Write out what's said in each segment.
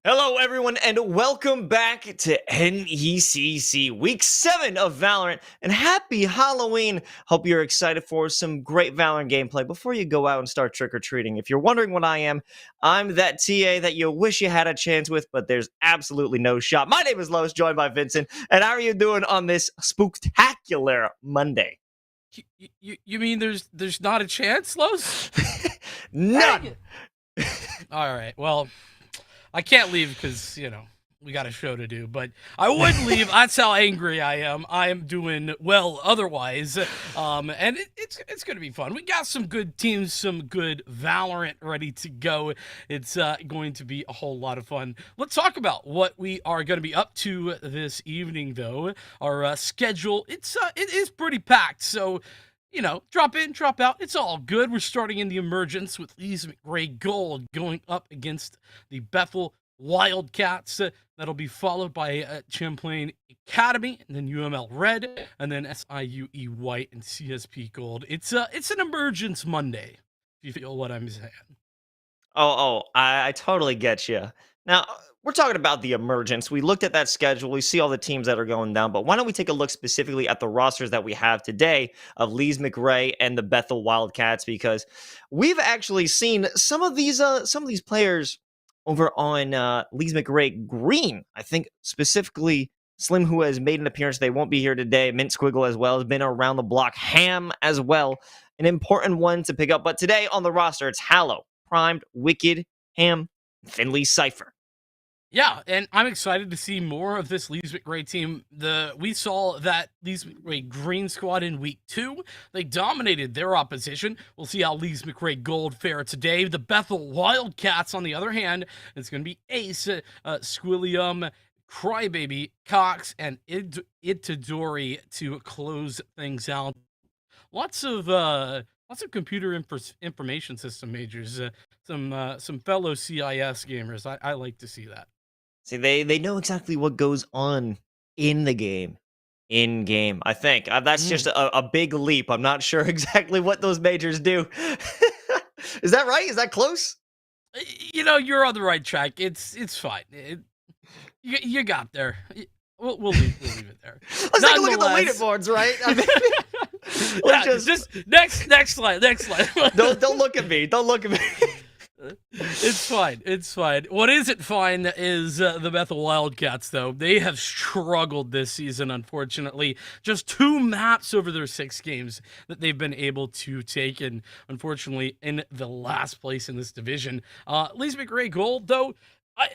Hello, everyone, and welcome back to NECC Week 7 of Valorant, and happy Halloween! Hope you're excited for some great Valorant gameplay before you go out and start trick-or-treating. If you're wondering what I am, I'm that TA that you wish you had a chance with, but there's absolutely no shot. My name is Lois, joined by Vincent, and how are you doing on this spooktacular Monday? You mean there's not a chance, Los? None! All right, well, I can't leave because, we got a show to do, but I would leave. That's how angry I am. I am doing well otherwise, and it's going to be fun. We got some good teams, some good Valorant ready to go. It's going to be a whole lot of fun. Let's talk about what we are going to be up to this evening, though. Our schedule, it is pretty packed, so drop in, drop out. It's all good. We're starting in the emergence with Lees-McRae Gold going up against the Bethel Wildcats. That'll be followed by Champlain Academy, and then UML Red, and then SIUE White and CSP Gold. It's an emergence Monday, if you feel what I'm saying. I totally get you. Now, we're talking about the emergence. We looked at that schedule. We see all the teams that are going down, but why don't we take a look specifically at the rosters that we have today of Lees-McRae and the Bethel Wildcats, because we've actually seen some of these players over on Lees-McRae Green. I think specifically Slim, who has made an appearance. They won't be here today. Mint Squiggle as well has been around the block. Ham as well, an important one to pick up. But today on the roster, it's Hallow, Primed, Wicked, Ham, Finley, Cypher. Yeah, and I'm excited to see more of this Lees-McRae team. We saw that Lees-McRae Green squad in Week 2. They dominated their opposition. We'll see how Lees-McRae Gold fare today. The Bethel Wildcats, on the other hand, it's going to be Ace, Squillium, Crybaby, Cox, and Itadori to close things out. Lots of computer information system majors, some fellow CIS gamers. I like to see that. See, they know exactly what goes on in the game. In game, I think. That's just a big leap. I'm not sure exactly what those majors do. Is that right? Is that close? You're on the right track. It's fine. You got there. We'll leave it there. Let's take a look at the leaderboards, right? I mean, just next slide. Don't look at me. Don't look at me. It's fine. What isn't fine is the Bethel Wildcats, though. They have struggled this season, unfortunately. Just 2 maps over their 6 games that they've been able to take, and unfortunately in the last place in this division. Lees-McRae Gold, though,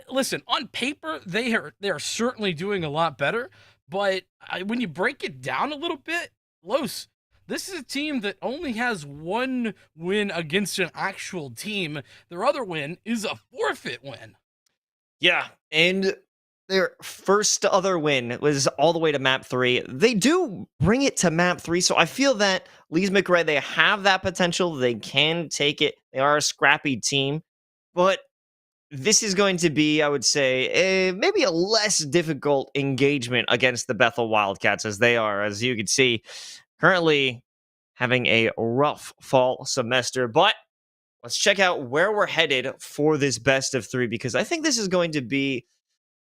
listen, on paper, they are certainly doing a lot better, but when you break it down a little bit, Los, this is a team that only has 1 win against an actual team. Their other win is a forfeit win. Yeah, and their first other win was all the way to map 3. They do bring it to map 3, so I feel that Lees-McRae, they have that potential. They can take it. They are a scrappy team, but this is going to be, I would say, maybe a less difficult engagement against the Bethel Wildcats, as they are, as you can see, currently having a rough fall semester. But let's check out where we're headed for this best of 3, because I think this is going to be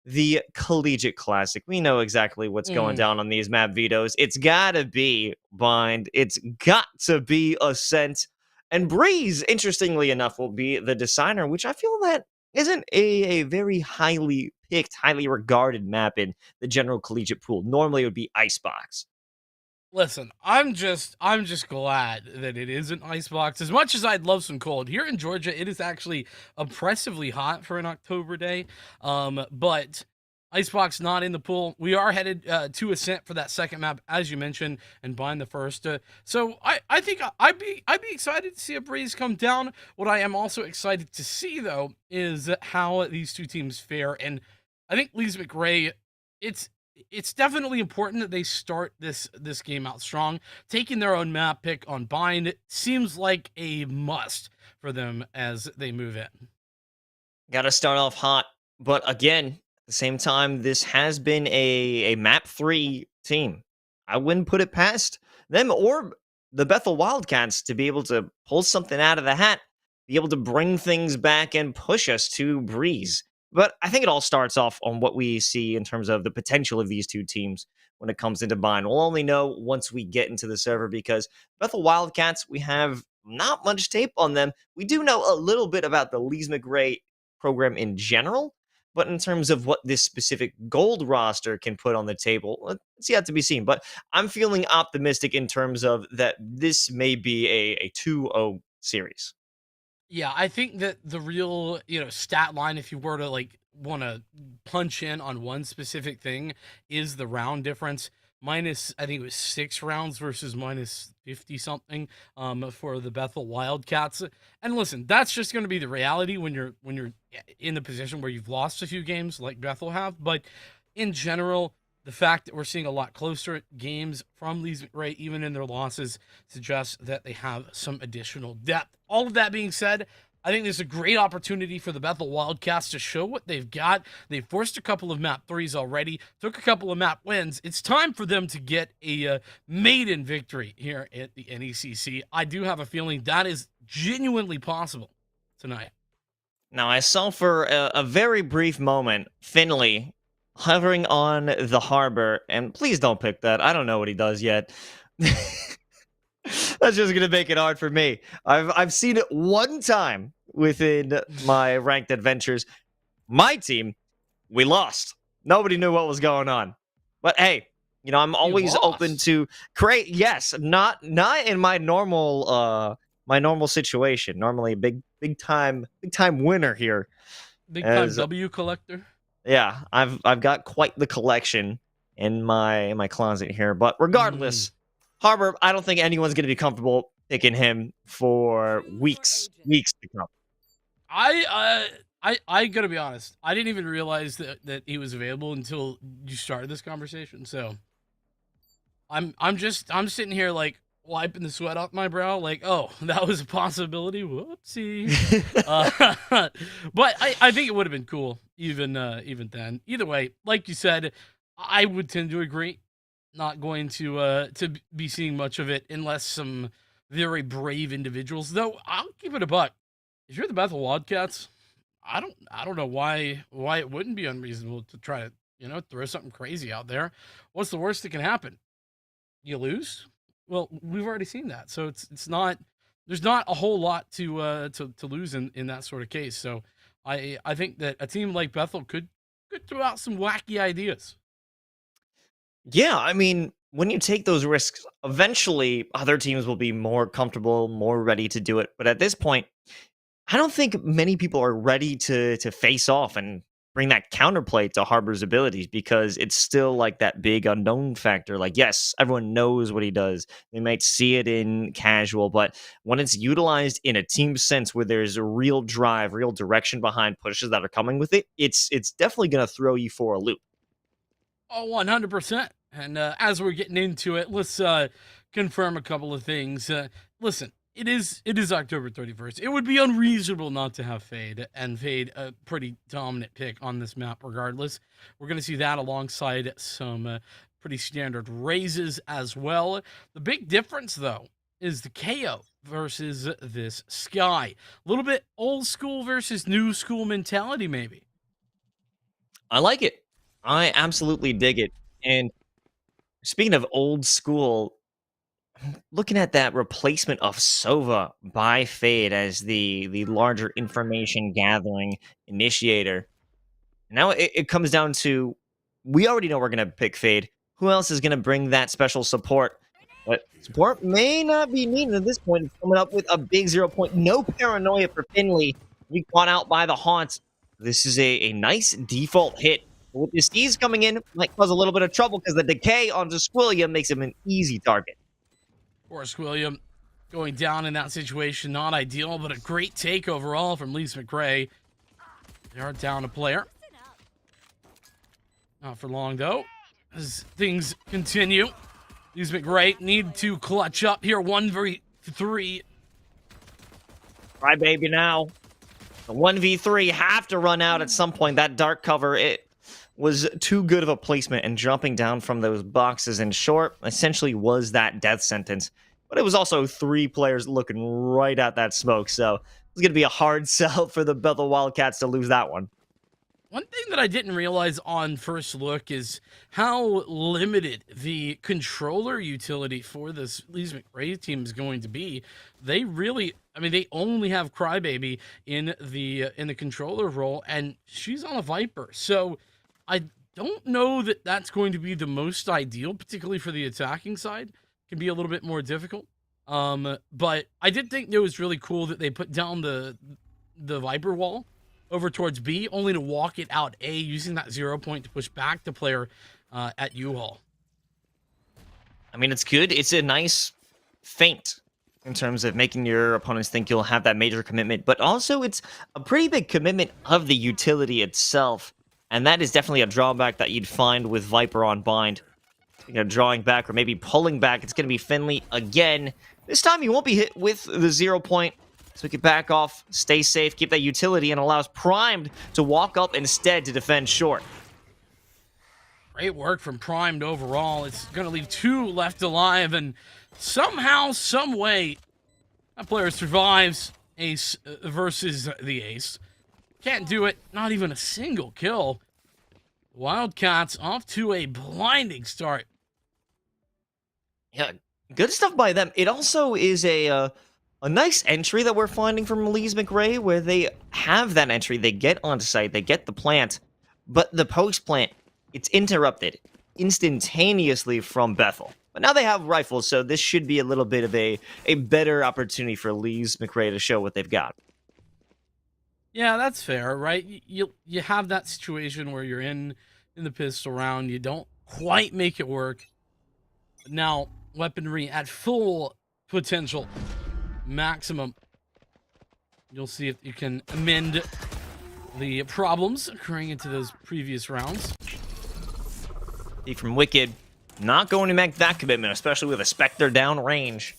the Collegiate Classic. We know exactly what's going down on these map vetoes. It's gotta be Bind. It's got to be Ascent. And Breeze, interestingly enough, will be the designer, which I feel that isn't a very highly picked, highly regarded map in the general collegiate pool. Normally it would be Icebox. Listen, I'm just glad that it isn't Icebox. As much as I'd love some cold, here in Georgia, it is actually oppressively hot for an October day. But Icebox not in the pool. We are headed to Ascent for that second map, as you mentioned, and Bind the first. So I think I'd be excited to see a Breeze come down. What I am also excited to see, though, is how these 2 teams fare. And I think Lees-McRae, it's definitely important that they start this game out strong. Taking their own map pick on Bind seems like a must for them as they move in. Gotta start off hot, but again, at the same time, this has been a map 3 team. I wouldn't put it past them or the Bethel Wildcats to be able to pull something out of the hat, be able to bring things back and push us to Breeze. But I think it all starts off on what we see in terms of the potential of these two teams when it comes into mind. We'll only know once we get into the server because Bethel Wildcats, we have not much tape on them. We do know a little bit about the Lees-McRae program in general, but in terms of what this specific gold roster can put on the table, it's yet to be seen. But I'm feeling optimistic in terms of that this may be a 2-0 series. Yeah, I think that the real, stat line, if you were to like want to punch in on one specific thing, is the round difference. Minus, I think it was 6 rounds versus minus 50 something for the Bethel Wildcats. And listen, that's just going to be the reality when you're in the position where you've lost a few games like Bethel have. But in general, the fact that we're seeing a lot closer games from Lees-McRae, even in their losses, suggests that they have some additional depth. All of that being said, I think there's a great opportunity for the Bethel Wildcats to show what they've got. They've forced a couple of map threes already, took a couple of map wins. It's time for them to get a maiden victory here at the NECC. I do have a feeling that is genuinely possible tonight. Now, I saw for a very brief moment Finley hovering on the harbor, and please don't pick that. I don't know what he does yet. That's just gonna make it hard for me. I've seen it one time within my ranked adventures. My team, we lost. Nobody knew what was going on. But hey, I'm You always open lost. to create. Yes, not in my normal situation. Normally, a big time winner here. Big time As W collector. yeah, I've got quite the collection in my closet here. But Mm. regardless, Harbor, I don't think anyone's going to be comfortable picking him for weeks to come. I gotta be honest. I didn't even realize that he was available until you started this conversation. So I'm sitting here like wiping the sweat off my brow, like, oh, that was a possibility. Whoopsie. But I think it would have been cool even then. Either way, like you said, I would tend to agree. Not going to be seeing much of it unless some very brave individuals. Though I'll keep it a buck. If you're the Bethel Wildcats, I don't know why it wouldn't be unreasonable to try to throw something crazy out there. What's the worst that can happen? You lose. Well, we've already seen that, so it's not there's not a whole lot to lose in that sort of case. So I think that a team like Bethel could throw out some wacky ideas. Yeah, I mean, when you take those risks, eventually other teams will be more comfortable, more ready to do it. But at this point, I don't think many people are ready to face off and bring that counterplay to Harbor's abilities because it's still like that big unknown factor. Like, yes, everyone knows what he does. They might see it in casual, but when it's utilized in a team sense where there's a real drive, real direction behind pushes that are coming with it, it's definitely going to throw you for a loop. Oh, 100%. And as we're getting into it, let's confirm a couple of things. Listen, it is October 31st. It would be unreasonable not to have Fade, and Fade a pretty dominant pick on this map regardless. We're going to see that alongside some pretty standard raises as well. The big difference, though, is the KO versus this Sky. A little bit old school versus new school mentality, maybe. I like it. I absolutely dig it. And speaking of old school, looking at that replacement of Sova by Fade as the larger information gathering initiator. Now it comes down to we already know we're gonna pick Fade. Who else is gonna bring that special support? But support may not be needed at this point. It's coming up with a big 0 point. No paranoia for Finley. We caught out by the haunts. This is a nice default hit. But with the Steez coming in, might cause a little bit of trouble because the decay onto Squillia makes him an easy target. Forrest William going down in that situation, not ideal, but a great take overall from Lees-McRae. They are down a player. Not for long, though, as things continue. Lees-McRae need to clutch up here, 1v3. Cry baby now. The 1v3 have to run out at some point. That dark cover, it was too good of a placement, and jumping down from those boxes in short essentially was that death sentence. But it was also 3 players looking right at that smoke, so it was going to be a hard sell for the Bethel Wildcats to lose that one. One thing that I didn't realize on first look is how limited the controller utility for this Lees-McRae team is going to be. They really, I mean, they only have Crybaby in the controller role, and she's on a Viper. So I don't know that that's going to be the most ideal, particularly for the attacking side. It can be a little bit more difficult. But I did think it was really cool that they put down the Viper wall over towards B, only to walk it out A, using that 0 point to push back the player at U-Haul. I mean, it's good. It's a nice feint in terms of making your opponents think you'll have that major commitment, but also it's a pretty big commitment of the utility itself, and that is definitely a drawback that you'd find with Viper on bind. You know, drawing back or maybe pulling back, it's going to be Finley again. This time you won't be hit with the 0 point. So we can back off, stay safe, keep that utility, and allows Primed to walk up instead to defend short. Great work from Primed overall. It's going to leave 2 left alive, and somehow, some way, that player survives Ace versus the Ace. Can't do it, not even a single kill. Wildcats off to a blinding start. Yeah, good stuff by them. It also is a nice entry that we're finding from Lees-McRae, where they have that entry, they get onto site, they get the plant, but the post-plant, it's interrupted instantaneously from Bethel. But now they have rifles, so this should be a little bit of a better opportunity for Lees-McRae to show what they've got. Yeah, that's fair, right? You have that situation where you're in the pistol round, you don't quite make it work. Now, weaponry at full potential. Maximum. You'll see if you can amend the problems occurring into those previous rounds. See from Wicked, not going to make that commitment, especially with a Spectre down range.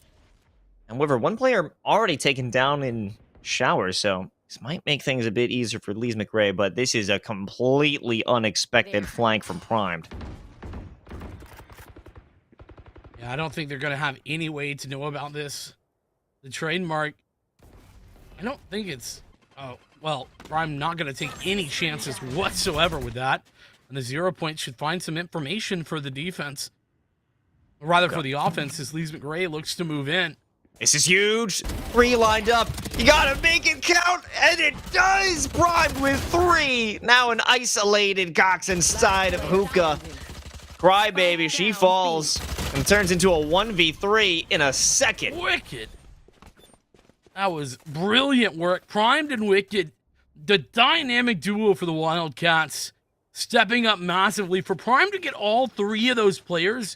However, one player already taken down in showers, so this might make things a bit easier for Lees-McRae, but this is a completely unexpected flank from Primed. Yeah, I don't think they're going to have any way to know about this. The trademark, I don't think it's... Oh, well, I'm not going to take any chances whatsoever with that. And the 0 point should find some information for the defense. Or rather, for the offense, as Lees-McRae looks to move in. This is huge. 3 lined up. You gotta make it count, and it does! Primed with 3. Now an isolated Cox inside of Hookah. Crybaby, she falls and turns into a 1v3 in a second. Wicked. That was brilliant work. Primed and Wicked, the dynamic duo for the Wildcats, stepping up massively. For Prime to get all 3 of those players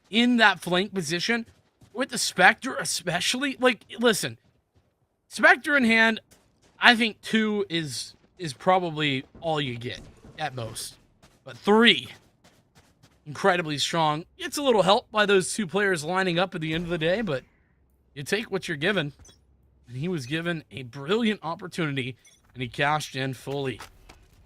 in that flank position, with the Spectre especially. Like, listen, Spectre in hand, I think 2 is probably all you get, at most. But 3, incredibly strong. It's a little help by those 2 players lining up at the end of the day, but you take what you're given. And he was given a brilliant opportunity, and he cashed in fully.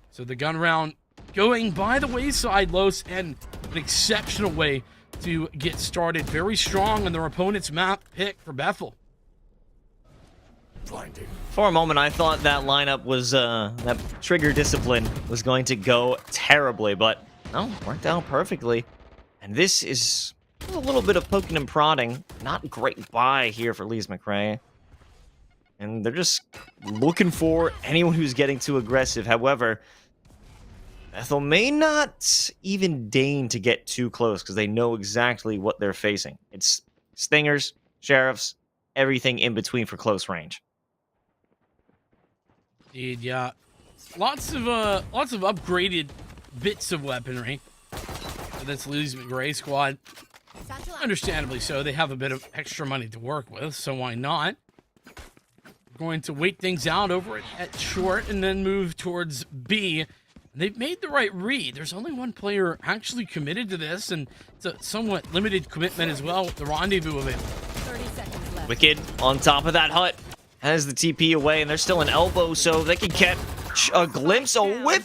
So the gun round going by the wayside, Los, and an exceptional way to get started. Very strong on their opponent's map pick for Bethel. Blinding. For a moment, I thought that lineup was, that trigger discipline was going to go terribly, but no, worked out perfectly. And this is a little bit of poking and prodding. Not great buy here for Lees-McRae. And they're just looking for anyone who's getting too aggressive. However, Bethel may not even deign to get too close because they know exactly what they're facing. It's Stingers, Sheriffs, everything in between for close range. Indeed, yeah. Lots of upgraded bits of weaponry for this Lees-McRae squad. Understandably so. They have a bit of extra money to work with, so why not? Going to wait things out over at short and then move towards B. They've made the right read. There's only one player actually committed to this, and it's a somewhat limited commitment as well with the rendezvous available. 30 seconds left. Wicked on top of that hut has the TP away, and they're still an elbow, so they can catch a glimpse. A whip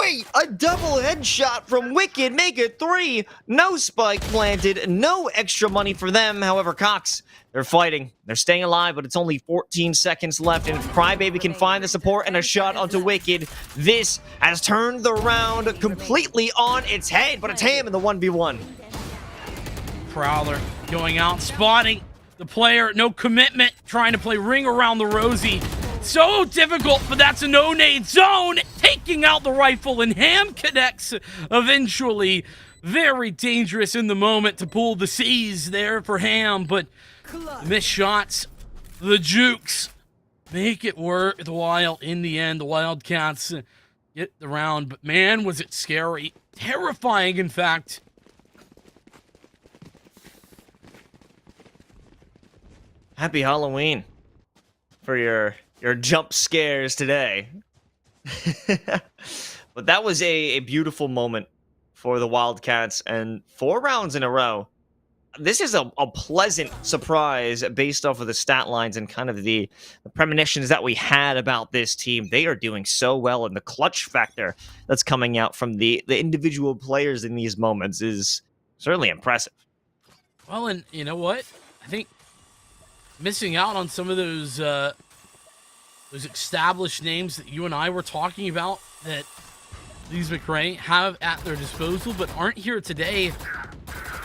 wait! A double headshot from Wicked, make it 3! No spike planted, no extra money for them. However, Cox, they're fighting. They're staying alive, but it's only 14 seconds left, and if Crybaby can find the support and a shot onto Wicked, this has turned the round completely on its head, but it's Ham in the 1v1. Prowler going out, spotting the player, no commitment, trying to play ring around the rosy. So difficult, but that's a no-nade zone, taking out the rifle, and Ham connects eventually. Very dangerous in the moment to pull the C's there for Ham, but the missed shots, the jukes, make it worthwhile in the end. The Wildcats get the round, but man, was it scary. Terrifying, in fact. Happy Halloween for your jump scares today. But that was a beautiful moment for the Wildcats, and 4 rounds in a row. This is a pleasant surprise based off of the stat lines and kind of the premonitions that we had about this team. They are doing so well, and the clutch factor that's coming out from the individual players in these moments is certainly impressive. Well, and you know what? I think missing out on some of those established names that you and I were talking about that Lees-McRae have at their disposal but aren't here today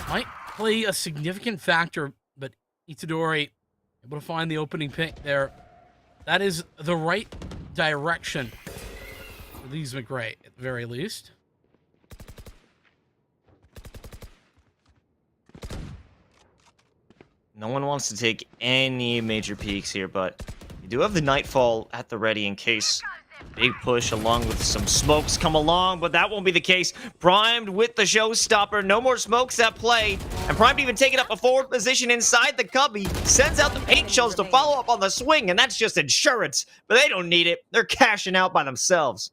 might play a significant factor, but Itadori able to find the opening pick there. That is the right direction for Lees-McRae at the very least. No one wants to take any major peeks here, but you do have the Nightfall at the ready in case big push along with some smokes come along, but that won't be the case. Primed with the showstopper, no more smokes at play, and Primed even taking up a forward position inside the cubby, sends out the paint shells to follow up on the swing, and that's just insurance, but they don't need it. They're cashing out by themselves.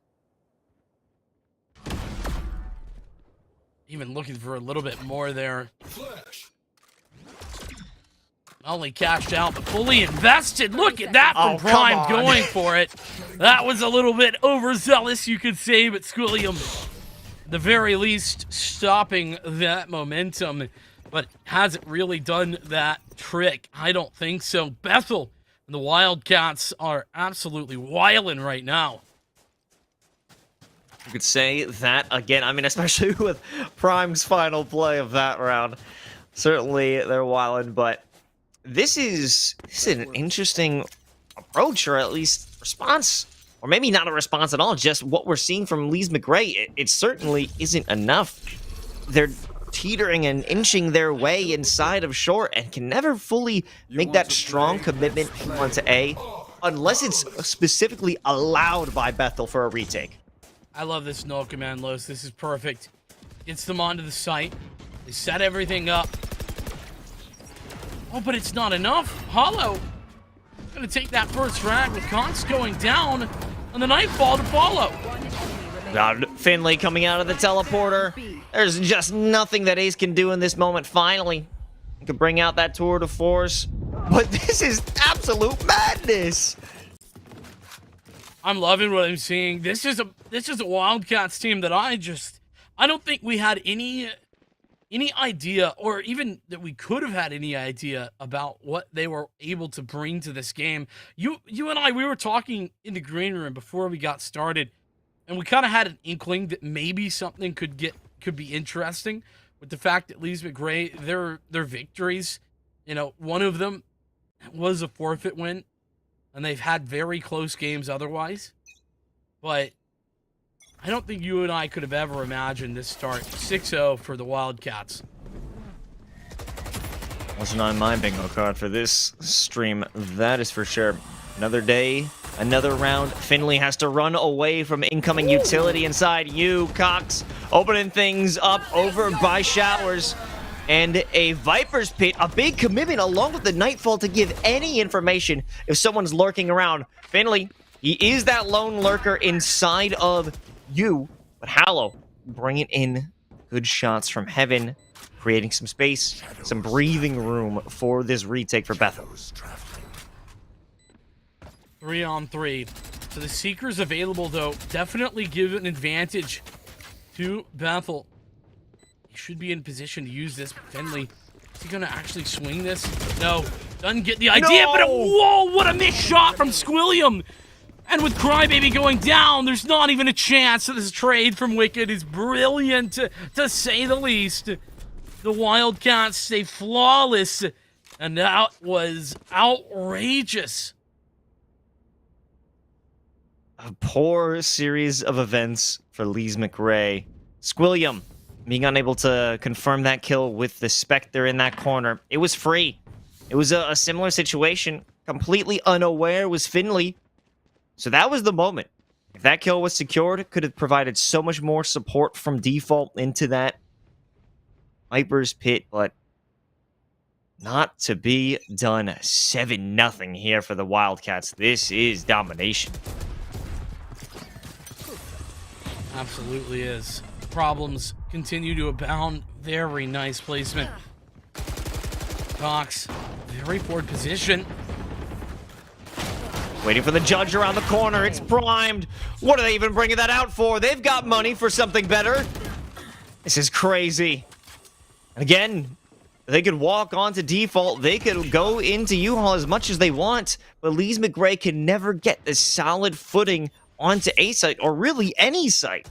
Even looking for a little bit more there. Not only cashed out, but fully invested. Look at that from Prime going for it. That was a little bit overzealous, you could say, but Squilliam, at the very least, stopping that momentum. But has it really done that trick? I don't think so. Bethel and the Wildcats are absolutely wilding right now. You could say that again. I mean, especially with Prime's final play of that round. Certainly, they're wilding, but this is an interesting approach, or at least response, or maybe not a response at all, just what we're seeing from Lees-McRae. It certainly isn't enough. They're teetering and inching their way inside of short and can never fully make that strong commitment onto A unless it's specifically allowed by Bethel for a retake. I love this null command, Los. This is perfect. Gets them onto the site. They set everything up. Oh, but it's not enough. Hollow gonna take that first frag with Cox going down and the Nightfall to follow. Finley coming out of the teleporter. There's just nothing that Ace can do in this moment. Finally, he can bring out that tour de force, but this is absolute madness. I'm loving what I'm seeing. This is a Wildcats team that I don't think we had any idea, or even that we could have had any idea about what they were able to bring to this game. You and I, we were talking in the green room before we got started, and we kind of had an inkling that maybe something could be interesting with the fact that Lees-McRae, their victories, you know, one of them was a forfeit win, and they've had very close games otherwise. But I don't think you and I could have ever imagined this start. 6-0 for the Wildcats. Wasn't on my bingo card for this stream, that is for sure. Another day, another round. Finley has to run away from incoming utility inside. Cox opening things up over by Showers. And a Viper's Pit, a big commitment along with the Nightfall to give any information if someone's lurking around. Finley, he is that lone lurker inside of but Hallow bringing in good shots from heaven, creating some space, some breathing room for this retake for Bethel. 3-on-3. So the Seekers available, though, definitely give an advantage to Bethel. He should be in position to use this. Finley, is he going to actually swing this? No. Doesn't get the idea, No! but whoa, what a missed shot from Squilliam. And with Crybaby going down, there's not even a chance that this trade from Wicked is brilliant, to say the least. The Wildcats stay flawless, and that was outrageous. A poor series of events for Lees-McRae. Squilliam being unable to confirm that kill with the Spectre in that corner. It was free. It was a similar situation. Completely unaware was Finley. So that was the moment. If that kill was secured, it could have provided so much more support from default into that Viper's pit, but not to be done. 7-0 here for the Wildcats. This is domination. Absolutely is. Problems continue to abound. Very nice placement. Cox, very forward position. Waiting for the judge around the corner. It's primed. What are they even bringing that out for? They've got money for something better. This is crazy. Again, they could walk onto default. They could go into U-Haul as much as they want. But Lees-McRae can never get the solid footing onto A site, or really any site.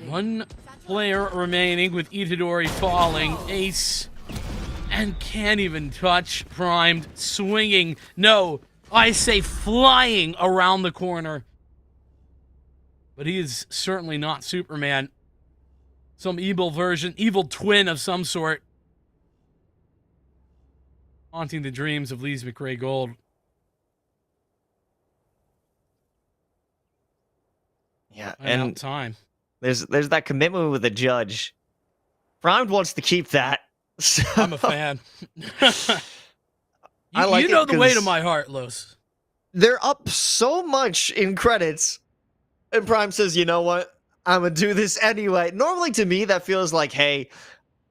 One player remaining with Itadori falling. Ace. And can't even touch. Primed. Swinging. No. I say flying around the corner. But he is certainly not Superman. Some evil version, evil twin of some sort. Haunting the dreams of Lees-McRae Gold. Yeah, and time. There's that commitment with the judge. Primed wants to keep that. So I'm a fan. I like you know it the way to my heart, Los. They're up so much in credits, and Prime says, "You know what? I'm gonna do this anyway." Normally, to me, that feels like, "Hey,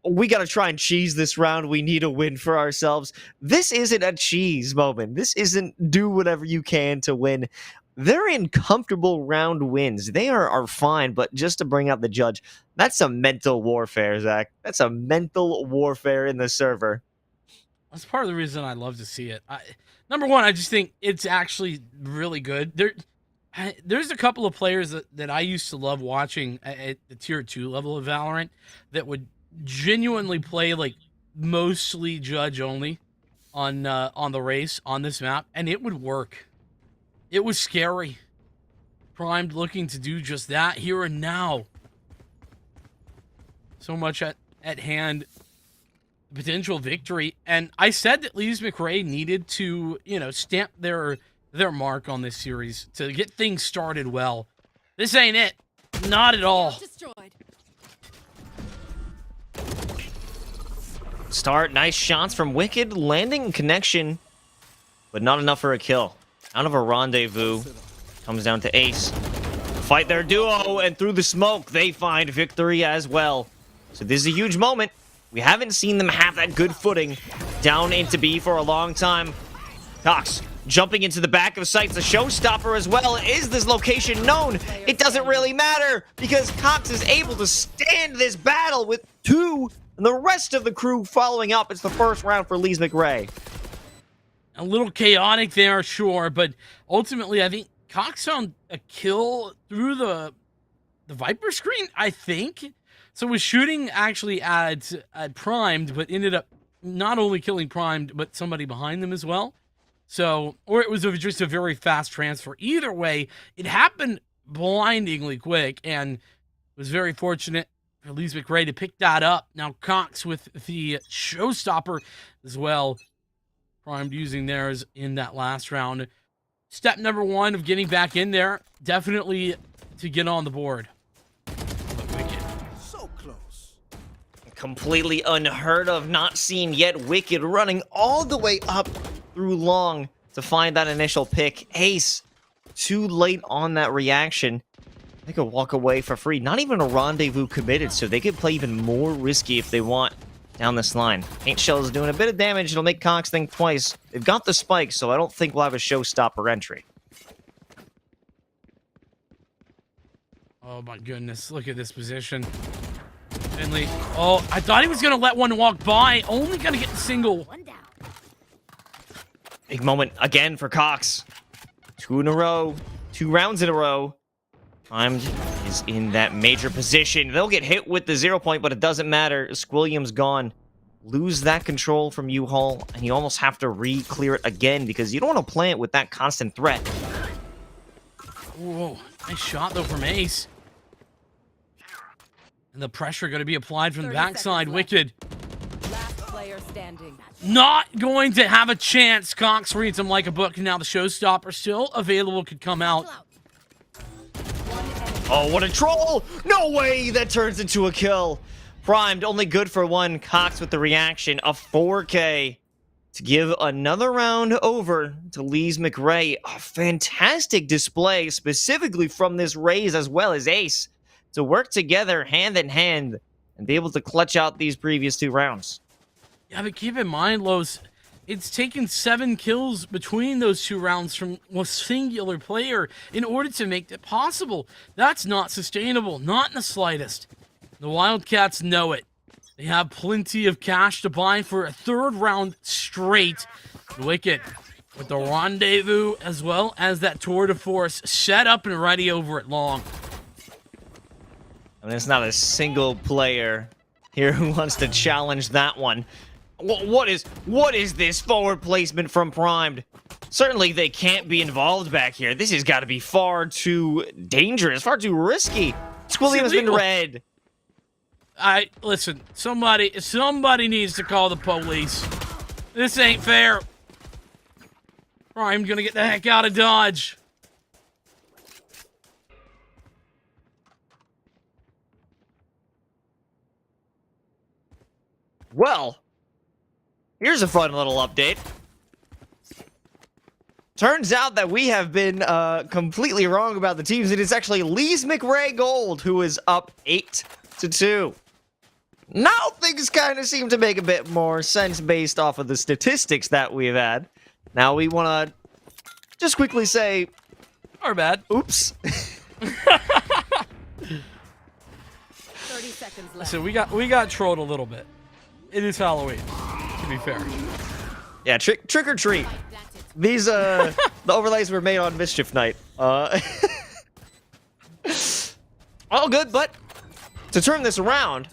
we gotta try and cheese this round. We need a win for ourselves." This isn't a cheese moment. This isn't do whatever you can to win. They're in comfortable round wins. They are fine, but just to bring out the judge, that's some mental warfare, Zach. That's a mental warfare in the server. That's part of the reason I love to see it. Number one, I just think it's actually really good. There's a couple of players that I used to love watching at the tier 2 level of Valorant that would genuinely play like mostly judge only on the race on this map, and it would work. It was scary. Primed looking to do just that here and now. So much at hand. Potential victory. And I said that Lees-McRae needed to, stamp their mark on this series to get things started well. This ain't it. Not at all. Start, nice shots from Wicked, landing connection, but not enough for a kill. Out of a rendezvous, comes down to Ace. Fight their duo, and through the smoke, they find victory as well. So this is a huge moment. We haven't seen them have that good footing down into B for a long time. Cox jumping into the back of sight. The showstopper as well. Is this location known? It doesn't really matter, because Cox is able to stand this battle with 2, and the rest of the crew following up. It's the first round for Lees-McRae. A little chaotic there, sure, but ultimately I think Cox found a kill through the Viper screen, I think. So was shooting actually at Primed, but ended up not only killing Primed, but somebody behind them as well. So, or it was just a very fast transfer. Either way, it happened blindingly quick, and was very fortunate for Lees-McRae to pick that up. Now Cox with the showstopper as well. Primed using theirs in that last round. Step number 1 of getting back in there, definitely to get on the board. So close. Completely unheard of, not seen yet. Wicked running all the way up through long to find that initial pick. Ace, too late on that reaction. They could walk away for free. Not even a rendezvous committed, so they could play even more risky if they want. down this line. Paint Shell is doing a bit of damage. It'll make Cox think twice. They've got the spike, so I don't think we'll have a showstopper entry. Oh my goodness, look at this position. Finley. Oh, I thought he was going to let one walk by. Only going to get the single. Big moment again for Cox. 2 in a row. 2 rounds in a row. Primed is in that major position. They'll get hit with the 0 point, but it doesn't matter. Squilliam's gone. Lose that control from U-Haul, and you almost have to re-clear it again because you don't want to play it with that constant threat. Whoa, nice shot though from Ace. And the pressure going to be applied from the backside. Wicked. Last player standing. Not going to have a chance. Cox reads him like a book. Now the showstopper still available, could come out. Oh, what a troll! No way that turns into a kill. Primed, only good for 1. Cox with the reaction. A 4K to give another round over to Lees-McRae. A fantastic display, specifically from this Raze as well as Ace, to work together hand in hand and be able to clutch out these previous 2 rounds. Yeah, but keep in mind, Los, it's taken 7 kills between those 2 rounds from a singular player in order to make that possible. That's not sustainable, not in the slightest. The Wildcats know it. They have plenty of cash to buy for a 3rd round straight. Wicked with the rendezvous as well as that tour de force set up and ready over at long. I mean, it's not a single player here who wants to challenge that one. What is this forward placement from Primed? Certainly they can't be involved back here. This has got to be far too dangerous, far too risky. Squilliam has been red. Listen, somebody needs to call the police. This ain't fair. Primed gonna get the heck out of Dodge. Well, here's a fun little update. Turns out that we have been completely wrong about the teams. It is actually Lees-McRae Gold who is up 8-2. Now things kind of seem to make a bit more sense based off of the statistics that we've had. Now we want to just quickly say, our bad. Oops. 30 seconds left. So we got trolled a little bit. It is Halloween, to be fair. Yeah, trick or treat. These the overlays were made on Mischief Night. All good, but to turn this around,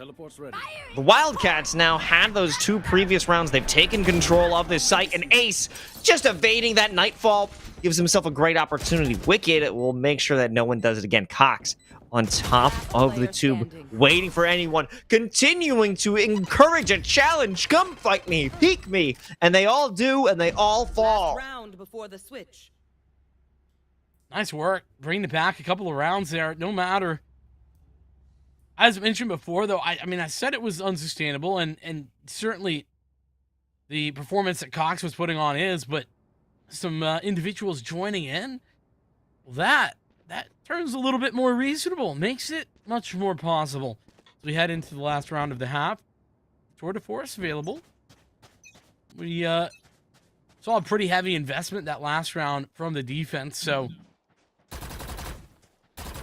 the Wildcats now have those 2 previous rounds. They've taken control of this site, and Ace just evading that Nightfall gives himself a great opportunity. Wicked will make sure that no one does it again. Cox on top of the tube, waiting for anyone, continuing to encourage a challenge. Come fight me, peek me, and they all do, and they all fall. Last round before the switch. Nice work. Bring it back a couple of rounds there. No matter. As mentioned before, though, I mean, I said it was unsustainable, and certainly the performance that Cox was putting on is, but some individuals joining in, well, that turns a little bit more reasonable, makes it much more possible. As we head into the last round of the half, tour de force available. We saw a pretty heavy investment that last round from the defense, so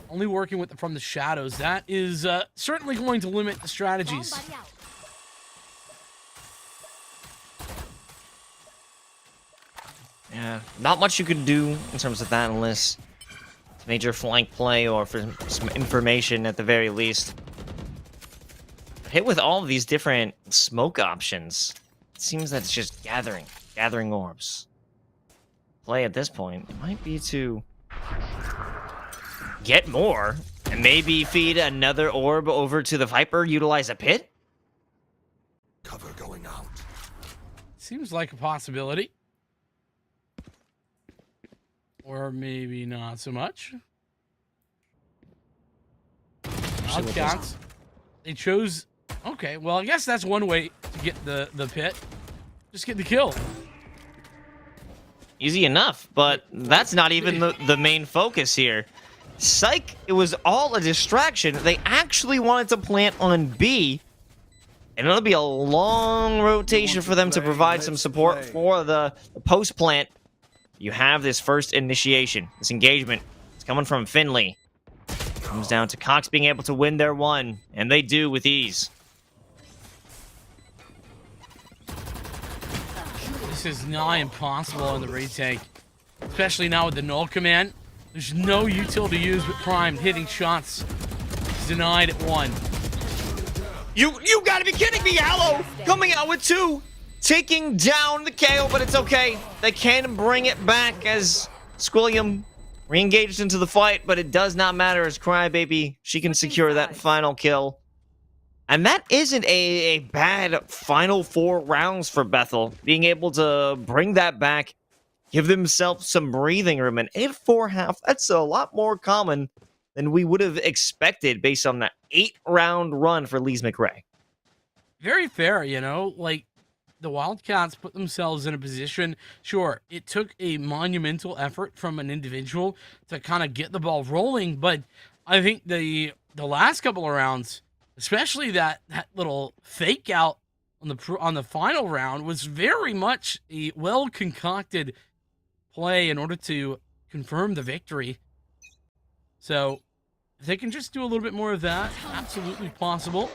only working with from the shadows. That is certainly going to limit the strategies. Yeah, not much you can do in terms of that unless it's major flank play or for some information at the very least. Hit with all of these different smoke options. It seems that it's just gathering orbs. Play at this point, it might be to get more and maybe feed another orb over to the Viper, utilize a pit? Cover going out. Seems like a possibility. Or maybe not so much. Wildcats. They chose... Okay, well, I guess that's one way to get the pit. Just get the kill. Easy enough, but that's not even the main focus here. Psych, it was all a distraction. They actually wanted to plant on B, And it'll be a long rotation for them to provide some support for the post plant. You have this first initiation, this engagement. It's coming from Finley. Comes down to Cox being able to win their one, and they do with ease. This is nigh impossible on the retake, especially now with the null command. There's no utility used with Prime hitting shots. He's denied at 1. You gotta be kidding me, Hallow! Coming out with 2, taking down the KO, but it's okay. They can bring it back as Squilliam re-engaged into the fight, but it does not matter as Crybaby, she can secure that final kill. And that isn't a bad final 4 rounds for Bethel, being able to bring that back, give themselves some breathing room, and 8-4 that's a lot more common than we would have expected based on that 8-round run for Lees-McRae. Very fair, you know, like the Wildcats put themselves in a position. Sure, it took a monumental effort from an individual to kind of get the ball rolling, but I think the last couple of rounds, especially that little fake out on the final round, was very much a well concocted play in order to confirm the victory. So if they can just do a little bit more of that, absolutely possible.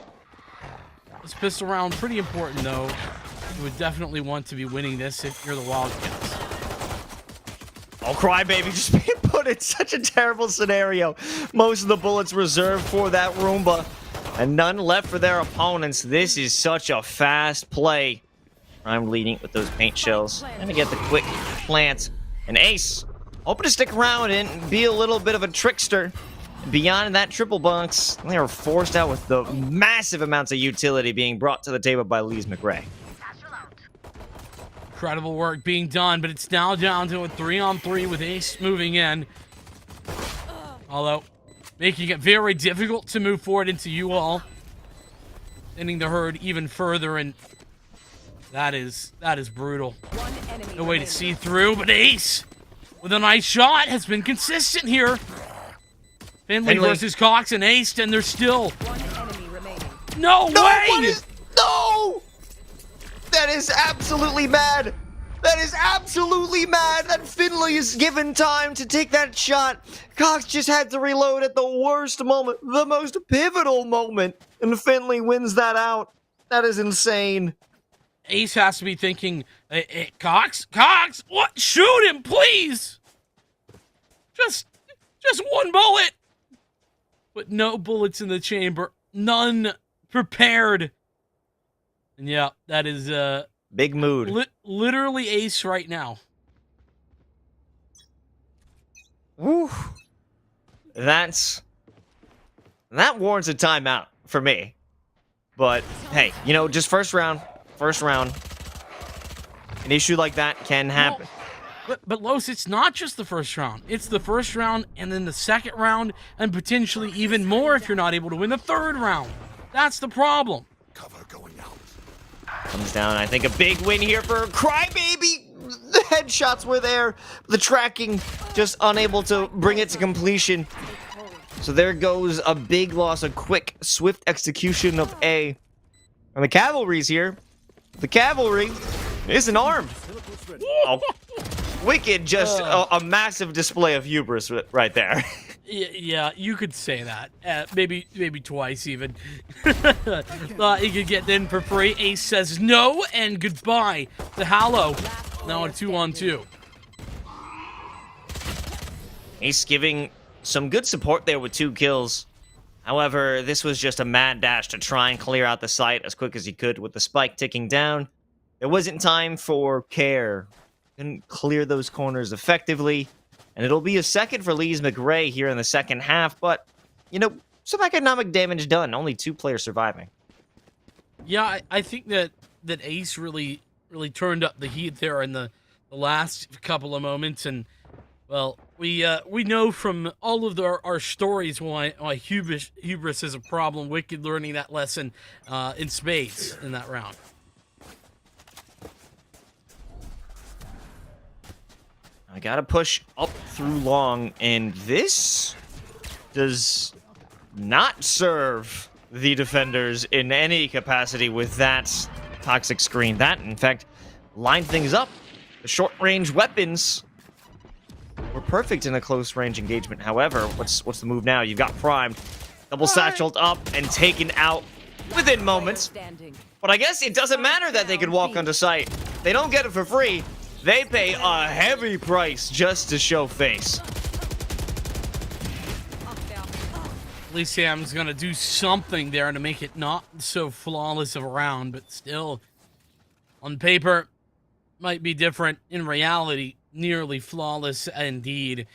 This pistol round, pretty important though. You would definitely want to be winning this if you're the Wildcats. Oh, Crybaby just being put in such a terrible scenario. Most of the bullets reserved for that Roomba, and none left for their opponents. This is such a fast play. I'm leading with those paint shells. Gonna get the quick plant. And Ace, hoping to stick around and be a little bit of a trickster. Beyond that triple bunks, they are forced out with the massive amounts of utility being brought to the table by Lees-McRae. Incredible work being done, but it's now down to a 3-on-3 with Ace moving in. Although, making it very difficult to move forward into you all. Ending the herd even further, and that is brutal. No way to see through, but Ace, with a nice shot, has been consistent here. Finley versus Cox and Ace, and they're still... One enemy remaining. No way! No! That is absolutely mad. That is absolutely mad that Finley is given time to take that shot. Cox just had to reload at the worst moment, the most pivotal moment, and Finley wins that out. That is insane. Ace has to be thinking, hey, Cox, what? Shoot him, please! Just one bullet! But no bullets in the chamber. None prepared. And yeah, that is big mood. Literally Ace right now. Woo. That warrants a timeout for me. But hey, you know, just first round. An issue like that can happen. But Los, it's not just the first round. It's the first round and then the second round and potentially even more if you're not able to win the third round. That's the problem. Cover going out. Comes down, I think, a big win here for Crybaby. The headshots were there. The tracking just unable to bring it to completion. So there goes a big loss, a quick, swift execution of A. And the cavalry's here. The cavalry isn't armed. Oh, Wicked, just a massive display of hubris right there. Yeah, you could say that. Maybe twice even. Thought he could get in for free. Ace says no and goodbye to Hallow. Now a 2-on-2. Ace giving some good support there with 2 kills. However, this was just a mad dash to try and clear out the site as quick as he could with the spike ticking down. There wasn't time for care. Couldn't clear those corners effectively. And it'll be a second for Lees-McRae here in the second half, but, you know, some economic damage done. Only 2 players surviving. Yeah, I think that Ace really turned up the heat there in the last couple of moments, and, well, we know from all of our stories why hubris is a problem. Wicked learning that lesson in spades in that round. I gotta push up through long, and this does not serve the defenders in any capacity with that toxic screen. That, in fact, lined things up. The short-range weapons were perfect in a close-range engagement. However, what's the move now? You've got primed, double satcheled up, and taken out within moments. Standing. But I guess it doesn't matter that they could walk onto site. They don't get it for free. They pay a heavy price just to show face. At least Sam's gonna do something there to make it not so flawless of a round, but still, on paper, might be different. In reality, nearly flawless indeed.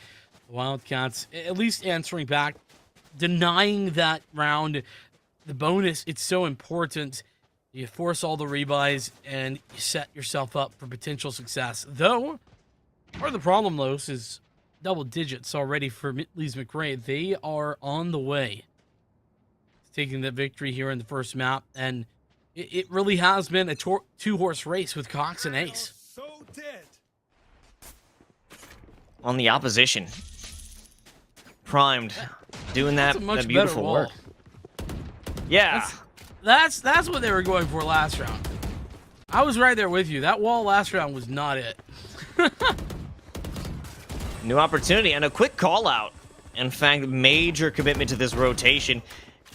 The Wildcats, at least answering back, denying that round. The bonus, it's so important. You force all the rebuys and you set yourself up for potential success. Though, part of the problem, Los, is double digits already for Lees-McRae. They are on the way to taking the victory here in the first map, and it really has been a two-horse race with Cox and Ace. So dead. On the opposition, primed, doing that Much beautiful better work. wall. Yeah. That's what they were going for last round. I was right there with you. That wall last round was not it. New opportunity and a quick call out. In fact, major commitment to this rotation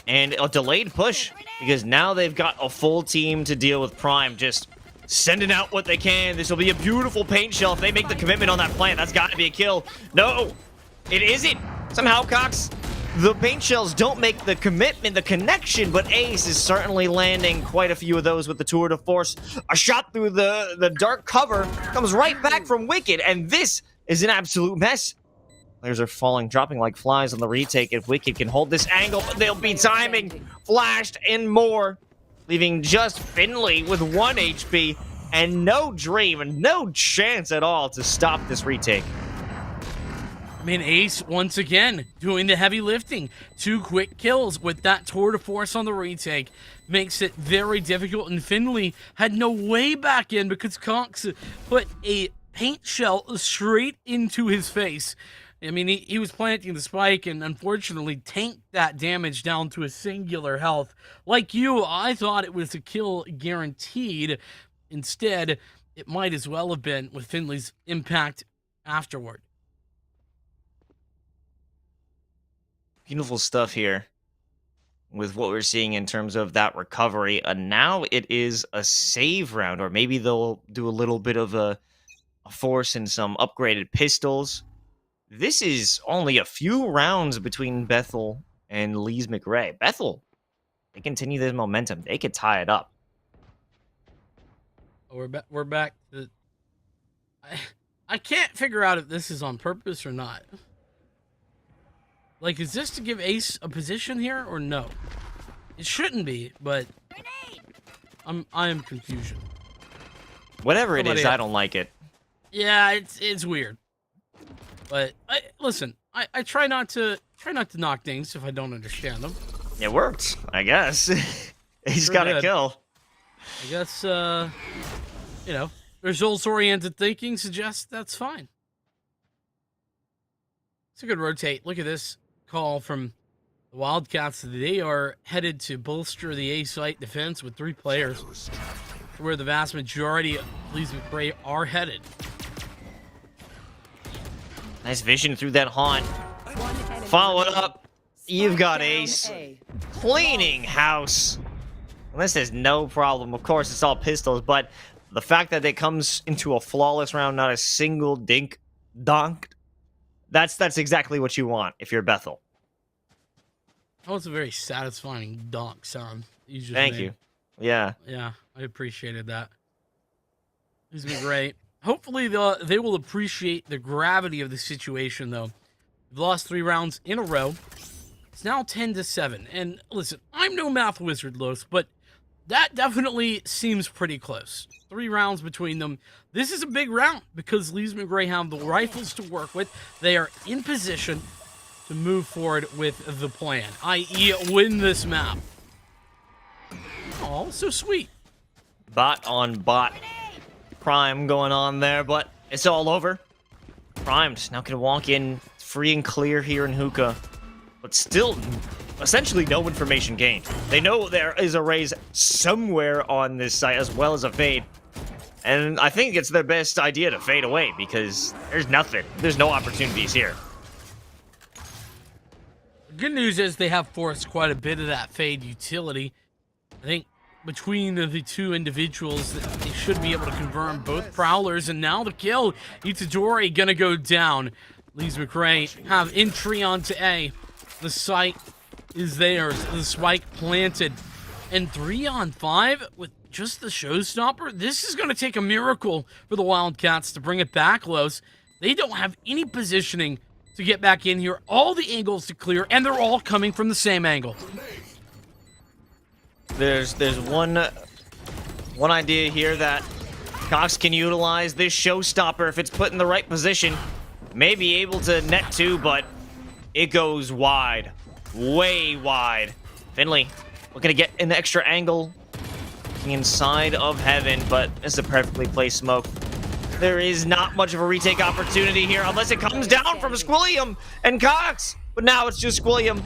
and a delayed push because now they've got a full team to deal with Prime, just sending out what they can. This will be a beautiful paint shell if they make the commitment on that plant. That's got to be a kill. No, it isn't. Somehow, Cox, the paint shells don't make the commitment, the connection, but Ace is certainly landing quite a few of those with the tour de force. A shot through the dark cover comes right back from Wicked, and this is an absolute mess. Players are falling, dropping like flies on the retake. If Wicked can hold this angle, but they'll be timing, flashed, and more, leaving just Finley with 1 HP and no dream and no chance at all to stop this retake. I mean, Ace, once again, doing the heavy lifting. 2 quick kills with that tour de force on the retake. Makes it very difficult, and Finley had no way back in because Cox put a paint shell straight into his face. I mean, he was planting the spike and unfortunately tanked that damage down to a singular health. Like you, I thought it was a kill guaranteed. Instead, it might as well have been with Finley's impact afterward. Beautiful stuff here with what we're seeing in terms of that recovery. And now it is a save round, or maybe they'll do a little bit of a force and some upgraded pistols. This is only a few rounds between Bethel and Lees-McRae. Bethel, they continue this momentum. They could tie it up. We're back to... I can't figure out if this is on purpose or not. Like, is this to give Ace a position here or no? It shouldn't be, but I am confusion. Whatever it is, I don't like it. Yeah, it's weird. But listen, I try not to knock things if I don't understand them. It worked, I guess. He's Sure got a did. kill. I guess you know, results-oriented thinking suggests that's fine. It's a good rotate. Look at this call from the Wildcats. They are headed to bolster the A site defense with 3 players, where the vast majority of Lees-McRae are headed. Nice vision through that haunt. Follow it up. You've got Ace. Cleaning house. And this is no problem. Of course, it's all pistols, but the fact that it comes into a flawless round, not a single donked, that's exactly what you want if you're Bethel. That was a very satisfying donk sound. Thank you. Yeah. Yeah, I appreciated that. This has been great. Hopefully they will appreciate the gravity of the situation, though. We've lost 3 rounds in a row. It's now 10-7. And listen, I'm no math wizard, Los, but that definitely seems pretty close. 3 rounds between them. This is a big round because Lees-McRae have the rifles to work with. They are in position to move forward with the plan, i.e. win this map. Oh, so sweet. Bot on bot. Prime going on there, but it's all over. Primed now can walk in free and clear here in Hookah. But still, essentially no information gained. They know there is a raise somewhere on this site as well as a fade. And I think it's their best idea to fade away because there's nothing. There's no opportunities here. The good news is they have forced quite a bit of that fade utility. I think between the two individuals, they should be able to confirm both prowlers. And now the kill. Itadori gonna go down. Lees-McRae have entry onto A. The site is theirs. The spike planted. And 3-on-5 with just the showstopper. This is going to take a miracle for the Wildcats to bring it back, Los. They don't have any positioning to get back in here. All the angles to clear, and they're all coming from the same angle. There's one idea here that Cox can utilize this showstopper if it's put in the right position. May be able to net two, but it goes wide. Way wide. Finley looking to get an extra angle inside of heaven, but it's a perfectly placed smoke. There is not much of a retake opportunity here unless it comes down from Squilliam and Cox. But now it's just Squilliam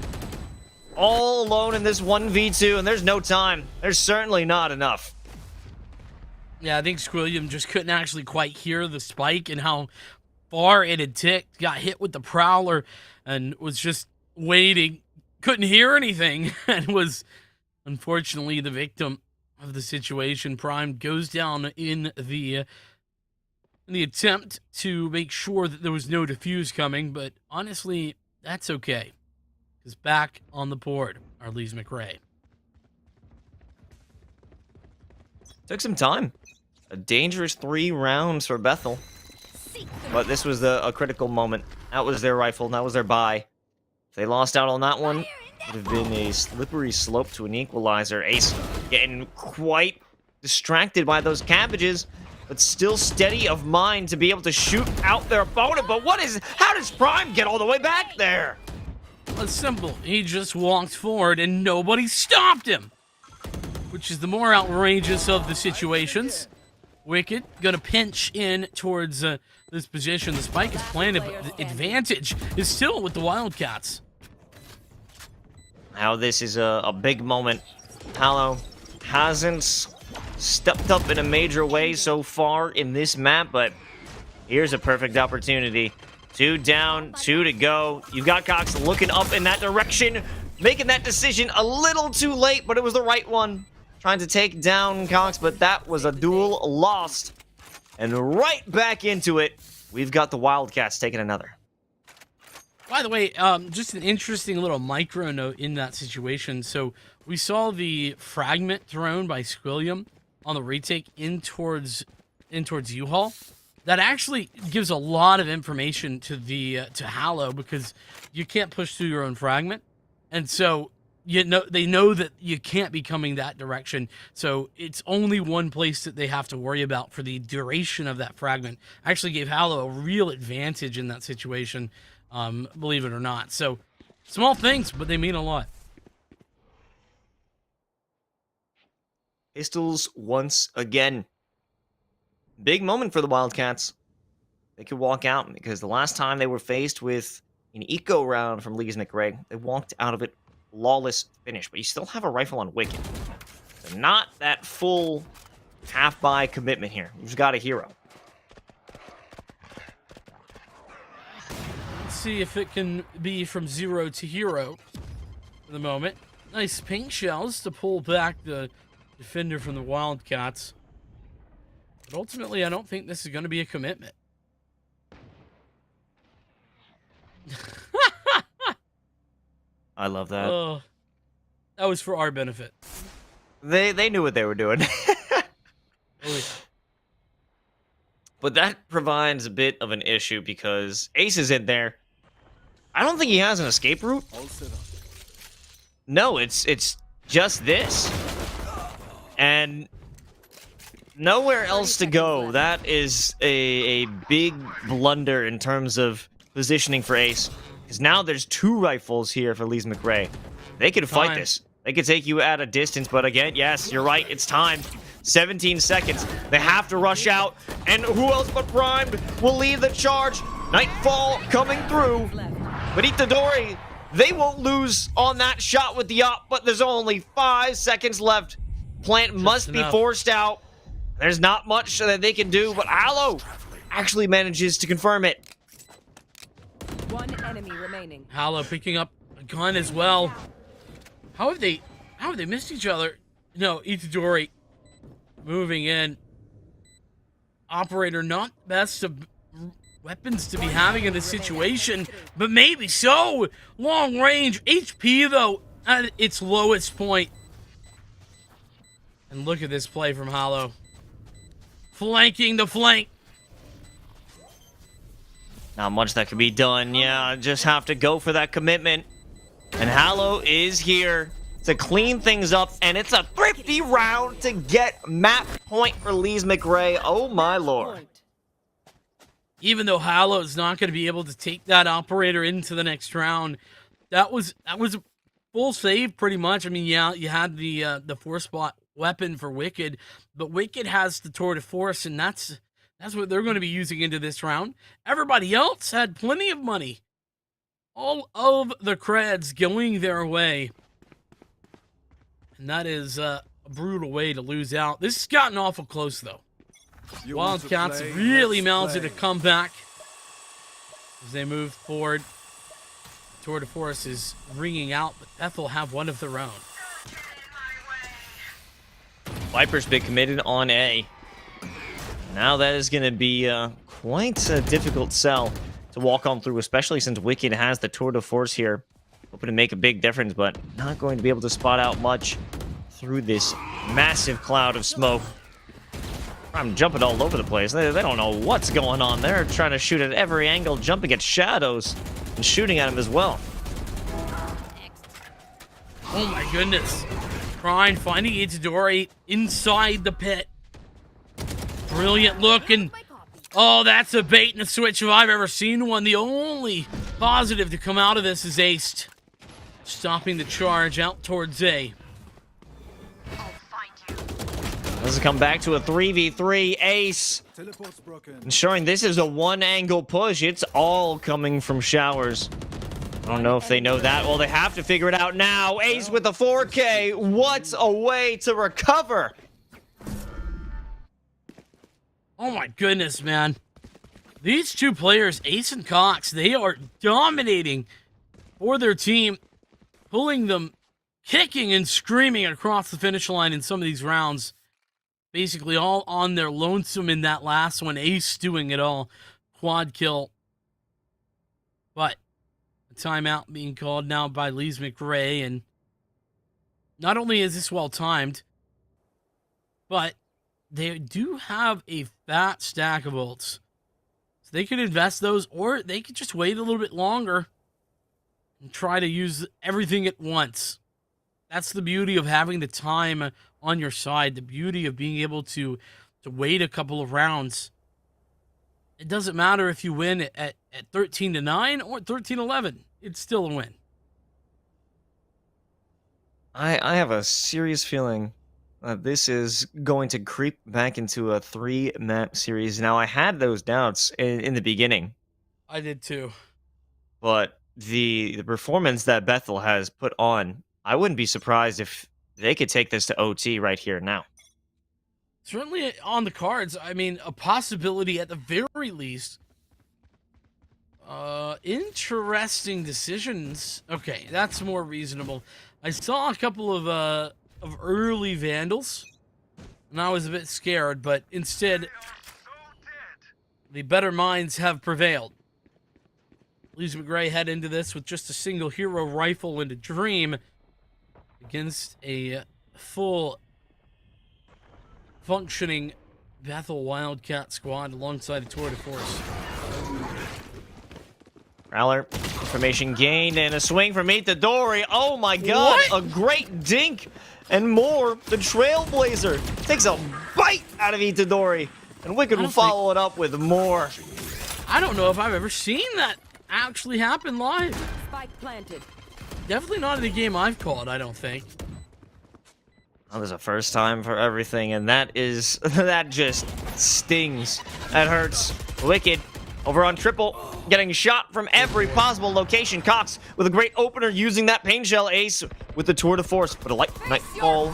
all alone in this 1v2, and there's no time. There's certainly not enough. Yeah, I think Squilliam just couldn't actually quite hear the spike and how far it had ticked. Got hit with the Prowler and was just waiting. Couldn't hear anything and was unfortunately the victim of the situation. Prime goes down in the attempt to make sure that there was no defuse coming, but honestly, that's okay. Because back on the board are Lees-McRae. Took some time. A dangerous 3 rounds for Bethel. But this was a critical moment. That was their rifle. That was their buy. If they lost out on that one, it would have been a slippery slope to an equalizer. Ace getting quite distracted by those cabbages, but still steady of mind to be able to shoot out their opponent. But how does Prime get all the way back there? It's simple. He just walked forward and nobody stopped him, which is the more outrageous of the situations. Wicked gonna pinch in towards this position. The spike is planted, but the advantage is still with the Wildcats. Now this is a big moment. Hallow hasn't stepped up in a major way so far in this map, but here's a perfect opportunity. 2 down, 2 to go. You've got Cox looking up in that direction, making that decision a little too late, but it was the right one. Trying to take down Cox, but that was a duel lost. And right back into it, we've got the Wildcats taking another. By the way, just an interesting little micro note in that situation. So we saw the fragment thrown by Squilliam on the retake in towards U-Haul. That actually gives a lot of information to to Hallow, because you can't push through your own fragment, and so they know that you can't be coming that direction. So it's only one place that they have to worry about for the duration of that fragment. Actually gave Hallow a real advantage in that situation, believe it or not. So small things, but they mean a lot. Pistols once again. Big moment for the Wildcats. They could walk out, because the last time they were faced with an eco round from Lees-McRae, they walked out of it flawless finish. But you still have a rifle on Wicked. So not that full half-buy commitment here. You've got a hero. Let's see if it can be from 0 to hero for the moment. Nice pink shells to pull back the defender from the Wildcats. But ultimately, I don't think this is going to be a commitment. I love that. That was for our benefit. They knew what they were doing. But that provides a bit of an issue, because Ace is in there. I don't think he has an escape route. No, it's just this. And nowhere else to go. That is a big blunder in terms of positioning for Ace. Because now there's 2 rifles here for Lees-McRae. They could fight this. They could take you at a distance, but again, yes, you're right. It's time. 17 seconds. They have to rush out. And who else but Primed will lead the charge? Nightfall coming through. But Itadori, They won't lose on that shot with the op, but there's only 5 seconds left. Plant must be forced out. There's not much that they can do, but Aloe actually manages to confirm it. One enemy remaining. Hallow picking up a gun as well. How have they missed each other? No, Itadori moving in. Operator, not the best of weapons to be having in this situation, but maybe so. Long range HP though at its lowest point. And look at this play from Hallow. Flanking the flank. Not much that can be done. Yeah, just have to go for that commitment. And Hallow is here to clean things up, and it's a thrifty round to get map point for Lees-McRae. Oh my lord. Even though Hallow is not going to be able to take that operator into the next round, that was a full save pretty much. I mean, yeah, you had the 4-spot weapon for Wicked, but Wicked has the tour de force, and that's what they're going to be using into this round. Everybody else had plenty of money. All of the creds going their way. And that is a brutal way to lose out. This has gotten awful close, though. Wildcats really mounted a comeback as they move forward. Tour de force is ringing out, but Bethel have one of their own. Viper's been committed on A. Now that is going to be quite a difficult sell to walk on through, especially since Wicked has the tour de force here. Hoping to make a big difference, but not going to be able to spot out much through this massive cloud of smoke. I'm jumping all over the place. They don't know what's going on. They're trying to shoot at every angle, jumping at shadows, and shooting at him as well. Oh my goodness. Prime finding Itadori inside the pit. Brilliant look, and oh, that's a bait and a switch if I've ever seen one. The only positive to come out of this is Aced. Stopping the charge out towards A. Does it come back to a 3v3 Ace? Ensuring this is a one-angle push. It's all coming from showers. I don't know if they know that. Well, they have to figure it out now. Ace with the 4K. What a way to recover. Oh my goodness, man. These two players, Ace and Cox, they are dominating for their team, pulling them, kicking and screaming across the finish line in some of these rounds. Basically all on their lonesome in that last one. Ace doing it all. Quad kill. But a timeout being called now by Lees-McRae. And not only is this well timed, but they do have a fat stack of ults. So they could invest those, or they could just wait a little bit longer and try to use everything at once. That's the beauty of having the time on your side, the beauty of being able to wait a couple of rounds. It doesn't matter if you win at 13-9 or 13-11. It's still a win. I have a serious feeling that this is going to creep back into a 3-map series. Now, I had those doubts in the beginning. I did too. But the performance that Bethel has put on, I wouldn't be surprised if they could take this to OT right here now. Certainly on the cards. I mean, a possibility at the very least. Interesting decisions. Okay, that's more reasonable. I saw a couple of early Vandals, and I was a bit scared, but instead, the better minds have prevailed. Lees-McRae head into this with just a single hero rifle and a dream against a full functioning Bethel Wildcat squad alongside a tour de force. Prowler, information gained, and a swing from Itadori. Oh my god, What? A great dink and more. The Trailblazer takes a bite out of Itadori, and Wicked will follow it up with more. I don't know if I've ever seen that actually happen live. Spike planted. Definitely not in the game I've called, I don't think. Oh, there's a first time for everything, and that just stings. That hurts. Wicked Over on triple, getting shot from every possible location. Cox with a great opener using that pain shell. Ace with the tour de force. But a light nightfall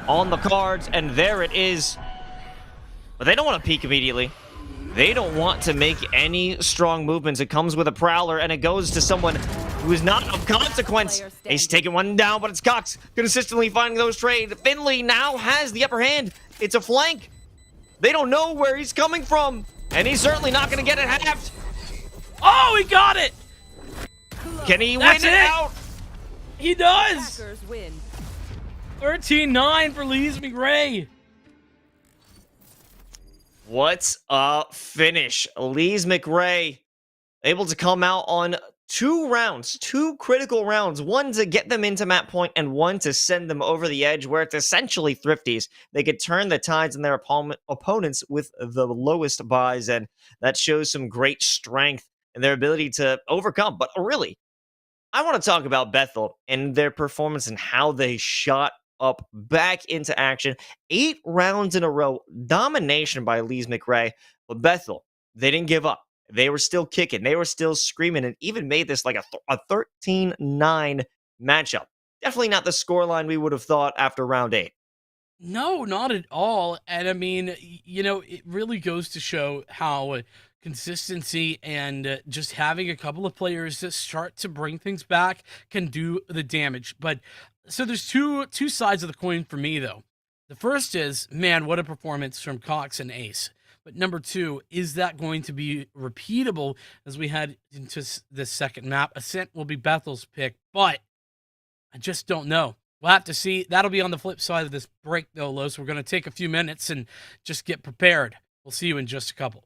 on the cards, and there it is. But they don't want to peek immediately. They don't want to make any strong movements. It comes with a prowler, and it goes to someone who is not of consequence. Ace taking one down, but it's Cox consistently finding those trades. Finley now has the upper hand. It's a flank. They don't know where he's coming from. And he's certainly not going to get it halved. Oh, he got it! Can he That's win it it. out? He does! Attackers win. 13-9 for Lees-McRae. What a finish. Lees-McRae able to come out on 2 rounds, 2 critical rounds, one to get them into map point and one to send them over the edge, where it's essentially thrifties. They could turn the tides in their opponents with the lowest buys, and that shows some great strength and their ability to overcome. But really, I want to talk about Bethel and their performance and how they shot up back into action. 8 rounds in a row, domination by Lees-McRae, but Bethel, they didn't give up. They were still kicking. They were still screaming, and even made this like a 13-9 matchup. Definitely not the scoreline we would have thought after round 8. No, not at all. And I mean, you know, it really goes to show how consistency and just having a couple of players that start to bring things back can do the damage. But so there's two sides of the coin for me, though. The first is, man, what a performance from Cox and Ace. But number 2, is that going to be repeatable as we head into this second map? Ascent will be Bethel's pick, but I just don't know. We'll have to see. That'll be on the flip side of this break, though, Lo. So we're going to take a few minutes and just get prepared. We'll see you in just a couple.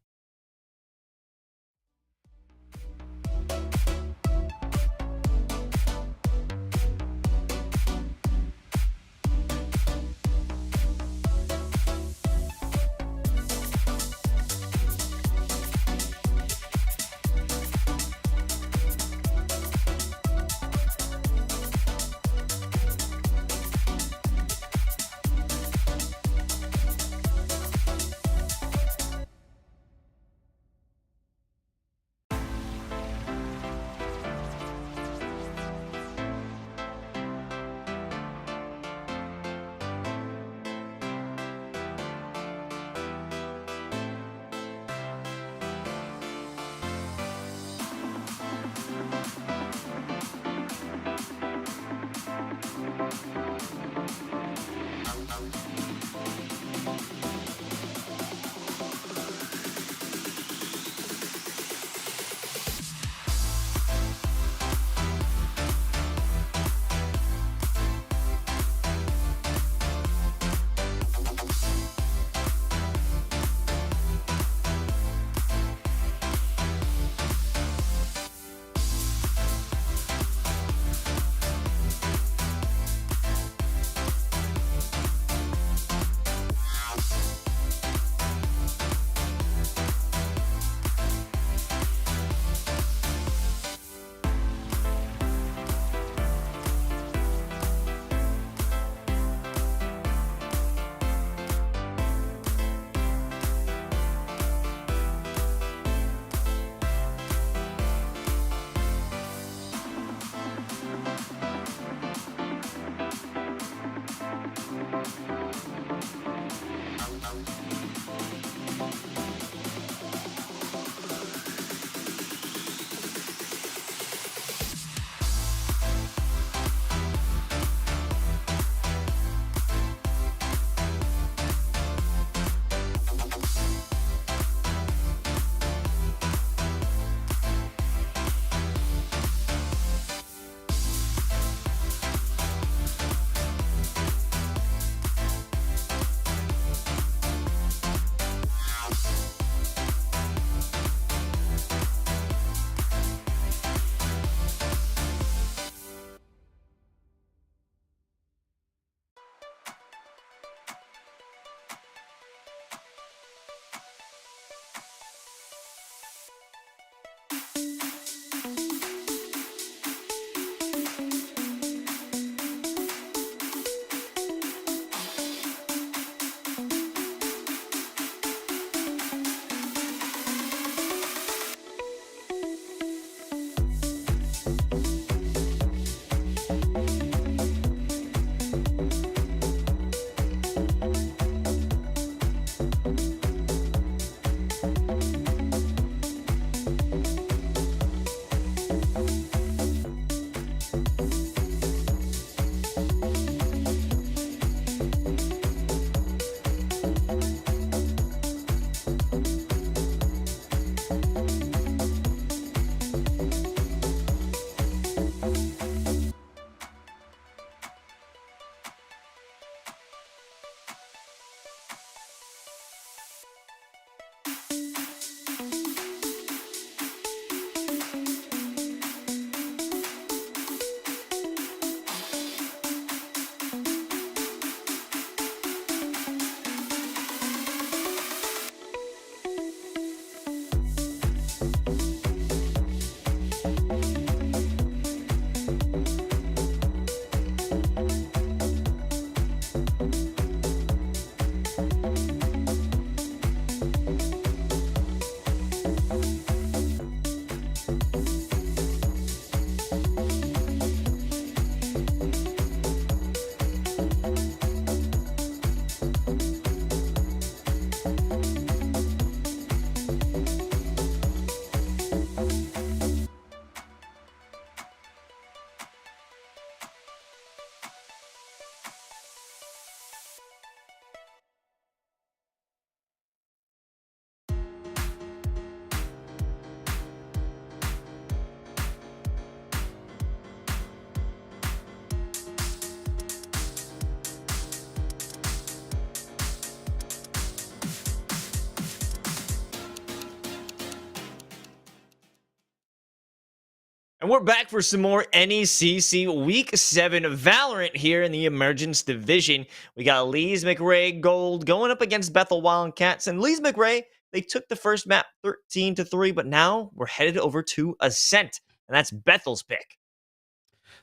And we're back for some more NECC Week 7 Valorant here in the Emergence Division. We got Lees-McRae Gold going up against Bethel Wildcats. And Lees-McRae, they took the first map 13-3, but now we're headed over to Ascent. And that's Bethel's pick.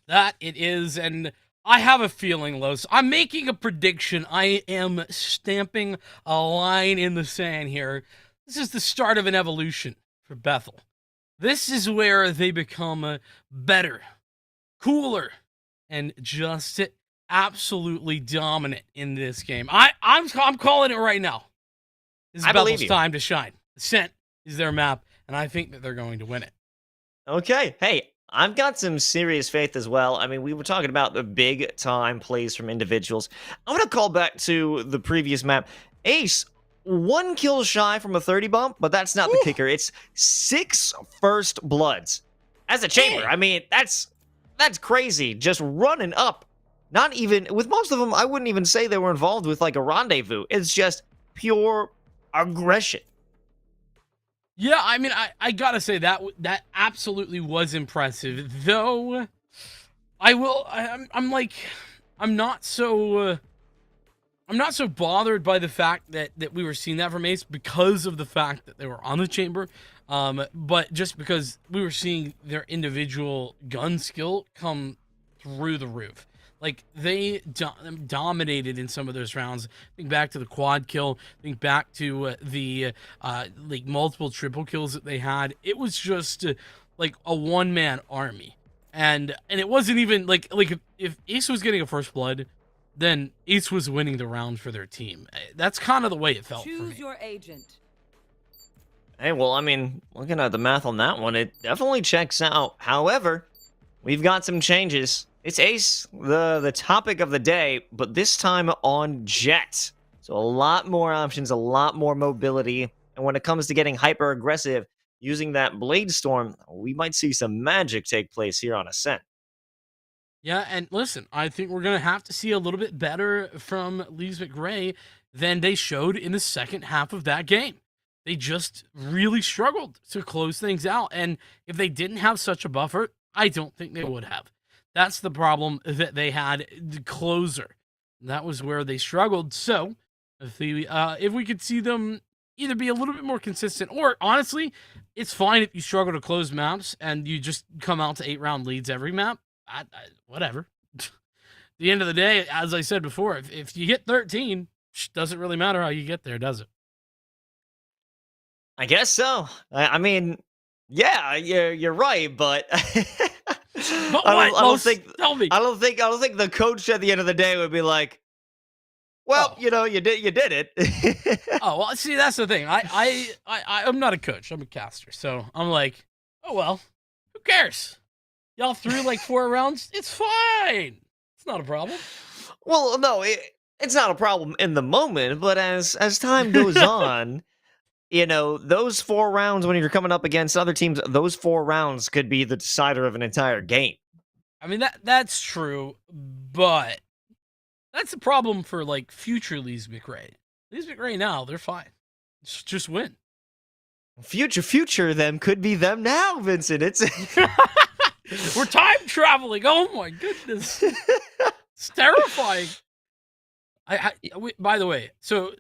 That it is, and I have a feeling, Los. I'm making a prediction. I am stamping a line in the sand here. This is the start of an evolution for Bethel. This is where they become better, cooler, and just absolutely dominant in this game. I'm calling it right now. This is Bethel's time to shine. Ascent is their map, and I think that they're going to win it. Okay, hey, I've got some serious faith as well. I mean, we were talking about the big-time plays from individuals. I'm going to call back to the previous map. Ace, 1 kill shy from a 30 bump, but that's not the kicker. It's 6 first bloods. As a chamber, I mean, that's crazy. Just running up. Not even, with most of them, I wouldn't even say they were involved with like a rendezvous. It's just pure aggression. Yeah, I mean, I gotta say that absolutely was impressive. Though, I'm not so bothered by the fact that we were seeing that from Ace because of the fact that they were on the chamber, but just because we were seeing their individual gun skill come through the roof. Like, they dominated in some of those rounds. Think back to the quad kill. Think back to the like multiple triple kills that they had. It was just like a one-man army, and it wasn't even like if Ace was getting a first blood, then Ace was winning the round for their team. That's kind of the way it felt for me. Choose your agent. Hey, well, I mean, looking at the math on that one, it definitely checks out. However, we've got some changes. It's Ace, the topic of the day, but this time on Jet. So a lot more options, a lot more mobility. And when it comes to getting hyper-aggressive, using that Blade Storm, we might see some magic take place here on Ascent. Yeah, and listen, I think we're going to have to see a little bit better from Lees-McRae than they showed in the second half of that game. They just really struggled to close things out, and if they didn't have such a buffer, I don't think they would have. That's the problem that they had, the closer. That was where they struggled. So, if we could see them either be a little bit more consistent, or honestly, it's fine if you struggle to close maps and you just come out to 8-round leads every map. Whatever. At the end of the day, as I said before, if you get 13, doesn't really matter how you get there, does it? I guess so. I mean, yeah, you're right, but But I don't think. Tell me. I don't think the coach at the end of the day would be like, "Well, you know, you did it." Oh well, see, that's the thing. I'm not a coach. I'm a caster, so I'm like, oh well, who cares? Y'all threw like 4 rounds. It's fine. It's not a problem. Well, no, it's not a problem in the moment, but as time goes on, you know, those 4 rounds when you're coming up against other teams, those 4 rounds could be the decider of an entire game. I mean, that's true, but that's a problem for like future Lees-McRae. Lees-McRae now, they're fine. Just win. Future them could be them now, Vincent. It's We're time traveling. Oh my goodness, it's terrifying. By the way, so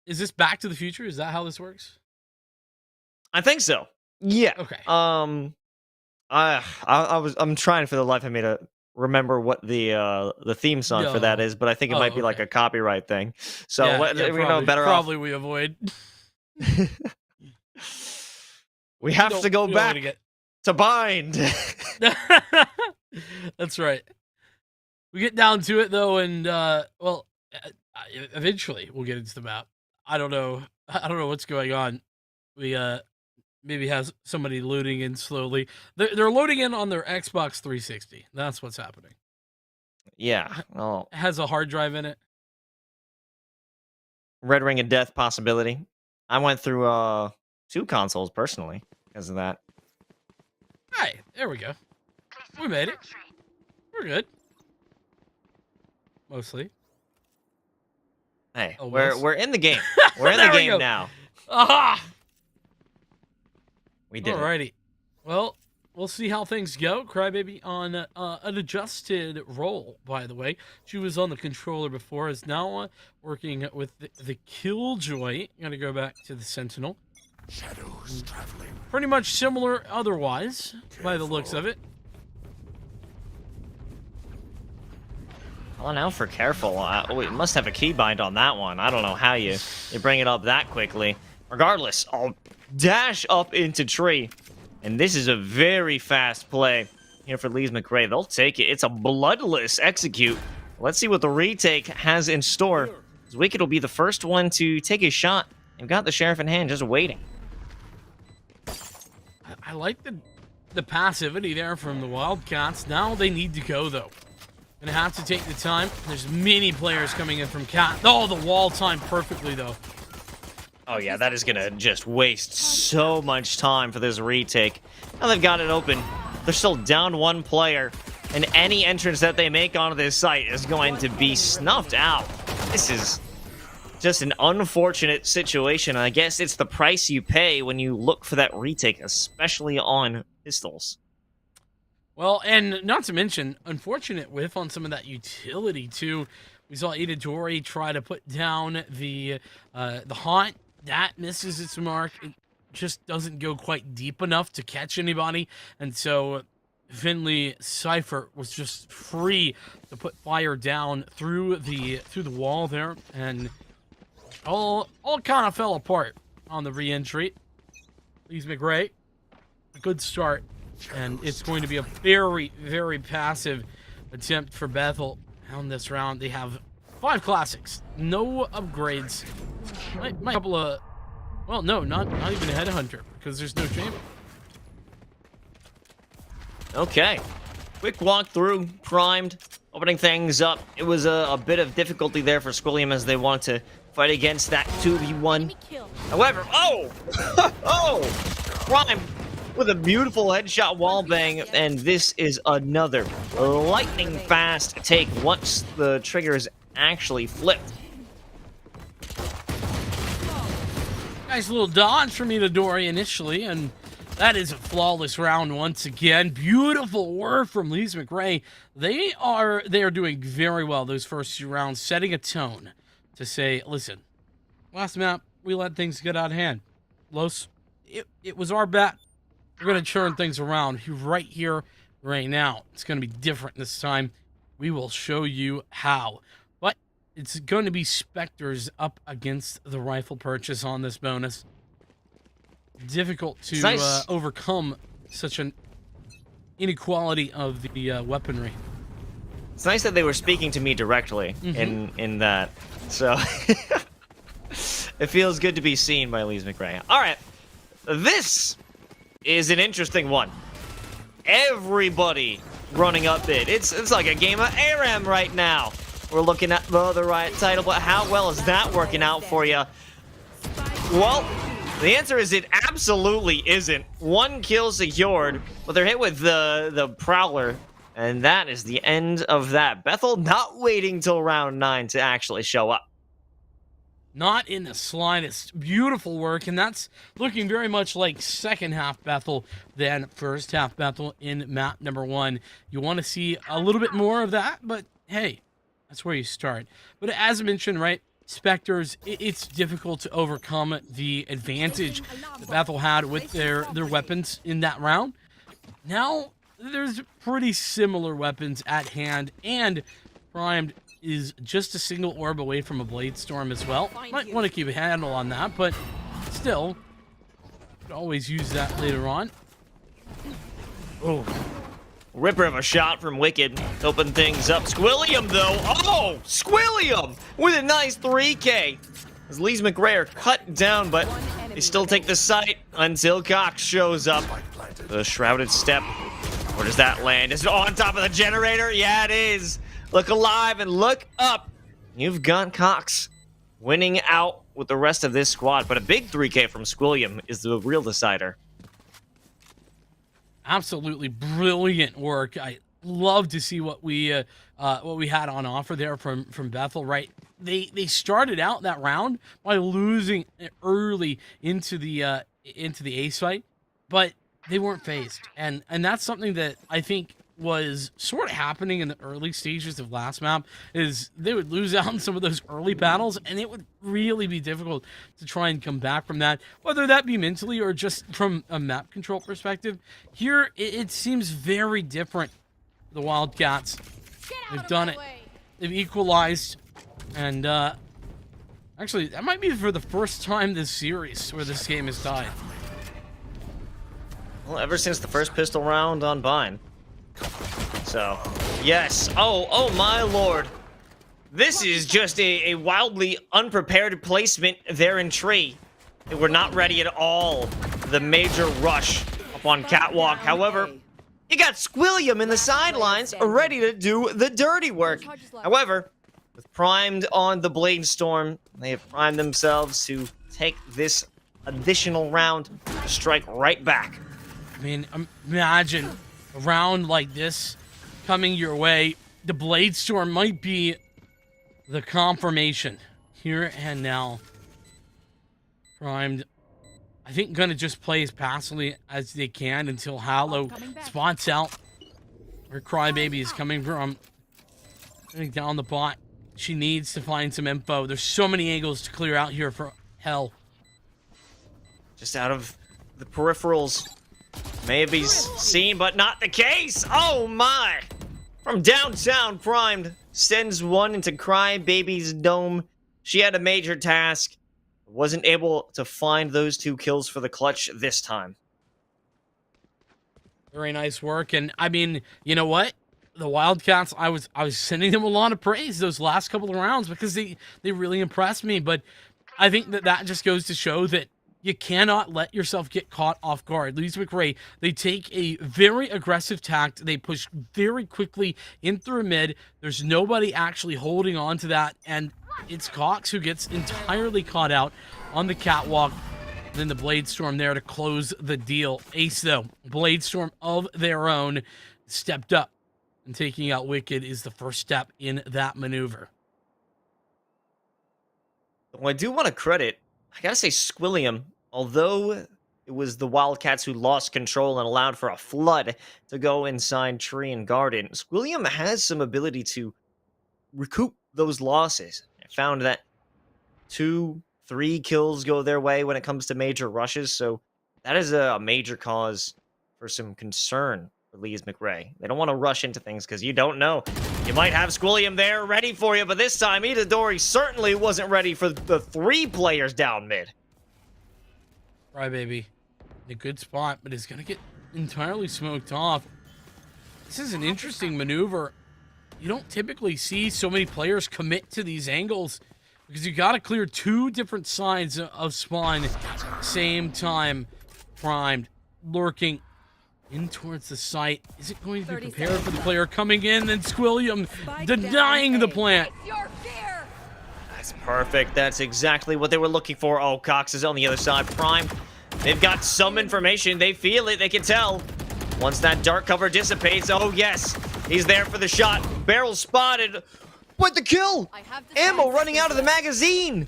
is this Back to the Future? Is that how this works? I think so. Yeah. Okay. I'm trying for the life of me to remember what the theme song for that is, but I think it might be like a copyright thing. So we know better probably we avoid. We have to go back to bind. That's right. We get down to it though, and eventually we'll get into the map. I don't know what's going on. We maybe have somebody loading in slowly. They're loading in on their Xbox 360. That's what's happening. Yeah. Oh. It has a hard drive in it. Red Ring of Death possibility. I went through 2 consoles personally because of that. Hey, there we go. We made it. We're good. Mostly. Hey, we're in the game. We're in the game now. Aha! We did. Alrighty. Well, we'll see how things go. Crybaby on an adjusted role, by the way. She was on the controller before, is now working with the Killjoy. Gotta go back to the Sentinel. Shadows traveling. Pretty much similar otherwise, by the looks of it. Calling out for careful. We must have a keybind on that one. I don't know how you bring it up that quickly. Regardless, I'll dash up into tree. And this is a very fast play here for Lees-McRae. They'll take it. It's a bloodless execute. Let's see what the retake has in store. Wicked will be the first one to take a shot. They've got the sheriff in hand, just waiting. I like the passivity there from the Wildcats. Now they need to go, though. Gonna have to take the time. There's many players coming in from Cat. Oh, the wall timed perfectly, though. Oh yeah, that is gonna just waste so much time for this retake. Now they've got it open. They're still down one player, and any entrance that they make onto this site is going to be snuffed out. This is just an unfortunate situation. I guess it's the price you pay when you look for that retake, especially on pistols. Well, and not to mention, unfortunate whiff on some of that utility, too. We saw Itadori try to put down the haunt. That misses its mark. It just doesn't go quite deep enough to catch anybody. And so Finley Cypher was just free to put fire down through the wall there. And all kind of fell apart on the re-entry. Lees-McRae, a good start. And it's going to be a very, very passive attempt for Bethel on this round. They have 5 classics, no upgrades. Might couple of, well, no, not even a headhunter because there's no champion. Okay, quick walkthrough, primed, opening things up. It was a bit of difficulty there for Squilliam as they want to fight against that 2v1. However, Prime with a beautiful headshot wallbang, and this is another lightning fast take once the trigger is actually flipped. Nice little dodge from Itadori initially, and that is a flawless round once again. Beautiful work from Lees-McRae. They are doing very well those first 2 rounds, setting a tone to say, listen, last map, we let things get out of hand. Los, it was our bet. We're going to turn things around right here, right now. It's going to be different this time. We will show you how. But it's going to be Spectres up against the rifle purchase on this bonus. Difficult to overcome such an inequality of the weaponry. It's nice that they were speaking to me directly in that. So it feels good to be seen by Lees-McRae. All right, this is an interesting one. Everybody running up mid. It's like a game of ARAM right now. We're looking at the right title, but how well is that working out for you? Well, the answer is it absolutely isn't. 1 kill secured, but they're hit with the Prowler, and that is the end of that. Bethel not waiting till round 9 to actually show up. Not in the slightest. Beautiful work, and that's looking very much like second half Bethel than first half Bethel in map number 1. You want to see a little bit more of that, but hey, that's where you start. But as I mentioned, right, Spectres, it's difficult to overcome the advantage that Bethel had with their weapons in that round. Now, there's pretty similar weapons at hand, and primed is just a single orb away from a Blade Storm as well. Might want to keep a handle on that, but still, could always use that later on. Oh, ripper of a shot from Wicked to open things up. Squilliam, though. Oh, Squilliam with a nice 3K. As Lees-McRae are cut down, but they still take the site until Cox shows up. The Shrouded Step. Where does that land? Is it on top of the generator? Yeah, it is. Look alive and look up. You've got Cox winning out with the rest of this squad, but a big 3K from Squilliam is the real decider. Absolutely brilliant work. I love to see what we had on offer there from Bethel. Right, they started out that round by losing early into the A site, but they weren't phased, and that's something that I think was sort of happening in the early stages of last map. Is they would lose out in some of those early battles, and it would really be difficult to try and come back from that, whether that be mentally or just from a map control perspective. Here, it seems very different. The Wildcats, they've done it. They've equalized, and actually, that might be for the first time this series where this game is tied. Well, ever since the first pistol round on Bind. So, yes. Oh my lord. This is just a wildly unprepared placement there in tree. They were not ready at all. The major rush up on Catwalk. However, you got Squilliam in the sidelines ready to do the dirty work. However, with primed on the Blade Storm, they have primed themselves to take this additional round to strike right back. I mean, imagine a round like this coming your way. The Blade Storm might be the confirmation here and now. Primed. I think gonna just play as passively as they can until Hallow spots out where Crybaby is coming from. Getting down the bot. She needs to find some info. There's so many angles to clear out here for Hell. Just out of the peripherals. Maybe seen, but not the case. Oh my! From downtown, Primed sends one into Crybaby's dome. She had a major task. Wasn't able to find those 2 kills for the clutch this time. Very nice work, and I mean, you know what? The Wildcats, I was sending them a lot of praise those last couple of rounds because they really impressed me. But I think that just goes to show that you cannot let yourself get caught off guard. Lees-McRae, they take a very aggressive tact. They push very quickly in through mid. There's nobody actually holding on to that, and it's Cox who gets entirely caught out on the catwalk. Then the Blade Storm there to close the deal. Ace, though, Blade Storm of their own, stepped up, and taking out Wicked is the first step in that maneuver. Well, I do want to credit, I gotta say, Squilliam. Although it was the Wildcats who lost control and allowed for a flood to go inside Tree and Garden, Squilliam has some ability to recoup those losses. I found that 2-3 kills go their way when it comes to major rushes, so that is a major cause for some concern for Lees-McRae. They don't want to rush into things because you don't know. You might have Squilliam there ready for you, but this time Itadori certainly wasn't ready for the 3 players down mid. Crybaby in a good spot, but is going to get entirely smoked off. This is an interesting maneuver. You don't typically see so many players commit to these angles because you got to clear 2 different sides of spawn same time. Primed, lurking in towards the site. Is it going to be prepared for the player coming in? Then Squilliam denying the plant. That's perfect. That's exactly what they were looking for. Oh, Cox is on the other side. Primed. They've got some information. They feel it. They can tell. Once that dark cover dissipates, oh yes, he's there for the shot. Barrel spotted. What the kill? Ammo running out of the magazine.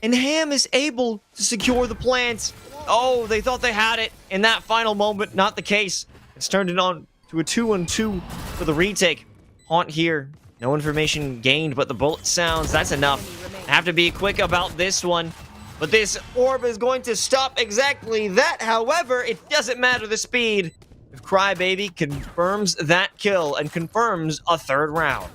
And Ham is able to secure the plant. Oh, they thought they had it in that final moment. Not the case. It's turned it on to a 2-on-2 for the retake. Haunt here. No information gained, but the bullet sounds. That's enough. I have to be quick about this one. But this orb is going to stop exactly that. However, it doesn't matter the speed. If Crybaby confirms that kill and confirms a 3rd round.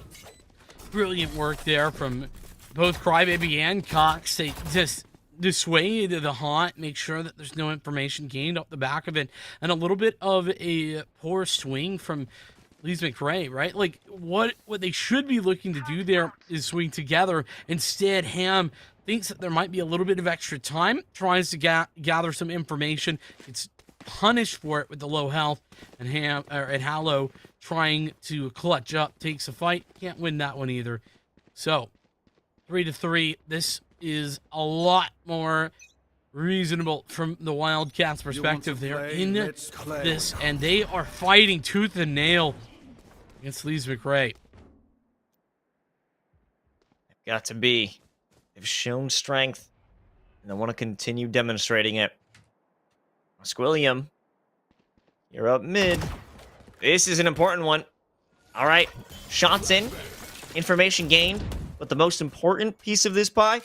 Brilliant work there from both Crybaby and Cox. They just dissuade the Haunt, make sure that there's no information gained off the back of it, and a little bit of a poor swing from Lees-McRae, right? Like, what they should be looking to do there is swing together. Instead, Ham thinks that there might be a little bit of extra time, tries to gather some information. It's punished for it with the low health, and Hallow trying to clutch up, takes a fight. Can't win that one either. So, 3-3. This is a lot more reasonable from the Wildcats' perspective. They're in this, and they are fighting tooth and nail against Lees-McRae. Got to be. They've shown strength, and they want to continue demonstrating it. Squilliam You're up mid. This is an important one. All right, shots in, information gained, but the most important piece of this pie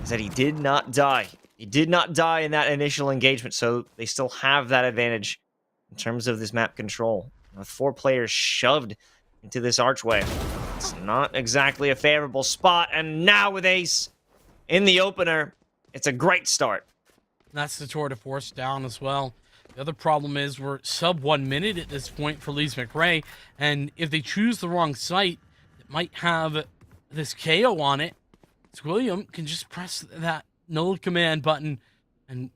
is that he did not die. He did not die in that initial engagement, so they still have that advantage in terms of this map control. With 4 players shoved into this archway, it's not exactly a favorable spot, and now with Ace in the opener, it's a great start. That's the tour de force down as well. The other problem is we're sub 1 minute at this point for Lees-McRae, and if they choose the wrong site, it might have this KO on it. William can just press that null command button and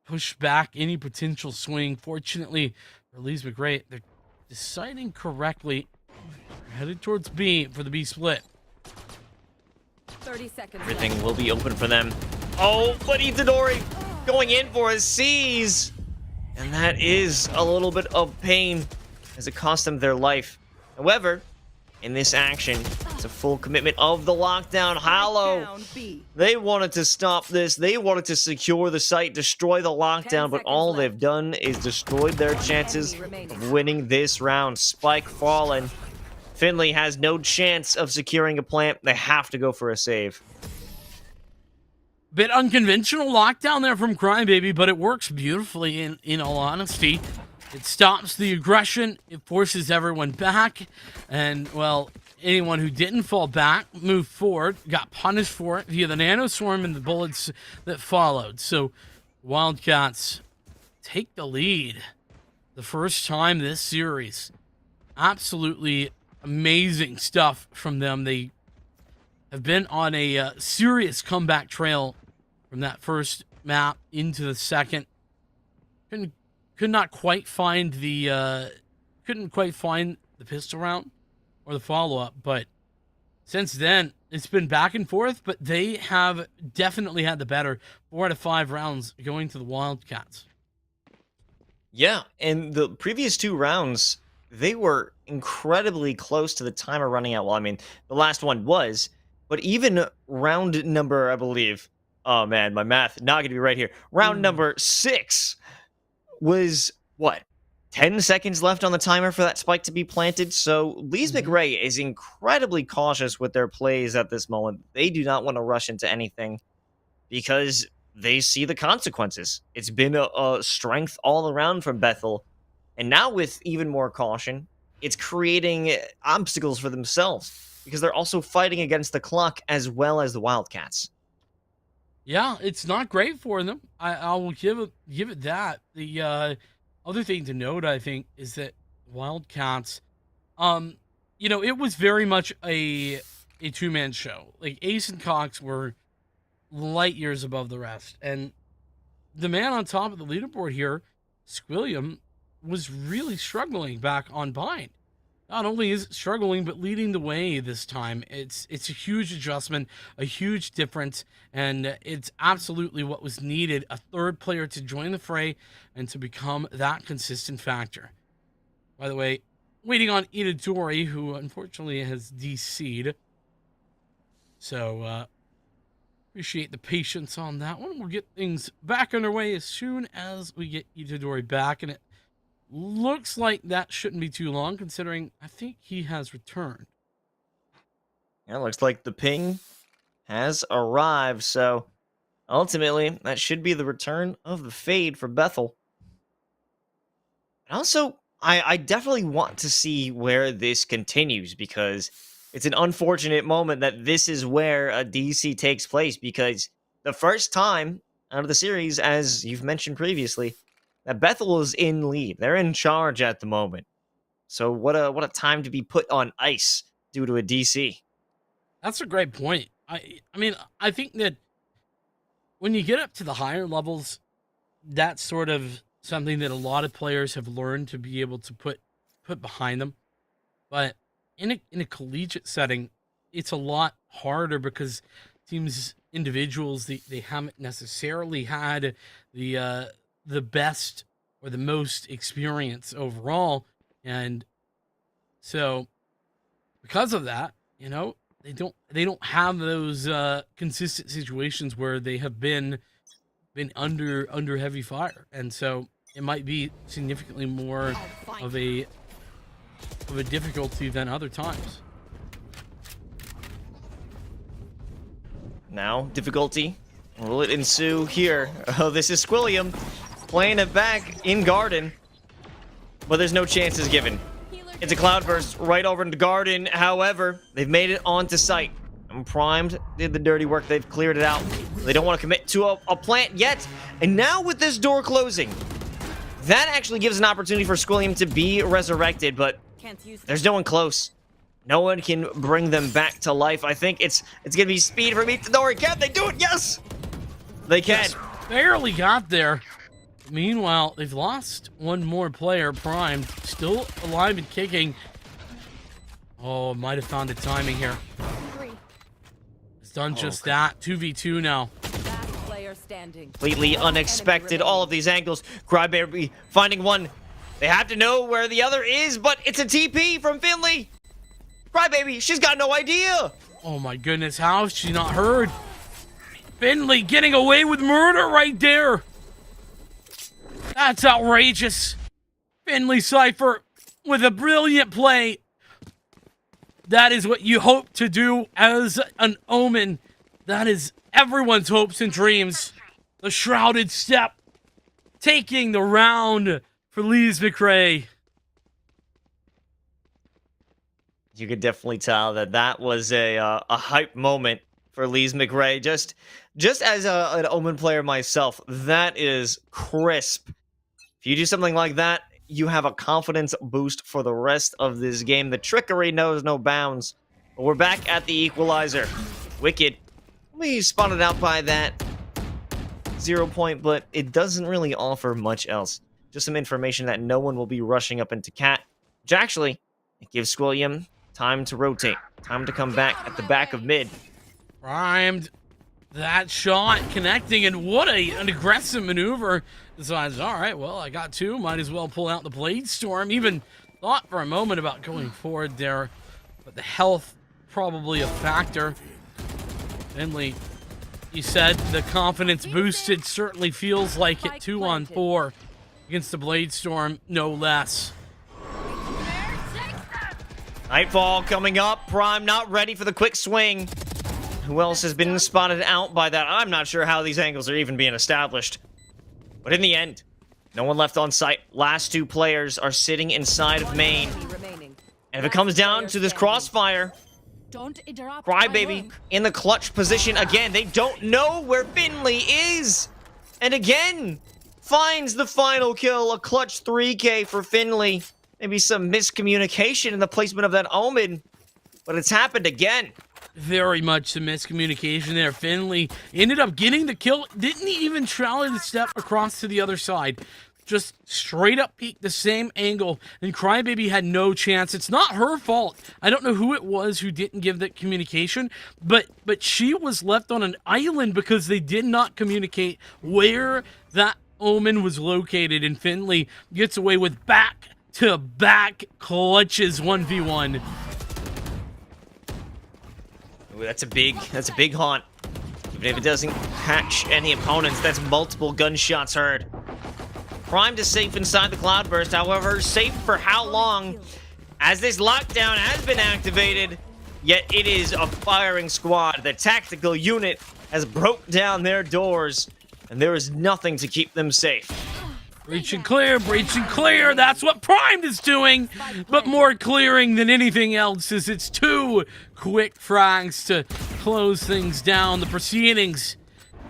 push back any potential swing. Fortunately for Lees-McRae, they're deciding correctly. They're headed towards B for the B split. 30 seconds. Everything will be open for them. Oh, but Itadori going in for a seize. And that is a little bit of pain as it cost them their life. However, in this action, it's a full commitment of the lockdown. Hollow, Down B. they wanted to stop this. They wanted to secure the site, destroy the lockdown, but all they've done is destroyed their chances of winning this round. Spike fallen. Finley has no chance of securing a plant. They have to go for a save. Bit unconventional lockdown there from Crybaby, but it works beautifully in all honesty. It stops the aggression, it forces everyone back, and, well, anyone who didn't fall back moved forward, got punished for it via the nanoswarm and the bullets that followed. So, Wildcats take the lead the first time this series. Absolutely amazing stuff from them. They have been on a serious comeback trail from that first map into the second. Could not quite find the couldn't quite find the pistol round or the follow-up, but since then it's been back and forth, but they have definitely had the better 4 out of 5 rounds going to the Wildcats. Yeah, and the previous 2 rounds, they were incredibly close to the timer running out. Well, I mean, the last one was, but even round number, I believe, oh man, my math not gonna be right here. Round number 6 was, what, 10 seconds left on the timer for that spike to be planted? So Lees-McRae is incredibly cautious with their plays at this moment. They do not want to rush into anything because they see the consequences. It's been a strength all around from Bethel, and now with even more caution, it's creating obstacles for themselves because they're also fighting against the clock as well as the Wildcats. Yeah, it's not great for them. I will give it that. The other thing to note, I think, is that Wildcats, it was very much a 2-man show. Like, Ace and Cox were light years above the rest, and the man on top of the leaderboard here, Squilliam, was really struggling back on Bind. Not only is it struggling, but leading the way this time. It's a huge adjustment, a huge difference, and it's absolutely what was needed, a third player to join the fray and to become that consistent factor. By the way, waiting on Itadori, who unfortunately has DC'd. So, appreciate the patience on that one. We'll get things back underway as soon as we get Itadori back, and it looks like that shouldn't be too long, considering I think he has returned. Yeah, looks like the ping has arrived, so ultimately, that should be the return of the Fade for Bethel. And also, I definitely want to see where this continues, because it's an unfortunate moment that this is where a DC takes place, because the first time out of the series, as you've mentioned previously, that Bethel is in lead. They're in charge at the moment. So what a time to be put on ice due to a DC. That's a great point. I mean, I think that when you get up to the higher levels, that's sort of something that a lot of players have learned to be able to put behind them. But in a collegiate setting, it's a lot harder because teams, individuals, they haven't necessarily had the best or the most experience overall, and so because of that, they don't have those consistent situations where they have been under heavy fire, and so it might be significantly more of a difficulty than other times. Now, difficulty. Will it ensue here? Oh, this is Squilliam playing it back in Garden. But there's no chances given. It's a cloudburst right over into Garden. However, they've made it onto site. And Primed did the dirty work. They've cleared it out. They don't want to commit to a plant yet. And now with this door closing, that actually gives an opportunity for Squilliam to be resurrected. But there's no one close. No one can bring them back to life. I think it's gonna be speed for Itadori. Can they do it? Yes! They can. Just barely got there. Meanwhile, they've lost one more player, Primed. Still alive and kicking. Oh, might have found the timing here. It's done just that. 2v2 now. Last player standing. Completely unexpected. All of these angles. Crybaby finding one. They have to know where the other is, but it's a TP from Finley. Crybaby, she's got no idea. Oh my goodness, how has she not heard? Finley getting away with murder right there. That's outrageous. Finley Cypher with a brilliant play. That is what you hope to do as an Omen. That is everyone's hopes and dreams. The Shrouded Step taking the round for Lees-McRae. You could definitely tell that that was a hype moment for Lees-McRae. Just as an Omen player myself, that is crisp. If you do something like that, you have a confidence boost for the rest of this game. The trickery knows no bounds. But we're back at the equalizer. Wicked. We spotted out by that 0 point, but it doesn't really offer much else. Just some information that no one will be rushing up into Cat, which actually it gives Squilliam time to rotate. Time to come back at the back of mid. Primed. That shot connecting, and what an aggressive maneuver. Decides, all right, well, I got two. Might as well pull out the Blade Storm. Even thought for a moment about going forward there, but the health probably a factor. Finley, you said the confidence boosted. Certainly feels like it. 2-on-4 against the Blade Storm, no less. Nightfall coming up. Prime not ready for the quick swing. Who else has been spotted out by that? I'm not sure how these angles are even being established. But in the end, no one left on site. Last two players are sitting inside of main. And if it comes down to this crossfire, Crybaby in the clutch position again. They don't know where Finley is. And again, finds the final kill. A clutch 3K for Finley. Maybe some miscommunication in the placement of that Omen. But it's happened again. Very much some miscommunication there. Finley ended up getting the kill. Didn't even try to step across to the other side. Just straight up peeked the same angle, and Crybaby had no chance. It's not her fault. I don't know who it was who didn't give that communication, but she was left on an island because they did not communicate where that Omen was located, and Finley gets away with back-to-back clutches 1v1. Ooh, that's a big haunt. Even if it doesn't catch any opponents, that's multiple gunshots heard. Primed is safe inside the Cloudburst, however, safe for how long? As this lockdown has been activated, yet it is a firing squad. The tactical unit has broke down their doors, and there is nothing to keep them safe. Breach and clear, that's what Primed is doing, but more clearing than anything else, as it's two quick frags to close things down. The proceedings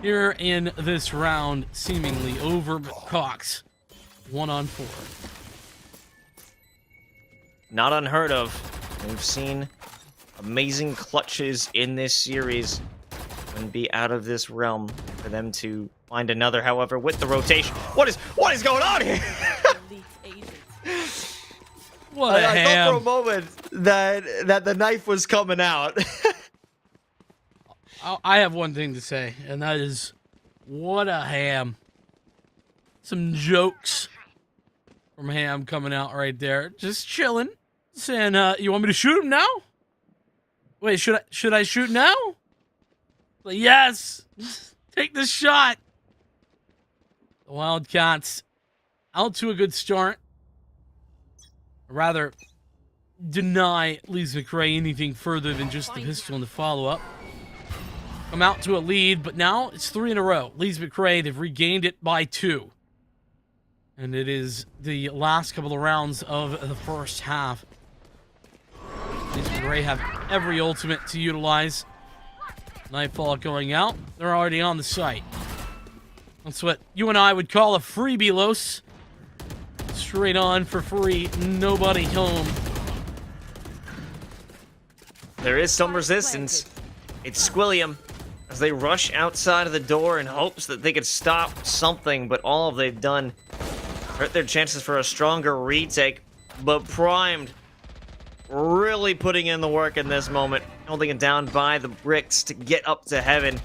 here in this round seemingly over, but Cox 1-on-4. Not unheard of. We've seen amazing clutches in this series. Wouldn't be out of this realm for them to find another. However, with the rotation, what is going on here? What a I ham. thought for a moment that the knife was coming out. I have one thing to say, and that is, what a ham. Some jokes from Ham coming out right there. Just chilling. Saying, you want me to shoot him now? Wait, should I shoot now? Like, yes! Take the shot! The Wildcats out to a good start. Or rather, deny Lees-McRae anything further than just the pistol and the follow-up. Come out to a lead, but now it's 3 in a row. Lees-McRae, they've regained it by 2. And it is the last couple of rounds of the first half. Lees-McRae have every ultimate to utilize. Nightfall going out. They're already on the site. That's what you and I would call a freebie, Los. Straight on for free. Nobody home. There is some resistance. It's Squilliam as they rush outside of the door in hopes that they could stop something, but all they've done hurt their chances for a stronger retake. But Primed really putting in the work in this moment, holding it down by the bricks to get up to heaven.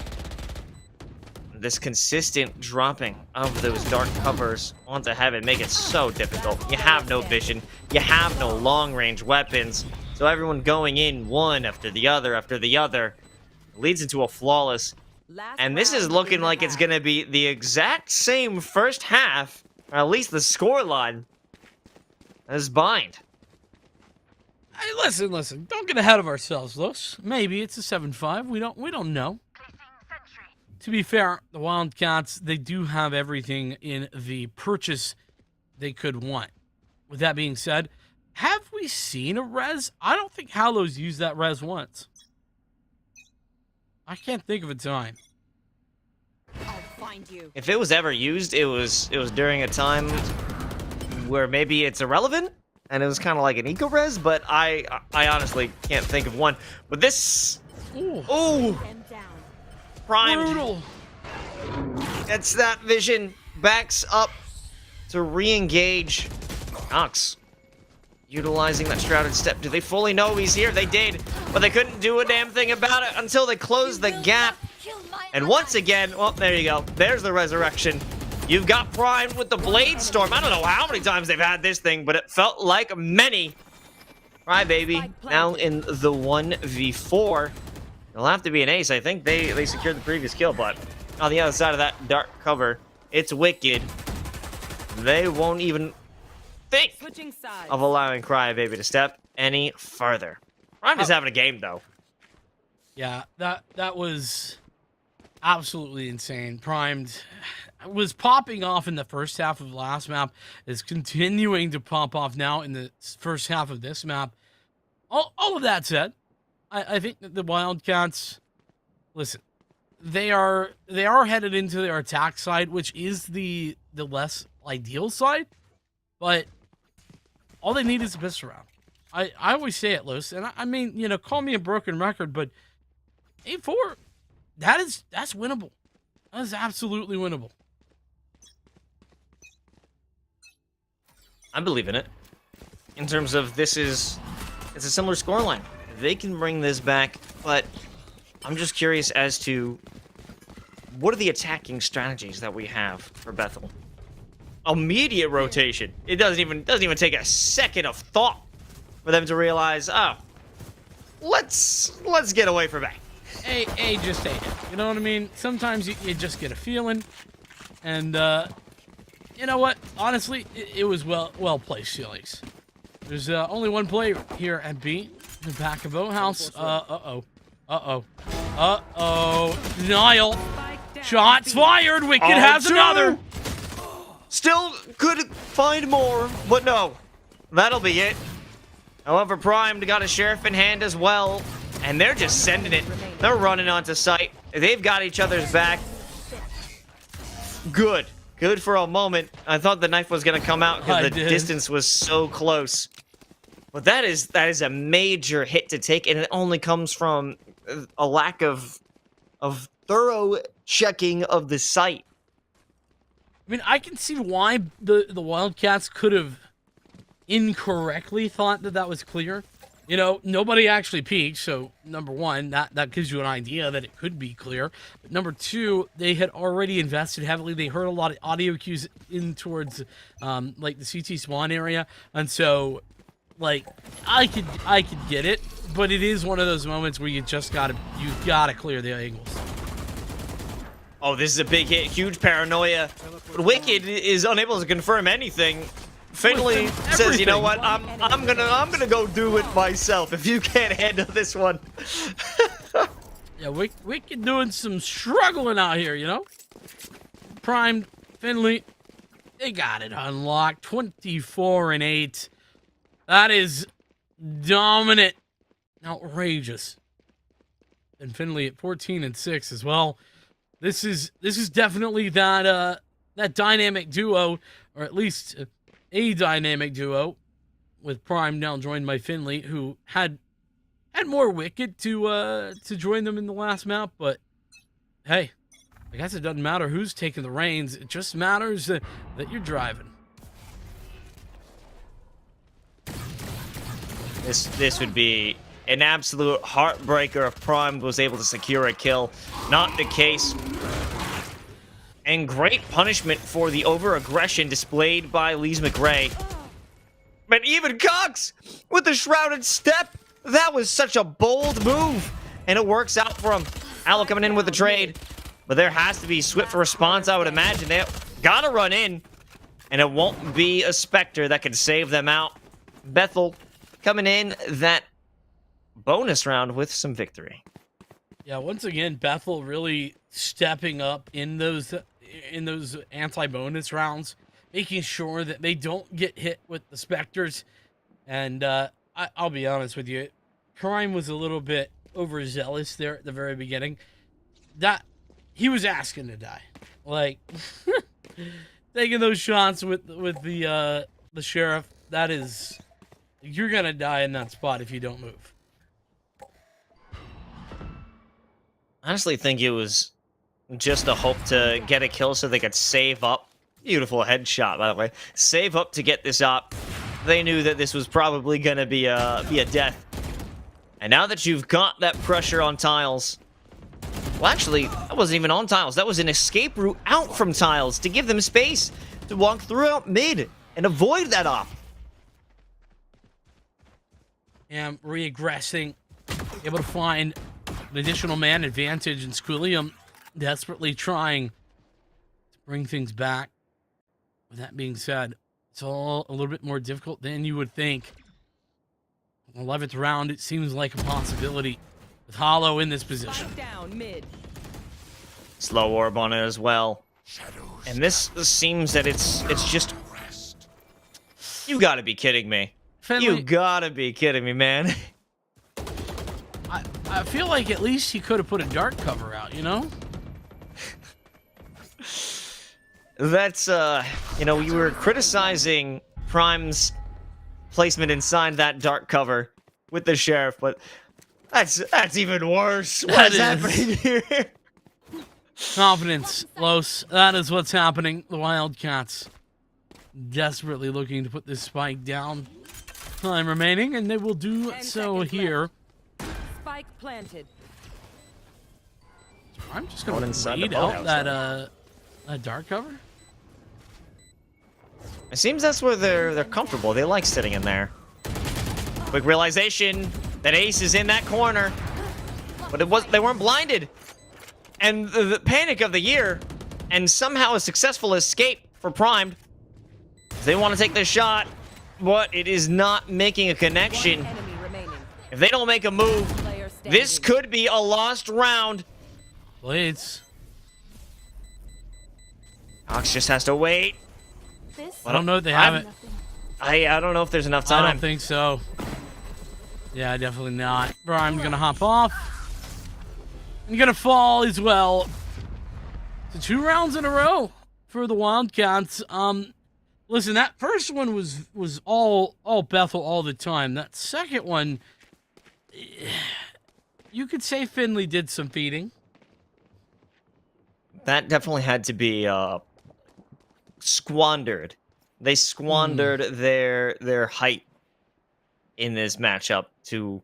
This consistent dropping of those dark covers onto heaven make it so difficult. You have no vision, you have no long-range weapons, so everyone going in one after the other leads into a flawless. And this is looking like it's going to be the exact same first half, or at least the scoreline, as Bind. Hey, listen. Don't get ahead of ourselves, Los. Maybe it's a 7-5. We don't know. To be fair, the Wildcats, they do have everything in the purchase they could want. With that being said, have we seen a res? I don't think Hallows used that res once. I can't think of a time. I'll find you. If it was ever used, it was during a time where maybe it's irrelevant, and it was kind of like an eco-res, but I honestly can't think of one. But this... Ooh! Primed. Brutal. It's that vision. Backs up to re-engage. Knox utilizing that shrouded step. Do they fully know he's here? They did, but they couldn't do a damn thing about it until they closed the gap. And once again, well, there you go. There's the resurrection. You've got Primed with the Blade Storm. I don't know how many times they've had this thing, but it felt like many. Right, baby. Now in the 1v4. It'll have to be an ace. I think they secured the previous kill, but on the other side of that dark cover, it's Wicked. They won't even think of allowing Crybaby to step any further. Primed is having a game, though. Yeah, that was absolutely insane. Primed was popping off in the first half of the last map, is continuing to pop off now in the first half of this map. All of that said, I think that the Wildcats, listen, they are headed into their attack side, which is the less ideal side, but all they need is a pistol round. I always say it, Los, and I mean, you know, call me a broken record, but 8-4, that's winnable. That is absolutely winnable. I believe in it. In terms of it's a similar scoreline. They can bring this back, but I'm just curious as to what are the attacking strategies that we have for Bethel. Immediate rotation. It doesn't even take a second of thought for them to realize, oh, let's get away from that. Just ate it. You know what I mean? Sometimes you just get a feeling, and you know what? Honestly, it was well placed, Felix. There's only one player here at B. In the back of Boathouse. Denial. Shots fired. Wicked has another. Still could find more, but no. That'll be it. However, Primed got a sheriff in hand as well, and they're just sending it. They're running onto site. They've got each other's back. Good for a moment. I thought the knife was going to come out because the distance was so close. But that is a major hit to take, and it only comes from a lack of thorough checking of the site. I mean, I can see why the Wildcats could have incorrectly thought that was clear. You know, nobody actually peeked, so number one, that gives you an idea that it could be clear. But number two, they had already invested heavily. They heard a lot of audio cues in towards like the CT spawn area, and so like I could get it, but it is one of those moments where you gotta clear the angles. Oh, this is a big hit. Huge paranoia. But Wicked is unable to confirm anything. Finley says, "You know what? I'm gonna go do it myself. If you can't handle this one." Yeah, Wicked doing some struggling out here, you know? Primed, Finley, they got it unlocked. 24-8. That is dominant. Outrageous. And Finley at 14-6 as well. This is definitely that dynamic duo, or at least a dynamic duo, with Prime now joined by Finley, who had more Wicked to join them in the last map. But hey, I guess it doesn't matter who's taking the reins. It just matters that you're driving. This would be an absolute heartbreaker if Prime was able to secure a kill. Not the case. And great punishment for the over-aggression displayed by Lees-McRae. But even Cox with the shrouded step, that was such a bold move. And it works out for him. Allo coming in with the trade. But there has to be swift response, I would imagine. They gotta run in. And it won't be a Spectre that can save them out. Bethel coming in that bonus round with some victory. Yeah, once again, Bethel really stepping up in those anti-bonus rounds, making sure that they don't get hit with the Spectres. And I'll be honest with you, Prime was a little bit overzealous there at the very beginning. That he was asking to die, like taking those shots with the sheriff. That is, you're gonna die in that spot if you don't move. I honestly think it was just a hope to get a kill so they could save up. Beautiful headshot, by the way. Save up to get this up. They knew that this was probably going to be a death. And now that you've got that pressure on tiles... Well, actually, that wasn't even on tiles. That was an escape route out from tiles to give them space to walk throughout mid and avoid that op. And reaggressing, able to find an additional man advantage, and Squilliam desperately trying to bring things back. With that being said, it's all a little bit more difficult than you would think. 11th round, it seems like a possibility with Hollow in this position. Down mid. Slow orb on it as well. Shadows. And this seems that it's just... You gotta be kidding me. Finley, You gotta be kidding me, man. I feel like at least he could have put a dark cover out, you know? That's, you know, you were criticizing Prime's placement inside that dark cover with the sheriff, but that's even worse. What's happening here? Confidence, Los. That is what's happening. The Wildcats desperately looking to put this spike down. Time remaining, and they will do 10 so seconds here. Spike planted. I'm just Going going inside to the read out boathouse, that dark cover. It seems that's where they're comfortable. They like sitting in there. Quick realization that Ace is in that corner, but they weren't blinded. And the panic of the year, and somehow a successful escape for Primed. They want to take this shot, but it is not making a connection. One enemy remaining. If they don't make a move, Player standing. this could be a lost round. Blades. Ox just has to wait. This I don't know if they have it. I don't know if there's enough I time. don't think so. Yeah, definitely not. Brian's gonna hop off. And gonna fall as well. So 2 rounds in a row for the Wildcats. Listen, that first one was all Bethel all the time. That second one, you could say Finley did some feeding. That definitely had to be squandered. They squandered their height in this matchup to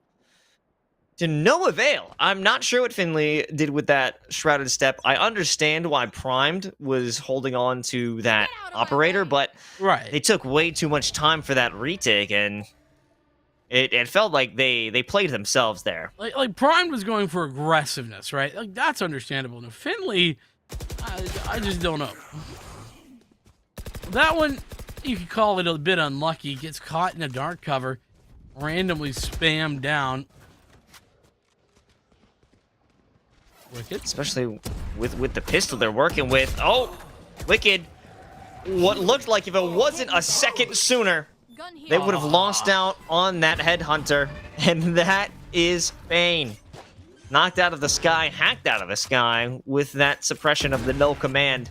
no avail. I'm not sure what Finley did with that shrouded step. I understand why Primed was holding on to that operator, but Right. they took way too much time for that retake, and it felt like they played themselves there. Like Prime was going for aggressiveness, right? Like that's understandable. Now Finley, I just don't know. That one, you could call it a bit unlucky. Gets caught in a dark cover, randomly spammed down. Wicked. Especially with the pistol they're working with. Oh, Wicked. What looked like if it wasn't a second sooner, they would have lost out on that headhunter. And that is Bane. Knocked out of the sky, hacked out of the sky with that suppression of the no command.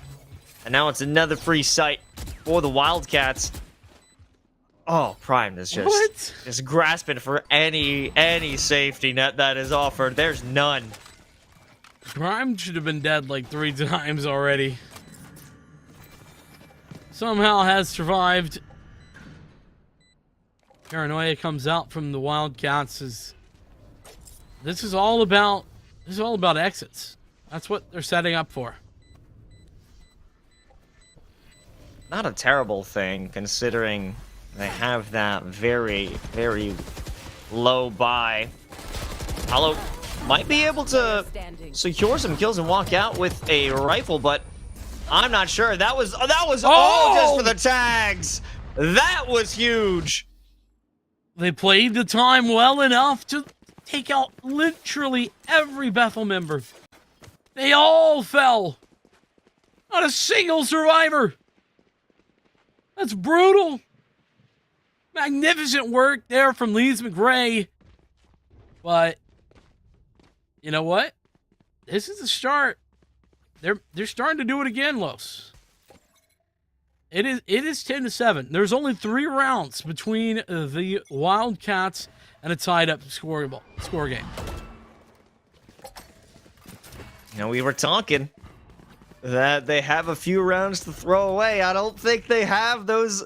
And now it's another free sight for the Wildcats. Oh, Prime is just grasping for any safety net that is offered. There's none. Prime should have been dead like 3 times already. Somehow has survived. Paranoia comes out from the Wildcats as this is all about exits. That's what they're setting up for. Not a terrible thing considering they have that very, very low buy. Hollow might be able to secure some kills and walk out with a rifle, but I'm not sure. That was all just for the tags. That was huge. They played the time well enough to take out literally every Bethel member. They all fell. Not a single survivor. That's brutal. Magnificent work there from Lees-McRae. But you know what? This is the start. They're starting to do it again, Los. It is 10-7. There's only 3 rounds between the Wildcats and a tied-up score game. You know, we were talking that they have a few rounds to throw away. I don't think they have those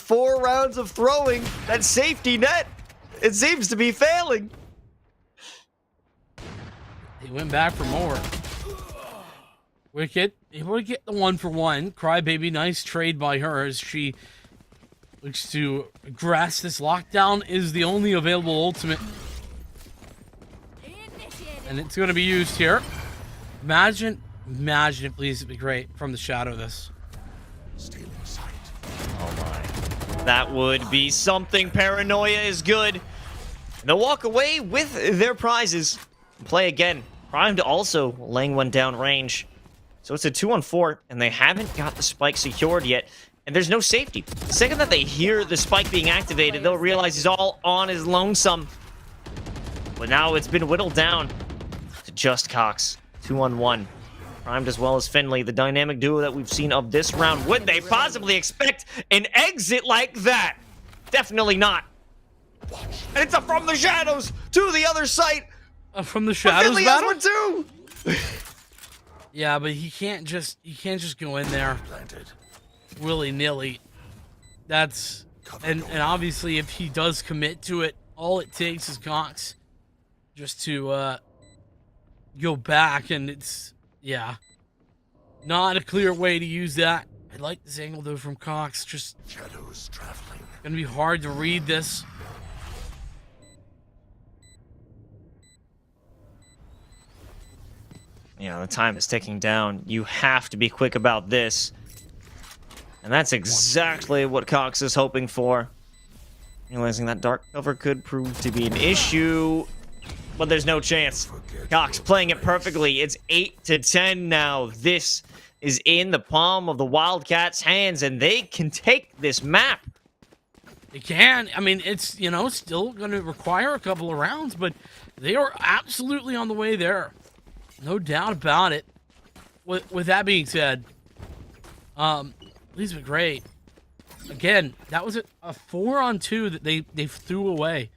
4 rounds of throwing. That safety net, it seems to be failing. He went back for more. Wicked able to get the 1-for-1. Crybaby, nice trade by her as she looks to grasp this lockdown. Is the only available ultimate. And it's going to be used here. Imagine if Lees-McRae from the shadow of this. Stealing sight. Oh my. That would be something. Paranoia is good. They'll walk away with their prizes. Play again. Primed also laying one down range. So it's a 2-on-4, and they haven't got the spike secured yet. And there's no safety. The second that they hear the spike being activated, they'll realize he's all on his lonesome. But now it's been whittled down to just Cox. 2-on-1. Primed as well as Finley, the dynamic duo that we've seen of this round. Would they possibly expect an exit like that? Definitely not. And it's a from the shadows to the other site. From the shadows, Finley has one too. Yeah, but he can't just go in there willy-nilly. That's and obviously if he does commit to it, all it takes is Cox just to go back, and it's not a clear way to use that. I like this angle though from Cox. Just Shadows traveling. gonna be hard to read this. You know, the time is ticking down. You have to be quick about this. And that's exactly what Cox is hoping for. Realizing that dark cover could prove to be an issue, but there's no chance. Cox playing it perfectly. It's 8-10 now. This is in the palm of the Wildcats' hands, and they can take this map. They can. I mean, it's, still going to require a couple of rounds, but they are absolutely on the way there. No doubt about it. With that being said, Lees-McRae, again, that was a 4-on-2 that they threw away.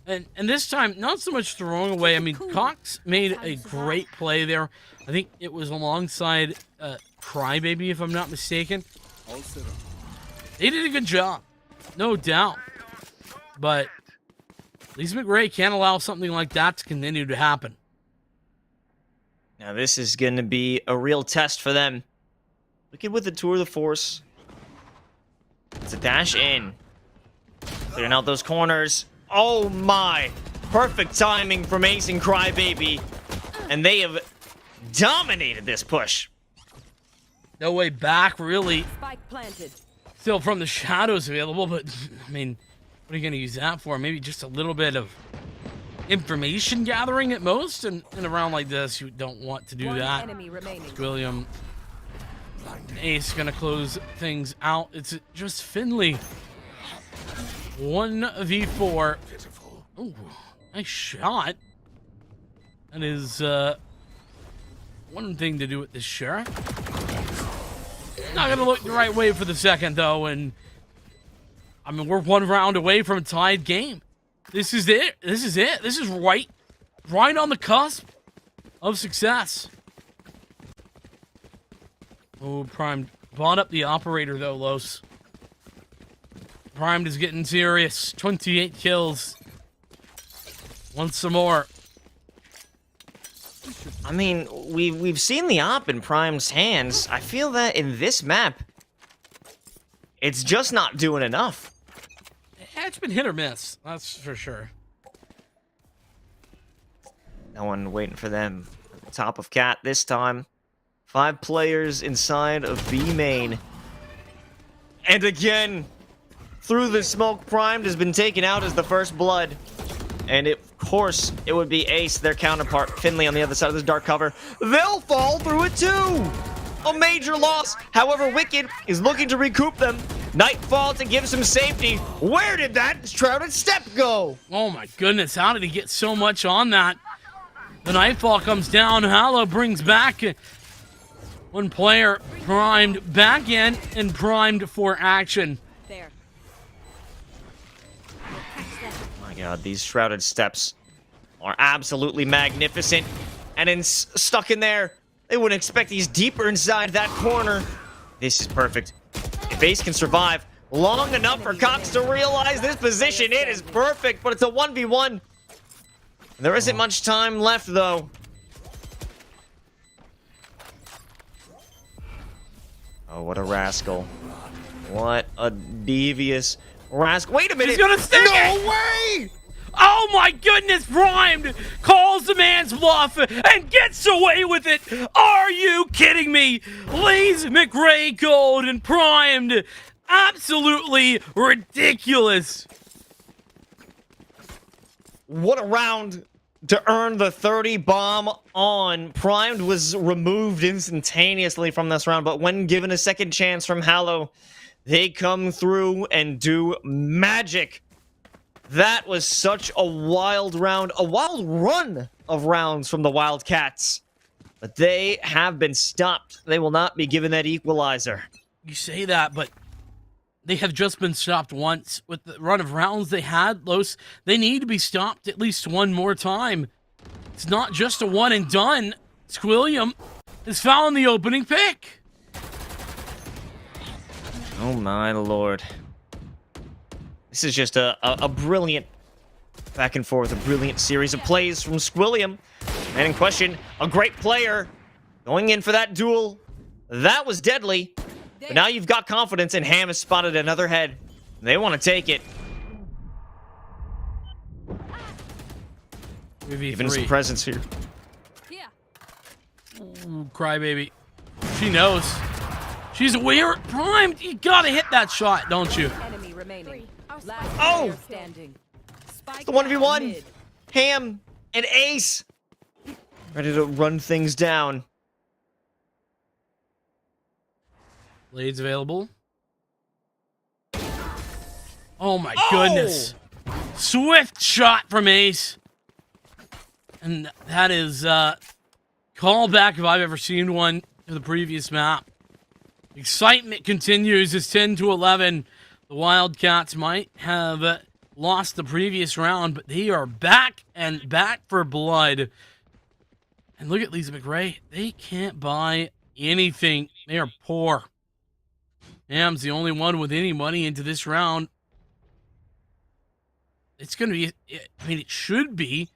And this time, not so much throwing away. I mean, Cox made a great play there. I think it was alongside Crybaby, if I'm not mistaken. They did a good job, no doubt. But Lees-McRae can't allow something like that to continue to happen. Now this is going to be a real test for them. Looking with the tour of the force. It's a dash in. Clearing out those corners. Oh my! Perfect timing from Ace and Crybaby. And they have dominated this push. No way back, really. Spike planted. Still from the shadows available, but I mean, what are you going to use that for? Maybe just a little bit of information gathering at most. And in a round like this, you don't want to do One that. enemy remaining. William and Ace going to close things out. It's just Finley. 1v4. Pitiful. Ooh, nice shot. That is one thing to do with this sheriff. Not gonna look the right way for the second though, and I mean we're one round away from a tied game. This is it. This is it. This is right on the cusp of success. Oh, Primed bought up the operator though, Los. Primed is getting serious. 28 kills. Want some more. I mean, we've seen the op in Prime's hands. I feel that in this map, it's just not doing enough. Yeah, it's been hit or miss. That's for sure. No one waiting for them. Top of Cat this time. 5 players inside of B main. And again, through the smoke, Primed has been taken out as the first blood. And of course, it would be Ace, their counterpart, Finley on the other side of this dark cover. They'll fall through it too! A major loss. However, Wicked is looking to recoup them. Nightfall to give some safety. Where did that shrouded step go? Oh my goodness, how did he get so much on that? The Nightfall comes down. Hallow brings back one player, primed back in and primed for action. There. My god, these shrouded steps are absolutely magnificent. And stuck in there, they wouldn't expect these deeper inside that corner. This is perfect. If Ace can survive long enough for Cox to realize this position, it is perfect, but it's a 1v1. There isn't much time left, though. Oh, what a rascal. What a devious rascal. Wait a minute! He's gonna stick No it! way! Oh my goodness, Primed calls the man's bluff and gets away with it. Are you kidding me? Lees-McRae gold and Primed. Absolutely ridiculous. What a round to earn the 30 bomb on. Primed was removed instantaneously from this round, but when given a second chance from Hallow, they come through and do magic. That was such a wild round, a wild run of rounds from the Wildcats. But they have been stopped. They will not be given that equalizer. You say that, but they have just been stopped once with the run of rounds they had. Los, they need to be stopped at least one more time. It's not just a one and done. Squilliam has found the opening pick. Oh my lord. This is just a brilliant back and forth, a brilliant series of plays from Squilliam. And in question, a great player going in for that duel. That was deadly. But now you've got confidence, and Ham has spotted another head. They want to take it. Giving some presence here. Yeah. Ooh, crybaby. She knows. She's aware. Primed, you gotta hit that shot, don't you? Enemy remaining. Last Oh! player standing. Spike The 1v1. mid. Ham and Ace. Ready to run things down. Blades available. Oh my goodness. Swift shot from Ace. And that is callback if I've ever seen one to the previous map. Excitement continues. It's 10-11. The Wildcats might have lost the previous round, but they are back and back for blood. And look at Lees-McRae. They can't buy anything. They are poor. Ham's the only one with any money into this round. It's going to be, I mean, it should be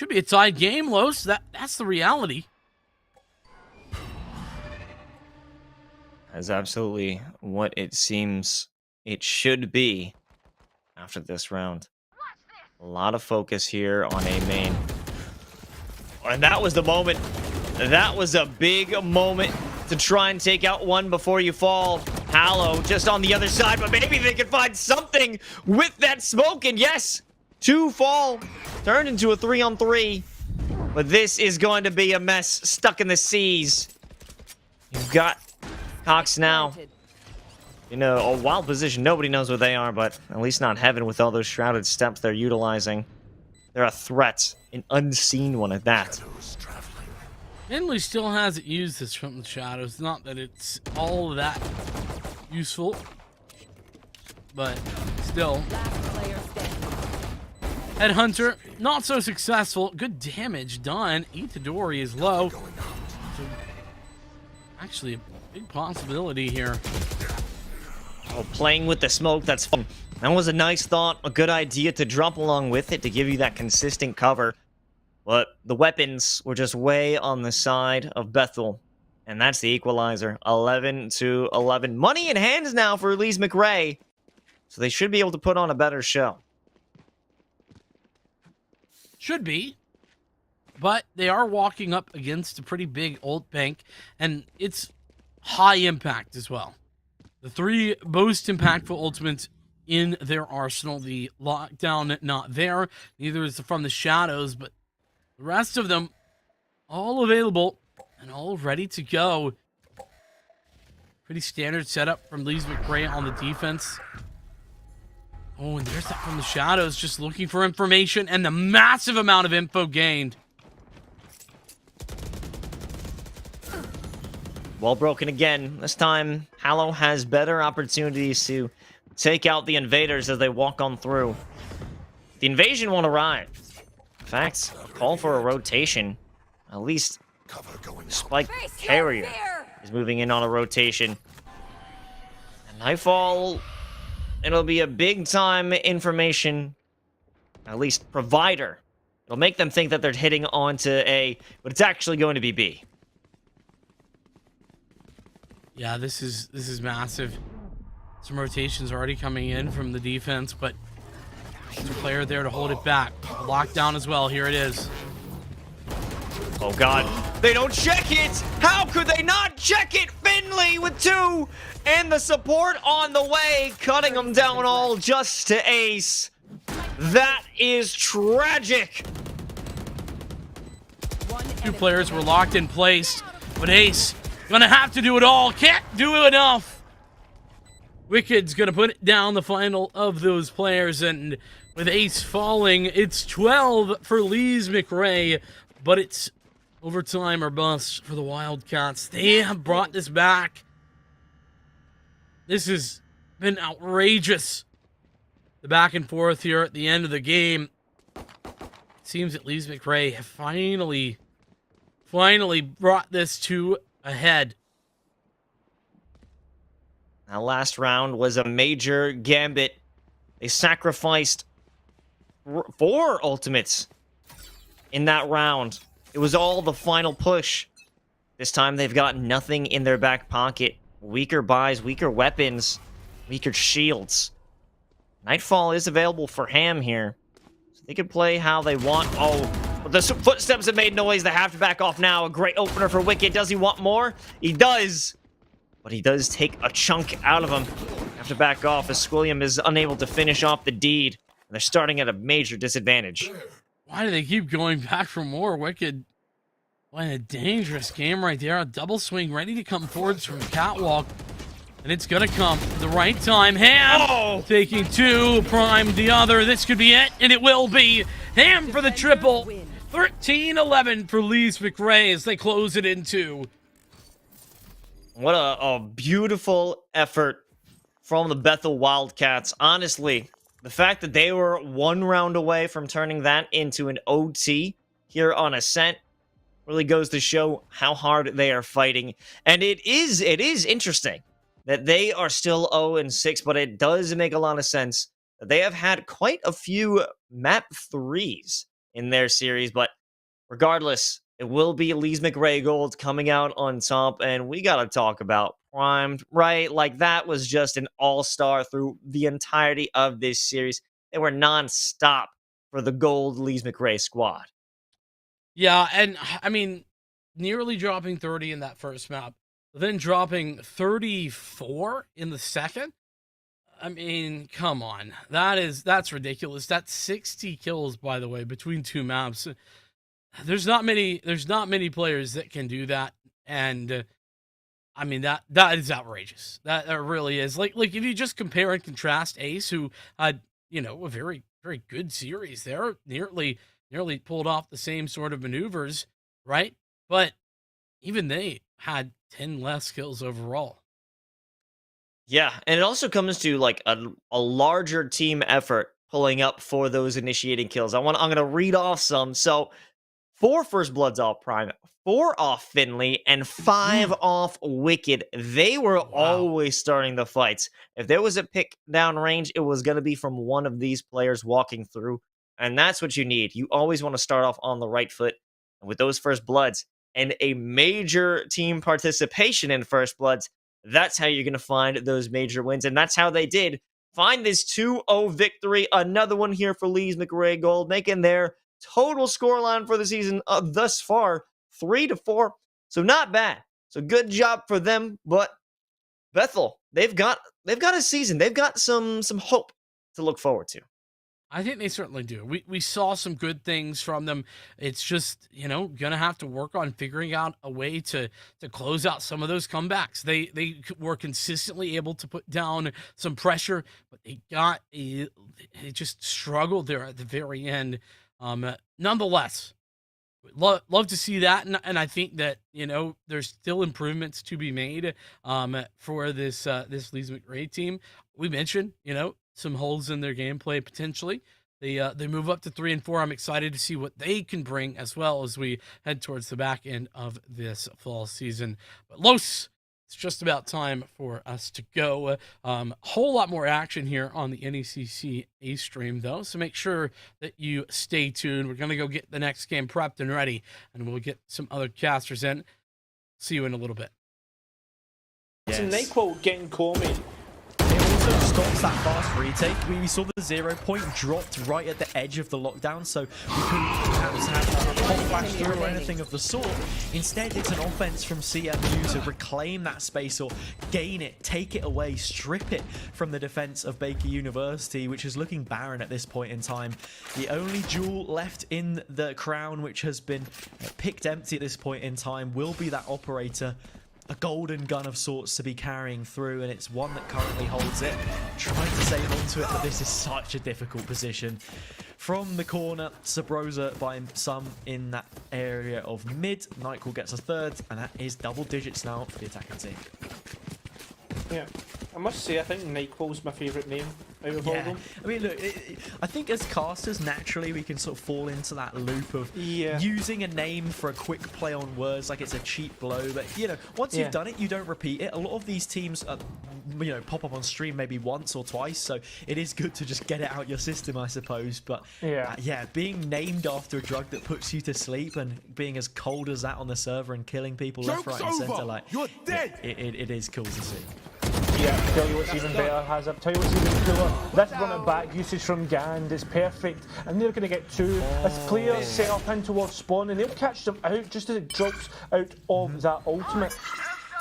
a tied game, Los. That's the reality. That's absolutely what it seems it should be after this round. A lot of focus here on A main. And that was the moment. That was a big moment to try and take out one before you fall. Hallow just on the other side, but maybe they can find something with that smoke. And yes, 2 fall. Turned into a 3-on-3. But this is going to be a mess stuck in the seas. You've got Cox now Planted. in a wild position. Nobody knows where they are, but at least not Heaven with all those shrouded steps they're utilizing. They're a threat, an unseen one at that. Shadows traveling. Henley still hasn't used this from the shadows. Not that it's all that useful, but still. Last player standing. Headhunter, not so successful. Good damage done. Itadori is low. Going out. So, actually, a big possibility here. Oh, playing with the smoke, that's fun. That was a nice thought, a good idea to drop along with it to give you that consistent cover. But the weapons were just way on the side of Bethel. And that's the equalizer. 11-11. Money in hands now for Lees-McRae. So they should be able to put on a better show. Should be. But they are walking up against a pretty big ult bank, and it's high impact as well. The 3 most impactful ultimates in their arsenal. The lockdown not there. Neither is from the shadows, but the rest of them all available and all ready to go. Pretty standard setup from Lees-McRae on the defense. Oh, and there's that from the shadows, just looking for information, and the massive amount of info gained. Well broken again. This time, Hallow has better opportunities to take out the invaders as they walk on through. The invasion won't arrive. In fact, a call for a rotation. At least Cover going out. Spike Face no Carrier fear. is moving in on a rotation. And Nightfall, it'll be a big-time information, at least provider. It'll make them think that they're hitting onto A, but it's actually going to be B. Yeah, this is massive. Some rotations already coming in from the defense, but there's a player there to hold it back. Lockdown as well. Here it is. Oh god, they don't check it! How could they not check it? Finley with 2! And the support on the way, cutting them down all just to ace. That is tragic! One 2 enemy players were remaining. locked in place, but Ace gonna have to do it all. Can't do enough. Wicked's gonna put down the final of those players, and with Ace falling, it's 12 for Lees-McRae, but it's overtime or bust for the Wildcats. They have brought this back. This has been outrageous. The back and forth here at the end of the game. Seems that Lees-McRae have finally brought this to a head. That last round was a major gambit. They sacrificed 4 ultimates in that round. It was all the final push. This time they've got nothing in their back pocket. Weaker buys, weaker weapons, weaker shields. Nightfall is available for Ham here. So they can play how they want. Oh, but the footsteps have made noise. They have to back off now. A great opener for Wicked. Does he want more? He does. But he does take a chunk out of him. Have to back off as Squilliam is unable to finish off the deed. And they're starting at a major disadvantage. Why do they keep going back for more? Wicked. What a dangerous game right there. A double swing ready to come forwards from Catwalk. And it's going to come at the right time. Ham taking 2, Prime the other. This could be it, and it will be. Ham for the triple. 13-11 for Lees-McRae as they close it in 2. What a beautiful effort from the Bethel Wildcats. Honestly, the fact that they were 1 round away from turning that into an OT here on Ascent really goes to show how hard they are fighting. And it is interesting that they are still 0-6, but it does make a lot of sense that they have had quite a few map 3s in their series. But regardless, it will be Lees-McRae Gold coming out on top, and we gotta talk about Primed, right? Like, that was just an all-star through the entirety of this series. They were non-stop for the Gold Lees-McRae squad. Yeah, and I mean, nearly dropping 30 in that first map. then dropping 34 in the second. I mean, come on. That's ridiculous. That's 60 kills, by the way, between two maps. There's not many players that can do that, and I mean that is outrageous. That really is. Like if you just compare and contrast Ace, who had, you know, a very very good series there, nearly pulled off the same sort of maneuvers, right? But even they had 10 less kills overall. Yeah, and it also comes to like a larger team effort pulling up for those initiating kills. I'm gonna read off some. So 4 first bloods off Prime, 4 off Finley, and 5 off Wicked. They were always starting the fights. If there was a pick down range, it was gonna be from one of these players walking through, and that's what you need. You always want to start off on the right foot. And with those first bloods and a major team participation in first bloods, that's how you're going to find those major wins. And that's how they did find this 2-0 victory. Another one here for Lees-McRae Gold, making their total scoreline for the season thus far 3-4. So not bad. So good job for them. But Bethel, they've got a season. They've got some hope to look forward to. I think they certainly do. We saw some good things from them. It's just, you know, gonna have to work on figuring out a way to close out some of those comebacks. They were consistently able to put down some pressure, but they just struggled there at the very end. Nonetheless, love to see that, and I think that, you know, there's still improvements to be made for this Lees-McRae team. We mentioned, you know, some holes in their gameplay potentially. They move up to 3 and 4. I'm excited to see what they can bring as well as we head towards the back end of this fall season. But Los, it's just about time for us to go. Whole lot more action here on the NECC A stream though, so make sure that you stay tuned. We're gonna go get the next game prepped and ready, and we'll get some other casters in. See you in a little bit. Yes. So NECC getting Comey. It also stops that fast retake. We saw the 0 point dropped right at the edge of the lockdown, so we couldn't perhaps have a pop flash through or anything of the sort. Instead, it's an offense from CMU to reclaim that space or gain it, take it away, strip it from the defense of Baker University, which is looking barren at this point in time. The only jewel left in the crown, which has been picked empty at this point in time, will be that operator. A golden gun of sorts to be carrying through, and it's one that currently holds it. Trying to save onto it, but this is such a difficult position. From the corner, Sabrosa by some in that area of mid. NECC gets a third, and that is double digits now for the attacking team. Yeah, I must say, I think NECC's my favourite name out of all of them. I mean, look, I think as casters, naturally, we can sort of fall into that loop of using a name for a quick play on words, like it's a cheap blow. But, you know, once you've done it, you don't repeat it. A lot of these teams, you know, pop up on stream maybe once or twice, so it is good to just get it out your system, I suppose. But, yeah, being named after a drug that puts you to sleep and being as cold as that on the server and killing people left, right, and centre, like, you're dead. It is cool to see. Yeah, tell you what's even better, Hazard. Tell you what's even cooler. This run it back usage from Gand is perfect, and they're going to get 2. As players set up in towards spawn, and they'll catch them out just as it drops out of that ultimate.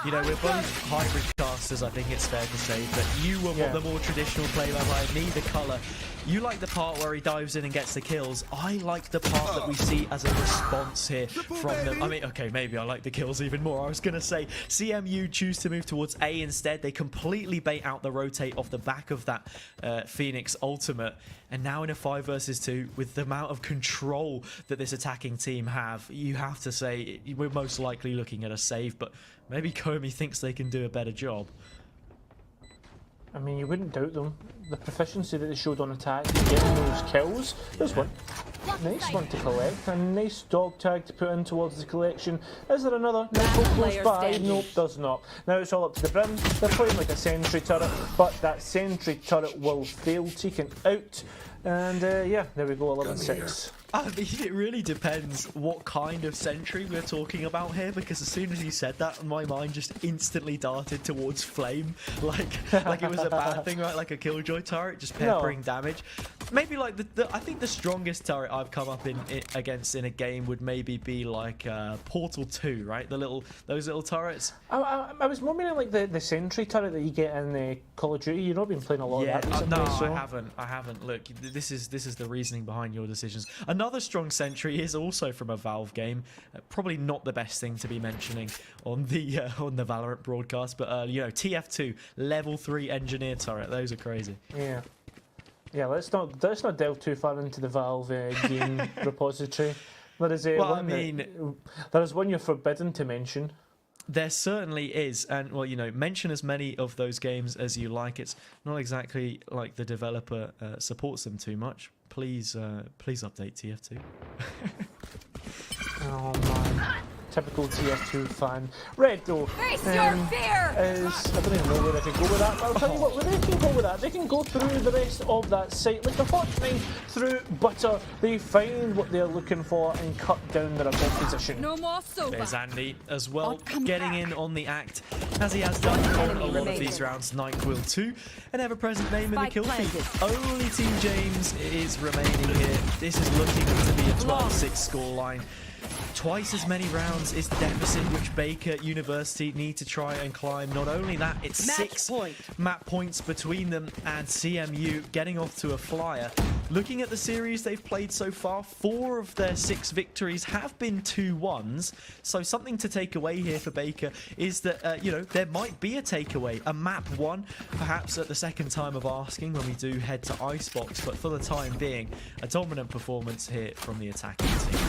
You know, we're both hybrid casters, I think it's fair to say, but you were the more traditional player, like me, the colour. You like the part where he dives in and gets the kills. I like the part that we see as a response here from them. I mean, okay, maybe I like the kills even more. I was going to say, CMU choose to move towards A instead. They completely bait out the rotate off the back of that Phoenix ultimate. And now in a 5 versus 2, with the amount of control that this attacking team have, you have to say we're most likely looking at a save, but maybe Comey thinks they can do a better job. I mean, you wouldn't doubt them. The proficiency that they showed on attack, getting those kills. There's one. Nice one to collect. A nice dog tag to put in towards the collection. Is there another? NECC close by? Nope, does not. Now it's all up to the brim. They're playing like a sentry turret, but that sentry turret will fail, taken out. And yeah, there we go, 11-6. I mean, it really depends what kind of sentry we're talking about here, because as soon as you said that, my mind just instantly darted towards flame, like it was a bad thing, right? Like a killjoy turret, just peppering damage. maybe like I think the strongest turret I've come up against in a game would maybe be like Portal 2, right? Those little turrets. I was more meaning like the sentry turret that you get in the Call of Duty. You've not been playing a lot of that recently. No, so. I haven't. Look, this is the reasoning behind your decisions. Another strong sentry is also from a Valve game. Probably not the best thing to be mentioning on the Valorant broadcast, but you know, TF2 level 3 engineer turret. Those are crazy. Yeah. Yeah, let's not delve too far into the Valve game repository. There is one you're forbidden to mention. There certainly is, and well, you know, mention as many of those games as you like. It's not exactly like the developer supports them too much. Please update TF2. Oh man. Typical TF2 fan. Red though Face your fear! I don't even know where they can go with that, but I'll tell you what, where they can go with that, they can go through the rest of that site like a hot knife through butter. They find what they're looking for and cut down their opposition. No more sofa. There's Andy as well, getting in on the act, as he has done on a lot of these rounds. NyQuil 2, an ever-present name in the kill feed. Only Team James is remaining here. This is looking to be a 12-6 scoreline. Twice as many rounds is the deficit which Baker University need to try and climb. Not only that, it's 6 map points between them, and CMU getting off to a flyer. Looking at the series they've played so far, 4 of their 6 victories have been 2-1s. So something to take away here for Baker is that, you know, there might be a takeaway, a map 1, perhaps at the second time of asking when we do head to Icebox. But for the time being, a dominant performance here from the attacking team.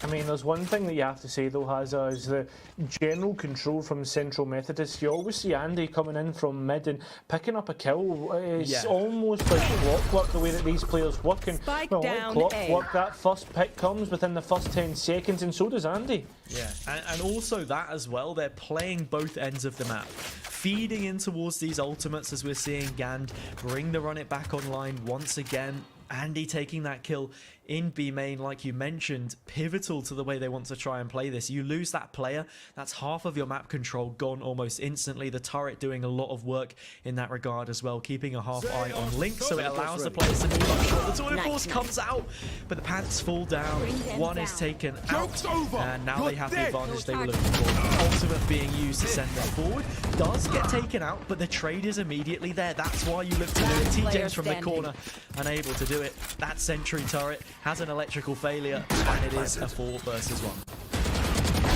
I mean, there's one thing that you have to say though, Hazza, is the general control from Central Methodist. You always see Andy coming in from mid and picking up a kill. It's almost like clockwork the way that these players work. And Spike well, down clockwork, that first pick comes within the first 10 seconds, and so does Andy. Yeah, and also that as well, they're playing both ends of the map. Feeding in towards these ultimates as we're seeing Gand bring the run it back online once again. Andy taking that kill in B main, like you mentioned, pivotal to the way they want to try and play this. You lose that player, that's half of your map control gone almost instantly. The turret doing a lot of work in that regard as well, keeping a half eye on Link, so it allows the players to move up short. The toilet force comes out, but the pants fall down. One is taken out, and now they have the advantage they were looking for. Ultimate being used to send them forward. Does get taken out, but the trade is immediately there. That's why you look to do it. T-James from the corner, unable to do it. That sentry turret has an electrical failure, and it is a 4 versus 1.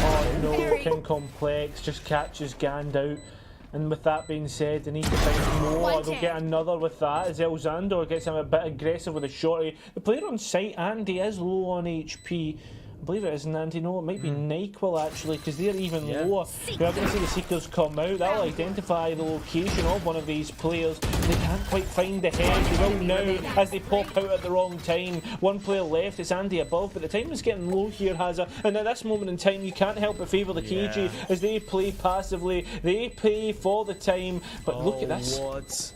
Oh no, King Complex just catches Gand out. And with that being said, they need to find more. They'll get another with that as Elzandor gets him a bit aggressive with a shorty. The player on site, Andy, is low on HP. I believe it is Nandy. No, it might be NyQuil actually, because they're even lower. We are going to see the Seekers come out. That'll identify the location of one of these players. They can't quite find the head. They will now as they pop out at the wrong time. One player left, it's Andy above, but the time is getting low here, Hazza. And at this moment in time, you can't help but favour the KG as they play passively. They pay for the time, but look at this. What?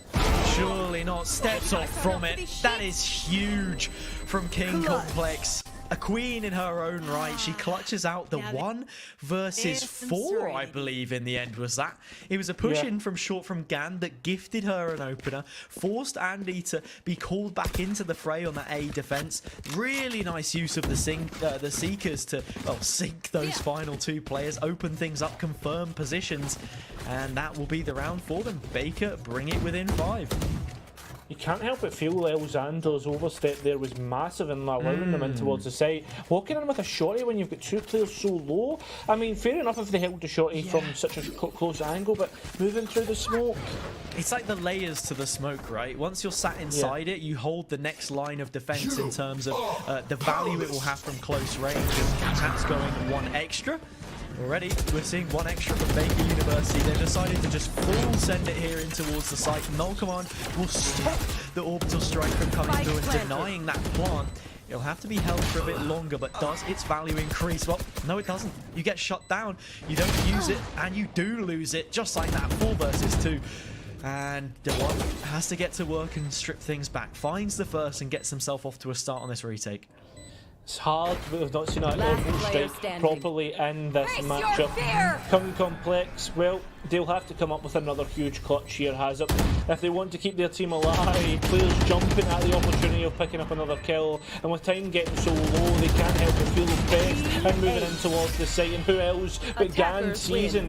Surely not. Steps off from it. That is huge from King Complex. A queen in her own right. She clutches out the 1 versus 4, I believe, in the end was that. It was a push in from short from Gand that gifted her an opener, forced Andy to be called back into the fray on the A defense. Really nice use of the Seekers to sink those final 2 players, open things up, confirm positions, and that will be the round for them. Baker bring it within 5. You can't help but feel Elzandor's overstep there was massive in allowing them in towards the site. Walking in with a shorty when you've got 2 players so low. I mean, fair enough if they held the shorty from such a close angle, but moving through the smoke. It's like the layers to the smoke, right? Once you're sat inside it, you hold the next line of defense in terms of the value it will have from close range, and that's going 1 extra. Already, we're seeing 1 extra from Baker University. They've decided to just full send it here in towards the site. Null Command will stop the orbital strike from coming through and denying that plant. It'll have to be held for a bit longer, but does its value increase? Well, no it doesn't. You get shut down, you don't use it, and you do lose it, just like that. 4 versus 2. And DeWan has to get to work and strip things back. Finds the first and gets himself off to a start on this retake. It's hard, but we've not seen that Last level player strike standing. properly in this Face your matchup. fear! Coming complex, well, they'll have to come up with another huge clutch here, Hazard. If they want to keep their team alive, players jumping at the opportunity of picking up another kill, and with time getting so low, they can't help but feel oppressed and moving in towards the site. And who else but Gan Attackers Season? win.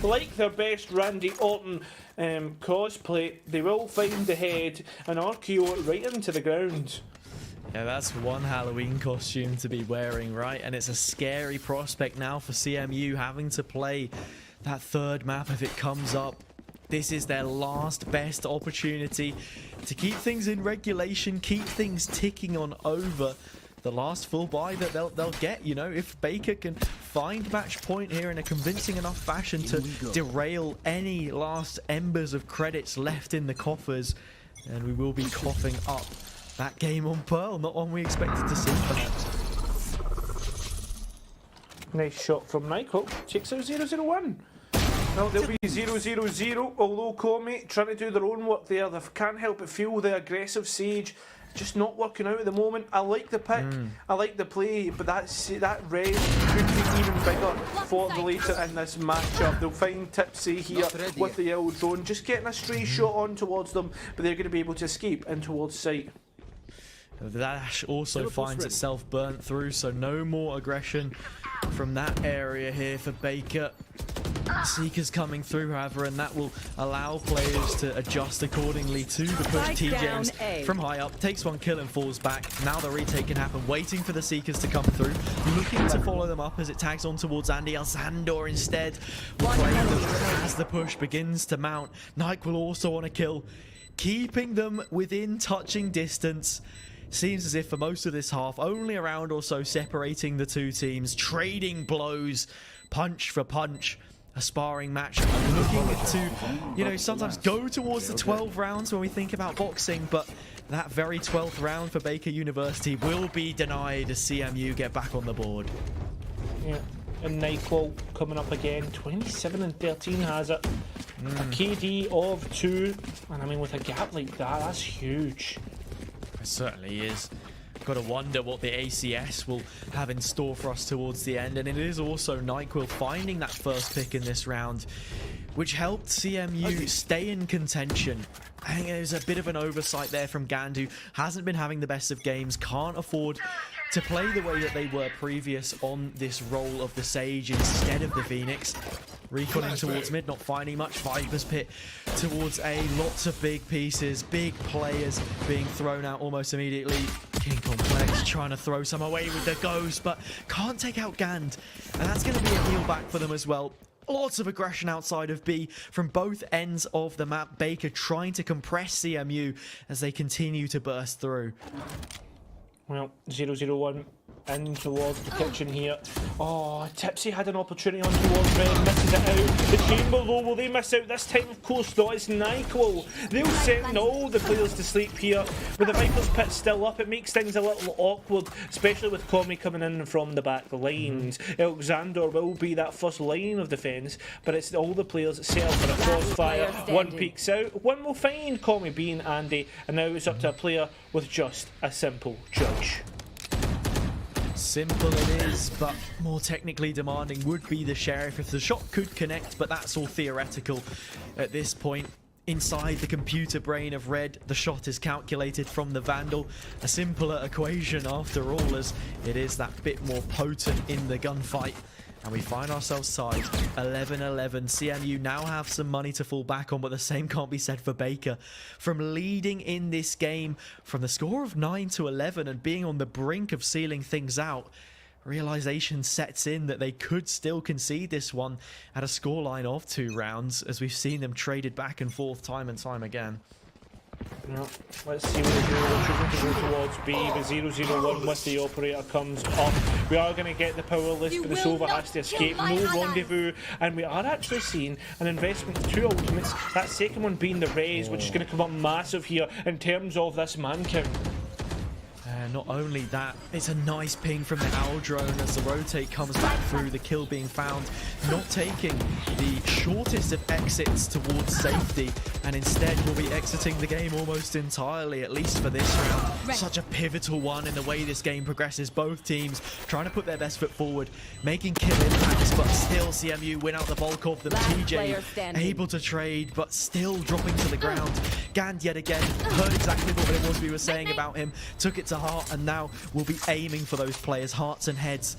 like their best Randy Orton cosplay. They will find the head and RKO it right into the ground. Yeah, that's one Halloween costume to be wearing, right? And it's a scary prospect now for CMU having to play that third map if it comes up. This is their last best opportunity to keep things in regulation, keep things ticking on over. The last full buy that they'll get, you know, if Baker can find match point here in a convincing enough fashion to derail any last embers of credits left in the coffers, and we will be coughing up that game on Pearl, not one we expected to see perhaps. Nice shot from Nyquil, takes out 0-0-1. Well, they'll be 0-0-0, although Comey trying to do their own work there. They can't help but feel the aggressive Sage just not working out at the moment. I like the pick, I like the play, but that red could be even bigger for the later in this matchup. They'll find Tipsy here with the yellow drone, just getting a stray shot on towards them, but they're going to be able to escape in towards sight. The dash also finds itself burnt through, so no more aggression from that area here for Baker. Seekers coming through, however, and that will allow players to adjust accordingly to the push. T-James from high up takes one kill and falls back. Now the retake can happen, waiting for the Seekers to come through, looking to follow them up as it tags on towards Andy. Alzandor instead will play them as the push begins to mount. Nike will also want to kill, keeping them within touching distance. Seems as if for most of this half, only a round or so separating the two teams, trading blows, punch for punch. A sparring match, looking to, you know, sometimes go towards the 12 rounds when we think about boxing, but that very 12th round for Baker University will be denied as CMU get back on the board. Yeah, and Nyquil coming up again, 27 and 13 has it. A KD of 2, and I mean with a gap like that, that's huge. It certainly is. Got to wonder what the ACS will have in store for us towards the end, and it is also Nyquil finding that first pick in this round, which helped CMU stay in contention. I think there's a bit of an oversight there from Gand, who hasn't been having the best of games, can't afford to play the way that they were previous on this role of the Sage instead of the Phoenix. Reconning towards mid, not finding much. Viper's Pit towards A, lots of big pieces, big players being thrown out almost immediately. King Complex trying to throw some away with the Ghost, but can't take out Gand, and that's going to be a heal back for them as well. Lots of aggression outside of B from both ends of the map. Baker trying to compress CMU as they continue to burst through. Well, 0-0-1 in towards the kitchen here. Oh, Tipsy had an opportunity on towards Red, misses it out. The Chamber though, will they miss out this time? Of course not, it's Nyquil. They'll send all the players to sleep here. With the Viper's Pit still up, it makes things a little awkward, especially with Comey coming in from the back lines. Alexander will be that first line of defence, but it's all the players set up for a crossfire. One peeks out, one will find Comey being Andy, and now it's up to a player with just a simple judge. Simple it is, but more technically demanding would be the Sheriff if the shot could connect, but that's all theoretical at this point. Inside the computer brain of Red, the shot is calculated from the Vandal. A simpler equation after all, as it is that bit more potent in the gunfight. And we find ourselves tied 11-11. CMU now have some money to fall back on, but the same can't be said for Baker. From leading in this game from the score of 9-11 and being on the brink of sealing things out, realization sets in that they could still concede this one at a scoreline of 2 rounds, as we've seen them traded back and forth time and time again. Yeah, let's see what they do. They're choosing to go towards B, but 0-0-1 with the operator comes up. We are going to get the power list, but the Sova has to escape. No rendezvous, and we are actually seeing an investment of 2 ultimates. That second one being the Raze, which is going to come up massive here in terms of this man count. Not only that, it's a nice ping from the Owl drone as the rotate comes back through, the kill being found, not taking the shortest of exits towards safety, and instead will be exiting the game almost entirely, at least for this round. Such a pivotal one in the way this game progresses. Both teams trying to put their best foot forward, making kill impacts, but still CMU win out the bulk of them. TJ able to trade, but still dropping to the ground. Gand yet again heard exactly what it was we were saying about him, took it to heart, and now we'll be aiming for those players' hearts and heads.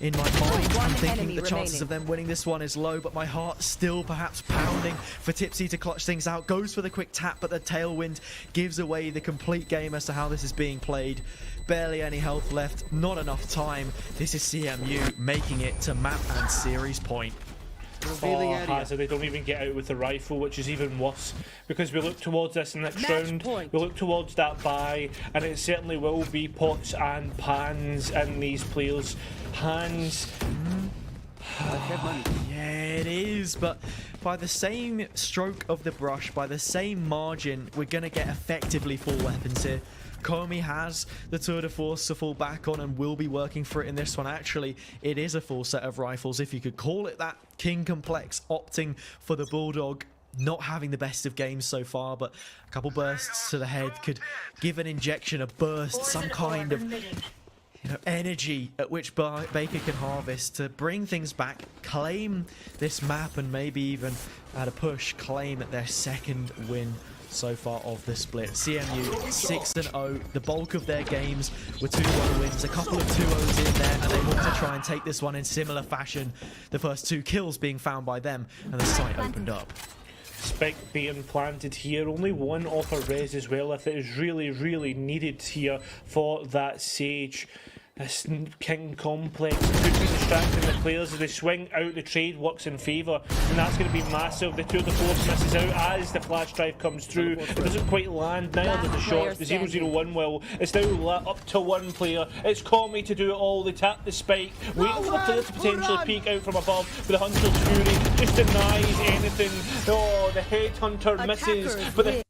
in my mind. One I'm thinking enemy the chances remaining. of them winning this one is low, but my heart still perhaps pounding for Tipsy to clutch things out. Goes for the quick tap, but the tailwind gives away the complete game as to how this is being played. Barely any health left, not enough time. This is CMU making it to map and series point. Oh, Hazard, they don't even get out with the rifle, which is even worse, because we look towards this next Match round, point. we look towards that bye, and it certainly will be pots and pans in these players' hands. Yeah, it is, but by the same stroke of the brush, by the same margin, we're going to get effectively full weapons here. Comey has the tour de force to fall back on and will be working for it in this one. Actually, it is a full set of rifles, if you could call it that. King Complex opting for the Bulldog, not having the best of games so far, but a couple bursts to the head could give an injection, a burst, some kind of energy at which Baker can harvest to bring things back, claim this map, and maybe even at a push claim their second win so far of the split. CMU 6-0. The bulk of their games were 2-1 wins, a couple of 2-0s in there, and they want to try and take this one in similar fashion. The first 2 kills being found by them, and the site opened up. Spike being planted here, only one off a res as well, if it is really needed here for that Sage. This King Complex could be distracting the players as they swing out. The trade works in favour, and that's going to be massive. The tour de force misses out as the flash drive comes through. It doesn't quite land, neither does the shot. The 0-0-1 will. It's now up to one player. It's Comey to do it all. They tap the spike, waiting for the player to potentially peek out from above, but the Hunter's Fury just denies anything. Oh, the Headhunter misses, but the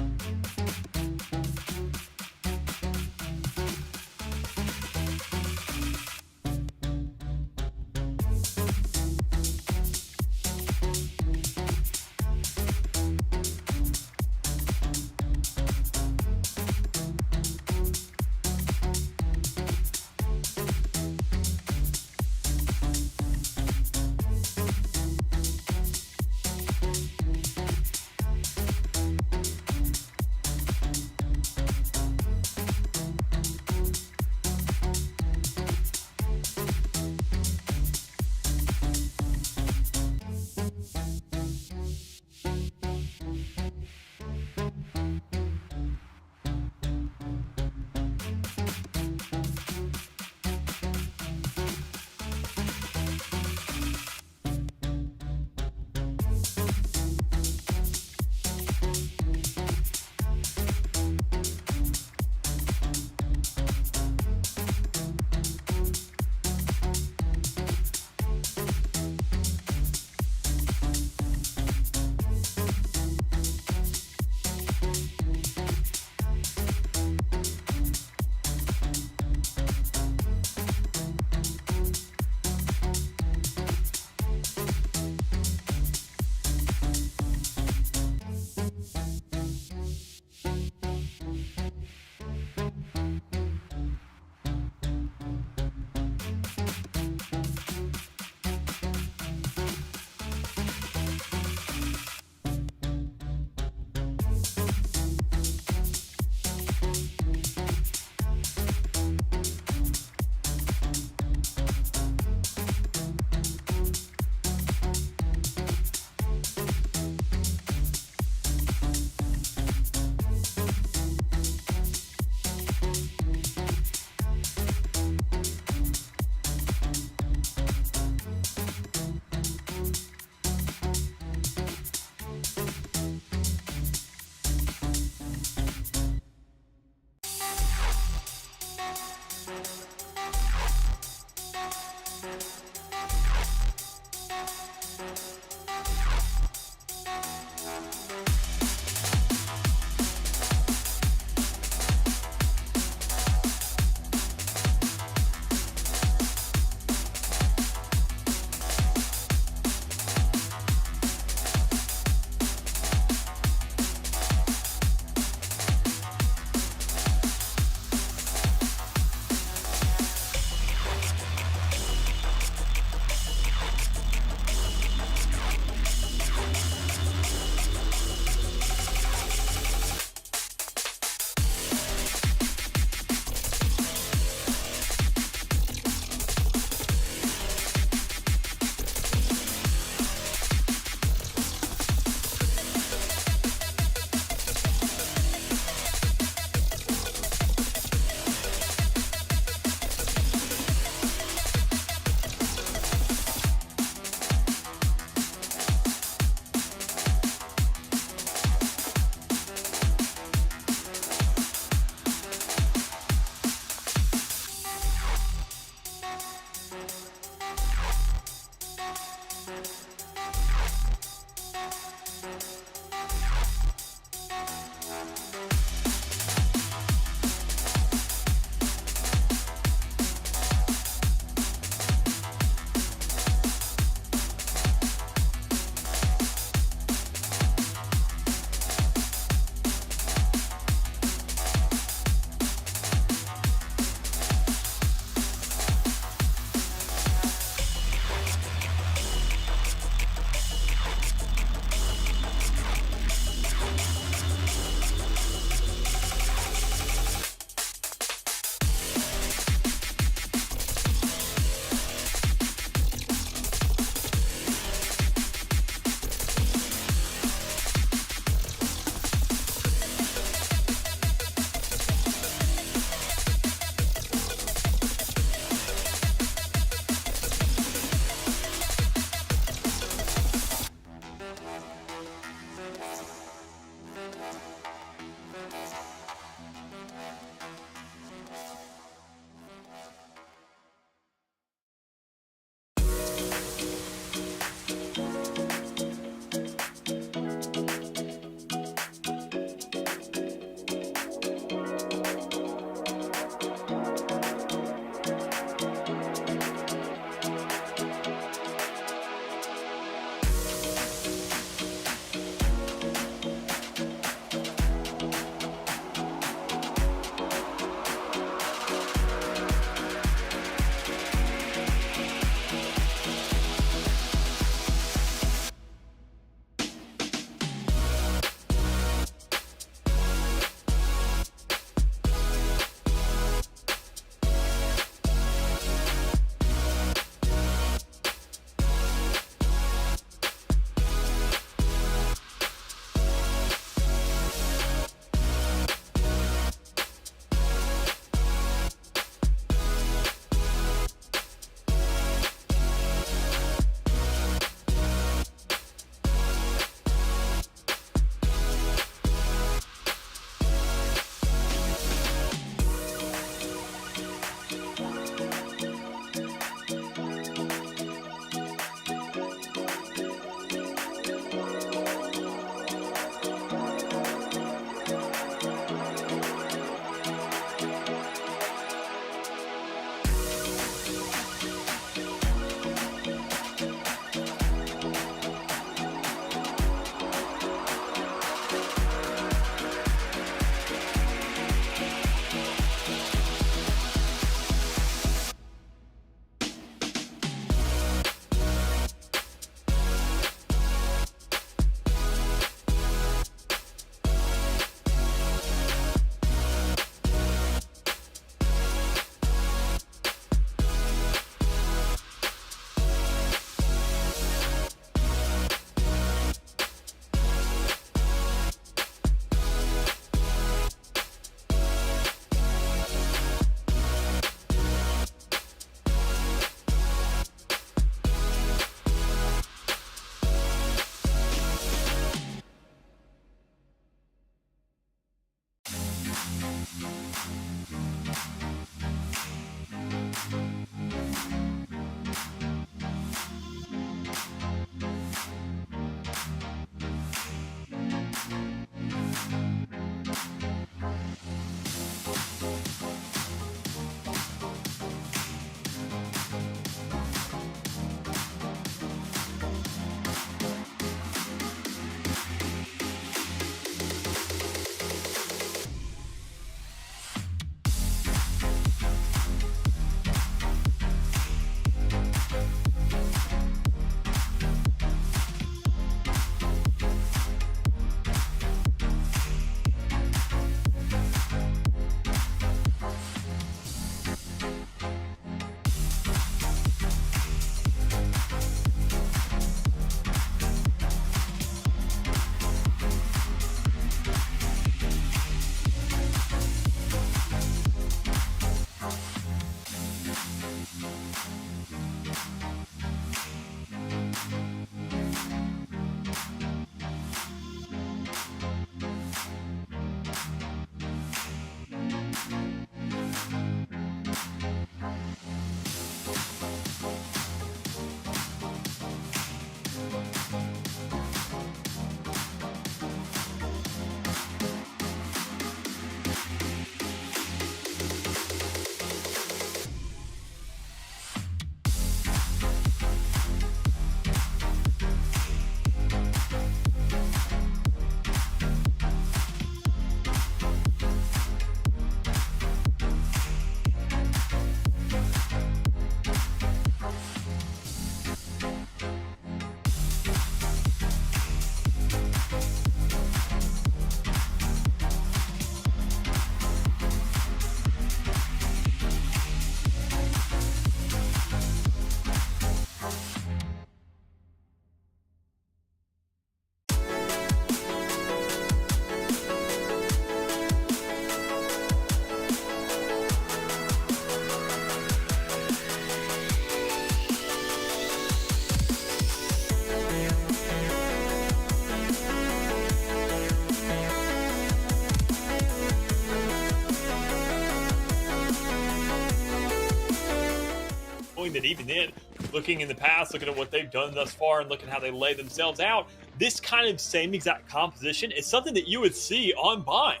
even then, looking in the past, looking at what they've done thus far, and looking how they lay themselves out, this kind of same exact composition is something that you would see on Bind.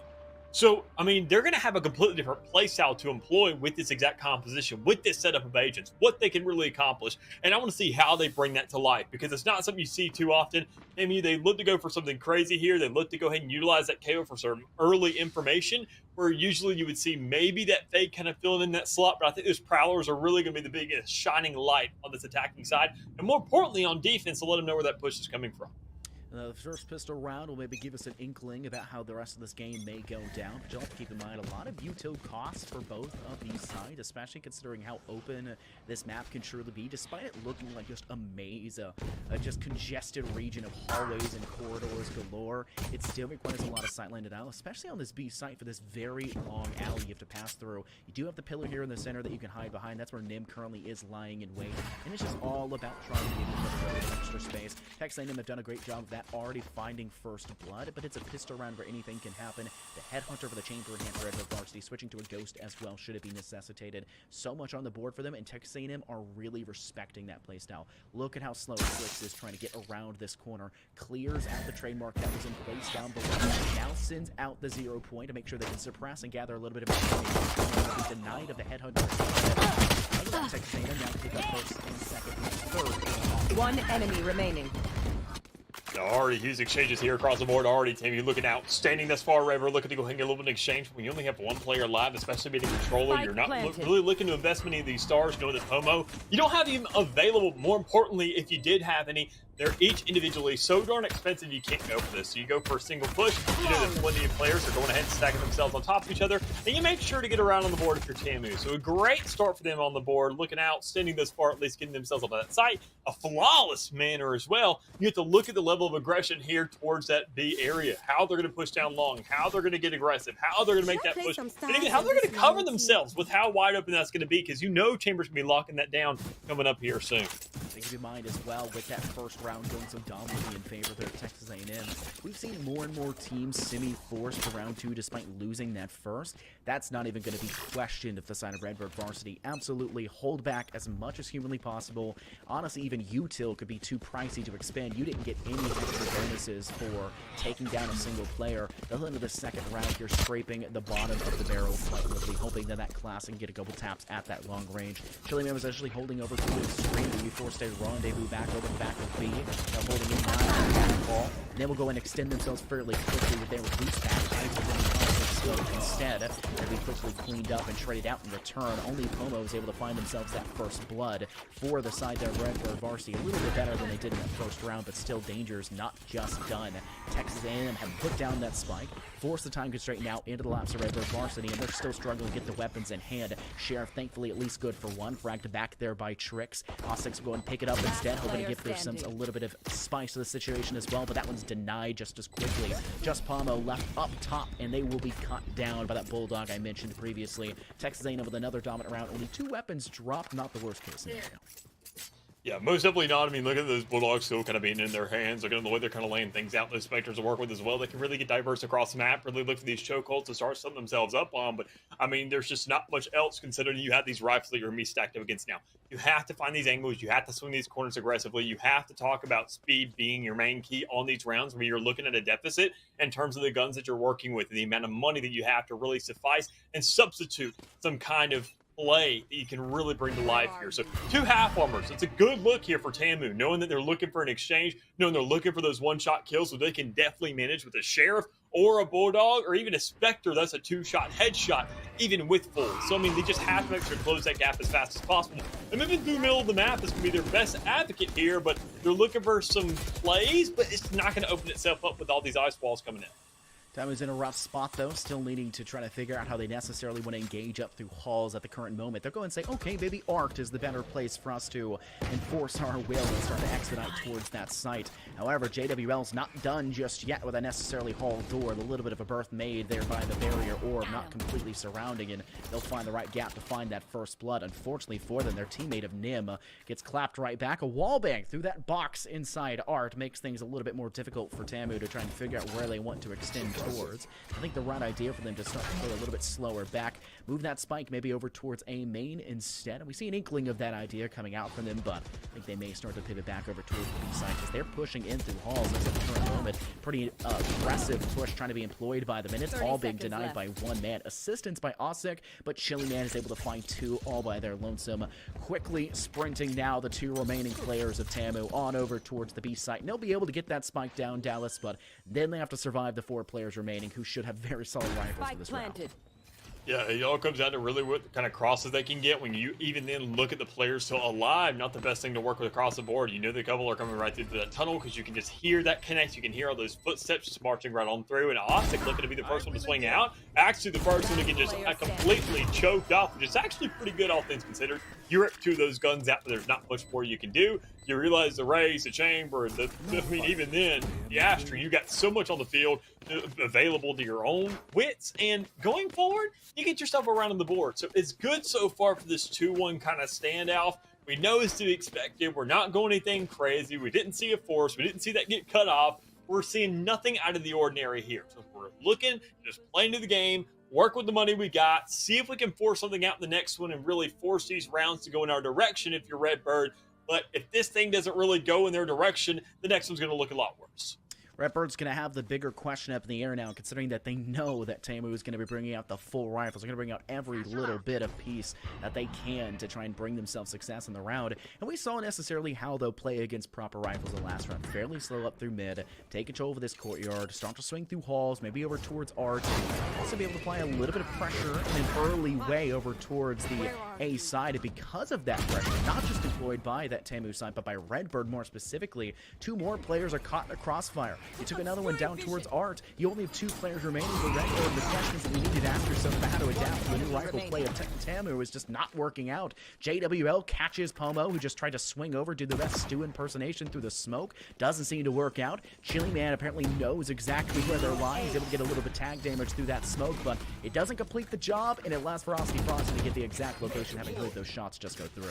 So, I mean, they're going to have a completely different playstyle to employ with this exact composition, with this setup of agents, what they can really accomplish. And I want to see how they bring that to life, because it's not something you see too often. I mean, they look to go for something crazy here. They look to go ahead and utilize that KO for some early information, where usually you would see maybe that fake kind of filling in that slot. But I think those Prowlers are really going to be the biggest shining light on this attacking side. And more importantly, on defense, to let them know where that push is coming from. The first pistol round will maybe give us an inkling about how the rest of this game may go down. But you'll have to keep in mind a lot of util costs for both of these sides, especially considering how open this map can truly be, despite it looking like just a maze, a just congested region of hallways and corridors galore. It still requires a lot of sight line out, especially on this B site for this very long alley you have to pass through. You do have the pillar here in the center that you can hide behind. That's where Nim currently is lying in wait, and it's just all about trying to get a little bit of extra space. Texas A&M have done a great job of that, already finding first blood, but it's a pistol round where anything can happen. The headhunter for the chamber in hand for Red Bull Varsity, switching to a ghost as well should it be necessitated. So much on the board for them, and Texas A&M are really respecting that playstyle. Look at how slow Slicks is trying to get around this corner, clears out the trademark that was in place down below, now sends out the 0 point to make sure they can suppress and gather a little bit of damage. Denied of the headhunter. Texas A&M now take up first and second and third. One enemy remaining. Already huge exchanges here across the board. Already, Tim, you're looking outstanding thus far. River looking to go ahead and get a little bit of exchange. When you only have one player alive, especially being a controller, Spike you're not planted. really looking to invest many of these stars. Knowing that Pomo, you don't have them available. More importantly, if you did have any, they're each individually so darn expensive you can't go for this. So you go for a single push. You know that plenty of players are going ahead and stacking themselves on top of each other, and you make sure to get around on the board if you're Tamu. So a great start for them on the board, looking outstanding thus far, at least getting themselves up that site. A flawless manner as well. You have to look at the level of aggression here towards that B area. How they're going to push down long, how they're going to get aggressive, how they're going to make that push, and even how they're going to cover themselves with how wide open that's going to be, because you know Chambers going to be locking that down coming up here soon. Keep in mind as well, with that first round going so dominantly in favor of Texas A&M, we've seen more and more teams semi-forced to round 2 despite losing that first. That's not even going to be questioned if the side of Redbird Varsity absolutely hold back as much as humanly possible. Honestly, even util could be too pricey to expend. You didn't get any extra bonuses for taking down a single player. They'll into the second round, you're scraping the bottom of the barrel quite literally, hoping that that class can get a couple taps at that long range. Chilliman was actually holding over to the extreme before state rendezvous back over the back of B. They're holding in 9 on the back ball. And they will go and extend themselves fairly quickly with their boost back. Instead, they'll be quickly cleaned up and traded out in return. Only Pomo was able to find themselves that first blood for the side there, Redbird Varsity. A little bit better than they did in that first round, but still danger's not just done. Texas A&M have put down that spike, forced the time constraint now into the laps of Redbird Varsity, and they're still struggling to get the weapons in hand. Sheriff, thankfully, at least good for one. Fragged back there by Tricks. Osix will go and pick it up instead, hoping to give their Sims a little bit of spice to the situation as well, but that one's denied just as quickly. Just Pomo left up top, and they will be cut down by that Bulldog I mentioned previously. Texas A&M with another dominant round. Only 2 weapons dropped, not the worst case scenario. Yeah, most definitely not. I mean, look at those Bulldogs still kind of being in their hands. Look at the way they're kind of laying things out. Those Spectres to work with as well. They can really get diverse across the map, really look for these chokeholds to start setting themselves up on. But, I mean, there's just not much else considering you have these rifles that you're going to be stacked up against now. You have to find these angles. You have to swing these corners aggressively. You have to talk about speed being your main key on these rounds when you're looking at a deficit in terms of the guns that you're working with and the amount of money that you have to really suffice and substitute some kind of play that you can really bring to life here. So 2 half armors. It's a good look here for Tamu, knowing that they're looking for an exchange, knowing they're looking for those 1-shot kills, so they can definitely manage with a Sheriff or a Bulldog or even a Spectre. That's a 2-shot headshot, even with full. So, I mean, they just have to make sure to close that gap as fast as possible. And moving through the middle of the map is going to be their best advocate here, but they're looking for some plays, but it's not going to open itself up with all these ice walls coming in. Tamu's in a rough spot, though, still needing to try to figure out how they necessarily want to engage up through halls at the current moment. They'll go and say, okay, maybe Art is the better place for us to enforce our will and start to expedite towards that site. However, JWL's not done just yet with a necessarily hall door. A little bit of a berth made there by the barrier orb, not completely surrounding, and they'll find the right gap to find that first blood. Unfortunately for them, their teammate of Nim gets clapped right back. A wallbang through that box inside Art makes things a little bit more difficult for Tamu to try and figure out where they want to extend towards. I think the right idea for them to start to play a little bit slower back, move that spike maybe over towards A main instead. And we see an inkling of that idea coming out from them, but I think they may start to pivot back over towards the B side because they're pushing in through halls at the current moment. Pretty aggressive push trying to be employed by them, and it's all being denied by one man. Assistance by Osik, but Chili Man is able to find two all by their lonesome. Quickly sprinting now the two remaining players of Tamu on over towards the B site. And they'll be able to get that spike down, Dallas, but then they have to survive the 4 players remaining who should have very solid rifles for this round. Yeah, it all comes down to really what kind of crosses they can get when you even then look at the players still alive. Not the best thing to work with across the board. You know the couple are coming right through that tunnel because you can just hear that connect. You can hear all those footsteps just marching right on through. And Osik looking to be the first one to swing out. Actually, the first one to get just completely choked off, which is actually pretty good all things considered. You rip 2 of those guns out, but there's not much more you can do. You realize the race, the chamber, even then, the Astra, you got so much on the field available to your own wits, and going forward, you get yourself around on the board. So it's good so far for this 2-1 kind of standoff. We know it's to be expected. We're not going anything crazy. We didn't see a force. We didn't see that get cut off. We're seeing nothing out of the ordinary here. So we're looking, just playing to the game, work with the money we got, see if we can force something out in the next one and really force these rounds to go in our direction if you're Redbird. But if this thing doesn't really go in their direction, the next one's going to look a lot worse. Redbird's going to have the bigger question up in the air now, considering that they know that Tamu is going to be bringing out the full rifles. They're going to bring out every little bit of piece that they can to try and bring themselves success in the round. And we saw necessarily how they'll play against proper rifles the last round. Fairly slow up through mid, take control of this courtyard, start to swing through halls, maybe over towards R2. Also be able to apply a little bit of pressure in an early way over towards the A side. And because of that pressure, not just employed by that Tamu side, but by Redbird more specifically, 2 more players are caught in a crossfire. You took another one down towards Art. You only have 2 players remaining for Redbird. The questions that we needed after so bad to adapt to the new rifle play of Tamu is just not working out. JWL catches Pomo, who just tried to swing over, do the best Stu impersonation through the smoke. Doesn't seem to work out. Chili Man apparently knows exactly where they're lying. He's able to get a little bit of tag damage through that smoke, but it doesn't complete the job, and it allows for Frosty to get the exact location, having heard those shots just go through.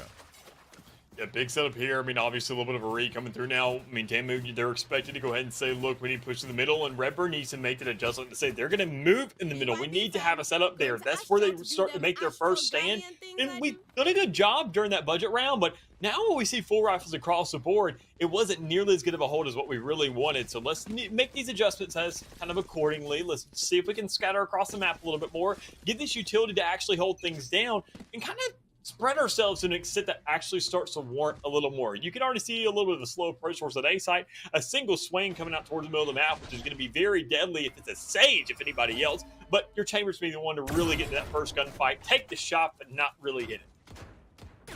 Yeah, big setup here. I mean, obviously a little bit of a read coming through now. I mean, Tamu, they're expected to go ahead and say, look, we need to push in the middle, and Redbird needs to make that adjustment to say they're going to move in the middle. We need to have a setup there. That's where they start to make their first stand. And we did a good job during that budget round, but now when we see full rifles across the board, it wasn't nearly as good of a hold as what we really wanted. So let's make these adjustments as kind of accordingly. Let's see if we can scatter across the map a little bit more, get this utility to actually hold things down, and kind of spread ourselves to an extent that actually starts to warrant a little more. You can already see a little bit of a slow approach towards that A site, a single swing coming out towards the middle of the map, which is going to be very deadly if it's a Sage, if anybody else. But your Chamber's be the one to really get to that first gunfight, take the shot, but not really hit it.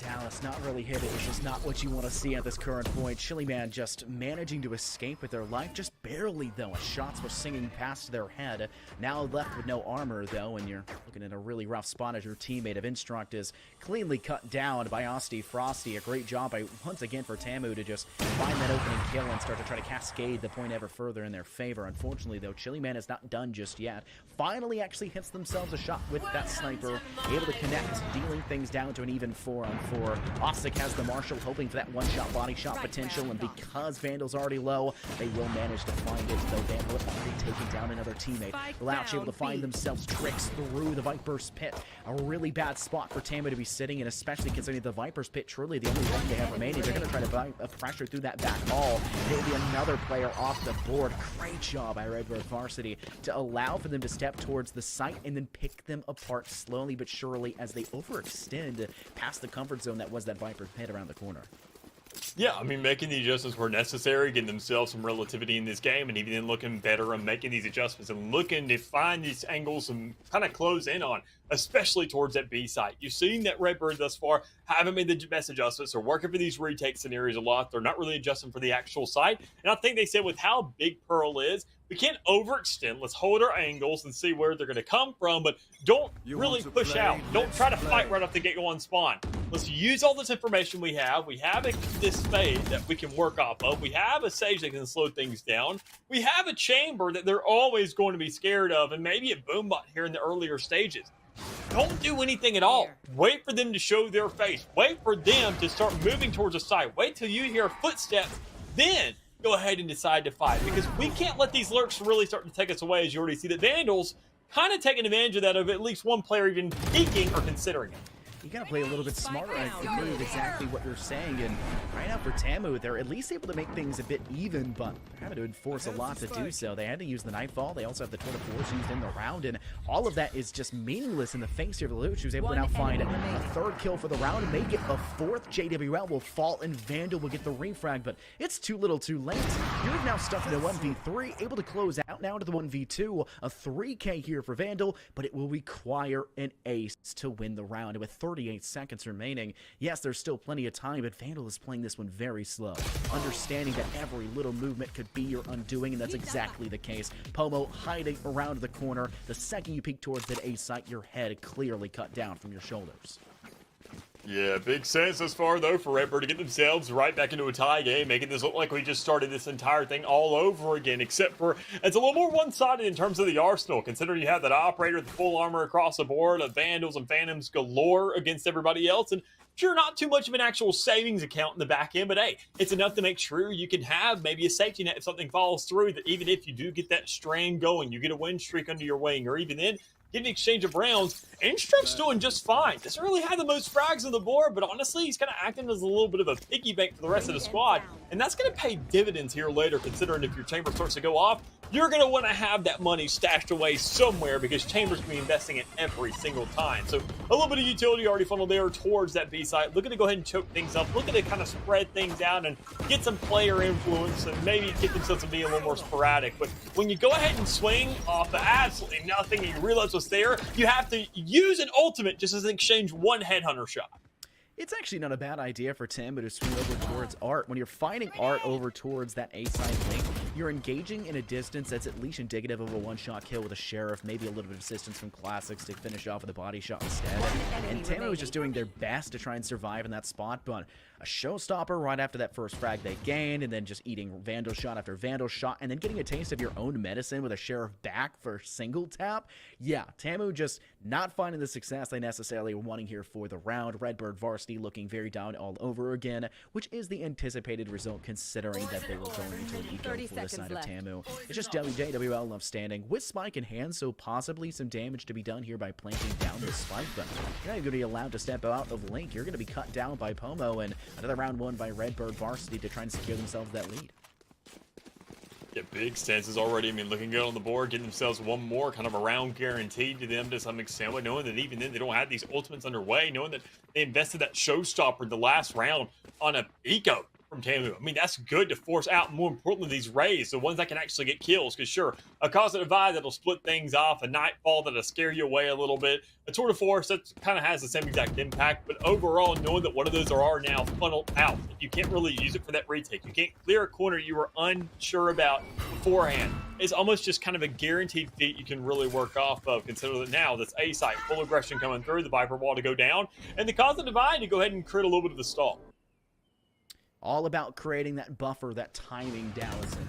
Dallas not really hit it. It's just not what you want to see at this current point. Chili Man just managing to escape with their life, just barely though, as shots were singing past their head. Now left with no armor though, and you're looking at a really rough spot as your teammate of Instruct is cleanly cut down by Asti Frosty. A great job by, once again, for Tamu to just find that opening kill and start to try to cascade the point ever further in their favor. Unfortunately though, Chili Man is not done just yet. Finally actually hits themselves a shot with that sniper, able to connect, dealing things down to an even 4-on-4. Osik has the Marshall, hoping for that one-shot body shot potential, and because Vandal's already low, they will manage to find it, though Vandal already taking down another teammate. Louch able to find themselves tricks through the Viper's Pit. A really bad spot for Tamu to be sitting in, especially considering the Viper's Pit truly the only one they have remaining. They're going to try to buy a pressure through that back hall. There'll be another player off the board. Great job by Redbird Varsity to allow for them to step towards the site and then pick them apart slowly but surely as they overextend past the comfort zone that was that Viper's Pit around the corner. Yeah, I mean, making the adjustments were necessary, getting themselves some relativity in this game, and even then looking better and making these adjustments and looking to find these angles and kind of close in on, especially towards that B site. You've seen that Redbird thus far haven't made the best adjustments. They're working for these retake scenarios a lot. They're not really adjusting for the actual site. And I think they said with how big Pearl is, we can't overextend. Let's hold our angles and see where they're going to come from, but don't really push out. Don't try to fight right off the get-go on spawn. Let's use all this information we have. We have this fade that we can work off of. We have a Sage that can slow things down. We have a chamber that they're always going to be scared of, and maybe a Boombot here in the earlier stages. Don't do anything at all. Wait for them to show their face. Wait for them to start moving towards the site. Wait till you hear footsteps. Then go ahead and decide to fight, because we can't let these lurks really start to take us away, as you already see that Vandals kind of taking advantage of that, of at least one player even peeking or considering it. You gotta play a little bit smarter. I agree with exactly what you're saying, and right now for Tamu, they're at least able to make things a bit even, but they're having to enforce a lot to do so. They had to use the Nightfall, they also have the Tour de Force used in the round, and all of that is just meaningless in the face here of the Luch, who's able to now find a third kill for the round and make it a fourth. JWL will fall, and Vandal will get the refrag, but it's too little too late. You're now stuck in a 1v3, able to close out now to the 1v2, a 3k here for Vandal, but it will require an ace to win the round, and with 38 seconds remaining. Yes, there's still plenty of time, but Vandal is playing this one very slow, understanding that every little movement could be your undoing, and that's exactly the case. Pomo hiding around the corner. The second you peek towards that A site, your head clearly cut down from your shoulders. Yeah, big sense thus far, though, for Redbird to get themselves right back into a tie game, making this look like we just started this entire thing all over again, except for it's a little more one-sided in terms of the arsenal, considering you have that operator, the full armor across the board, of Vandals and Phantoms galore against everybody else, and sure, not too much of an actual savings account in the back end, but hey, it's enough to make sure you can have maybe a safety net if something falls through, that even if you do get that strain going, you get a win streak under your wing, or even then, get an exchange of rounds. Instruct's doing just fine. Doesn't really have the most frags on the board, but honestly, he's kind of acting as a little bit of a piggy bank for the rest of the squad, and that's going to pay dividends here later, considering if your chamber starts to go off, you're going to want to have that money stashed away somewhere, because Chambers can be investing it every single time. So a little bit of utility already funneled there towards that B site. Looking to go ahead and choke things up, looking to kind of spread things out and get some player influence and maybe get themselves to be a little more sporadic. But when you go ahead and swing off of absolutely nothing and you realize what's there, you have to use an ultimate just as an exchange one headhunter shot. It's actually not a bad idea for Tim to swing over towards Art. When you're fighting Art over towards that A-side link, you're engaging in a distance that's at least indicative of a one-shot kill with a Sheriff, maybe a little bit of assistance from Classics to finish off with a body shot instead. And Tamu is just doing their best to try and survive in that spot, but a showstopper right after that first frag they gained, and then just eating Vandal shot after Vandal shot, and then getting a taste of your own medicine with a Sheriff back for single tap. Yeah, Tamu just not finding the success they necessarily were wanting here for the round. Redbird Varsity looking very down all over again, which is the anticipated result considering that they were going into an eco for the side of Tamu. It's just JWL left standing with Spike in hand, so possibly some damage to be done here by planting down the Spike, but you're not going to be allowed to step out of Link. You're going to be cut down by Pomo, and another round won by Redbird Varsity to try and secure themselves that lead. Yeah, big stances already. I mean, looking good on the board, getting themselves one more kind of a round guaranteed to them to some extent, but knowing that even then they don't have these ultimates underway, knowing that they invested that showstopper the last round on a eco from Tamu. I mean, that's good to force out, more importantly, these Rays, the ones that can actually get kills, because sure, a Cosmic Divide that'll split things off, a Nightfall that'll scare you away a little bit, a Tour de Force that kind of has the same exact impact, but overall, knowing that one of those are now funneled out, you can't really use it for that retake. You can't clear a corner you were unsure about beforehand. It's almost just kind of a guaranteed feat you can really work off of, consider that now this A site, full aggression coming through, the Viper Wall to go down, and the Cosmic Divide to go ahead and crit a little bit of the stall. All about creating that buffer, that timing, Dallas. And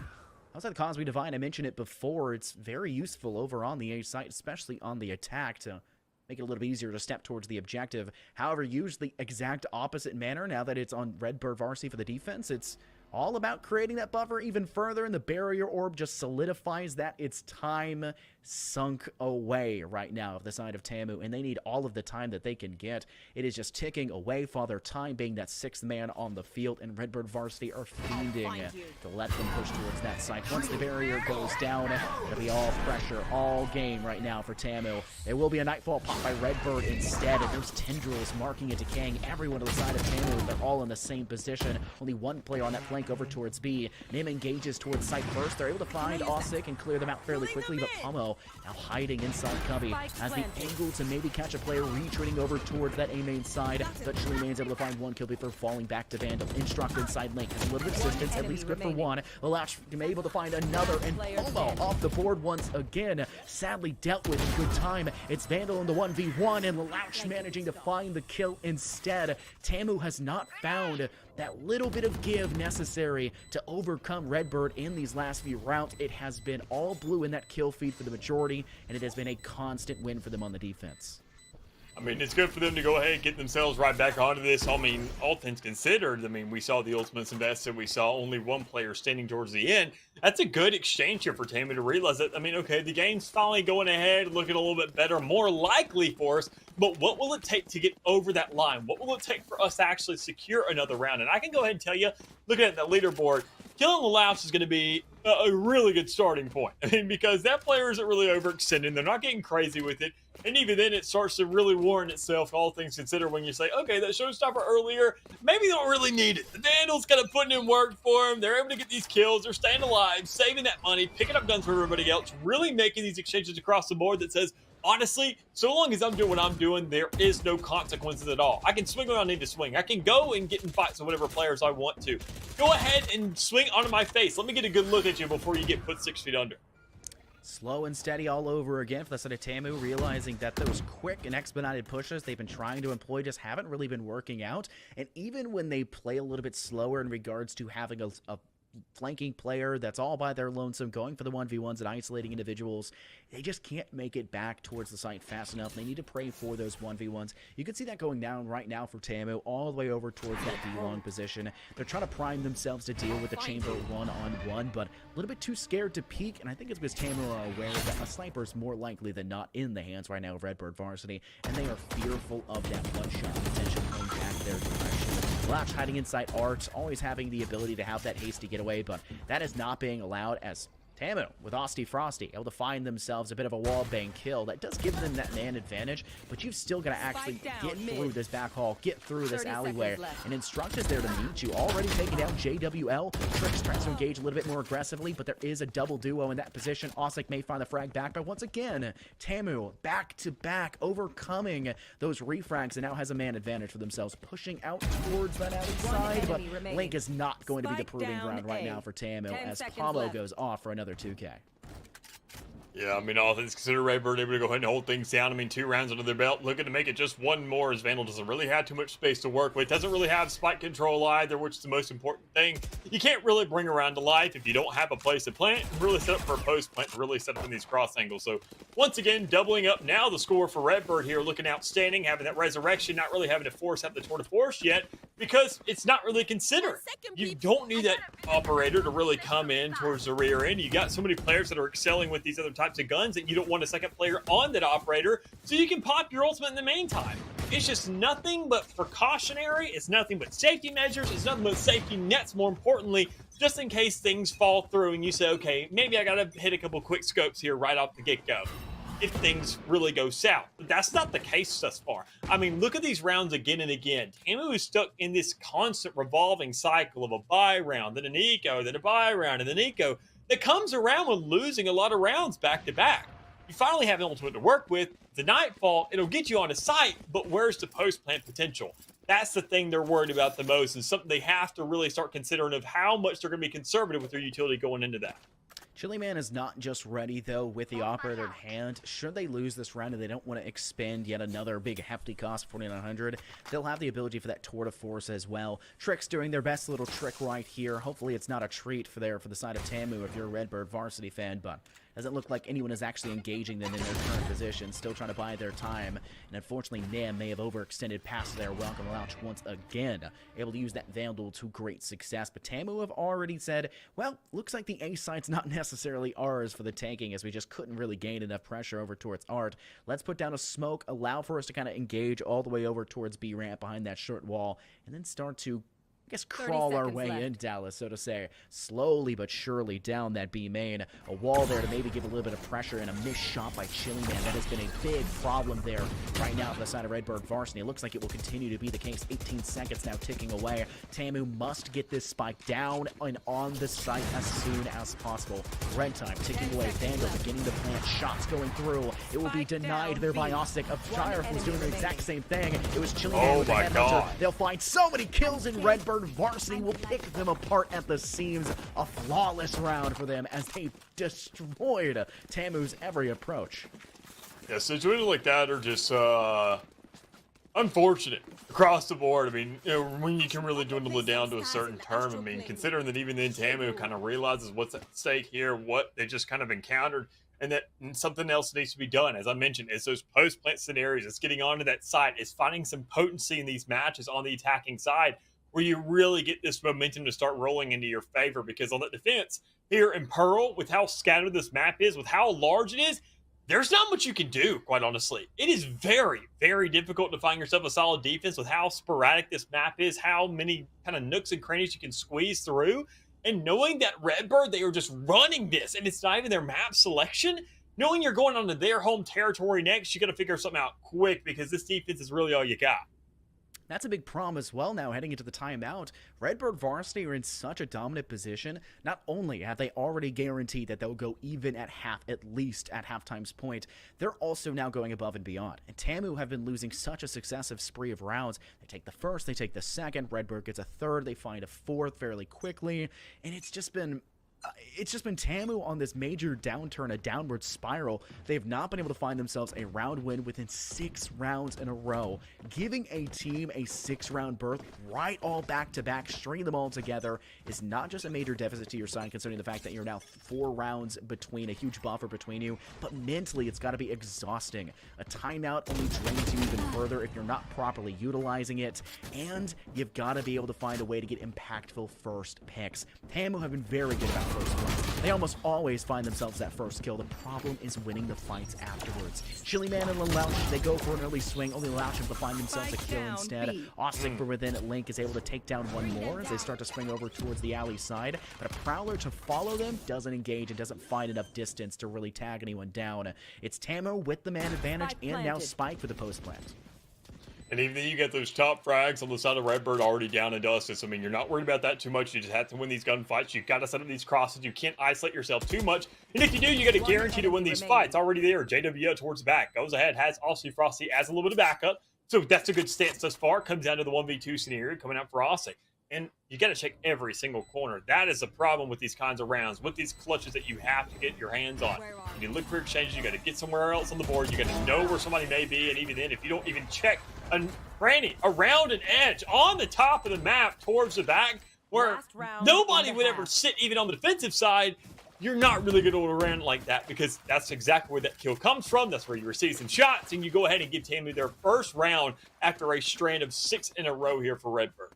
outside the Cosmic Divine, I mentioned it before, it's very useful over on the A site, especially on the attack, to make it a little bit easier to step towards the objective. However, use the exact opposite manner now that it's on Redbird Varsity for the defense. It's all about creating that buffer even further, and the barrier orb just solidifies that. It's time sunk away right now of the side of Tamu, and they need all of the time that they can get. It is just ticking away, Father Time being that sixth man on the field, and Redbird Varsity are fiending to let them push towards that side. Once the barrier goes down, it'll be all pressure, all game right now for Tamu. There will be a Nightfall pop by Redbird instead, and those tendrils marking and decaying everyone on the side of Tamu. They're all in the same position. Only one player on that flank over towards B. Nim engages towards site first. They're able to find Osik and clear them out fairly quickly, but Pomo now hiding inside Cubby has the angle to maybe catch a player retreating over towards that A-main side, but Shiliman's able to find one kill before falling back to Vandal. Instruct inside Link has a little bit of distance, at least good for one. Lash able to find another, and Pomo off the board once again. Sadly dealt with in good time. It's Vandal in the 1v1, and Lash managing to find the kill instead. Tamu has not found that little bit of give necessary to overcome Redbird in these last few rounds. It has been all blue in that kill feed for the majority, and it has been a constant win for them on the defense. I mean, it's good for them to go ahead and get themselves right back onto this. I mean, all things considered, I mean, we saw the Ultimates invested. We saw only one player standing towards the end. That's a good exchange here for Tamu to realize that, I mean, okay, the game's finally going ahead, looking a little bit better, more likely for us. But what will it take to get over that line? What will it take for us to actually secure another round? And I can go ahead and tell you, looking at the leaderboard, killing the Louch is going to be a really good starting point. I mean, because that player isn't really overextending. They're not getting crazy with it. And even then, it starts to really warrant itself, all things considered, when you say, okay, that showstopper earlier, maybe they don't really need it. The Vandals kind of putting in work for them. They're able to get these kills. They're staying alive, saving that money, picking up guns for everybody else, really making these exchanges across the board that says, honestly, so long as I'm doing what I'm doing, there is no consequences at all. I can swing when I need to swing. I can go and get in fights with whatever players I want to. Go ahead and swing onto my face. Let me get a good look at you before you get put 6 feet under. Slow and steady all over again for the side of Tamu, realizing that those quick and expedited pushes they've been trying to employ just haven't really been working out. And even when they play a little bit slower in regards to having a flanking player that's all by their lonesome, going for the 1v1s and isolating individuals, they just can't make it back towards the site fast enough. They need to pray for those 1v1s. You can see that going down right now for Tamu, all the way over towards that B-long position. They're trying to prime themselves to deal with the chamber one-on-one, but a little bit too scared to peek, and I think it's because Tamu are aware that a sniper is more likely than not in the hands right now of Redbird Varsity, and they are fearful of that one-shot potential going back their direction. Latch hiding inside Art, always having the ability to have that hasty getaway, but that is not being allowed as Tamu with Osty Frosty able to find themselves a bit of a wall bang kill. That does give them that man advantage, but you've still got to actually get through this back hall, get through this alleyway, and Instruct is there to meet you. Already taking down JWL. Trix tries to engage a little bit more aggressively, but there is a double duo in that position. Osik may find the frag back, but once again, Tamu back to back, overcoming those refrags, and now has a man advantage for themselves, pushing out towards that alley side, but Link is not going to be the proving ground right now for Tamu as Pablo goes off for another 2K. Yeah, I mean, all things considered, Redbird able to go ahead and hold things down. I mean, 2 rounds under their belt, looking to make it just one more, as Vandal doesn't really have too much space to work with. Doesn't really have spike control either, which is the most important thing. You can't really bring around to life if you don't have a place to plant, really set up for a post plant, and really set up in these cross angles. So, once again, doubling up now the score for Redbird here, looking outstanding, having that resurrection, not really having to force out the tour de force yet, because it's not really considered. You don't need that operator to really come in towards the rear end. You got so many players that are excelling with these other types of guns that you don't want a second player on that operator, so you can pop your ultimate in the meantime. It's just nothing but precautionary. It's nothing but safety measures. It's nothing but safety nets, more importantly, just in case things fall through and you say, okay, maybe I gotta hit a couple quick scopes here right off the get-go if things really go south. But that's not the case thus far. I mean, look at these rounds again and again. Tamu is stuck in this constant revolving cycle of a buy round, then an eco, then a buy round, and then eco, that comes around with losing a lot of rounds back to back. You finally have an ultimate to work with. The Nightfall, it'll get you on a site, but where's the post-plant potential? That's the thing they're worried about the most, and something they have to really start considering of how much they're going to be conservative with their utility going into that. Chili Man is not just ready, though, with the operator in hand. Should they lose this round and they don't want to expend yet another big hefty cost, 4,900, they'll have the ability for that tour de force as well. Trix doing their best little trick right here. Hopefully it's not a treat for the side of Tamu if you're a Redbird Varsity fan, but doesn't look like anyone is actually engaging them in their current position, still trying to buy their time. And unfortunately, Nam may have overextended past their welcome launch once again, able to use that Vandal to great success. But Tamu have already said, well, looks like the A site's not necessarily ours for the tanking, as we just couldn't really gain enough pressure over towards Art. Let's put down a smoke, allow for us to kind of engage all the way over towards B ramp behind that short wall, and then start to crawl our way in, Dallas, so to say, slowly but surely down that B main. A wall there to maybe give a little bit of pressure, and a missed shot by Chili Man. That has been a big problem there right now for the side of Redbird Varsity. It looks like it will continue to be the case. 18 seconds now ticking away. Tamu must get this spike down and on the site as soon as possible. Red time ticking away. Vandal beginning to plant shots going through. It will be denied there by Ostic. Shire was doing the exact same thing. It was Chili Man with the headhunter. They'll find so many kills in Redbird. Varsity will pick them apart at the seams. A flawless round for them as they destroyed Tamu's every approach. Yeah, situations like that are just unfortunate across the board. I mean, you know, when you can really dwindle it down to a certain term, I mean, considering that even then Tamu kind of realizes what's at stake here, what they just kind of encountered, and that something else needs to be done. As I mentioned, is those post-plant scenarios. It's getting onto that side. It's finding some potency in these matches on the attacking side where you really get this momentum to start rolling into your favor. Because on the defense here in Pearl, with how scattered this map is, with how large it is, there's not much you can do, quite honestly. It is very, very difficult to find yourself a solid defense with how sporadic this map is, how many kind of nooks and crannies you can squeeze through. And knowing that Redbird, they are just running this, and it's not even their map selection, knowing you're going onto their home territory next, you got to figure something out quick, because this defense is really all you got. That's a big problem as well now heading into the timeout. Redbird Varsity are in such a dominant position. Not only have they already guaranteed that they'll go even at least at halftime's point, they're also now going above and beyond. And TAMU have been losing such a successive spree of rounds. They take the first, they take the second, Redbird gets a third, they find a fourth fairly quickly, and it's just been TAMU on this major downturn, a downward spiral. They have not been able to find themselves a round win within 6 rounds in a row. Giving a team a 6-round berth right all back-to-back, stringing them all together is not just a major deficit to your side, considering the fact that you're now 4 rounds between, a huge buffer between you, but mentally it's got to be exhausting. A timeout only drains you even further if you're not properly utilizing it, and you've got to be able to find a way to get impactful first picks. TAMU have been very good about first ones. They almost always find themselves that first kill. The problem is winning the fights afterwards. Chili Man and Lelouch, they go for an early swing, only Lelouch able to find themselves a kill instead. Austin from within, Link is able to take down one more as they start to swing over towards the alley side, but a Prowler to follow them doesn't engage and doesn't find enough distance to really tag anyone down. It's TAMU with the man advantage and now Spike for the post plant. And even then, you get those top frags on the side of Redbird already down and dusted. So, I mean, you're not worried about that too much. You just have to win these gunfights. You've got to set up these crosses. You can't isolate yourself too much. And if you do, you got to guarantee to win these fights. Already there, JWO towards the back. Goes ahead, has Aussie Frosty as a little bit of backup. So that's a good stance thus far. Comes down to the 1v2 scenario coming out for Aussie. And you got to check every single corner. That is the problem with these kinds of rounds, with these clutches that you have to get your hands on. When you look for exchanges, you got to get somewhere else on the board. You got to know where somebody may be. And even then, if you don't even check a cranny around an edge on the top of the map towards the back, where nobody would ever sit even on the defensive side, you're not really going to run like that, because that's exactly where that kill comes from. That's where you receive some shots, and you go ahead and give TAMU their first round after a strand of 6 in a row here for Redbird.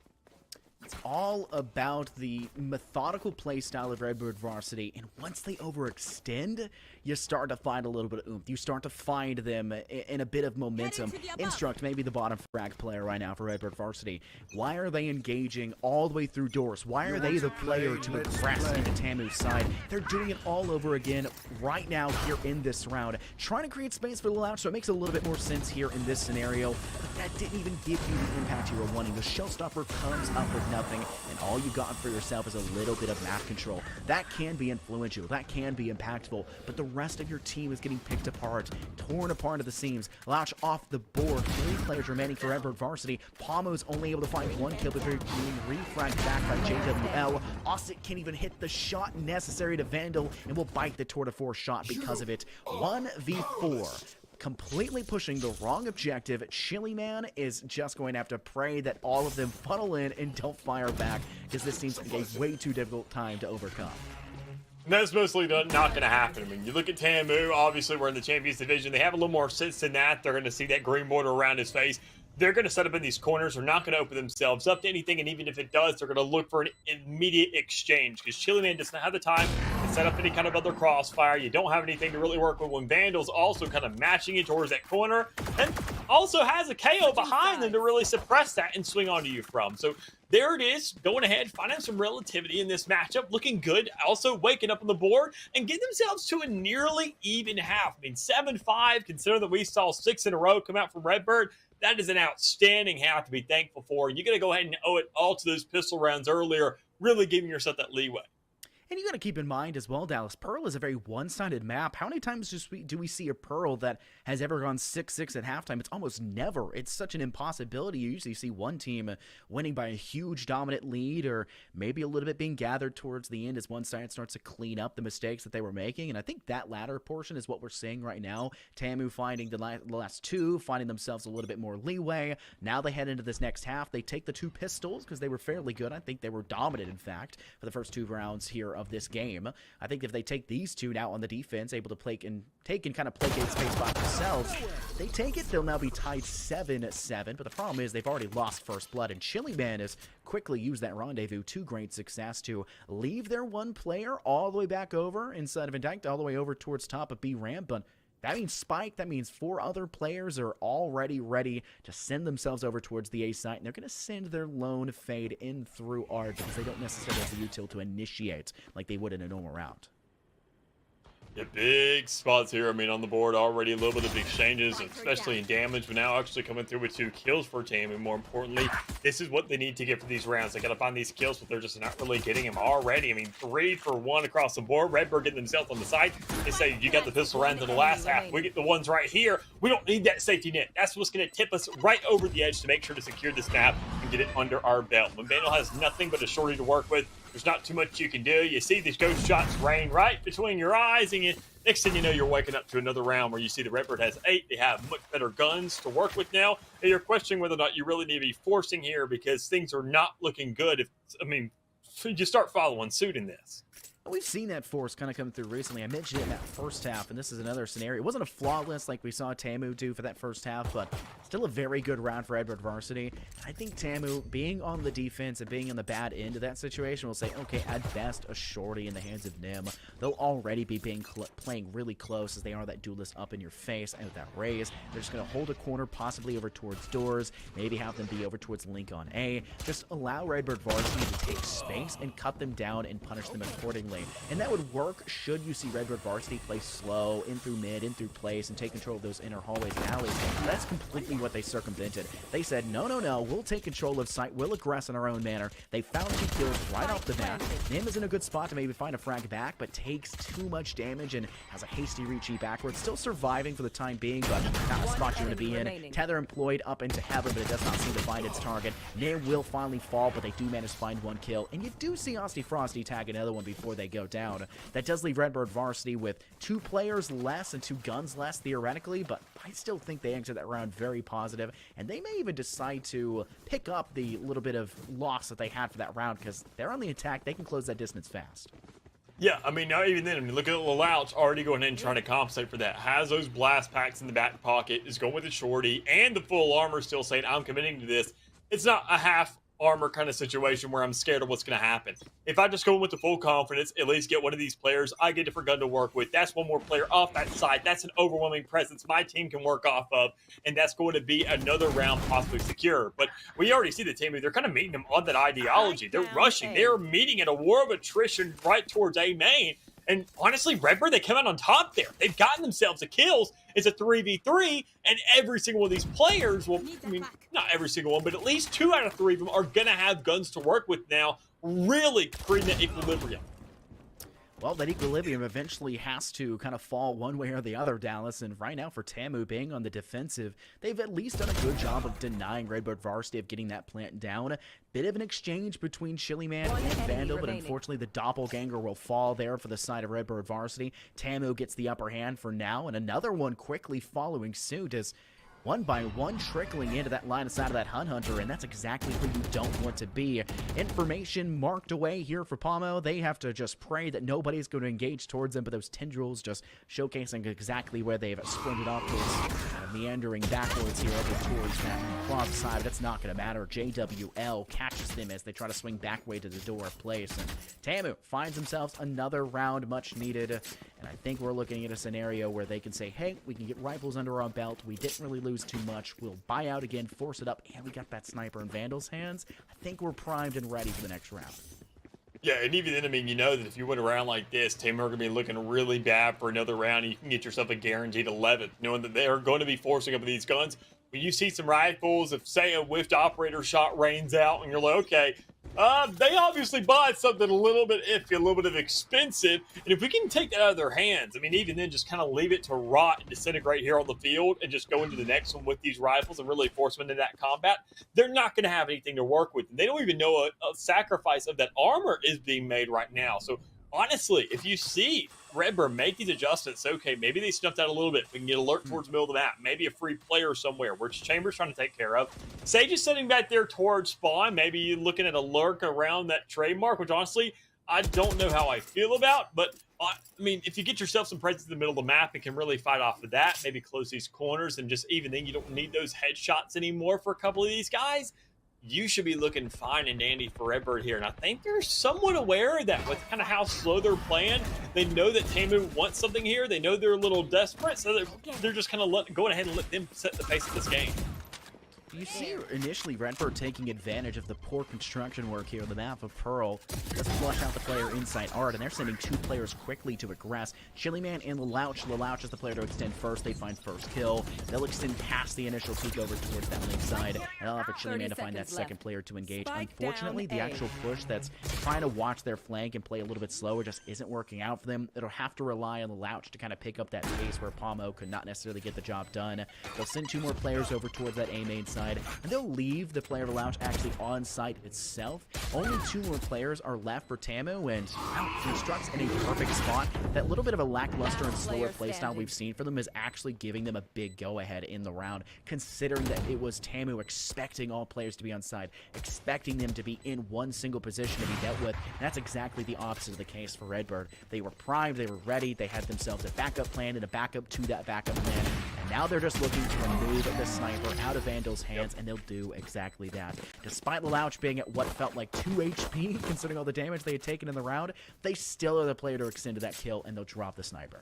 It's all about the methodical play style of Redbird Varsity, and once they overextend, you start to find a little bit of oomph. You start to find them in a bit of momentum. Instruct, maybe the bottom frag player right now for Redbird Varsity. Why are they engaging all the way through doors? Why are they the player to aggress into TAMU's side? They're doing it all over again right now here in this round, trying to create space for the Lelouch, so it makes a little bit more sense here in this scenario, but that didn't even give you the impact you were wanting. The Showstopper comes up with nothing, and all you got for yourself is a little bit of map control. That can be influential, that can be impactful, but the rest of your team is getting picked apart, torn apart at the seams. Louch off the board, 3 players remaining for Redbird Varsity. Palmo's only able to find 1 kill, but being refragged back by JWL. Ossett can't even hit the shot necessary to Vandal, and will bite the Tour de Force shot because of it. 1v4. Completely pushing the wrong objective. Chili Man is just going to have to pray that all of them funnel in and don't fire back, because this seems like a way too difficult time to overcome. And that's mostly not going to happen. I mean, you look at TAMU, obviously we're in the Champions Division. They have a little more sense than that. They're going to see that green border around his face. They're going to set up in these corners. They're not going to open themselves up to anything, and even if it does, they're going to look for an immediate exchange, because Chili Man does not have the time to set up any kind of other crossfire. You don't have anything to really work with when Vandal's also kind of matching it towards that corner, and also has a KO behind them to really suppress that and swing onto you from. So there it is, going ahead, finding some relativity in this matchup, looking good, also waking up on the board and getting themselves to a nearly even half. I mean, 7-5, considering that we saw 6 in a row come out from Redbird. That is an outstanding half to be thankful for. You're going to go ahead and owe it all to those pistol rounds earlier, really giving yourself that leeway. And you got to keep in mind as well, Dallas, Pearl is a very one-sided map. How many times do we see a Pearl that has ever gone 6-6 at halftime? It's almost never. It's such an impossibility. You usually see one team winning by a huge dominant lead, or maybe a little bit being gathered towards the end as one side starts to clean up the mistakes that they were making. And I think that latter portion is what we're seeing right now. TAMU finding the last 2, finding themselves a little bit more leeway. Now they head into this next half. They take the 2 pistols because they were fairly good. I think they were dominant, in fact, for the first 2 rounds here of this game. I think if they take these two now on the defense, able to play and kind of placate space by themselves, if they take it, they'll now be tied 7-7. But the problem is they've already lost first blood, and Chili Man has quickly used that rendezvous to great success to leave their one player all the way back over inside of Intact, all the way over towards top of B ramp. But that means Spike, that means 4 other players are already ready to send themselves over towards the A site, and they're going to send their lone Fade in through Art because they don't necessarily have the util to initiate like they would in a normal round. Yeah, big spots here. I mean, on the board already, a little bit of exchanges, especially in damage, but now actually coming through with 2 kills for team. And more importantly, this is what they need to get for these rounds. They got to find these kills, but they're just not really getting them already. I mean, 3 for 1 across the board. Redbird getting themselves on the side. They say, you got the pistol rounds in the last half. We get the ones right here. We don't need that safety net. That's what's going to tip us right over the edge to make sure to secure this map and get it under our belt. When Bethel has nothing but a shorty to work with, there's not too much you can do. You see these ghost shots rain right between your eyes, and next thing you know, you're waking up to another round where you see the Redbird has 8. They have much better guns to work with now, and you're questioning whether or not you really need to be forcing here because things are not looking good. You start following suit in this. We've seen that force kind of come through recently. I mentioned it in that first half, and this is another scenario. It wasn't a flawless like we saw Tamu do for that first half, but still a very good round for Edward Varsity. I think Tamu, being on the defense and being on the bad end of that situation, will say, okay, at best, a shorty in the hands of Nim. They'll already be playing really close as they are that duelist up in your face, and with that raise, they're just going to hold a corner, possibly over towards doors, maybe have them be over towards Link on A. Just allow Redbird Varsity to take space and cut them down and punish them accordingly. And that would work should you see Redbird Varsity play slow, in through mid, in through place, and take control of those inner hallways and alleys. That's completely what they circumvented. They said, no, we'll take control of site, we'll aggress in our own manner. They found 2 kills right off the bat. Nim is in a good spot to maybe find a frag back, but takes too much damage and has a hasty retreat backwards. Still surviving for the time being, but not a spot you want to be in. Tether employed up into heaven, but it does not seem to find its target. Nim will finally fall, but they do manage to find 1 kill. And you do see Austy Frosty tag another one before they go down. That does leave Redbird Varsity with 2 players less and 2 guns less theoretically, but I still think they exit that round very positive, and they may even decide to pick up the little bit of loss that they had for that round because they're on the attack. They can close that distance fast. Yeah, I mean, not even then. I mean, look at Louch already going in and trying to compensate for that. Has those blast packs in the back pocket, is going with the shorty, and the full armor still saying, I'm committing to this. It's not a half armor kind of situation where I'm scared of what's going to happen. If I just go in with the full confidence, at least get one of these players, I get a different gun to work with. That's one more player off that side. That's an overwhelming presence my team can work off of, and that's going to be another round possibly secure. But we already see the team, they're kind of meeting them on that ideology. They're rushing. They're meeting at a war of attrition right towards A main. And honestly, Redbird, they come out on top there. They've gotten themselves a kills. It's a 3v3, and every single one of these players will, I mean, not every single one, but at least 2 out of 3 of them are going to have guns to work with now, really creating that equilibrium. Well, that equilibrium eventually has to kind of fall one way or the other, Dallas, and right now for Tamu being on the defensive, they've at least done a good job of denying Redbird Varsity of getting that plant down. Bit of an exchange between Chili Man and Vandal, but unfortunately the doppelganger will fall there for the side of Redbird Varsity. Tamu gets the upper hand for now, and another one quickly following suit as one by one trickling into that line of sight of that Hun Hunter, and that's exactly where you don't want to be. Information marked away here for Pomo. They have to just pray that nobody's going to engage towards them, but those tendrils just showcasing exactly where they've sprinted off towards, meandering backwards here over towards that plaza side. That's not going to matter. JWL catches them as they try to swing back way to the door of place, and Tamu finds themselves another round much needed, and I think we're looking at a scenario where they can say, hey, we can get rifles under our belt. We didn't really lose too much. We'll buy out again, force it up, and we got that sniper in Vandal's hands. I think we're primed and ready for the next round. Yeah, and even then, I mean, you know that if you went around like this, Tamu are going to be looking really bad for another round, and you can get yourself a guaranteed 11th, knowing that they are going to be forcing up these guns. When you see some rifles, if, say, a whiffed operator shot rains out, and you're like, okay, they obviously bought something a little bit iffy, a little bit of expensive, and if we can take that out of their hands, I mean, even then, just kind of leave it to rot and disintegrate here on the field and just go into the next one with these rifles and really force them into that combat, they're not going to have anything to work with. They don't even know a sacrifice of that armor is being made right now. So, honestly, if you see Redbird make these adjustments, okay, maybe they snuffed out a little bit. We can get alert towards the middle of the map. Maybe a free player somewhere, which Chamber's trying to take care of. Sage is sitting back there towards spawn, maybe looking at a lurk around that trademark, which honestly, I don't know how I feel about, but I mean, if you get yourself some presence in the middle of the map and can really fight off of that, maybe close these corners, and just even then you don't need those headshots anymore for a couple of these guys, you should be looking fine and dandy for Redbird here. And I think they're somewhat aware of that with kind of how slow they're playing. They know that Tamu wants something here. They know they're a little desperate, so they're just kind of going ahead and let them set the pace of this game. You see initially Redbird taking advantage of the poor construction work here on the map of Pearl. Let's flush out the player inside Art, and they're sending 2 players quickly to aggress. Chiliman and Lelouch. Lelouch is the player to extend first. They find first kill. They'll extend past the initial peek over towards that left side, and they'll have for Chiliman to find that second player to engage. Unfortunately, the actual push that's trying to watch their flank and play a little bit slower just isn't working out for them. It'll have to rely on Lelouch to kind of pick up that pace where Palmo could not necessarily get the job done. They'll send 2 more players over towards that A main side, and they'll leave the player of Lelouch actually on site itself. Only 2 more players are left for Tamu, and Construct's in a perfect spot. That little bit of a lackluster and slower playstyle we've seen for them is actually giving them a big go-ahead in the round, considering that it was Tamu expecting all players to be on side, expecting them to be in one single position to be dealt with. And that's exactly the opposite of the case for Redbird. They were primed, they were ready, they had themselves a backup plan and a backup to that backup plan. And now they're just looking to remove the sniper out of Vandal's hands, and they'll do exactly that. Despite Lelouch being at what felt like 2 HP, considering all the damage they had taken in the round, they still are the player to extend to that kill, and they'll drop the sniper.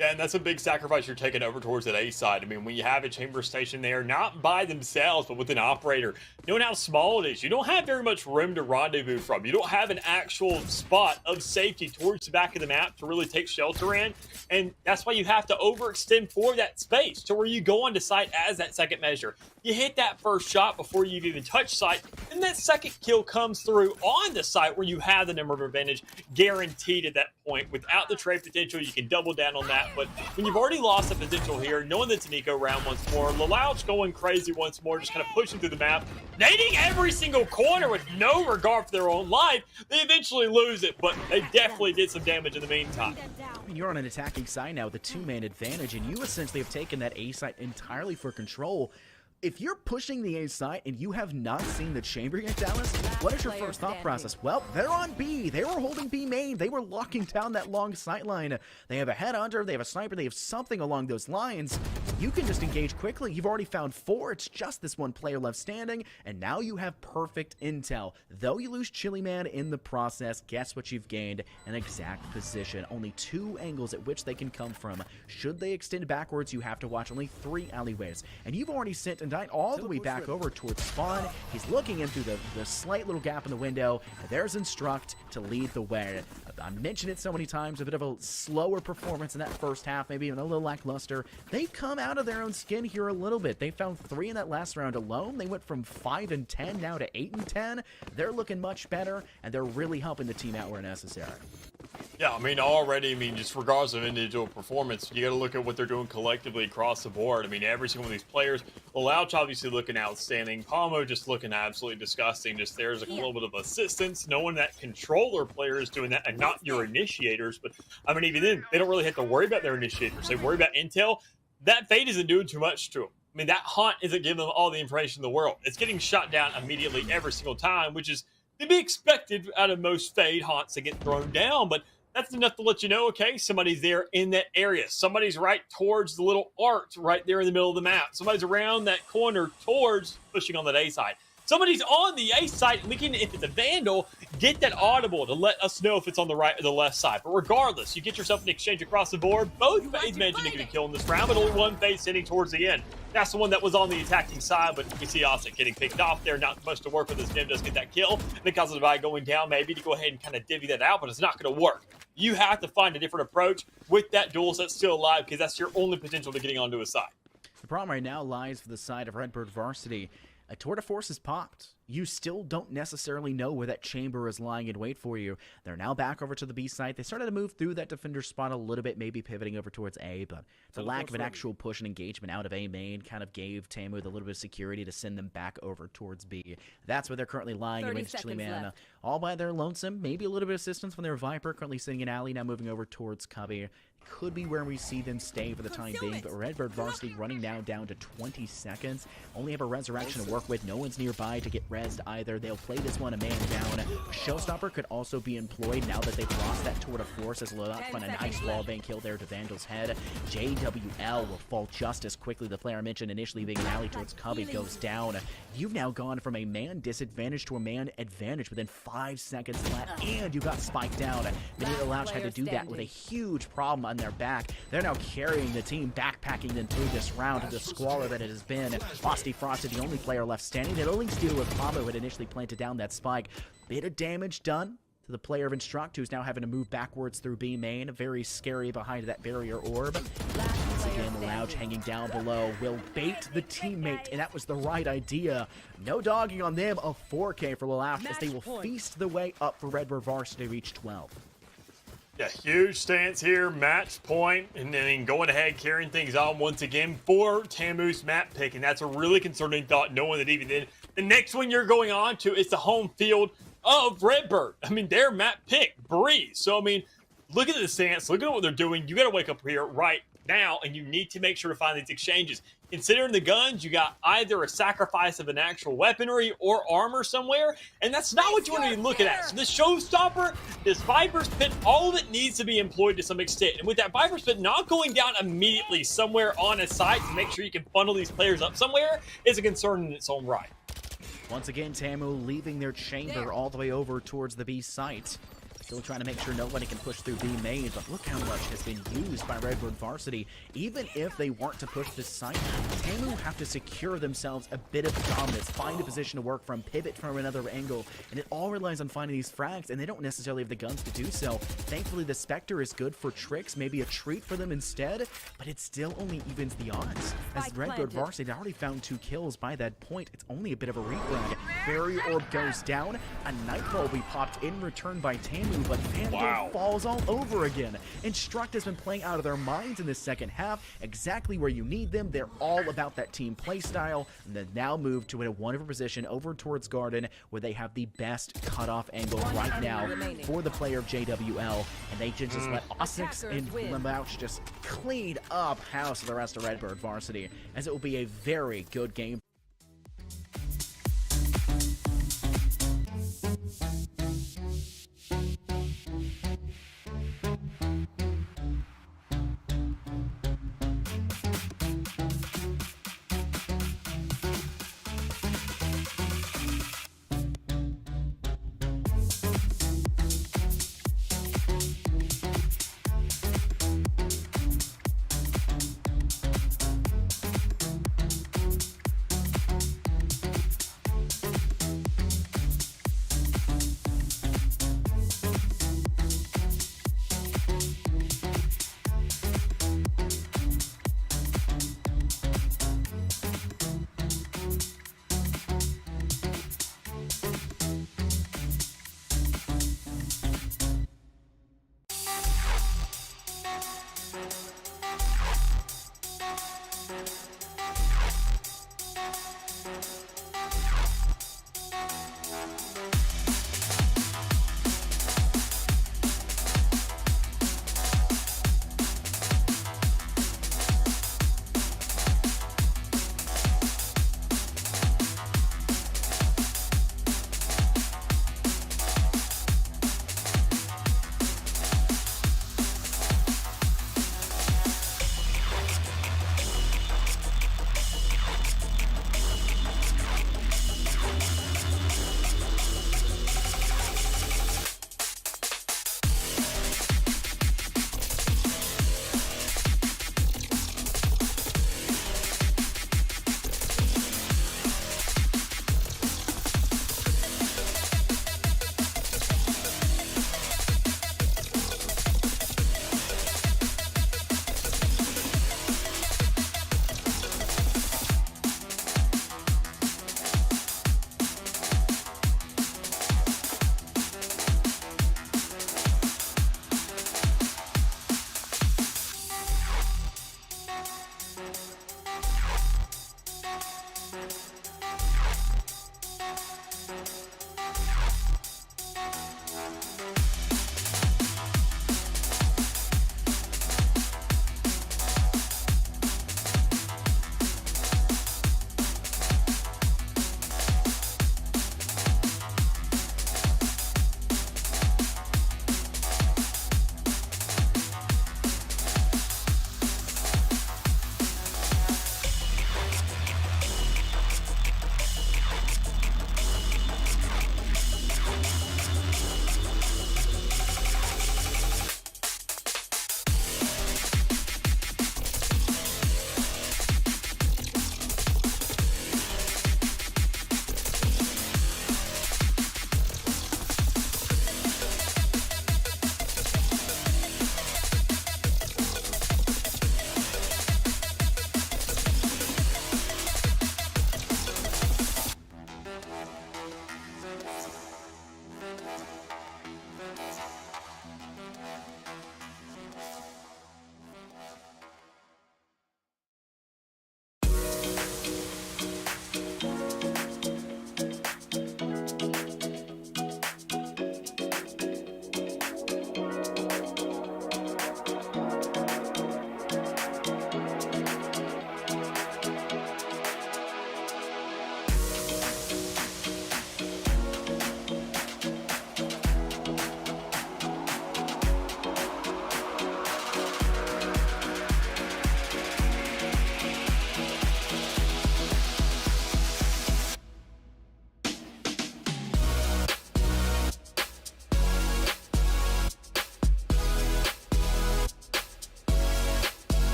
Yeah, and that's a big sacrifice you're taking over towards that A side. I mean, when you have a chamber station there, not by themselves, but with an operator, knowing how small it is, you don't have very much room to rendezvous from. You don't have an actual spot of safety towards the back of the map to really take shelter in, and that's why you have to overextend for that space to where you go onto site as that second measure. You hit that first shot before you've even touched site, and that second kill comes through on the site where you have the number of advantage guaranteed at that point. Without the trade potential, you can double down on that. But when you've already lost the potential here, knowing that's an eco round once more, Lelouch going crazy once more, just kind of pushing through the map, nading every single corner with no regard for their own life, they eventually lose it, but they definitely did some damage in the meantime. I mean, you're on an attacking side now with a 2-man advantage, and you essentially have taken that A site entirely for control. If you're pushing the A site and you have not seen the chamber yet, Dallas, what is your first thought process? Well, they're on B. They were holding B main. They were locking down that long sight line. They have a headhunter. They have a sniper. They have something along those lines. You can just engage quickly. You've already found 4. It's just this one player left standing, and now you have perfect intel. Though you lose Chiliman in the process, guess what you've gained? An exact position. Only 2 angles at which they can come from. Should they extend backwards, you have to watch only 3 alleyways. And you've already sent Indite all the way back over towards spawn. He's looking in through the slight little gap in the window. There's Instruct to lead the way. I mentioned it so many times, a bit of a slower performance in that first half, maybe even a little lackluster. They've come out of their own skin here a little bit. They found 3 in that last round alone. They went from 5 and 10 now to 8 and 10. They're looking much better, and they're really helping the team out where necessary. Yeah, I mean, already, just regardless of individual performance, you got to look at what they're doing collectively across the board. I mean, every single one of these players, Lelouch obviously looking outstanding, Palmo just looking absolutely disgusting. Just there's a little bit of assistance, knowing that controller player is doing that and not your initiators. But I mean, even then, they don't really have to worry about their initiators. They worry about intel. That Fade isn't doing too much to them. I mean, that Haunt isn't giving them all the information in the world. It's getting shot down immediately every single time, which is to be expected out of most Fade Haunts that get thrown down. But that's enough to let you know, okay, somebody's there in that area. Somebody's right towards the little art right there in the middle of the map. Somebody's around that corner towards pushing on that A side. Somebody's on the A side, and we can, if it's a Vandal, get that audible to let us know if it's on the right or the left side. But regardless, you get yourself an exchange across the board. Both Fades managing to get a kill in this round, but only one Fade sitting towards the end. That's the one that was on the attacking side, but we see Ascent getting picked off there. Not much to work with as Nim does get that kill. And it causes the divide going down, maybe to go ahead and kind of divvy that out, but it's not going to work. You have to find a different approach with that duel set still alive, because that's your only potential to getting onto a side. The problem right now lies for the side of Redbird Varsity. A tour de force is popped. You still don't necessarily know where that chamber is lying in wait for you. They're now back over to the B site. They started to move through that defender spot a little bit, maybe pivoting over towards A, but the lack of an actual push and engagement out of A main kind of gave Tamu the little bit of security to send them back over towards B. That's where they're currently lying against Chiliman, all by their lonesome. Maybe a little bit of assistance from their Viper, currently sitting in alley, now moving over towards Cubby. could be where we see them stay for the time being, but Redbird Varsity running now down to 20 seconds. Only have a resurrection to work with. No one's nearby to get rezzed either. They'll play this one a man down. Showstopper could also be employed now that they've lost that Tour de Force, as Lilach find a nice wallbang kill there to Vandal's head. JWL will fall just as quickly. The player I mentioned initially being an alley towards Cubby goes down. You've now gone from a man disadvantage to a man advantage within 5 seconds left, and you got spiked down. Manila Louch had to do that with a huge problem on their back. They're now carrying the team, backpacking them through this round of the squalor that it has been. Frosty Frosted, the only player left standing. That only steal with Pablo had initially planted down that spike. Bit of damage done to the player of Instruct, who's now having to move backwards through B main. Very scary behind that barrier orb. Once again, the Louch hanging down below will bait the teammate, and that was the right idea. No dogging on them. A 4K for Louch as they will feast the way up for Redbird Varsity to reach 12. Yeah, huge stance here, match point, and then going ahead, carrying things on once again for Tammuz map pick, and that's a really concerning thought, knowing that even then, the next one you're going on to is the home field of Redbird. I mean, their map pick, Breeze. So, I mean, look at the stance, look at what they're doing. You got to wake up here right now, and you need to make sure to find these exchanges. Considering the guns, you got either a sacrifice of an actual weaponry or armor somewhere, and that's not what you want to be looking at. So this Showstopper, this Viper's Pit, all of it needs to be employed to some extent. And with that Viper's Pit not going down immediately somewhere on a site to make sure you can funnel these players up somewhere is a concern in its own right. Once again, Tamu leaving their chamber all the way over towards the B site. Still trying to make sure nobody can push through B main, but look how much has been used by Redbird Varsity. Even if they weren't to push this site, Tamu have to secure themselves a bit of dominance, find a position to work from, pivot from another angle, and it all relies on finding these frags, and they don't necessarily have the guns to do so. Thankfully, the Spectre is good for tricks, maybe a treat for them instead, but it still only evens the odds. As Redbird Varsity had already found 2 kills by that point, it's only a bit of a refrag. Barrier Orb goes down, a Nightfall will be popped in return by Tamu, but Vandal falls all over again. Instruct has been playing out of their minds in this second half, exactly where you need them. They're all about that team play style, and then now move to a wonderful position over towards Garden, where they have the best cutoff angle right now for the player of JWL, and they just let Osix and Lemouch just clean up house for the rest of Redbird Varsity, as it will be a very good game.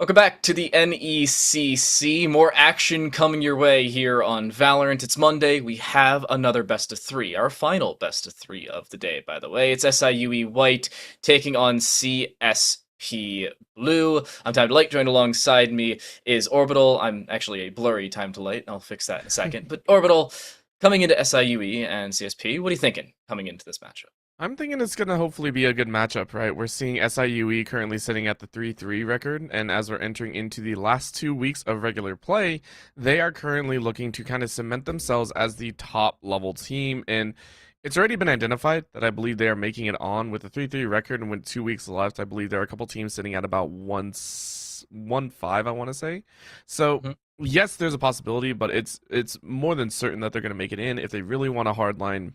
Welcome back to the NECC. More action coming your way here on Valorant. It's Monday. We have another best of three. Our final best of three of the day, by the way. It's SIUE White taking on CSP Blue. I'm Time to Light. Joined alongside me is Orbital. I'm actually a blurry Time to Light. I'll fix that in a second. But Orbital, coming into SIUE and CSP, what are you thinking coming into this matchup? I'm thinking it's going to hopefully be a good matchup, right? We're seeing SIUE currently sitting at the 3-3 record, and as we're entering into the last 2 weeks of regular play, they are currently looking to kind of cement themselves as the top level team, and it's already been identified that I believe they are making it on with a 3-3 record, and with 2 weeks left, I believe there are a couple teams sitting at about 1-5, I want to say. So, yes, there's a possibility, but it's more than certain that they're going to make it in if they really want a hardline,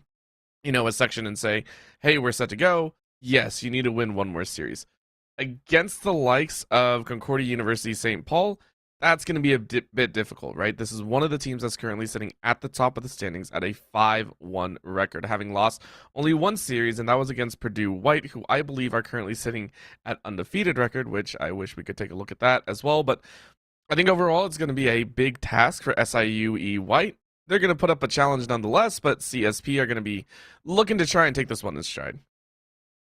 a section and say, hey, we're set to go. Yes, you need to win one more series. Against the likes of Concordia University St. Paul, that's going to be a bit difficult, right? This is one of the teams that's currently sitting at the top of the standings at a 5-1 record, having lost only one series, and that was against Purdue White, who I believe are currently sitting at undefeated record, which I wish we could take a look at that as well. But I think overall it's going to be a big task for SIUE White. They're going to put up a challenge nonetheless, but CSP are going to be looking to try and take this one in stride.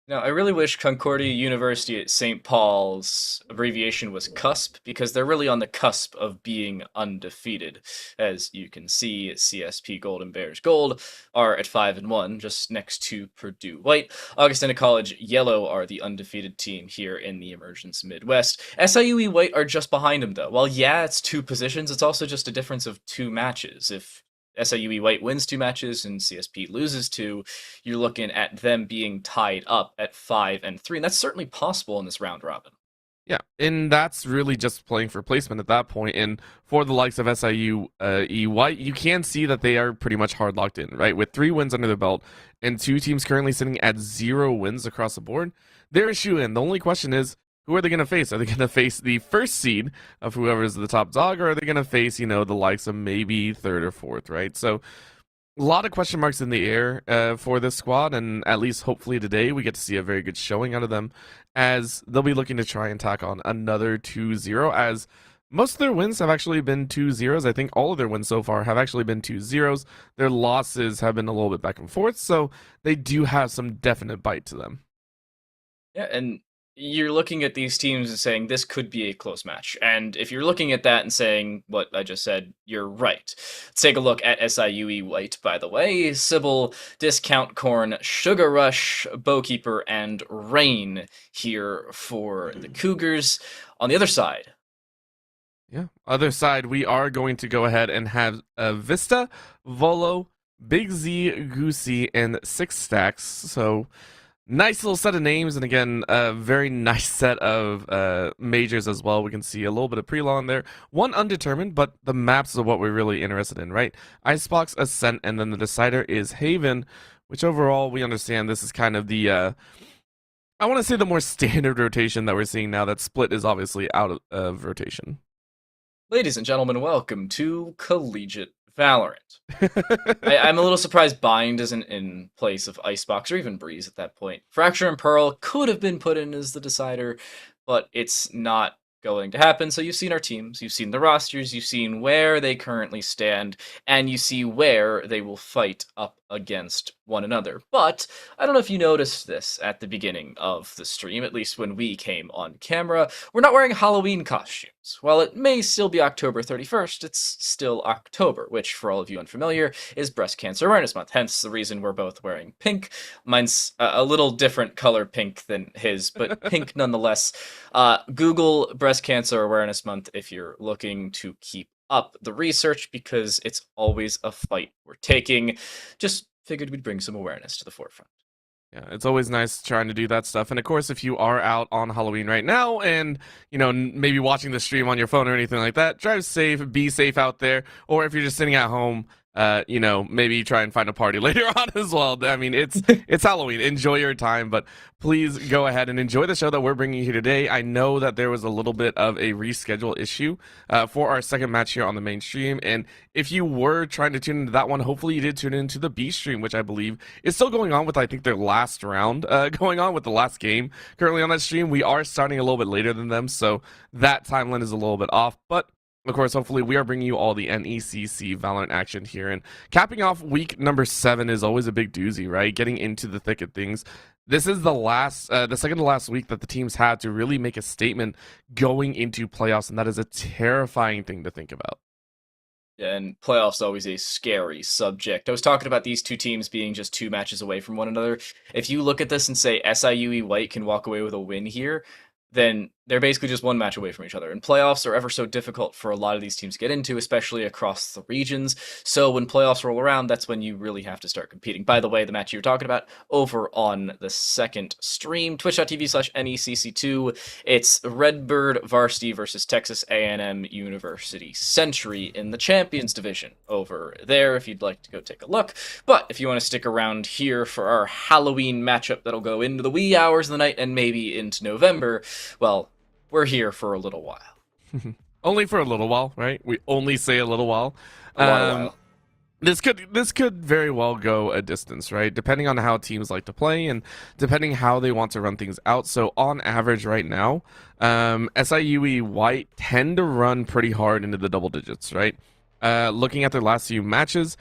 Now, I really wish Concordia University at St. Paul's abbreviation was CUSP, because they're really on the cusp of being undefeated. As you can see, CSP Golden Bears Gold are at 5-1, just next to Purdue White. Augustana College Yellow are the undefeated team here in the Emergence Midwest. SIUE White are just behind them, though. While, yeah, it's 2 positions, it's also just a difference of 2 matches. If SIUE White wins 2 matches and CSP loses 2, you're looking at them being tied up at 5-3, and that's certainly possible in this round robin. Yeah, and that's really just playing for placement at that point. And for the likes of SIUE White, you can see that they are pretty much hard locked in, right? With 3 wins under their belt and 2 teams currently sitting at 0 wins across the board, they're a shoe-in. The only question is, who are they going to face? Are they going to face the first seed of whoever is the top dog, or are they going to face, the likes of maybe 3rd or 4th, right? So a lot of question marks in the air for this squad, and at least hopefully today we get to see a very good showing out of them, as they'll be looking to try and tack on another 2-0, as most of their wins have actually been 2-0s. I think all of their wins so far have actually been 2-0s. Their losses have been a little bit back and forth, so they do have some definite bite to them. Yeah, and you're looking at these teams and saying this could be a close match. And if you're looking at that and saying what I just said, you're right. Let's take a look at SIUE White, by the way. Sybil, Discount Corn, Sugar Rush, Bowkeeper, and Rain here for the Cougars. On the other side. Yeah, other side, we are going to go ahead and have Vista, Volo, Big Z, Goosey, and 6 Stacks. So nice little set of names, and again, a very nice set of majors as well. We can see a little bit of pre-law in there. One undetermined, but the maps are what we're really interested in, right? Icebox, Ascent, and then the decider is Haven, which overall we understand this is kind of the, I want to say the more standard rotation that we're seeing now. That Split is obviously out of rotation. Ladies and gentlemen, welcome to Collegiate Valorant. I'm a little surprised Bind isn't in place of Icebox or even Breeze at that point. Fracture and Pearl could have been put in as the decider, but it's not going to happen. So you've seen our teams, you've seen the rosters, you've seen where they currently stand, and you see where they will fight up against one another. But I don't know if you noticed this at the beginning of the stream, at least when we came on camera. We're not wearing Halloween costumes. While it may still be October 31st, it's still October, which, for all of you unfamiliar, is Breast Cancer Awareness Month. Hence the reason we're both wearing pink. Mine's a little different color pink than his, but pink nonetheless. Google Breast Cancer Awareness Month if you're looking to keep up the research, because it's always a fight we're taking. Just figured we'd bring some awareness to the forefront. Yeah, it's always nice trying to do that stuff. And of course, if you are out on Halloween right now and, maybe watching the stream on your phone or anything like that, drive safe, be safe out there. Or if you're just sitting at home, you know, maybe try and find a party later on as well. I mean, it's Halloween. Enjoy your time, but please go ahead and enjoy the show that we're bringing you here today. I know that there was a little bit of a reschedule issue for our second match here on the main stream, and if you were trying to tune into that one, hopefully you did tune into the B stream, which I believe is still going on with, I think, their last round going on with the last game currently on that stream. We are starting a little bit later than them, so that timeline is a little bit off, but of course, hopefully we are bringing you all the NECC Valorant action here. And capping off week number 7 is always a big doozy, right? Getting into the thick of things. This is the second to last week that the teams had to really make a statement going into playoffs, and that is a terrifying thing to think about. Yeah, and playoffs always a scary subject. I was talking about these two teams being just 2 matches away from one another. If you look at this and say SIUE White can walk away with a win here, then they're basically just 1 match away from each other. And playoffs are ever so difficult for a lot of these teams to get into, especially across the regions. So when playoffs roll around, that's when you really have to start competing. By the way, the match you were talking about over on the second stream, twitch.tv/NECC2, it's Redbird Varsity versus Texas A&M University Century in the Champions Division over there if you'd like to go take a look. But if you want to stick around here for our Halloween matchup that'll go into the wee hours of the night and maybe into November, well, we're here for a little while. Only for a little while, right? We only say a little while. A while. This could very well go a distance, right? Depending on how teams like to play and depending how they want to run things out. So on average right now, SIUE White tend to run pretty hard into the double digits, right? Looking at their last few matches,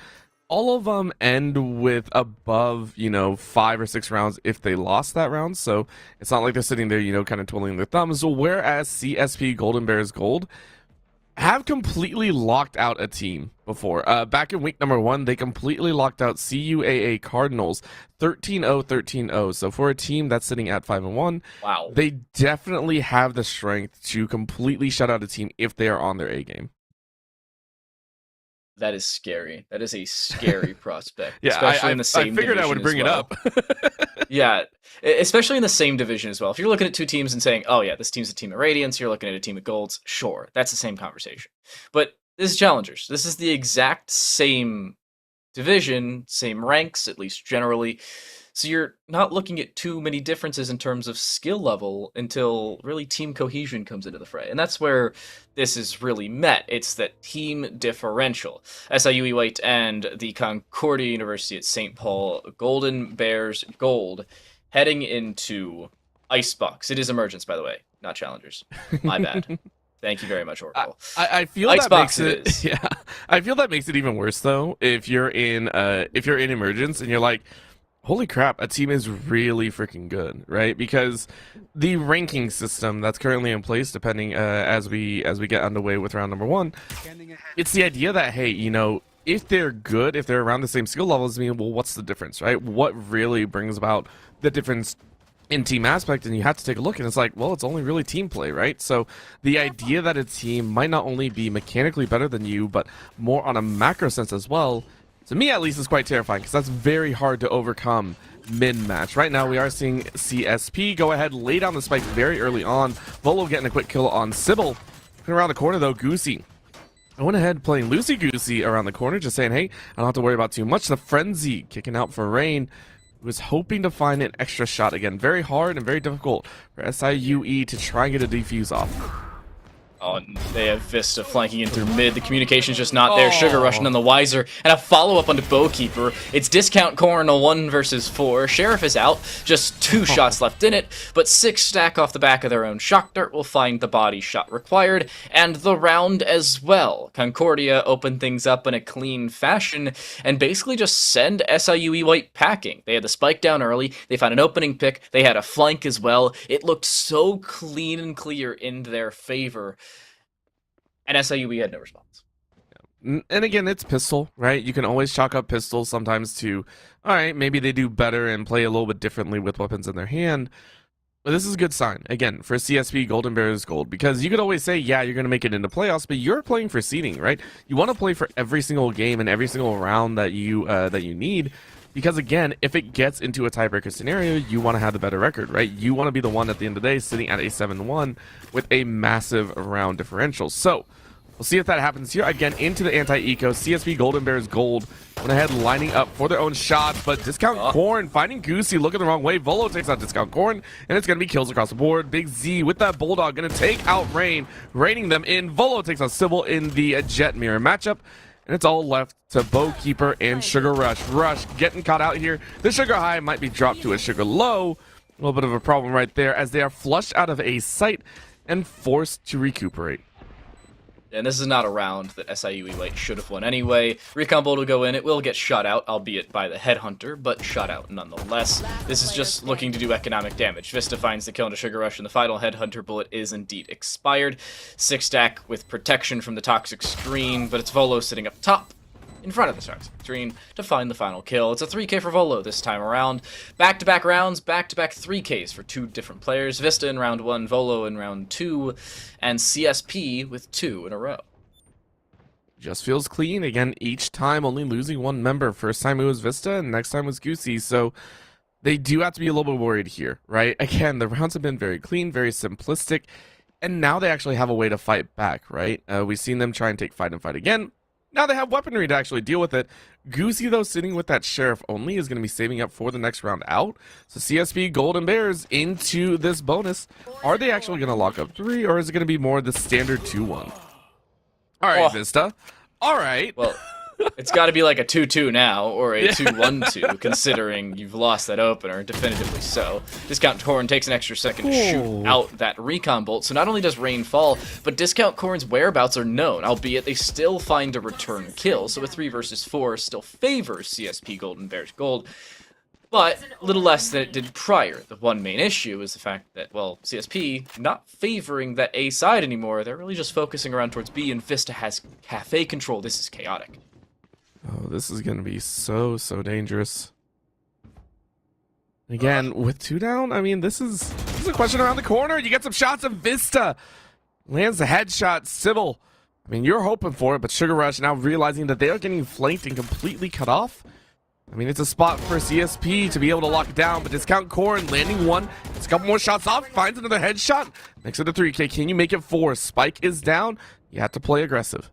all of them end with above, 5 or 6 rounds if they lost that round. So it's not like they're sitting there, kind of twiddling their thumbs. Whereas CSP Golden Bears Gold have completely locked out a team before. Back in week number 1, they completely locked out CUAA Cardinals 13-0, 13-0. So for a team that's sitting at 5-1, wow, they definitely have the strength to completely shut out a team if they are on their A game. That is scary. That is a scary prospect. Yeah, especially in the same I figured I would bring it up. Yeah, especially in the same division as well. If you're looking at 2 teams and saying, oh yeah, this team's a team of Radiance, you're looking at a team of Golds, sure, that's the same conversation. But this is Challengers. This is the exact same division, same ranks, at least generally. So you're not looking at too many differences in terms of skill level until really team cohesion comes into the fray. And that's where this is really met. It's that team differential. SIUE White and the Concordia University at St. Paul Golden Bears Gold heading into Icebox. It is Emergence, by the way, not Challengers. My bad. Thank you very much, Oracle. I feel Icebox that makes it. Yeah, I feel that makes it even worse though. If you're in Emergence and you're like, holy crap, a team is really freaking good, right? Because the ranking system that's currently in place, depending as we get underway with round number 1, it's the idea that, hey, if they're good, if they're around the same skill levels, well, what's the difference, right? What really brings about the difference in team aspect? And you have to take a look, and it's like, well, it's only really team play, right? So the idea that a team might not only be mechanically better than you, but more on a macro sense as well, to me at least, is quite terrifying, because that's very hard to overcome mid-match. Right now we are seeing CSP go ahead, lay down the spike very early on. Volo getting a quick kill on Sybil. Around the corner though, Goosey, I went ahead playing Lucy Goosey around the corner, just saying, hey, I don't have to worry about too much. The Frenzy kicking out for Rain, who was hoping to find an extra shot. Again, very hard and very difficult for SIUE to try and get a defuse off. Oh, and they have Vista flanking in through mid. The communication's just not there. Sugar rushing on the Wiser. And a follow-up onto Bowkeeper. It's Discount Corner 1 versus 4. Sheriff is out. Just 2 shots left in it. But 6 stack off the back of their own shock dart will find the body shot required. And the round as well. Concordia open things up in a clean fashion and basically just send SIUE White packing. They had the spike down early. They found an opening pick. They had a flank as well. It looked so clean and clear in their favor. And SIUE had no response. And again, it's pistol, right? You can always chalk up pistols sometimes to, all right, maybe they do better and play a little bit differently with weapons in their hand. But this is a good sign, again, for CSP Golden Bears Gold, because you could always say, yeah, you're going to make it into playoffs, but you're playing for seeding, right? You want to play for every single game and every single round that you need. Because again, if it gets into a tiebreaker scenario, you want to have the better record, right? You want to be the one at the end of the day sitting at a 7-1 with a massive round differential. So We'll see if that happens here. Again, into the anti-eco. CSP Golden Bears Gold went ahead lining up for their own shots, but Discount Corn finding Goosey looking the wrong way. Volo takes out Discount Corn, and it's going to be kills across the board. Big Z with that Bulldog going to take out Rain, raining them in. Volo takes out Sybil in the Jet Mirror matchup, and it's all left to Bowkeeper and Sugar Rush. Rush getting caught out here. The Sugar High might be dropped to a Sugar Low. A little bit of a problem right there as they are flushed out of a site and forced to recuperate. And this is not a round that SIUE White should have won anyway. Recon Bolt will go in. It will get shot out, albeit by the Headhunter, but shot out nonetheless. This is just looking to do economic damage. Vista finds the kill into Sugar Rush, and the final Headhunter bullet is indeed expired. 6-stack with protection from the toxic screen, but it's Volo sitting up top in front of the toxic screen to find the final kill. It's a 3K for Volo this time around. Back-to-back rounds, back-to-back 3Ks for 2 different players. Vista in round 1, Volo in round 2, and CSP with 2 in a row. Just feels clean. Again, each time only losing 1 member. First time it was Vista, and next time was Goosey. So they do have to be a little bit worried here, right? Again, the rounds have been very clean, very simplistic, and now they actually have a way to fight back, right? We've seen them try and take fight and fight again. Now they have weaponry to actually deal with it. Goosey, though, sitting with that Sheriff only is going to be saving up for the next round out. So CSP Golden Bears into this bonus. Are they actually going to lock up 3, or is it going to be more the standard 2-1? All right, Vista. All right. Well, it's got to be like a 2-2 now, or a 2-1-2, considering you've lost that opener, definitively so. Discount Corn takes an extra second to shoot out that Recon Bolt, so not only does Rain fall, but Discount Corn's whereabouts are known, albeit they still find a return kill, so a 3 versus 4 still favors CSP Golden Bears Gold, but a little less than it did prior. The one main issue is the fact that, well, CSP not favoring that A side anymore, they're really just focusing around towards B, and Vista has cafe control. This is chaotic. Oh, this is going to be so dangerous. Again, with 2 down, I mean, this is a question around the corner. You get some shots of Vista. Lands the headshot. Sybil, I mean, you're hoping for it, but Sugar Rush now realizing that they are getting flanked and completely cut off. I mean, it's a spot for CSP to be able to lock it down, but Discount Corn landing 1. It's a couple more shots off. Finds another headshot. Next to the 3K. Can you make it 4? Spike is down. You have to play aggressive.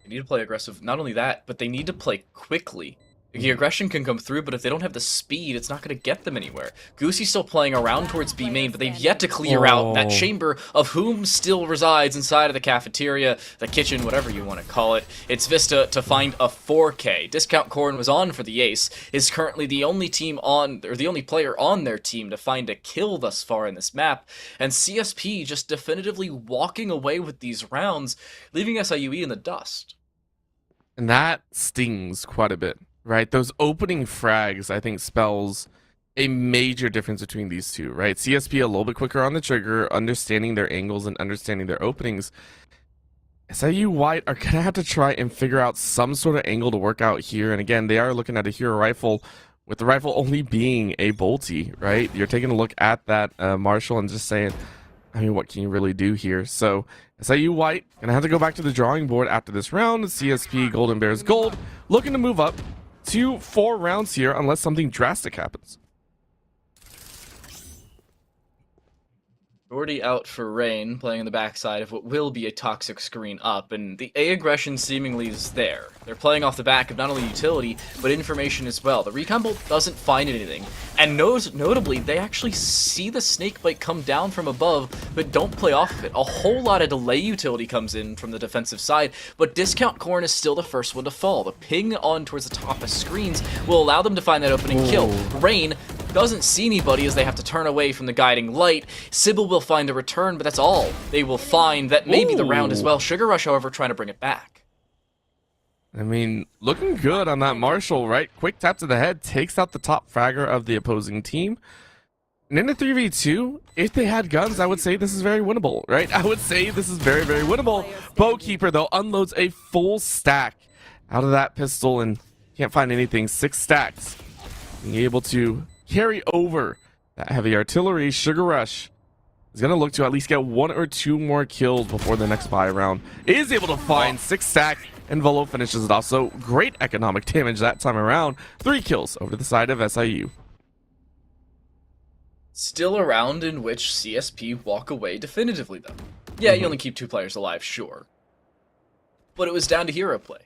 They need to play aggressive. Not only that, but they need to play quickly. The aggression can come through, but if they don't have the speed, it's not going to get them anywhere. Goosey's still playing around towards B main, but they've yet to clear out that chamber of whom still resides inside of the cafeteria, the kitchen, whatever you want to call it. It's Vista to find a 4K. Discount Corn was on for the ace, is currently the only team on, or the only player on their team to find a kill thus far in this map, and CSP just definitively walking away with these rounds, leaving SIUE in the dust. And that stings quite a bit. Right, those opening frags, I think, spells a major difference between these two, right? CSP a little bit quicker on the trigger, understanding their angles and understanding their openings. SIU White are going to have to try and figure out some sort of angle to work out here. And again, they are looking at a hero rifle, with the rifle only being a bolty, right? You're taking a look at that Marshall and just saying, I mean, what can you really do here? So SIU White going to have to go back to the drawing board after this round. CSP Golden Bears Gold looking to move up to 4 rounds here unless something drastic happens. Already out for Rain, playing in the backside of what will be a toxic screen up, and the A aggression seemingly is there. They're playing off the back of not only utility, but information as well. The Recon Bolt doesn't find anything, and notably, they actually see the snakebite come down from above, but don't play off of it. A whole lot of delay utility comes in from the defensive side, but Discount Corn is still the first one to fall. The ping on towards the top of screens will allow them to find that opening kill. Rain doesn't see anybody as they have to turn away from the guiding light. Sybil will find a return, but that's all. They will find that maybe the round as well. Sugar Rush, however, trying to bring it back. I mean, looking good on that Marshall, right? Quick tap to the head, takes out the top fragger of the opposing team. And in a 3v2, if they had guns, I would say this is very winnable, right? I would say this is very winnable. Bowkeeper, though, unloads a full stack out of that pistol and can't find anything. 6 stacks. Being able to carry over that heavy artillery. Sugar Rush is going to look to at least get 1 or 2 more kills before the next buy round. Is able to find 6 stack, and Volo finishes it off. So great economic damage that time around. 3 kills over to the side of SIU. Still a round in which CSP walk away definitively, though. Yeah, you only keep 2 players alive, sure. But it was down to hero play.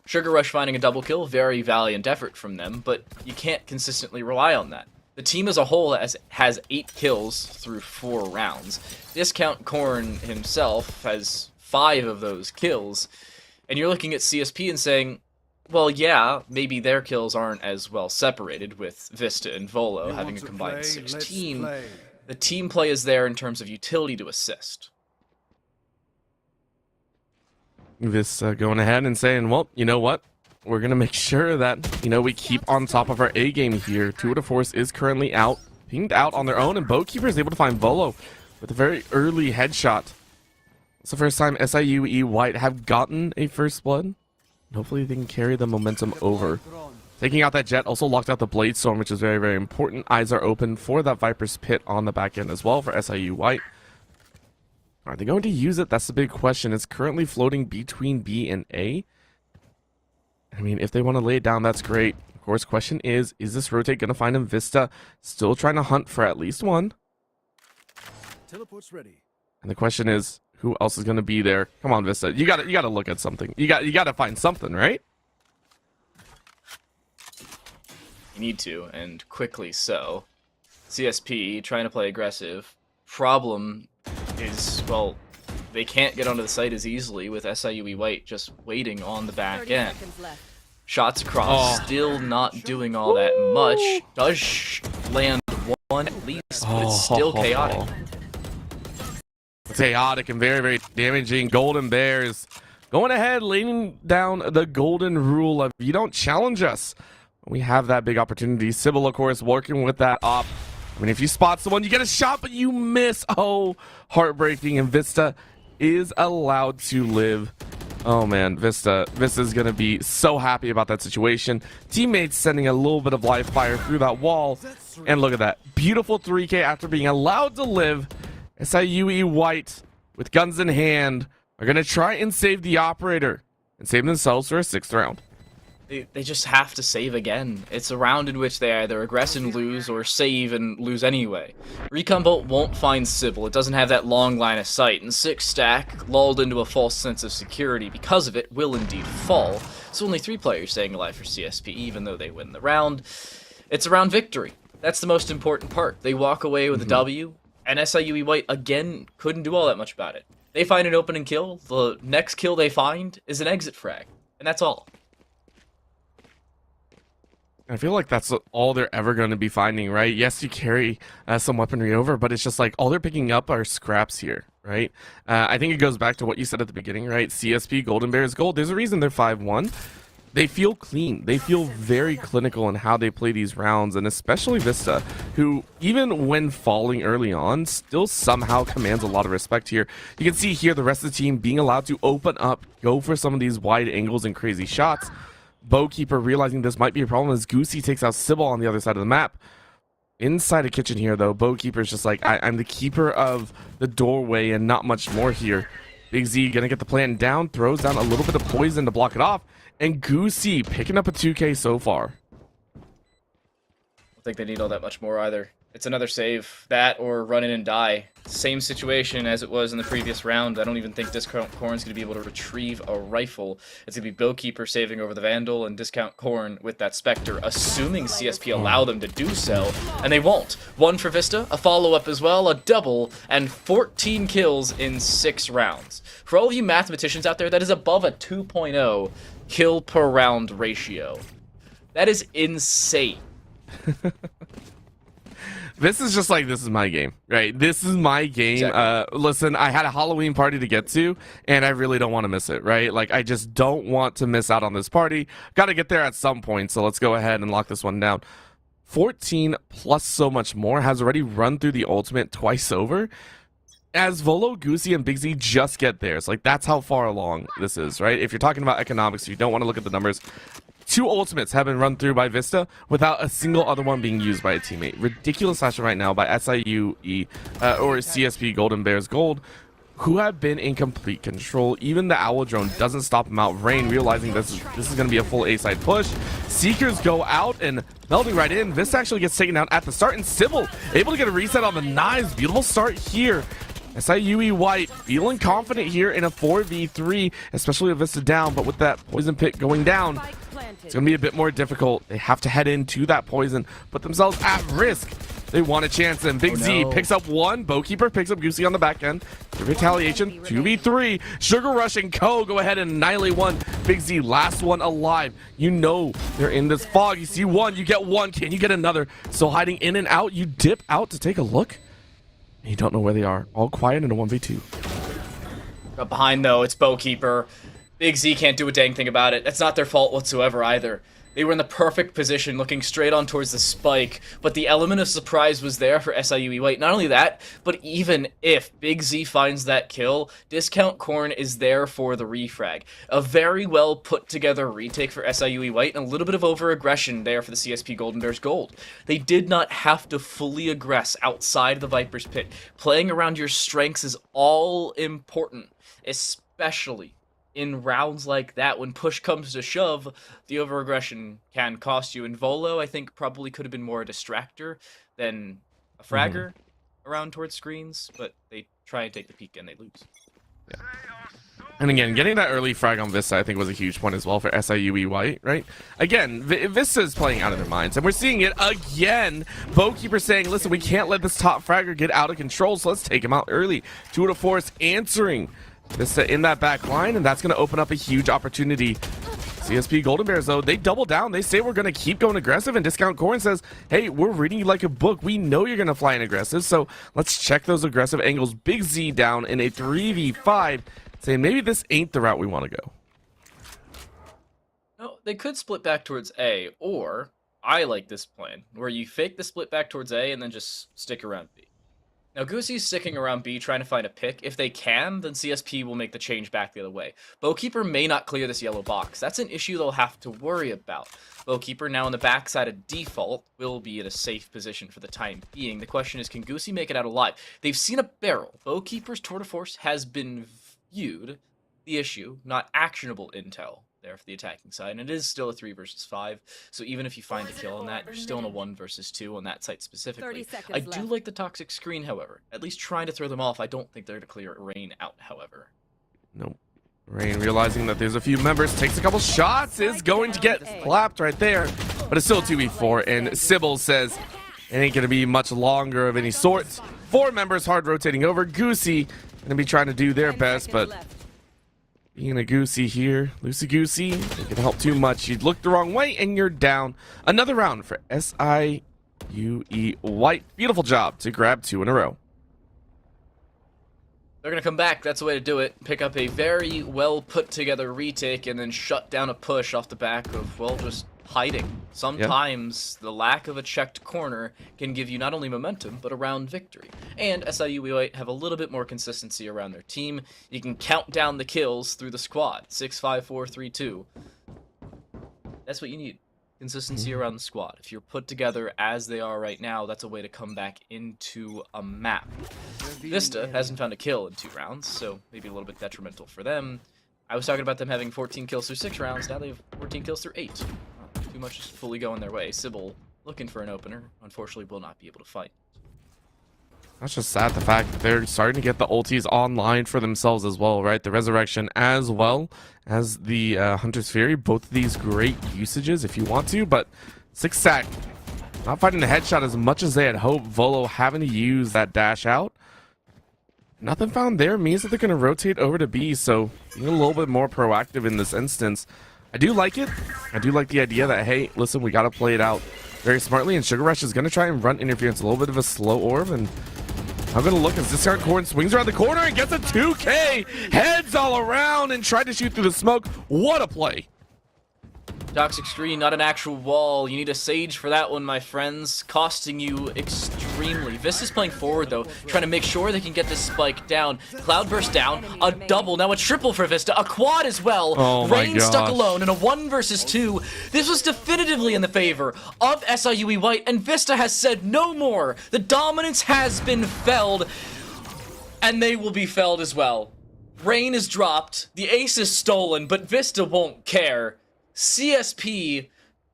Sugar Rush finding a double kill, very valiant effort from them, but you can't consistently rely on that. The team as a whole has 8 kills through 4 rounds. Discount Corn himself has 5 of those kills, and you're looking at CSP and saying, well, yeah, maybe their kills aren't as well separated with Vista and Volo having a combined 16. The team play is there in terms of utility to assist. Vista going ahead and saying, well, you know what? We're going to make sure that, we keep on top of our A game here. Tour de Force is currently out, pinged out on their own, and Boatkeeper is able to find Volo with a very early headshot. It's the first time SIUE White have gotten a first blood. Hopefully they can carry the momentum over. Taking out that Jet, also locked out the Blade Storm, which is very, very important. Eyes are open for that Viper's Pit on the back end as well for SIU White. Are they going to use it? That's the big question. It's currently floating between B and A. I mean, if they want to lay it down, that's great. Of course, question is this rotate going to find him? Vista still trying to hunt for at least one. Teleport's ready. And the question is, who else is going to be there? Come on, Vista. You got to look at something. You got to find something, right? You need to, and quickly so. CSP trying to play aggressive. Problem is, well, they can't get onto the site as easily with SIUE White just waiting on the back end. Shots across, still not doing all that much. Does land one at least, but it's still chaotic. Chaotic and very, very damaging. Golden Bears going ahead, laying down the golden rule of you don't challenge us. We have that big opportunity. Sybil, of course, working with that op. I mean, if you spot someone, you get a shot, but you miss. Oh, heartbreaking. And Vista is allowed to live. Oh, man, Vista's going to be so happy about that situation. Teammates sending a little bit of live fire through that wall. And look at that. Beautiful 3K after being allowed to live. SIUE White, with guns in hand, are going to try and save the operator and save themselves for a 6th round. They just have to save again. It's a round in which they either aggress and lose or save and lose anyway. Recon Bolt won't find Sybil. It doesn't have that long line of sight, and 6 stack, lulled into a false sense of security because of it, will indeed fall. So only 3 players staying alive for CSP, even though they win the round. It's a round victory. That's the most important part. They walk away with a W, and SIUE White, again, couldn't do all that much about it. They find an opening kill. The next kill they find is an exit frag, and that's all. I feel like that's all they're ever going to be finding, right? Yes, you carry some weaponry over, but it's just like all they're picking up are scraps here, right? I think it goes back to what you said at the beginning, right? CSP, Golden Bears, Gold. There's a reason they're 5-1. They feel clean. They feel very clinical in how they play these rounds, and especially Vista, who, even when falling early on, still somehow commands a lot of respect here. You can see here the rest of the team being allowed to open up, go for some of these wide angles and crazy shots. Bowkeeper realizing this might be a problem as Goosey takes out Sybil on the other side of the map. Inside a kitchen here, though, Bowkeeper's just like, I'm the keeper of the doorway and not much more here. Big Z gonna get the plan down, throws down a little bit of poison to block it off, and Goosey picking up a 2K so far. I don't think they need all that much more either. It's another save, that or run in and die. Same situation as it was in the previous round. I don't even think Discount Corn's going to be able to retrieve a rifle. It's going to be Bowkeeper saving over the Vandal and Discount Corn with that Spectre, assuming CSP allow them to do so, and they won't. 1 for Vista, a follow-up as well, a double, and 14 kills in 6 rounds. For all of you mathematicians out there, that is above a 2.0 kill per round ratio. That is insane. This is just like, this is my game, right? This is my game. Exactly. Listen, I had a Halloween party to get to, and I really don't want to miss it, right? Like, I just don't want to miss out on this party. Got to get there at some point, so let's go ahead and lock this one down. 14 plus so much more has already run through the ultimate twice over. As Volo, Goosey, and Big Z just get theirs. Like, that's how far along this is, right? If you're talking about economics, if you don't want to look at the numbers, 2 ultimates have been run through by Vista without a single other one being used by a teammate. Ridiculous action right now by SIUE or CSP Golden Bears Gold. who have been in complete control. Even the Owl drone doesn't stop him out. Rain realizing this is going to be a full A-side push. Seekers go out and melding right in. This actually gets taken down at the start, and Sybil able to get a reset on the knives. Beautiful start here. SIUE White feeling confident here in a 4v3, especially with Vista down, but with that poison pit going down, it's going to be a bit more difficult. They have to head into that poison, put themselves at risk. They want a chance, and Big Z picks up one. Bowkeeper picks up Goosey on the back end. For retaliation, 2v3. Sugar Rush and Co. go ahead and annihilate one. Big Z, last one alive. You know they're in this fog. You see one, you get one. Can you get another? So hiding in and out, you dip out to take a look. And you don't know where they are. All quiet in a 1v2. Up behind, though, it's Bowkeeper. Big Z can't do a dang thing about it. That's not their fault whatsoever either. They were in the perfect position, looking straight on towards the spike, but the element of surprise was there for SIUE White. Not only that, but even if Big Z finds that kill, Discount Corn is there for the refrag. A very well put together retake for SIUE White, and a little bit of over-aggression there for the CSP Golden Bears Gold. They did not have to fully aggress outside the Viper's Pit. Playing around your strengths is all important, especially in rounds like that, when push comes to shove, the over-aggression can cost you. And Volo, I think, probably could have been more a distractor than a fragger around towards screens, but they try and take the peek and they lose. Yeah. And again, getting that early frag on Vista, I think, was a huge point as well for SIUE White, right? Again, Vista is playing out of their minds, and we're seeing it again. Bowkeeper saying, listen, we can't let this top fragger get out of control, so let's take him out early. 2 to 4 is answering Vista in that back line, and that's going to open up a huge opportunity. CSP Golden Bears, though, they double down. They say we're going to keep going aggressive, and Discount Corn says, hey, we're reading you like a book. We know you're going to fly in aggressive, so let's check those aggressive angles. Big Z down in a 3v5, saying maybe this ain't the route we want to go. No, they could split back towards A, or I like this plan, where you fake the split back towards A and then just stick around B. Now, Goosey's sticking around B trying to find a pick. If they can, then CSP will make the change back the other way. Bowkeeper may not clear this yellow box. That's an issue they'll have to worry about. Bowkeeper, now on the backside of default, will be in a safe position for the time being. The question is, can Goosey make it out alive? They've seen a barrel. Bowkeeper's tour de force has been viewed. The issue, not actionable intel there for the attacking side, and it is still a 3 versus 5, so even if you find a kill on that, you're still in a 1 versus 2 on that site specifically. I do like the toxic screen, however, at least trying to throw them off. I don't think they're to clear Rain out, however. Nope. Rain, realizing that there's a few members, takes a couple shots, is going to get clapped right there, but it's still 2v4, and Sybil says it ain't going to be much longer of any sort. 4 members hard rotating over. Goosey going to be trying to do their best, but being a Goosey here, Lucy Goosey, it can help too much. You look the wrong way and you're down. Another round for SIUE White. Beautiful job to grab 2 in a row. They're going to come back. That's the way to do it. Pick up a very well put together retake and then shut down a push off the back of, well, just hiding. Sometimes the lack of a checked corner can give you not only momentum, but a round victory. And SIUE White have a little bit more consistency around their team. You can count down the kills through the squad. 6, 5, 4, 3, 2. That's what you need. Consistency around the squad. If you're put together as they are right now, that's a way to come back into a map. Vista hasn't found a kill in 2 rounds, so maybe a little bit detrimental for them. I was talking about them having 14 kills through 6 rounds. Now they have 14 kills through 8. Not too much is fully going their way. Sybil looking for an opener. Unfortunately, will not be able to fight. That's just sad, the fact that they're starting to get the ultis online for themselves as well, right? The Resurrection as well as the Hunter's Fury. Both of these great usages if you want to, but 6 sack not finding the headshot as much as they had hoped. Volo having to use that dash out. Nothing found there means that they're going to rotate over to B, so being a little bit more proactive in this instance. I do like it. I do like the idea that, hey, listen, we got to play it out very smartly, and Sugar Rush is going to try and run interference. A little bit of a slow orb, and I'm going to look as Discount Corn swings around the corner and gets a 2K. Heads all around and tried to shoot through the smoke. What a play. Toxic screen, not an actual wall. You need a Sage for that one, my friends. Costing you extremely. Vista's playing forward, though, trying to make sure they can get this spike down. Cloudburst down, a double, now a triple for Vista, a quad as well. Oh my Rain stuck alone in a 1 versus 2. This was definitively in the favor of SIUE White, and Vista has said no more. The dominance has been felled. and they will be felled as well. Rain is dropped, the ace is stolen, but Vista won't care. CSP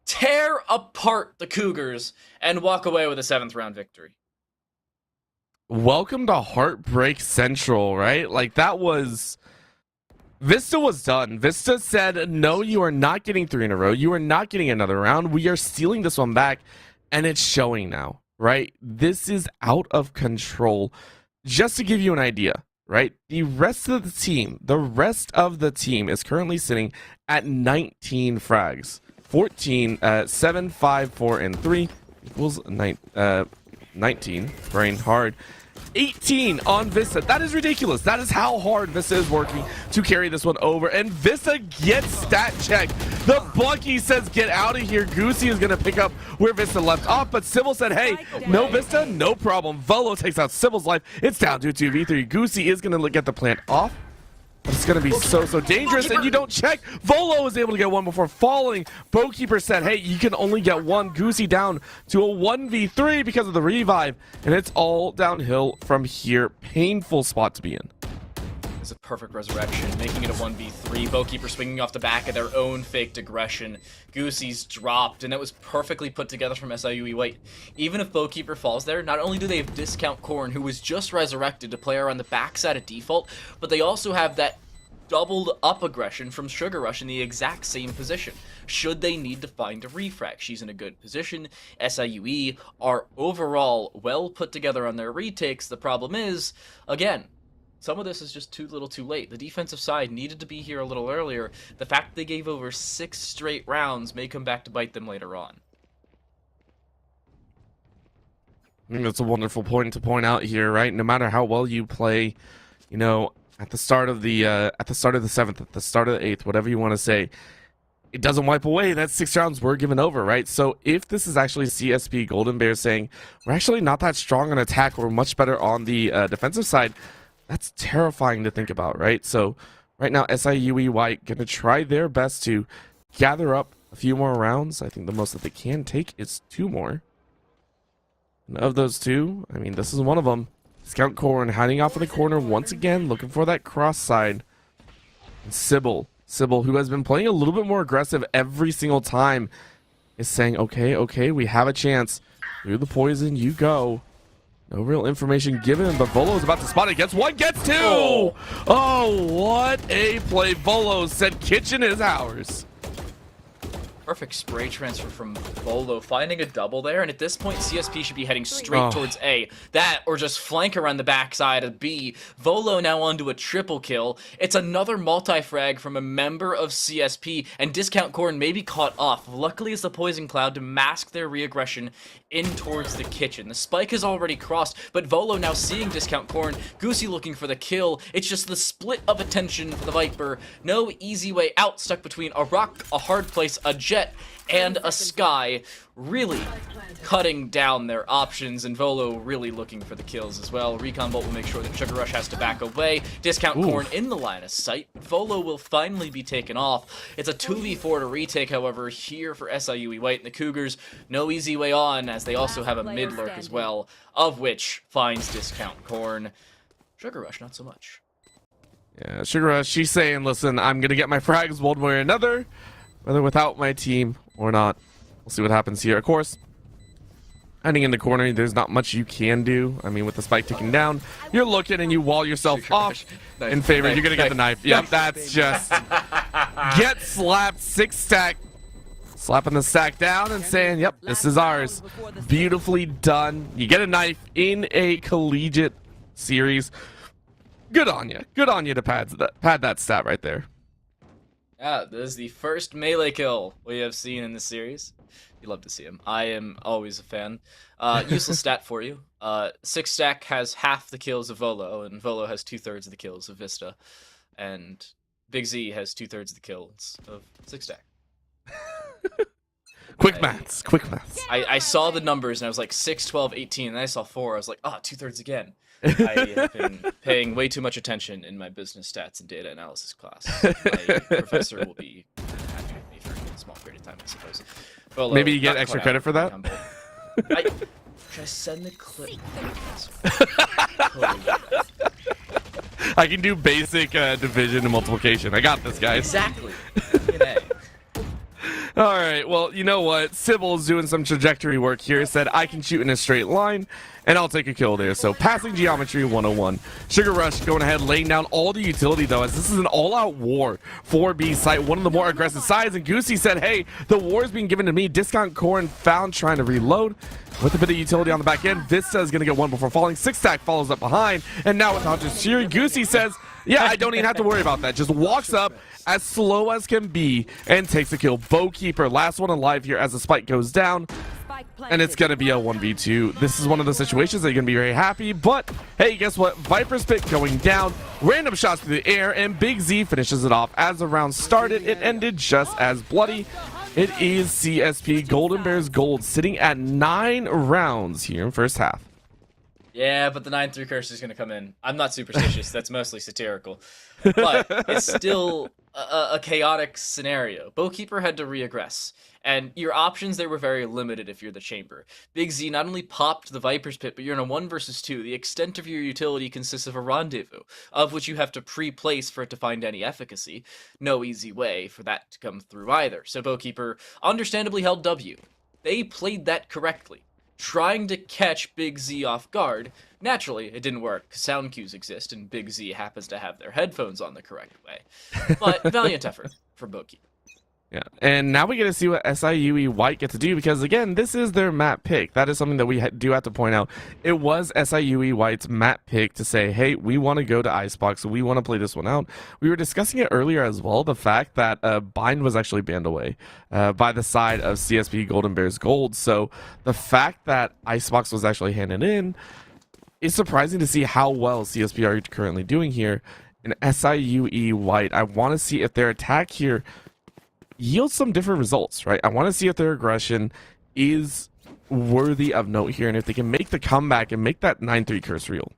tear apart the Cougars and walk away with a 7th round victory. Welcome to Heartbreak Central, right? Like, that was... Vista was done. Vista said, no, you are not getting 3 in a row. You are not getting another round. We are stealing this one back, and it's showing now, right? This is out of control. Just to give you an idea, right? The rest of the team is currently sitting at 19 frags. 14, 7, 5, 4, and 3 equals 19. Brain hard. 18 on Vista. That is ridiculous. That is how hard Vista is working to carry this one over. And Vista gets stat checked. The Bucky says, get out of here. Goosey is going to pick up where Vista left off. But Sybil said, hey, no Vista, no problem. Volo takes out Sybil's life. It's down to 2v3. Goosey is going to get the plant off. But it's going to be so dangerous, and you don't check. Volo was able to get one before falling. Bowkeeper said, hey, you can only get one. Goosey down to a 1v3 because of the revive, and it's all downhill from here. Painful spot to be in. It's a perfect resurrection, making it a 1v3. Bowkeeper swinging off the back of their own faked aggression. Goosey's dropped, and that was perfectly put together from SIUE White. Even if Bowkeeper falls there, not only do they have Discount Corn, who was just resurrected to play her on the backside of default, but they also have that doubled up aggression from Sugar Rush in the exact same position. Should they need to find a refrag, she's in a good position. SIUE are overall well put together on their retakes. The problem is, again, some of this is just too little too late. The defensive side needed to be here a little earlier. The fact they gave over 6 straight rounds may come back to bite them later on. I think that's a wonderful point to point out here, right? No matter how well you play, you know, at the start of the 7th, at the start of the 8th, whatever you want to say, it doesn't wipe away that 6 rounds were given over, right? So if this is actually CSP Golden Bear saying, we're actually not that strong on attack, we're much better on the defensive side, that's terrifying to think about, right? So right now, SIUE White going to try their best to gather up a few more rounds. I think the most that they can take is 2 more. And of those 2, I mean, this is one of them. Discount Corn hiding off in the corner once again, looking for that cross side. And Sybil, who has been playing a little bit more aggressive every single time, is saying, okay, we have a chance. Through the poison, you go. No real information given, but Volo is about to spot it. Gets 1, gets 2! Oh, what a play. Volo said kitchen is ours. Perfect spray transfer from Volo, finding a double there, and at this point, CSP should be heading straight towards A. That, or just flank around the backside of B. Volo now onto a triple kill. It's another multi-frag from a member of CSP, and Discount Corn may be caught off. Luckily, it's the Poison Cloud to mask their re-aggression in towards the kitchen. The spike has already crossed, but Volo now seeing Discount Corn. Goosey looking for the kill. It's just the split of attention for the Viper. No easy way out, stuck between a rock, a hard place, a jet, and a sky, really cutting down their options, and Volo really looking for the kills as well. Recon Bolt will make sure that Sugar Rush has to back away. Discount Corn in the line of sight. Volo will finally be taken off. It's a 2v4 to retake, however, here for SIUE White and the Cougars. No easy way on, as they also have a mid lurk as well, of which finds Discount Corn. Sugar Rush, not so much. Yeah, Sugar Rush, she's saying, listen, I'm going to get my frags one way or another, whether without my team or not. We'll see what happens here. Of course, hiding in the corner, there's not much you can do. I mean, with the spike ticking down, you're looking and you wall yourself off in favor. You're going to get the knife. Yep, that's just get slapped. 6 stack. Slapping the stack down and saying, yep, this is ours. Beautifully done. You get a knife in a collegiate series. Good on you. Good on you to pad that stat right there. Yeah, this is the first melee kill we have seen in this series. You love to see him. I am always a fan. Useless stat for you. 6 stack has half the kills of Volo, and Volo has 2/3 of the kills of Vista. And Big Z has 2/3 of the kills of 6 stack. Quick maths. I saw the numbers and I was like 6, 12, 18, and then I saw 4. I was like, 2/3 again. I have been paying way too much attention in my business stats and data analysis class. My professor will be happy with me for a small period of time, I suppose. Well, maybe you get extra credit for that? Should I send the clip? I can do basic division and multiplication. I got this, guys. Exactly. Yay. All right, well, you know what? Sybil's doing some trajectory work here. Said, I can shoot in a straight line, and I'll take a kill there. So, passing geometry 101. Sugar Rush going ahead, laying down all the utility, though, as this is an all-out war for B site, one of the more aggressive sides. And Goosey said, hey, the war is being given to me. Discount Corn found trying to reload. With a bit of utility on the back end, Vista is going to get one before falling. Six Stack follows up behind, and now with Hunter's Fury, Goosey says, yeah, I don't even have to worry about that. Just walks up as slow as can be and takes a kill. Bowkeeper, last one alive here as the spike goes down, and it's going to be a 1v2. This is one of those situations that you're going to be very happy, but hey, guess what? Viper's Pit going down, random shots through the air, and Big Z finishes it off. As the round started, it ended just as bloody. It is CSP Golden Bears Gold sitting at 9 rounds here in first half. Yeah, but the 9-3 curse is going to come in. I'm not superstitious. That's mostly satirical. But it's still a chaotic scenario. Bowkeeper had to reaggress. And your options there were very limited if you're the Chamber. Big Z not only popped the Viper's Pit, but you're in a 1 versus 2. The extent of your utility consists of a rendezvous, of which you have to pre-place for it to find any efficacy. No easy way for that to come through either. So Bowkeeper understandably held W. They played that correctly, trying to catch Big Z off guard. Naturally, it didn't work, because sound cues exist, and Big Z happens to have their headphones on the correct way. But valiant effort from Bowkeeper. Yeah, and now we get to see what SIUE White get to do, because again, this is their map pick. That is something that we do have to point out. It was SIUE White's map pick to say, hey, we want to go to Icebox, we want to play this one out. We were discussing it earlier as well, the fact that Bind was actually banned away by the side of CSP Golden Bears Gold. So the fact that Icebox was actually handed in is surprising to see how well CSP are currently doing here. And SIUE White, I want to see if their attack here yields some different results, right? I want to see if their aggression is worthy of note here, and if they can make the comeback and make that 9-3 curse real.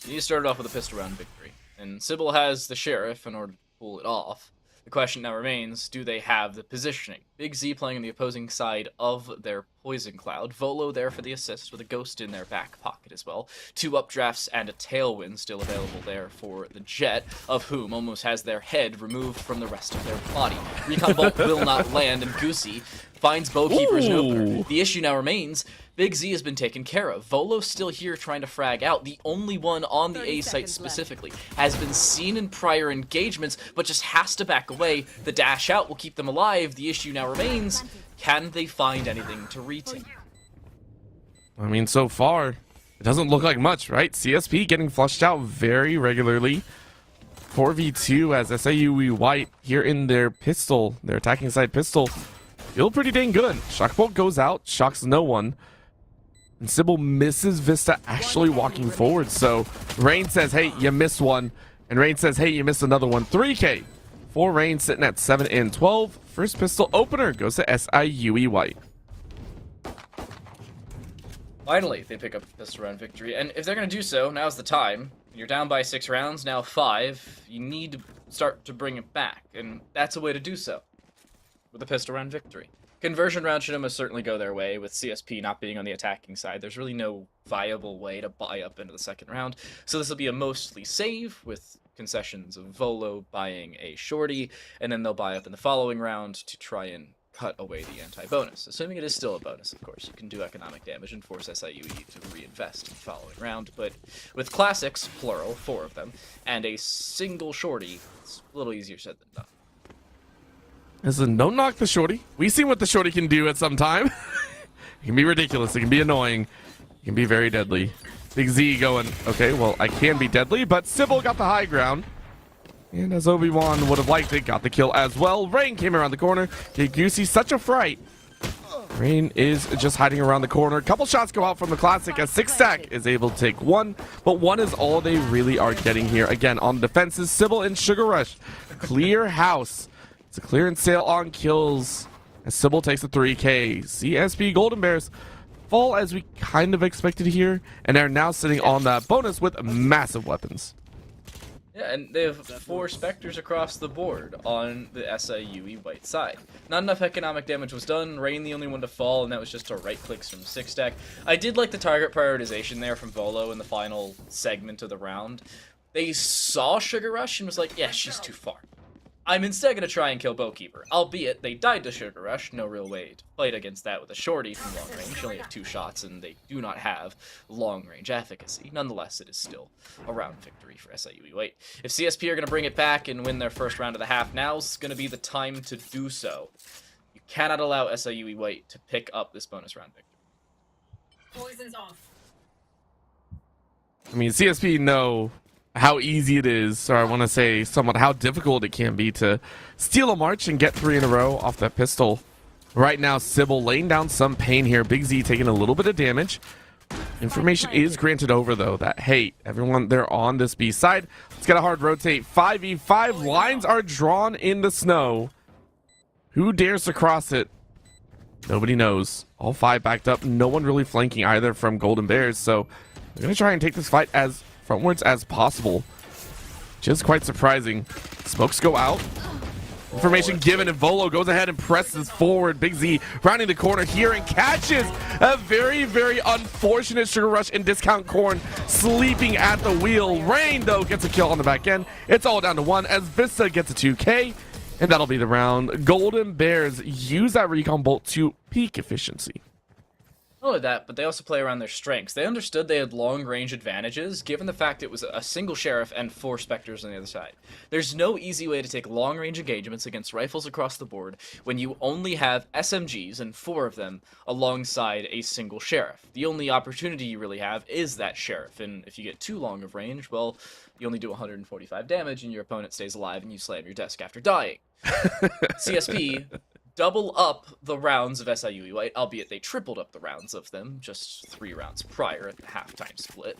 You started off with a pistol round victory, and Sybil has the Sheriff in order to pull it off. The question now remains, do they have the positioning? Big Z playing on the opposing side of their Poison Cloud. Volo there for the assist with a Ghost in their back pocket as well. 2 updrafts and a Tailwind still available there for the Jet, of whom almost has their head removed from the rest of their body. Recon Bolt will not land, and Goosey finds Bowkeeper as an opener. The issue now remains, Big Z has been taken care of. Volo's still here trying to frag out. The only one on the A site specifically has been seen in prior engagements, but just has to back away. The dash out will keep them alive. The issue now remains, can they find anything to retake? I mean, so far, it doesn't look like much, right? CSP getting flushed out very regularly. 4v2 as SIUE White here in their pistol, their attacking side pistol, feel pretty dang good. Shockbolt goes out, shocks no one. And Sybil misses Vista actually walking forward. So Rain says, hey, you missed one. And Rain says, hey, you missed another one. 3K for Rain sitting at 7 and 12. First pistol opener goes to SIUE White. Finally, they pick up a pistol round victory. And if they're going to do so, now's the time. You're down by 6 rounds, now 5. You need to start to bring it back. And that's a way to do so with a pistol round victory. Conversion round should almost certainly go their way, with CSP not being on the attacking side. There's really no viable way to buy up into the second round, so this will be a mostly save, with concessions of Volo buying a shorty, and then they'll buy up in the following round to try and cut away the anti-bonus. Assuming it is still a bonus, of course. You can do economic damage and force SIUE to reinvest in the following round, but with classics, plural, 4 of them, and a single shorty, it's a little easier said than done. Listen, don't knock the shorty. We've seen what the shorty can do at some time. It can be ridiculous. It can be annoying. It can be very deadly. Big Z going, okay, well, I can be deadly, but Sybil got the high ground. And as Obi-Wan would have liked it, got the kill as well. Rain came around the corner. Gave Goosey such a fright. Rain is just hiding around the corner. A couple shots go out from the classic as 6 Stack is able to take 1, but 1 is all they really are getting here. Again, on the defenses, Sybil and Sugar Rush. Clear house. It's a clearance sale on kills as Sybil takes the 3K. CSP Golden Bears fall as we kind of expected here, and are now sitting on that bonus with massive weapons. Yeah, and they have 4 Spectres across the board on the SIUE white side. Not enough economic damage was done, Rain the only one to fall, and that was just to right clicks from 6-stack. I did like the target prioritization there from Volo in the final segment of the round. They saw Sugar Rush and was like, yeah, she's too far. I'm instead going to try and kill Bowkeeper. Albeit, they died to Sugar Rush, no real way to fight against that with a shorty from long range. They only have 2 shots, and they do not have long-range efficacy. Nonetheless, it is still a round victory for SIUE White. If CSP are going to bring it back and win their first round of the half, now's going to be the time to do so. You cannot allow SIUE White to pick up this bonus round victory. Poison's off. I mean, CSP know how easy it is, or I want to say somewhat how difficult it can be to steal a march and get 3 in a row off that pistol. Right now, Sybil laying down some pain here. Big Z taking a little bit of damage. Information is granted over, though, that, hey, everyone, they're on this B side. Let's get a hard rotate. 5v5. Lines are drawn in the snow. Who dares to cross it? Nobody knows. All 5 backed up. No one really flanking either from Golden Bears, so they're going to try and take this fight as frontwards as possible. Just quite surprising. Smokes go out. Information given, and Volo goes ahead and presses forward. Big Z rounding the corner here and catches a very, very unfortunate Sugar Rush and Discount Corn sleeping at the wheel. Rain, though, gets a kill on the back end. It's all down to 1 as Vista gets a 2K, and that'll be the round. Golden Bears use that recon bolt to peak efficiency. Not only that, but they also play around their strengths. They understood they had long-range advantages, given the fact it was a single Sheriff and 4 Spectres on the other side. There's no easy way to take long-range engagements against rifles across the board when you only have SMGs, and 4 of them, alongside a single Sheriff. The only opportunity you really have is that Sheriff, and if you get too long of range, well, you only do 145 damage, and your opponent stays alive, and you slam your desk after dying. CSP double up the rounds of SIUE White, albeit they tripled up the rounds of them just 3 rounds prior at the halftime split.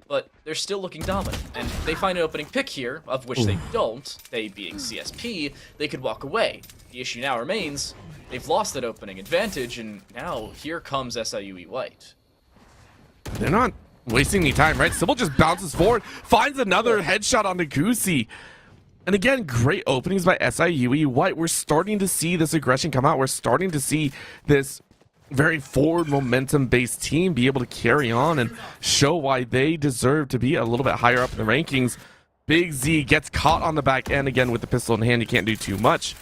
But they're still looking dominant, and they find an opening pick here, of which they don't, they being CSP, they could walk away. The issue now remains, they've lost that opening advantage, and now here comes SIUE White. They're not wasting any time, right? Sybil just bounces forward, finds another headshot on the Goosey. And again, great openings by SIUE White. We're starting to see this aggression come out. We're starting to see this very forward momentum-based team be able to carry on and show why they deserve to be a little bit higher up in the rankings. Big Z gets caught on the back end again with the pistol in hand. You can't do too much.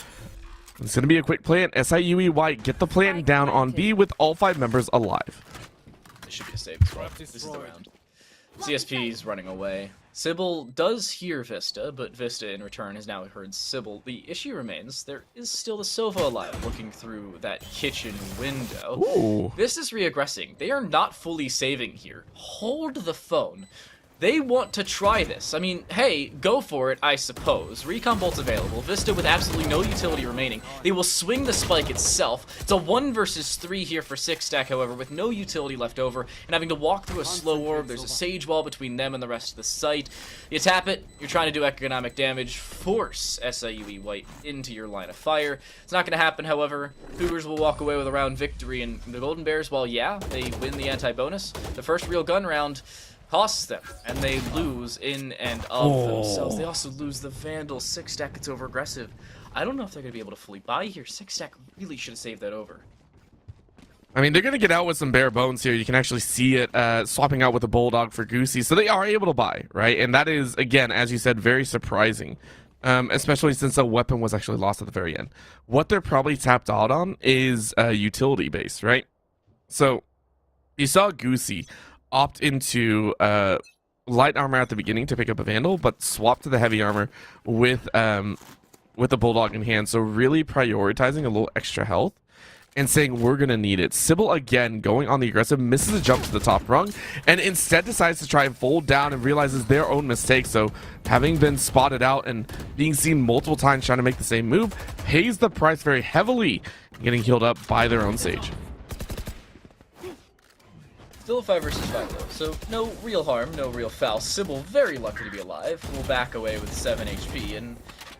It's going to be a quick plant. SIUE White get the plant down on B with all 5 members alive. This should be a save as well. This is the round. CSP is running away. Sybil does hear Vista, but Vista in return has now heard Sybil. The issue remains, there is still the Sova alive looking through that kitchen window. Ooh. Vista's reaggressing. They are not fully saving here. Hold the phone. They want to try this. I mean, hey, go for it, I suppose. Recon bolt's available. Vista with absolutely no utility remaining. They will swing the spike itself. It's a 1 versus 3 here for 6-stack, however, with no utility left over, and having to walk through a slow orb. There's a sage wall between them and the rest of the site. You tap it, you're trying to do economic damage, force SIUE White into your line of fire. It's not going to happen, however. Cougars will walk away with a round victory, and the Golden Bears, while yeah, they win the anti-bonus, the first real gun round costs them, and they lose in and of themselves. They also lose the Vandal. 6-stack gets over aggressive. I don't know if they're going to be able to fully buy here. 6-stack really should have saved that over. I mean, they're going to get out with some bare bones here. You can actually see it swapping out with a Bulldog for Goosey. So they are able to buy, right? And that is, again, as you said, very surprising, especially since the weapon was actually lost at the very end. What they're probably tapped out on is utility base, right? So you saw Goosey opt into light armor at the beginning to pick up a Vandal, but swap to the heavy armor with the Bulldog in hand. So really prioritizing a little extra health and saying we're gonna need it. Sybil again going on the aggressive, misses a jump to the top rung, and instead decides to try and fold down and realizes their own mistake. So having been spotted out and being seen multiple times trying to make the same move, pays the price very heavily, getting healed up by their own Sage. Still a 5 versus 5 though, so no real harm, no real foul. Sybil very lucky to be alive, will back away with 7 HP, and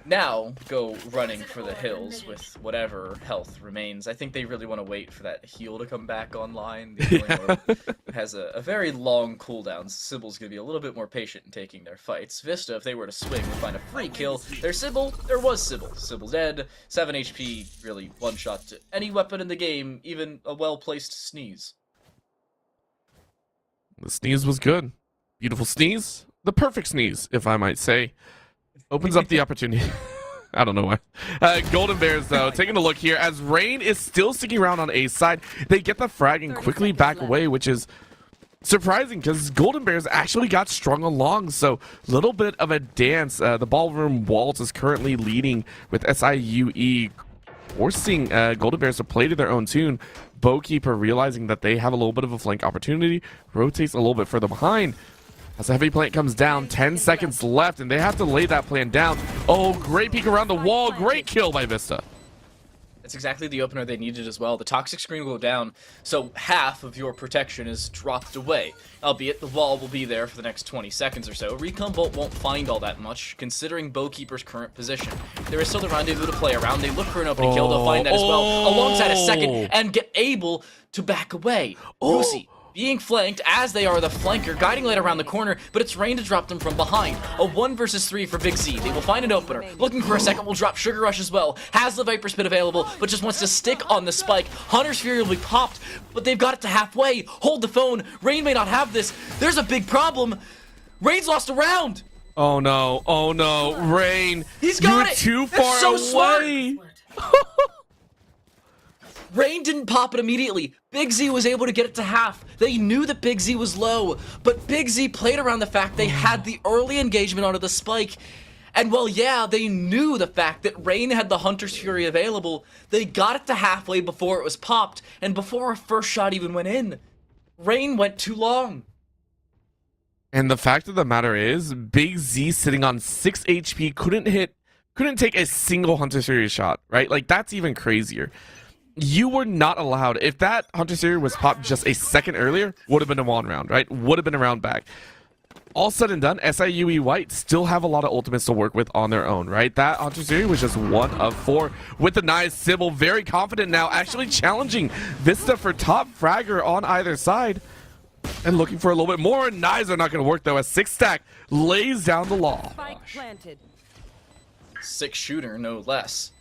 now go running for the hills with whatever health remains. I think they really want to wait for that heal to come back online. The healing orb has a very long cooldown. Sibyl's going to be a little bit more patient in taking their fights. Vista, if they were to swing, would find a free kill. There's Sybil. There was Sybil. Sibyl's dead. 7 HP, really one shot to any weapon in the game, even a well-placed sneeze. The sneeze was good. Beautiful sneeze. The perfect sneeze, if I might say. Opens up the opportunity. I don't know why. Golden Bears, though, taking a look here as Rain is still sticking around on A's side. They get the frag and quickly back away, which is surprising because Golden Bears actually got strung along. So, little bit of a dance. The ballroom waltz is currently leading with SIUE, forcing Golden Bears to play to their own tune. Bowkeeper realizing that they have a little bit of a flank opportunity, rotates a little bit further behind. As the heavy plant comes down, 10 seconds left, and they have to lay that plan down. Oh, great peek around the wall. Great kill by Vista. That's exactly the opener they needed as well. The toxic screen will go down, so half of your protection is dropped away. Albeit the wall will be there for the next 20 seconds or so. Recon Bolt won't find all that much, considering Bowkeeper's current position. There is still the rendezvous to play around. They look for an opening kill. They'll find that as well, alongside a second, and get able to back away. Goosey being flanked, as they are the flanker, guiding light around the corner, but it's Rain to drop them from behind. A 1 versus 3 for Big Z. They will find an opener. Looking for a second, will drop Sugar Rush as well. Has the Viper Spit available, but just wants to stick on the spike. Hunter's Fury will be popped, but they've got it to halfway. Hold the phone. Rain may not have this. There's a big problem. Rain's lost a round. Oh no, oh no, Rain. He's got it. Too That's far so away. Rain didn't pop it immediately. Big Z was able to get it to half. They knew that Big Z was low, but Big Z played around the fact they had the early engagement onto the spike. And while, yeah, they knew the fact that Rain had the Hunter's Fury available, they got it to halfway before it was popped, and before a first shot even went in. Rain went too long. And the fact of the matter is, Big Z sitting on 6 HP couldn't take a single Hunter's Fury shot, right? Like, that's even crazier. You were not allowed. If that Hunter Series was popped just a second earlier, would have been a 1 round, right? Would have been a round back. All said and done, SIUE White still have a lot of ultimates to work with on their own, right? That Hunter Series was just 1 of 4 with the nice Sybil. Very confident now, actually challenging Vista for top fragger on either side. And looking for a little bit more. Knives are not going to work, though, as 6 stack lays down the law. Spike planted. 6 shooter, no less.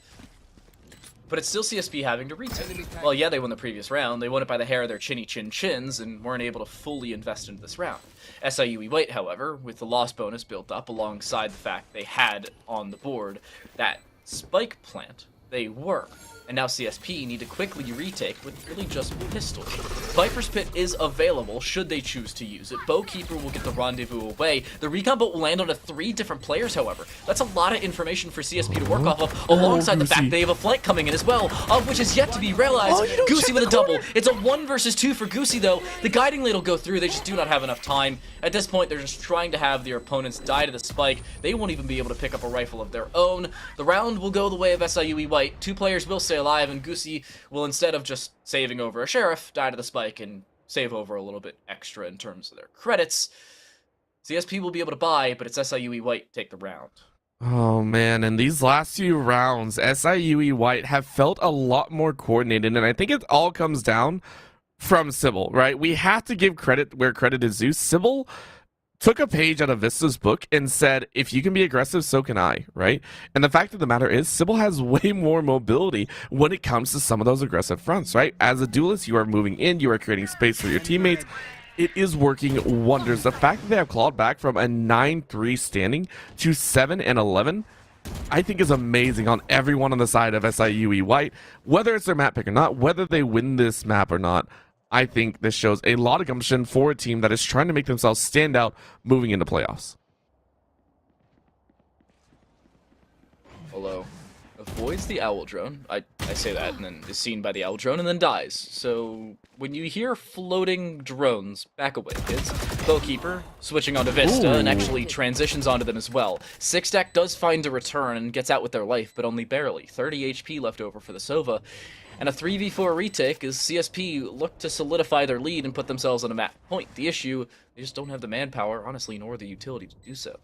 But it's still CSP having to retake. Well, yeah, they won the previous round. They won it by the hair of their chinny chin chins and weren't able to fully invest into this round. SIUE White, however, with the loss bonus built up alongside the fact they had on the board that spike plant, they were. And now CSP need to quickly retake with really just pistols. Viper's Pit is available should they choose to use it. Bowkeeper will get the rendezvous away. The recon bolt will land onto 3 different players, however. That's a lot of information for CSP to work off of, alongside the fact they have a flank coming in as well, which is yet to be realized. Goosey with a double. It's a 1 versus 2 for Goosey, though. The guiding light will go through. They just do not have enough time. At this point, they're just trying to have their opponents die to the spike. They won't even be able to pick up a rifle of their own. The round will go the way of SIUE White. 2 players will stay alive, and Goosey will, instead of just saving over a sheriff, die to the spike and save over a little bit extra in terms of their credits. CSP will be able to buy, but it's SIUE White take the round. Oh man, and these last few rounds, SIUE White have felt a lot more coordinated, and I think it all comes down from Sybil, right? We have to give credit where credit is due. Sybil took a page out of Vista's book and said, if you can be aggressive, so can I, right? And the fact of the matter is, Sybil has way more mobility when it comes to some of those aggressive fronts, right? As a duelist, you are moving in, you are creating space for your teammates. It is working wonders. The fact that they have clawed back from a 9-3 standing to 7-11, I think is amazing on everyone on the side of SIUE White. Whether it's their map pick or not, whether they win this map or not, I think this shows a lot of gumption for a team that is trying to make themselves stand out moving into playoffs. Hello. Avoids the owl drone. I say that and then is seen by the owl drone and then dies. So when you hear floating drones, back away, kids. Bowkeeper switching onto Vista and actually transitions onto them as well. 6 stack does find a return and gets out with their life, but only barely. 30 HP left over for the Sova. And a 3v4 retake as CSP look to solidify their lead and put themselves on a map point. The issue, they just don't have the manpower, honestly, nor the utility to do so.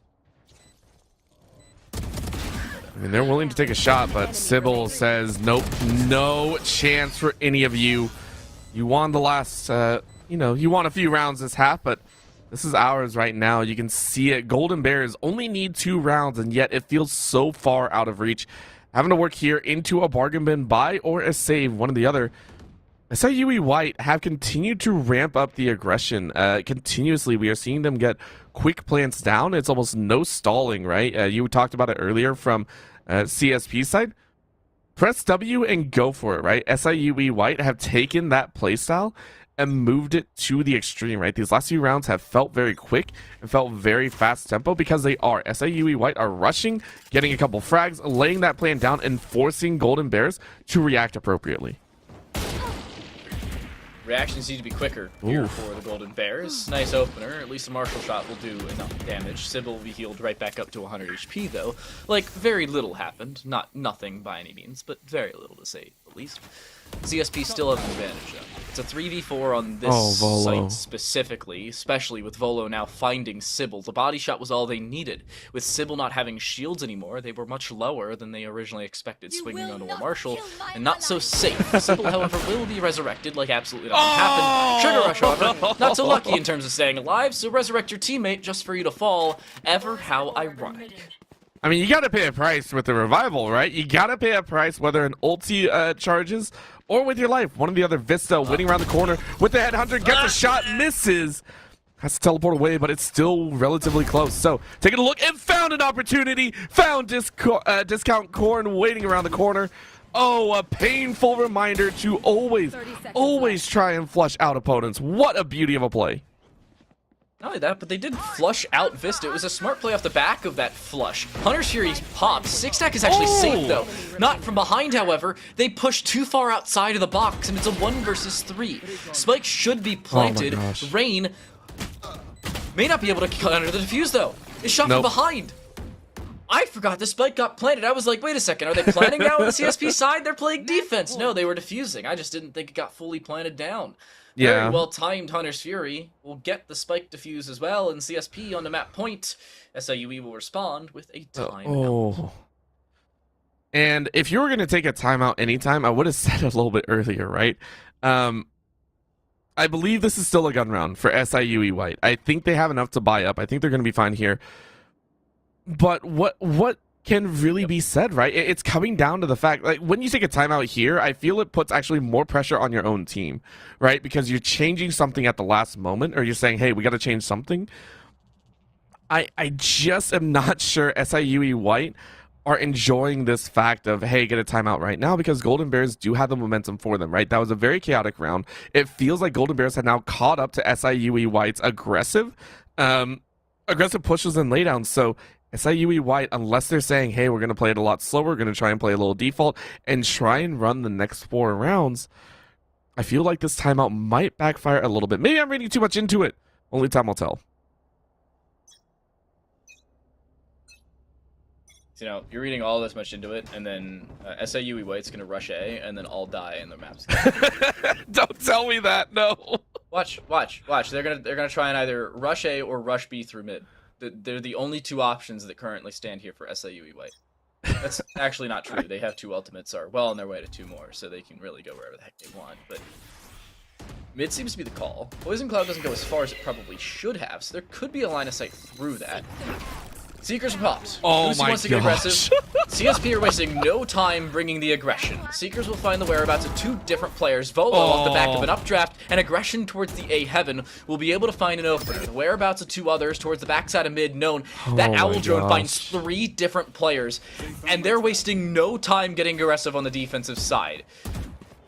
mean, they're willing to take a shot, but Sybil says, nope, no chance for any of you. You won the last, you won a few rounds this half, but this is ours right now. You can see it. Golden Bears only need 2 rounds, and yet it feels so far out of reach. Having to work here into a bargain bin buy or a save, one or the other. SIUE White have continued to ramp up the aggression continuously. We are seeing them get quick plants down. It's almost no stalling, right? You talked about it earlier from CSP side. Press W and go for it, right? SIUE White have taken that playstyle and moved it to the extreme, right? These last few rounds have felt very quick and felt very fast tempo because they are. SIUE White are rushing, getting a couple frags, laying that plan down, and forcing Golden Bears to react appropriately. Reactions need to be quicker here for the Golden Bears. Nice opener. At least a Marshall shot will do enough damage. Sybil will be healed right back up to 100 HP, though. Like, very little happened. Not nothing by any means, but very little to say the least. CSP still has an advantage, though. It's a 3v4 on this site specifically, especially with Volo now finding Sybil. The body shot was all they needed. With Sybil not having shields anymore, they were much lower than they originally expected, swinging onto a Marshall, and not so safe. Sybil, however, will be resurrected like absolutely nothing happened. Sugar Rush, however, not so lucky in terms of staying alive, so resurrect your teammate just for you to fall. Ever how ironic. I mean, you gotta pay a price with the revival, right? You gotta pay a price whether an ulti charges or with your life. One or the other. Vista winning around the corner with the headhunter, gets a shot, misses. Has to teleport away, but it's still relatively close. So, taking a look and found an opportunity. Found Discount Corn waiting around the corner. Oh, a painful reminder to always try and flush out opponents. What a beauty of a play. Not only that, but they did flush out Vista. It was a smart play off the back of that flush. Hunter's Fury popped. Six Stack is actually safe, though. Not from behind, however. They pushed too far outside of the box, and it's a 1 versus 3. Spike should be planted. Rain may not be able to counter the defuse, though. It's shot from behind. I forgot the Spike got planted. I was like, wait a second, are they planting now on the CSP side? They're playing defense. No, they were defusing. I just didn't think it got fully planted down. Very well timed Hunter's Fury will get the Spike defuse as well, and CSP on the map point. SIUE will respond with a timeout. And if you were going to take a timeout anytime, I would have said it a little bit earlier, right? I believe this is still a gun round for SIUE White. I think they have enough to buy up. I think they're going to be fine here. But what can really be said, right? It's coming down to the fact, like, when you take a timeout here, I feel it puts actually more pressure on your own team, right? Because you're changing something at the last moment, or you're saying, hey, we got to change something. I just am not sure SIUE White are enjoying this fact of, hey, get a timeout right now, because Golden Bears do have the momentum for them, right? That was a very chaotic round. It feels like Golden Bears have now caught up to SIUE White's aggressive pushes and laydowns. So SIUE White, unless they're saying, hey, we're going to play it a lot slower, we're going to try and play a little default and try and run the next 4 rounds, I feel like this timeout might backfire a little bit. Maybe I'm reading too much into it. Only time will tell. You know, you're reading all this much into it, and then SIUE White's going to rush A, and then all die, and their map's Don't tell me that, no. Watch. They're gonna try and either rush A or rush B through mid. They're the only 2 options that currently stand here for SIUE White. That's actually not true. They have 2 ultimates, are well on their way to 2 more, so they can really go wherever the heck they want. But mid seems to be the call. Poison Cloud doesn't go as far as it probably should have, so there could be a line of sight through that. Seekers are popped. Lucy wants to get aggressive. CSP are wasting no time bringing the aggression. Seekers will find the whereabouts of 2 different players. Volo off the back of an updraft and aggression towards the A heaven will be able to find an opener. The whereabouts of 2 others towards the backside of mid known. That owl drone finds 3 different players, and they're wasting no time getting aggressive on the defensive side.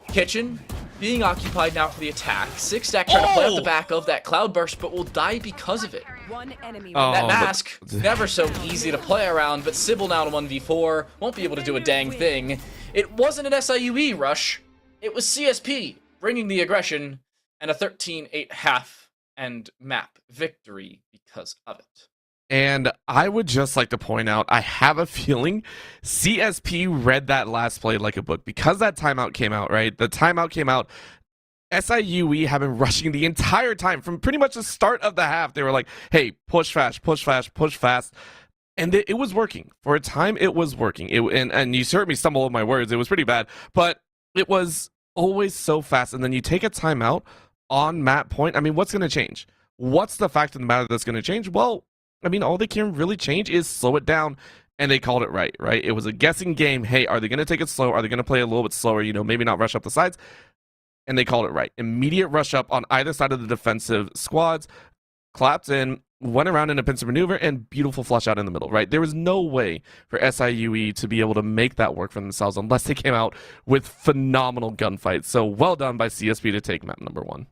Kitchen being occupied now for the attack. Six Stack trying to play off the back of that cloudburst, but will die because of it. That mask, never so easy to play around, but Sybil now in 1v4, won't be able to do a dang thing. It wasn't an SIUE rush, it was CSP bringing the aggression, and a 13-8 half and map victory because of it. And I would just like to point out, I have a feeling CSP read that last play like a book, because that timeout came out, right? The timeout came out. SIUE have been rushing the entire time from pretty much the start of the half. They were like, hey, push fast, push fast, push fast. And it was working. For a time, it was working. And you heard me stumble over my words. It was pretty bad. But it was always so fast. And then you take a timeout on map point. I mean, what's going to change? What's the fact of the matter that's going to change? Well, I mean, all they can really change is slow it down. And they called it right? It was a guessing game. Hey, are they going to take it slow? Are they going to play a little bit slower? Maybe not rush up the sides. And they called it right. Immediate rush up on either side of the defensive squads. Clapped in, went around in a pincer maneuver, and beautiful flush out in the middle, right? There was no way for SIUE to be able to make that work for themselves unless they came out with phenomenal gunfights. So well done by CSP to take map number 1.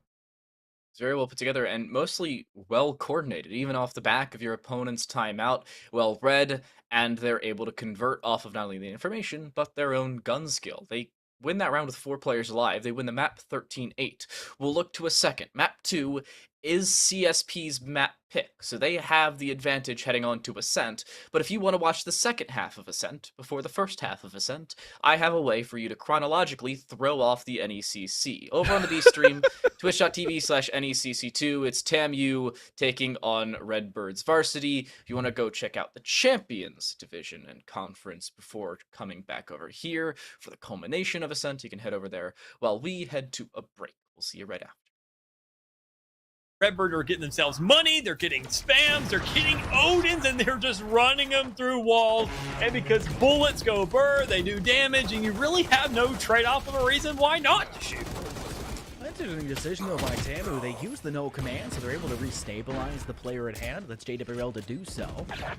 It's very well put together and mostly well coordinated, even off the back of your opponent's timeout, well read, and they're able to convert off of not only the information, but their own gun skill. They win that round with 4 players alive. They win the map 13-8. We'll look to a second. Map 2 is CSP's map pick, so they have the advantage heading on to Ascent. But if you want to watch the second half of Ascent before the first half of Ascent, I have a way for you to chronologically throw off the NECC. Over on the B stream, twitch.tv/NECC2, it's TAMU taking on Redbird's Varsity. If you want to go check out the Champions Division and Conference before coming back over here for the culmination of Ascent, you can head over there while we head to a break. We'll see you right after. Redbird are getting themselves money, they're getting spams, they're getting Odins, and they're just running them through walls. And because bullets go burr, they do damage, and you really have no trade-off of a reason why not to shoot. That's an interesting decision, though, by Tamu. They use the no command, so they're able to restabilize the player at hand. That's JWL to do so.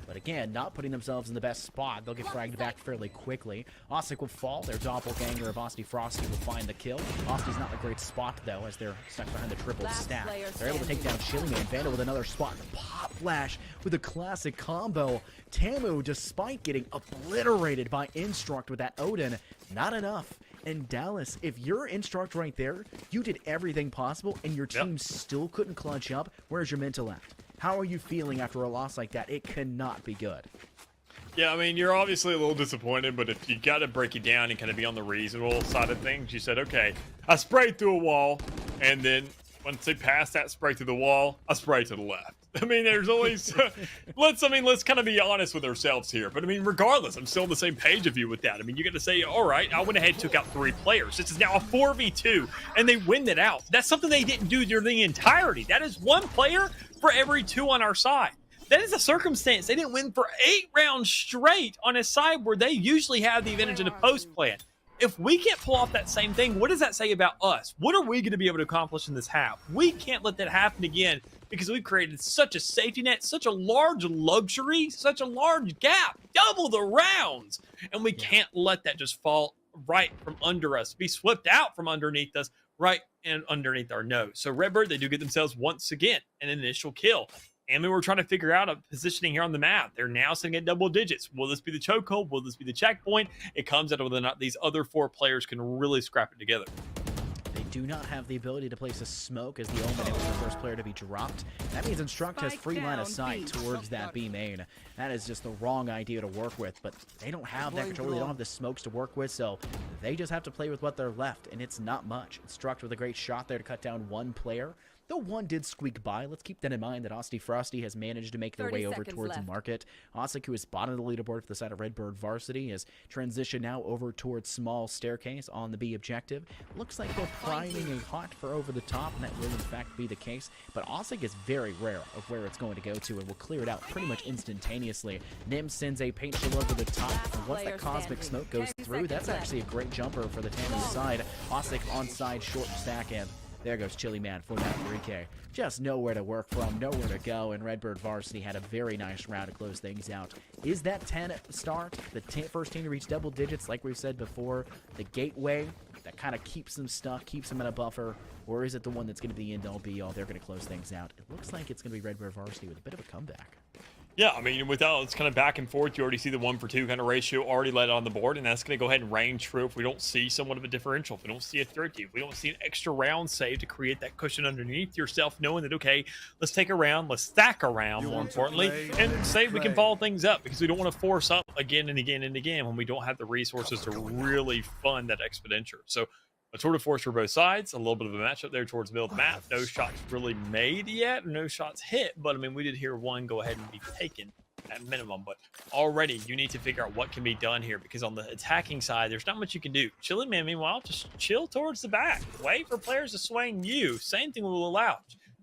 But again, not putting themselves in the best spot. They'll get fragged back fairly quickly. Ostic will fall. Their doppelganger of Osti Frosty will find the kill. Osti's not in a great spot, though, as they're stuck behind the triple stack. They're able to take down Chili Man. Vandal with another spot. Pop Flash with a classic combo. Tamu, despite getting obliterated by Instruct with that Odin, not enough. And Dallas, if you're Instruct right there, you did everything possible, and your team still couldn't clutch up. Where's your mental at? How are you feeling after a loss like that? It cannot be good. Yeah, I mean, you're obviously a little disappointed, but if you got to break it down and kind of be on the reasonable side of things, you said, okay, I sprayed through a wall, and then once they pass that spray through the wall, I sprayed to the left. I mean, there's always let's kind of be honest with ourselves here. But I mean, regardless, I'm still on the same page of you with that. I mean, you got to say, all right, I went ahead and took out 3 players. This is now a 4v2, and they win it out. That's something they didn't do during the entirety. That is 1 player for every 2 on our side. That is a circumstance. They didn't win for 8 rounds straight on a side where they usually have the advantage in a post plan. If we can't pull off that same thing, what does that say about us? What are we going to be able to accomplish in this half? We can't let that happen again because we've created such a safety net, such a large luxury, such a large gap, double the rounds. And we can't let that just fall right from under us, be swept out from underneath us, right and underneath our nose. So Redbird, they do get themselves once again an initial kill. And we were trying to figure out a positioning here on the map. They're now sitting at double digits. Will this be the chokehold? Will this be the checkpoint? It comes out of whether or not these other 4 players can really scrap it together. They do not have the ability to place a smoke as the Omen was the first player to be dropped. That means Instruct has free line of sight towards that B main. That is just the wrong idea to work with, but they don't have that control. They don't have the smokes to work with, so they just have to play with what they're left, and it's not much. Instruct with a great shot there to cut down 1 player. Though 1 did squeak by, let's keep that in mind that Osti Frosty has managed to make their way over towards the market. Osik, who is bottom of the leaderboard for the side of Redbird Varsity, has transitioned now over towards Small Staircase on the B objective. Looks like they're priming a hot for over the top, and that will in fact be the case. But Osik is very rare of where it's going to go to, and will clear it out pretty much instantaneously. Nim sends a paint shield over the top, and once that Cosmic Smoke goes through, that's actually a great jumper for the Tamu side. Osik on side, short stack, and there goes Chili Man for that 3K. Just nowhere to work from, nowhere to go, and Redbird Varsity had a very nice round to close things out. Is that 10 at the start? The first team to reach double digits, like we've said before, the gateway that kind of keeps them stuck, keeps them in a buffer, or is it the one that's going to be the end-all be-all? They're going to close things out. It looks like it's going to be Redbird Varsity with a bit of a comeback. Yeah, I mean, without it's kind of back and forth, you already see the 1-for-2 kind of ratio already let on the board, and that's going to go ahead and reign true if we don't see somewhat of a differential, if we don't see a 30, if we don't see an extra round save to create that cushion underneath yourself, knowing that, okay, let's take a round, let's stack a round, more importantly, and say we can follow things up, because we don't want to force up again and again and again when we don't have the resources to really fund that expenditure. So a tour de force for both sides, a little bit of a matchup there towards the middle of the map. No shots really made yet, no shots hit, but I mean, we did hear 1 go ahead and be taken at minimum. But already you need to figure out what can be done here, because on the attacking side, there's not much you can do. Chili Man, meanwhile, just chill towards the back. Wait for players to swing you. Same thing will allow.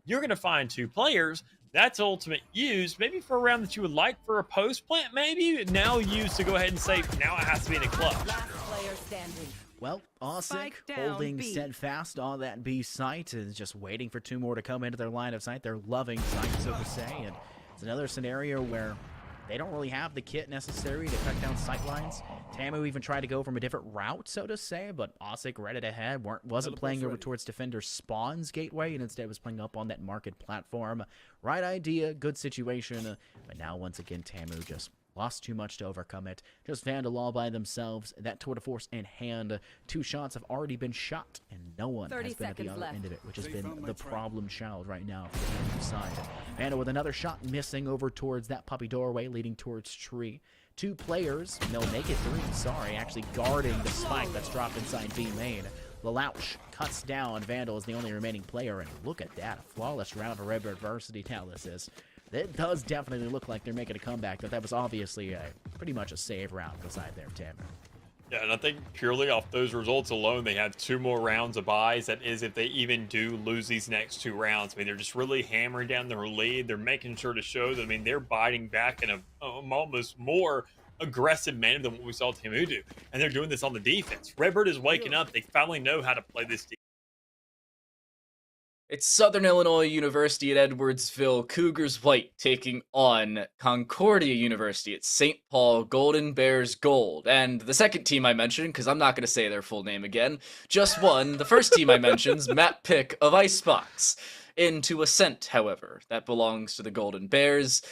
You're going to find 2 players. That's ultimate use, maybe for a round that you would like for a post plant, maybe now use to go ahead and say, now it has to be in a clutch. Last player standing. Well, Ascent Spike down, holding B. steadfast on that B site and just waiting for 2 more to come into their line of sight. They're loving sight, so to say, and it's another scenario where they don't really have the kit necessary to cut down sight lines. Tamu even tried to go from a different route, so to say, but Osik read it ahead, wasn't playing over towards Defender Spawn's gateway, and instead was playing up on that market platform. Right idea, good situation, but now once again Tamu just lost too much to overcome it. Just Vandal all by themselves, that tour de force in hand. 2 shots have already been shot, and no one has been at the other end of it, which has been the problem child right now for the Tamu side. Vandal with another shot missing over towards that puppy doorway leading towards tree. 2 players, no, naked 3, sorry, actually guarding the spike that's dropped inside B main. Lelouch cuts down. Vandal is the only remaining player, and look at that, a flawless round for Red Bird Varsity Talis. It does definitely look like they're making a comeback, but that was obviously pretty much a save round beside their Tamu. Yeah, and I think purely off those results alone, they have 2 more rounds of buys. That is, if they even do lose these next 2 rounds. I mean, they're just really hammering down their lead. They're making sure to show that, I mean, they're biting back in a almost more aggressive manner than what we saw Tamu do. And they're doing this on the defense. Redbird is waking up. They finally know how to play this defense. It's Southern Illinois University at Edwardsville, Cougars White taking on Concordia University at St. Paul, Golden Bears Gold. And the second team I mentioned, because I'm not going to say their full name again, just won. The first team I mentioned's map pick of Icebox. Into Ascent, however. That belongs to the Golden Bears.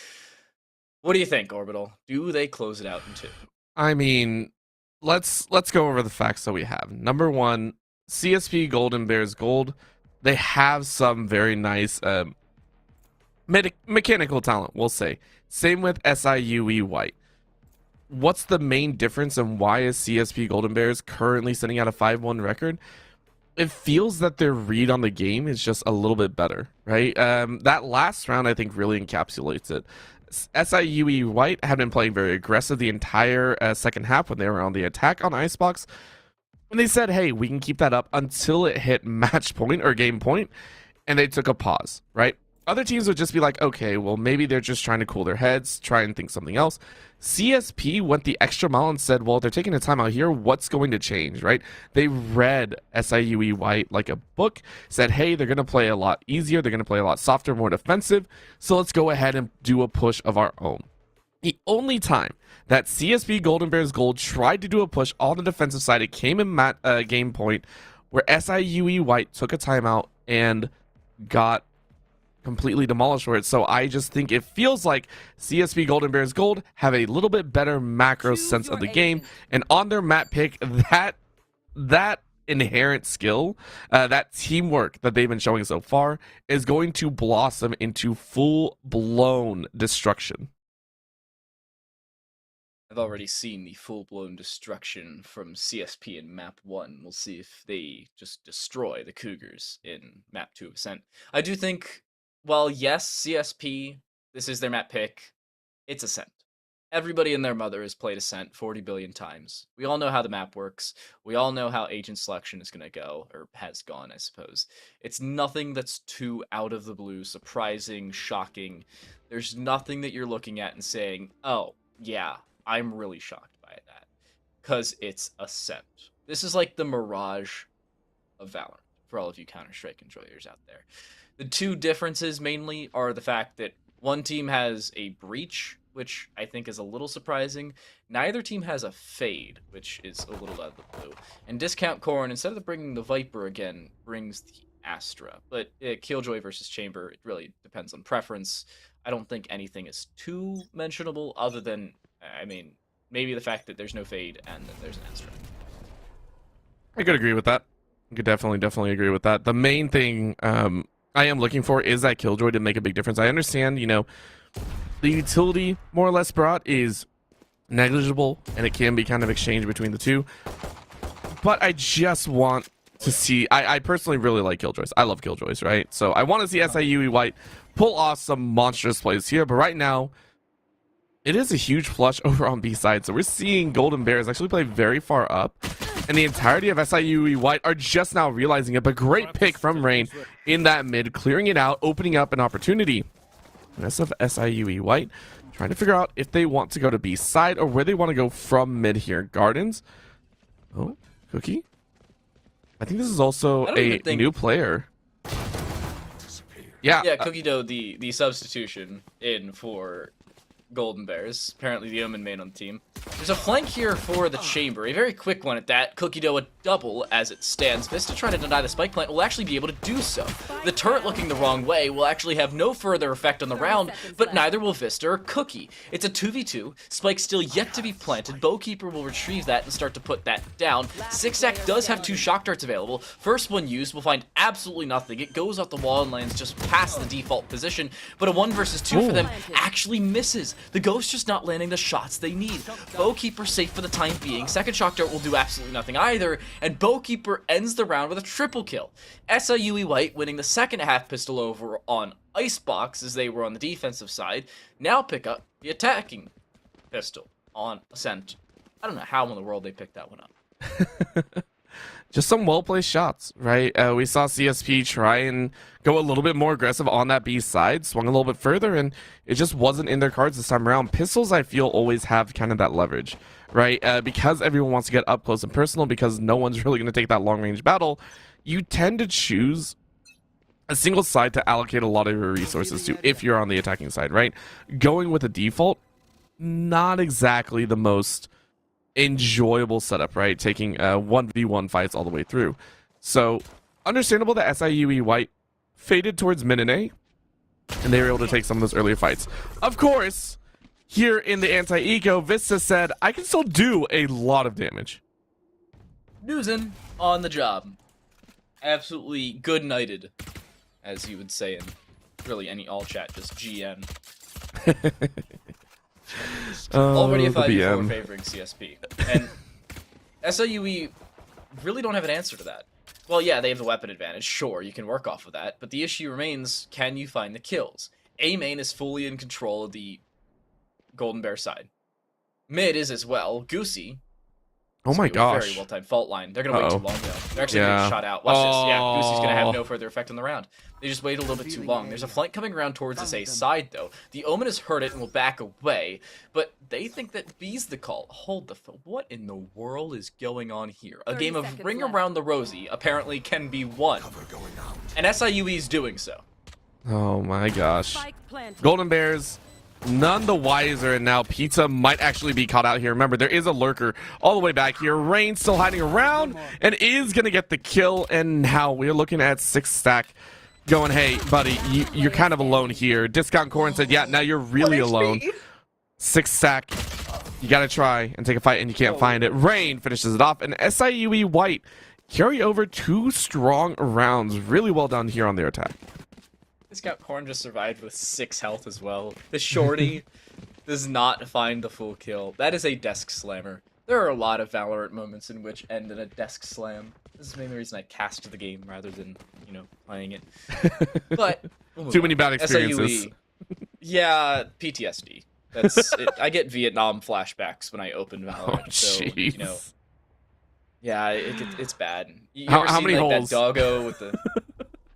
What do you think, Orbital? Do they close it out in 2? I mean, let's go over the facts that we have. Number 1, CSP Golden Bears Gold. They have some very nice mechanical talent, we'll say. Same with SIUE White. What's the main difference and why is CSP Golden Bears currently sitting at a 5-1 record? It feels that their read on the game is just a little bit better, right? That last round, I think, really encapsulates it. SIUE White had been playing very aggressive the entire second half when they were on the attack on Icebox. And they said, hey, we can keep that up until it hit match point or game point, and they took a pause, right? Other teams would just be like, okay, well, maybe they're just trying to cool their heads, try and think something else. CSP went the extra mile and said, well, they're taking a time out here. What's going to change, right? They read SIUE White like a book, said, hey, they're going to play a lot easier. They're going to play a lot softer, more defensive. So let's go ahead and do a push of our own. The only time that CSP Golden Bears Gold tried to do a push on the defensive side, it came in game point where SIUE White took a timeout and got completely demolished for it. So I just think it feels like CSP Golden Bears Gold have a little bit better macro sense of the game, and on their map pick, that inherent skill, that teamwork that they've been showing so far is going to blossom into full-blown destruction. I've already seen the full-blown destruction from CSP in Map 1. We'll see if they just destroy the Cougars in Map 2 of Ascent. I do think, well, yes, CSP, this is their map pick. It's Ascent. Everybody and their mother has played Ascent 40 billion times. We all know how the map works. We all know how agent selection is going to go, or has gone, I suppose. It's nothing that's too out of the blue, surprising, shocking. There's nothing that you're looking at and saying, oh, yeah, I'm really shocked by that, because it's Ascent. This is like the Mirage of Valorant, for all of you Counter-Strike enjoyers out there. The two differences mainly are the fact that one team has a Breach, which I think is a little surprising. Neither team has a Fade, which is a little out of the blue. And Discount Corn, instead of bringing the Viper again, brings the Astra. But Killjoy versus Chamber, it really depends on preference. I don't think anything is too mentionable other than, I mean, maybe the fact that there's no Fade and that there's an Astra. I could agree with that. I could definitely agree with that. The main thing I am looking for is that Killjoy to make a big difference. I understand, you know, the utility more or less brought is negligible and it can be kind of exchanged between the two. But I just want to see, I personally really like Killjoys. I love Killjoys, right? So I want to see SIUE White pull off some monstrous plays here, but right now, it is a huge flush over on B side. So we're seeing Golden Bears actually play very far up. And the entirety of SIUE White are just now realizing it. But great pick from Rain in that mid, clearing it out, opening up an opportunity. Rest of SIUE White trying to figure out if they want to go to B side or where they want to go from mid here. Gardens. Oh, Cookie. I think this is also a new player. Yeah. Yeah, Cookie Dough, the substitution in for Golden Bears. Apparently the Omen main on the team. There's a flank here for the Chamber. A very quick one at that. Cookie Dough a double as it stands. Vista trying to deny the spike plant will actually be able to do so. The turret looking the wrong way will actually have no further effect on the round, but neither will Vista or Cookie. It's a 2v2. Spike still yet to be planted. Bowkeeper will retrieve that and start to put that down. Six-Stack does have 2 shock darts available. First one used will find absolutely nothing. It goes off the wall and lands just past the default position, but a 1 versus 2 for them actually misses. The Ghost just not landing the shots they need. Bowkeeper safe for the time being. Second shock dart will do absolutely nothing either, and Bowkeeper ends the round with a triple kill. SIUE White winning the second half pistol over on Icebox as they were on the defensive side. Now pick up the attacking pistol on Ascent. I don't know how in the world they picked that one up. Just some well-placed shots, right? We saw CSP try and go a little bit more aggressive on that B side, swung a little bit further, and it just wasn't in their cards this time around. Pistols, I feel, always have kind of that leverage, right? Because everyone wants to get up close and personal, because no one's really going to take that long-range battle, you tend to choose a single side to allocate a lot of your resources to if you're on the attacking side, right? Going with a default, not exactly the most enjoyable setup, right? Taking 1v1 fights all the way through. So understandable that SIUE White faded towards mid and A, and they were able to take some of those earlier fights. Of course, here in the anti-eco, Vista said, I can still do a lot of damage. Newsin on the job. Absolutely good nighted, as you would say in really any all chat, just GN. Already a 5v4 favoring CSP. And SIUE really don't have an answer to that. Well, yeah, they have the weapon advantage. Sure, you can work off of that. But the issue remains, can you find the kills? A main is fully in control of the Golden Bear side. Mid is as well. Goosey. Oh my gosh. Very well-timed fault line. They're going to wait too long, though. They're actually going to get shot out. Watch this. Yeah, Goosey's going to have no further effect on the round. They just waited a little bit too long. There's a flank coming around towards this A side, though. The Omen has heard it and will back away, but they think that B's the call. Hold the what in the world is going on here? A game of Ring Around the Rosie apparently can be won, and SIUE is doing so. Oh my gosh. Golden Bears, none the wiser, and now Pizza might actually be caught out here. Remember, there is a lurker all the way back here. Rain still hiding around and is going to get the kill, and now we're looking at Six-Stack going, hey, buddy, you're kind of alone here. Discount Corn said, yeah, now you're really alone. Six-Stack, you got to try and take a fight, and you can't find it. Rain finishes it off, and SIUE White carry over 2 strong rounds. Really well done here on their attack. Discount Corn just survived with 6 health as well. The shorty does not find the full kill. That is a desk slammer. There are a lot of Valorant moments in which end in a desk slam. This is maybe the reason I cast the game rather than, you know, playing it. But too many bad experiences. SIUE, yeah, PTSD. That's it. I get Vietnam flashbacks when I open Valorant. Oh, so geez. you know, yeah, it's bad. You How ever seen, many like, holes? that doggo with the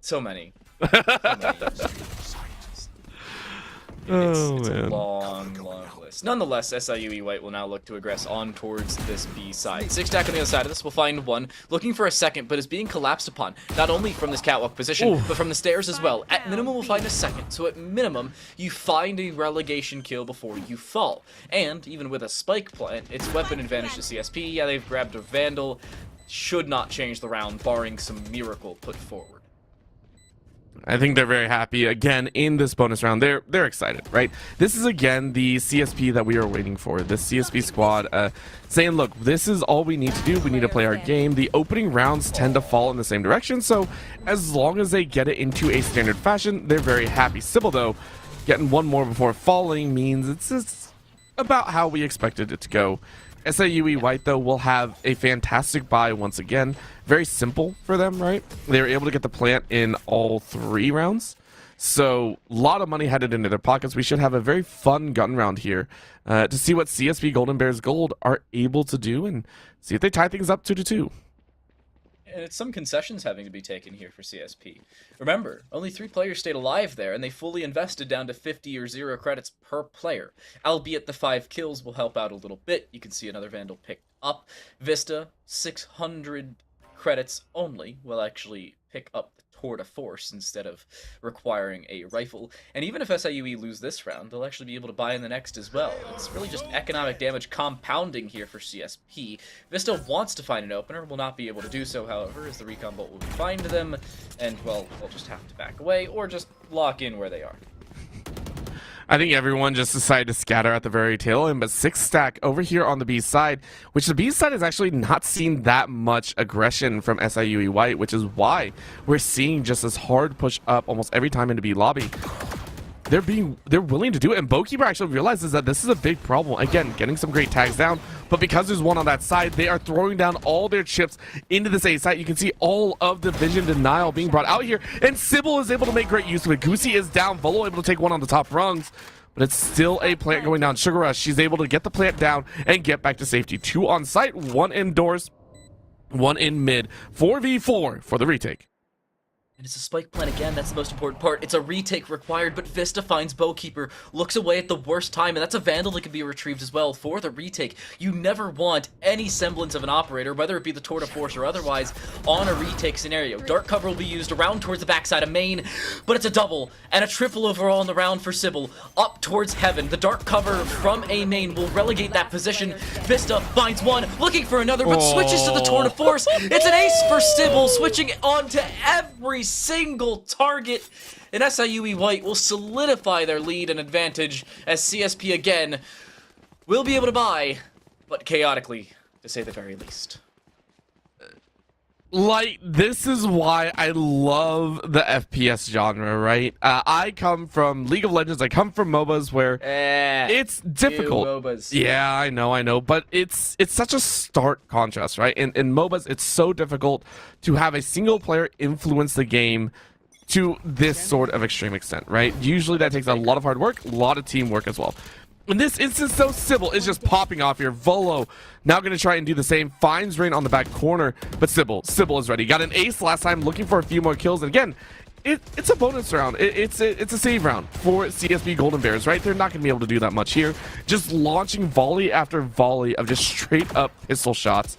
so many. It's a long list. Nonetheless, SIUE White will now look to aggress on towards this B side. Six-Stack on the other side of this will find one, looking for a second, but is being collapsed upon, not only from this catwalk position, but from the stairs as well. At minimum, we'll find a second, so at minimum, you find a relegation kill before you fall. And, even with a spike plant, it's weapon advantage to CSP. Yeah, they've grabbed a Vandal. Should not change the round, barring some miracle put forward. I think they're very happy again in this bonus round. They're excited, right? This is again the CSP that we are waiting for. This CSP squad saying, look, this is all we need to do. We need to play our game. The opening rounds tend to fall in the same direction, so as long as they get it into a standard fashion, they're very happy. Sybil, though, getting one more before falling means it's just about how we expected it to go. SIUE White, though, will have a fantastic buy once again. Very simple for them, right? They were able to get the plant in all 3 rounds. So a lot of money headed into their pockets. We should have a very fun gun round here to see what CSP Golden Bears Gold are able to do and see if they tie things up 2-2. And it's some concessions having to be taken here for CSP. Remember, only 3 players stayed alive there, and they fully invested down to 50 or 0 credits per player. Albeit the 5 kills will help out a little bit. You can see another Vandal picked up. Vista, 600 credits only, will actually pick up the tour de force instead of requiring a rifle. And even if SIUE lose this round, they'll actually be able to buy in the next as well. It's really just economic damage compounding here for CSP. Vista wants to find an opener, will not be able to do so, however, as the recon bolt will find them, and, well, they'll just have to back away or just lock in where they are. I think everyone just decided to scatter at the very tail end, but 6stack over here on the B side, which the B side has actually not seen that much aggression from SIUE White, which is why we're seeing just this hard push up almost every time into B lobby. They're willing to do it, and Bokeeper actually realizes that this is a big problem. Again, getting some great tags down, but because there's one on that side, they are throwing down all their chips into this A site. You can see all of the vision denial being brought out here, and Sybil is able to make great use of it. Goosey is down, Volo able to take one on the top rungs, but it's still a plant going down. Sugar Rush, she's able to get the plant down and get back to safety. 2 on site, 1 indoors, 1 in mid. 4v4 for the retake. And it's a spike plant again, that's the most important part. It's a retake required, but Vista finds Bowkeeper, looks away at the worst time, and that's a Vandal that can be retrieved as well for the retake. You never want any semblance of an operator, whether it be the tour de force or otherwise, on a retake scenario. Dark cover will be used around towards the backside of main, but it's a double and a triple overall in the round for Sybil. Up towards heaven, the dark cover from A main will relegate that position. Vista finds one, looking for another, but switches to the tour de force. It's an ace for Sybil, switching on to every single target, and SIUE White will solidify their lead and advantage as CSP again will be able to buy, but chaotically, to say the very least. Like, this is why I love the FPS genre, right? I come from League of Legends, I come from MOBAs where it's difficult. MOBAs. Yeah, I know, but it's such a stark contrast, right? In MOBAs, it's so difficult to have a single player influence the game to this sort of extreme extent, right? Usually that takes a lot of hard work, a lot of teamwork as well. In this instance, though, Sybil is just popping off here. Volo now going to try and do the same. Finds Rain on the back corner, but Sybil is ready. Got an ace last time, looking for a few more kills. And again, it's a bonus round. It's a save round for CSP Golden Bears, right? They're not going to be able to do that much here. Just launching volley after volley of just straight up pistol shots.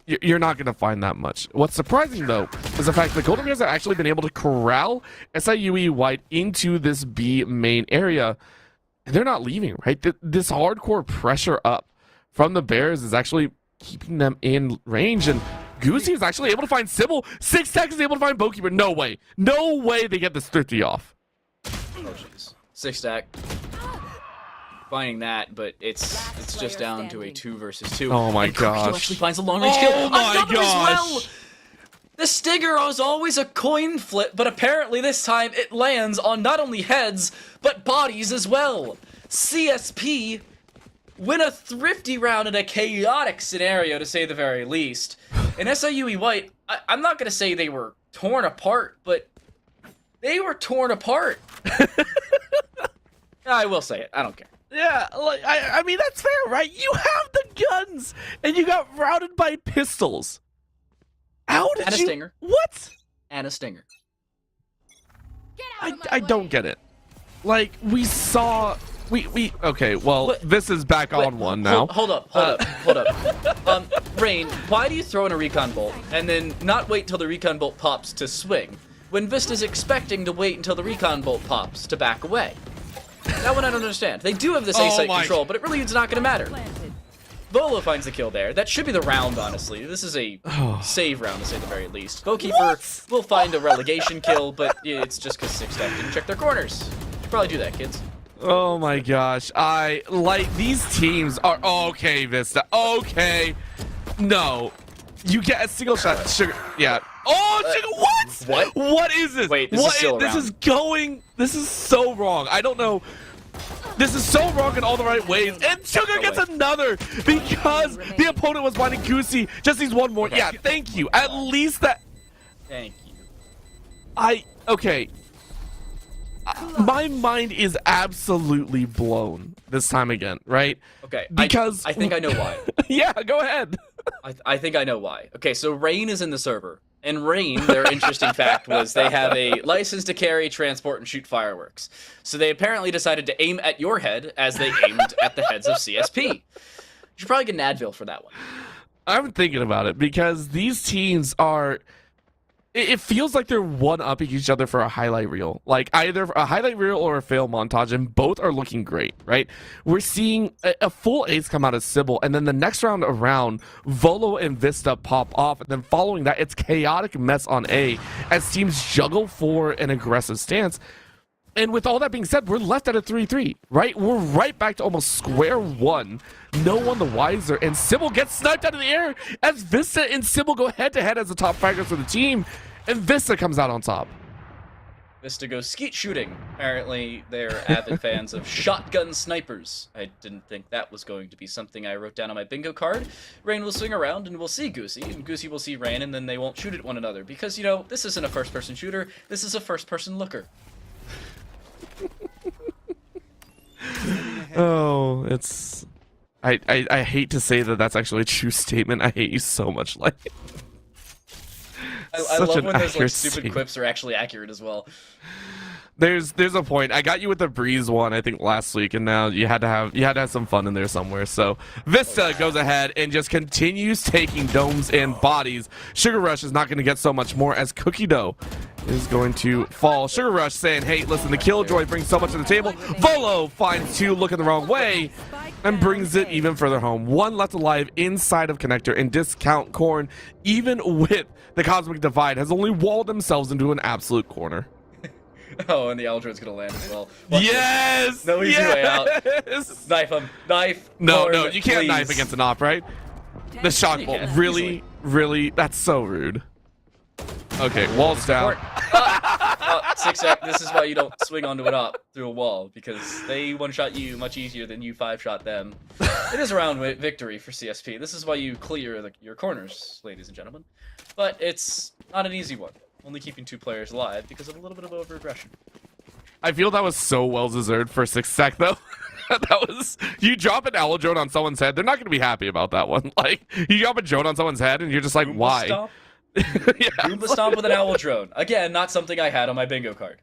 You're not going to find that much. What's surprising, though, is the fact that Golden Bears have actually been able to corral SIUE White into this B main area. And they're not leaving, right? This hardcore pressure up from the Bears is actually keeping them in range. And Goosey is actually able to find Sybil. 6stack is able to find Bokeeper. No way. No way they get this thrifty off. Oh, jeez. 6stack. Finding that, but it's just down to a 2 versus 2. Oh my and gosh. actually finds a long-range kill. Oh my Another gosh. as well. The Stinger was always a coin flip, but apparently this time it lands on not only heads, but bodies as well. CSP win a thrifty round in a chaotic scenario, to say the very least. And SIUE White, I'm not going to say they were torn apart, but they were torn apart. I will say it. I don't care. Yeah, like, I mean, that's fair, right? You have the guns, and you got routed by pistols. How did And a you... stinger. What? And a Stinger. Get out of my I don't way. get it. Like, we saw... Okay, well, What? this is back on one now. Hold up. Rain, why do you throw in a recon bolt and then not wait till the recon bolt pops to swing, when Vista's expecting to wait until the recon bolt pops to back away? That one I don't understand. They do have this A-site control, but it really is not going to matter. Volo finds the kill there. That should be the round, honestly. This is a save round, to say the very least. Bowkeeper will find a relegation kill, but it's just because 6stack didn't check their corners. Should probably do that, kids. Oh my gosh. These teams are... Okay, Vista. Okay. No. You get a single shot. Sugar. Yeah. Oh, Sugar. What? What? What is this? Wait, this is still This around. is going... This is so wrong. I don't know. This is so wrong in all the right ways. And Sugar gets another because the opponent was finding Goosey. Just needs one more. Okay. Yeah, thank you. At least that... Thank you. Okay. my mind is absolutely blown this time again, right? Okay, Because I think I know why. yeah, go ahead. I think I know why. Okay, so Rain is in the server. And Rain, their interesting fact was they have a license to carry, transport, and shoot fireworks. So they apparently decided to aim at your head as they aimed at the heads of CSP. You should probably get an Advil for that one. I'm thinking about it because these teams are. It feels like they're one-upping each other for a highlight reel. Like either a highlight reel or a fail montage, and both are looking great, right? We're seeing a full ace come out of Sybil, and then the next round around, Volo and Vista pop off, and then following that, it's chaotic mess on A as teams juggle for an aggressive stance. And with all that being said, we're left at a 3-3, right? We're right back to almost square one. No one the wiser. And Sybil gets sniped out of the air as Vista and Sybil go head-to-head as the top fraggers for the team. And Vista comes out on top. Vista goes skeet shooting. Apparently, they're avid fans of shotgun snipers. I didn't think that was going to be something I wrote down on my bingo card. Rain will swing around and we'll see Goosey, and Goosey will see Rain, and then they won't shoot at one another. Because, you know, this isn't a first-person shooter. This is a first-person looker. Oh, it's... I hate to say that that's actually a true statement. I hate you so much, like... I love when those like stupid quips are actually accurate as well. There's a point. I got you with the Breeze one, I think, last week, and now you had to have some fun in there somewhere. So Vista goes ahead and just continues taking domes and bodies. Sugar Rush is not going to get so much more as Cookie Dough is going to fall. Sugar Rush saying, hey, listen, the Killjoy brings so much to the table. Volo finds two looking the wrong way and brings it even further home. One left alive inside of Connector, and Discount Corn, even with the Cosmic Divide, has only walled themselves into an absolute corner. Oh, and the Aldrin's gonna land as well. Watch Yes! This. No easy way out. Knife him. Knife. No, Corn, you can't please. knife against an op, right? The shock bolt. Yeah, really, that's so rude. Okay, walls down. Six-Act, this is why you don't swing onto an op through a wall, because they one-shot you much easier than you five-shot them. It is a round victory for CSP. This is why you clear your corners, ladies and gentlemen. But it's not an easy one. Only keeping two players alive because of a little bit of over-aggression. I feel that was so well-deserved for 6-Sec, though. That was... You drop an owl drone on someone's head, they're not going to be happy about that one. Like, you drop a drone on someone's head, and you're just like, Roomba why? Stomp? Yeah, Roomba Stomp with an owl drone. Again, not something I had on my bingo card.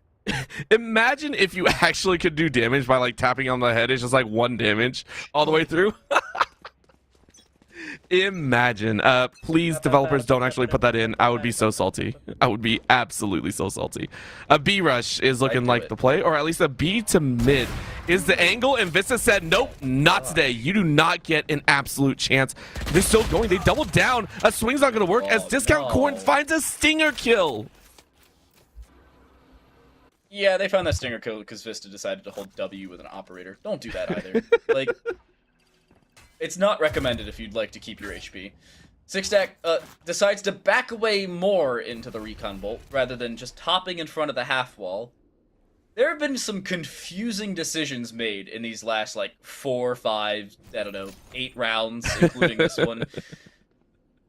Imagine if you actually could do damage by, like, tapping on the head. It's just, like, 1 damage all the way through. Imagine. Please, developers, don't actually put that in. I would be so salty. I would be absolutely so salty. A B rush is looking like the play, or at least a B to mid is the angle, and Vista said, nope, not today. You do not get an absolute chance. They're still going. They double down. A swing's not going to work as Discount Corn finds a stinger kill. Yeah, they found that stinger kill because Vista decided to hold W with an operator. Don't do that either. Like... It's not recommended if you'd like to keep your HP. 6-Stack decides to back away more into the recon bolt rather than just hopping in front of the half wall. There have been some confusing decisions made in these last, like, 4, 5, I don't know, 8 rounds, including this one.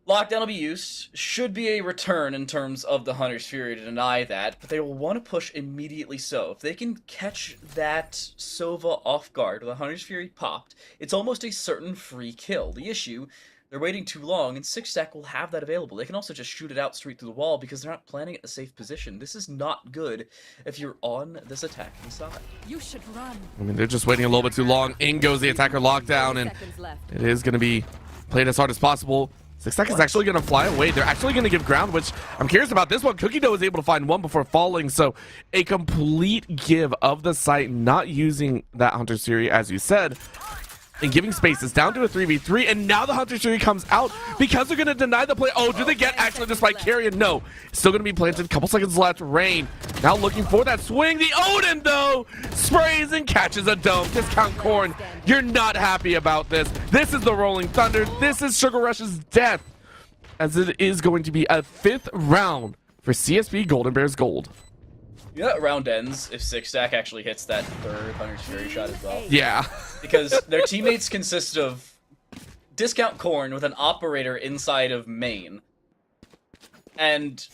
Lockdown will be used. Should be a return in terms of the Hunter's Fury to deny that, but they will want to push immediately so. If they can catch that Sova off guard with the Hunter's Fury popped, it's almost a certain free kill. The issue, they're waiting too long, and 6-Stack will have that available. They can also just shoot it out straight through the wall because they're not planning at a safe position. This is not good if you're on this attacking side. You should run. I mean, they're just waiting a little bit too long. In goes the attacker lockdown, and it is going to be played as hard as possible. 6-Stack is actually going to fly away. They're actually going to give ground, which I'm curious about this one. Cookie Dough was able to find one before falling, so a complete give of the site, not using that Hunter's Fury, as you said, and giving space. It's down to a 3v3, and now the Hunter's Fury comes out because they're going to deny the play. Oh, do they get actually this by carrying? No. Still going to be planted. Couple seconds left. Rain now looking for that swing. The Odin, though, sprays and catches a dome. Discount Corn, you're not happy about this. This is the Rolling Thunder. This is Sugar Rush's death, as it is going to be a 5th round for CSP Golden Bears Gold. You know that round ends if 6-Stack actually hits that third Hunter's Fury shot as well? Yeah. Because their teammates consist of Discount Corn with an operator inside of main, and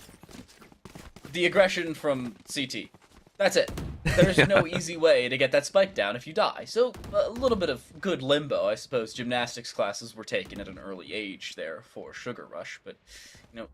the aggression from CT. That's it. There's no easy way to get that spike down if you die. So a little bit of good limbo, I suppose. Gymnastics classes were taken at an early age there for Sugar Rush, but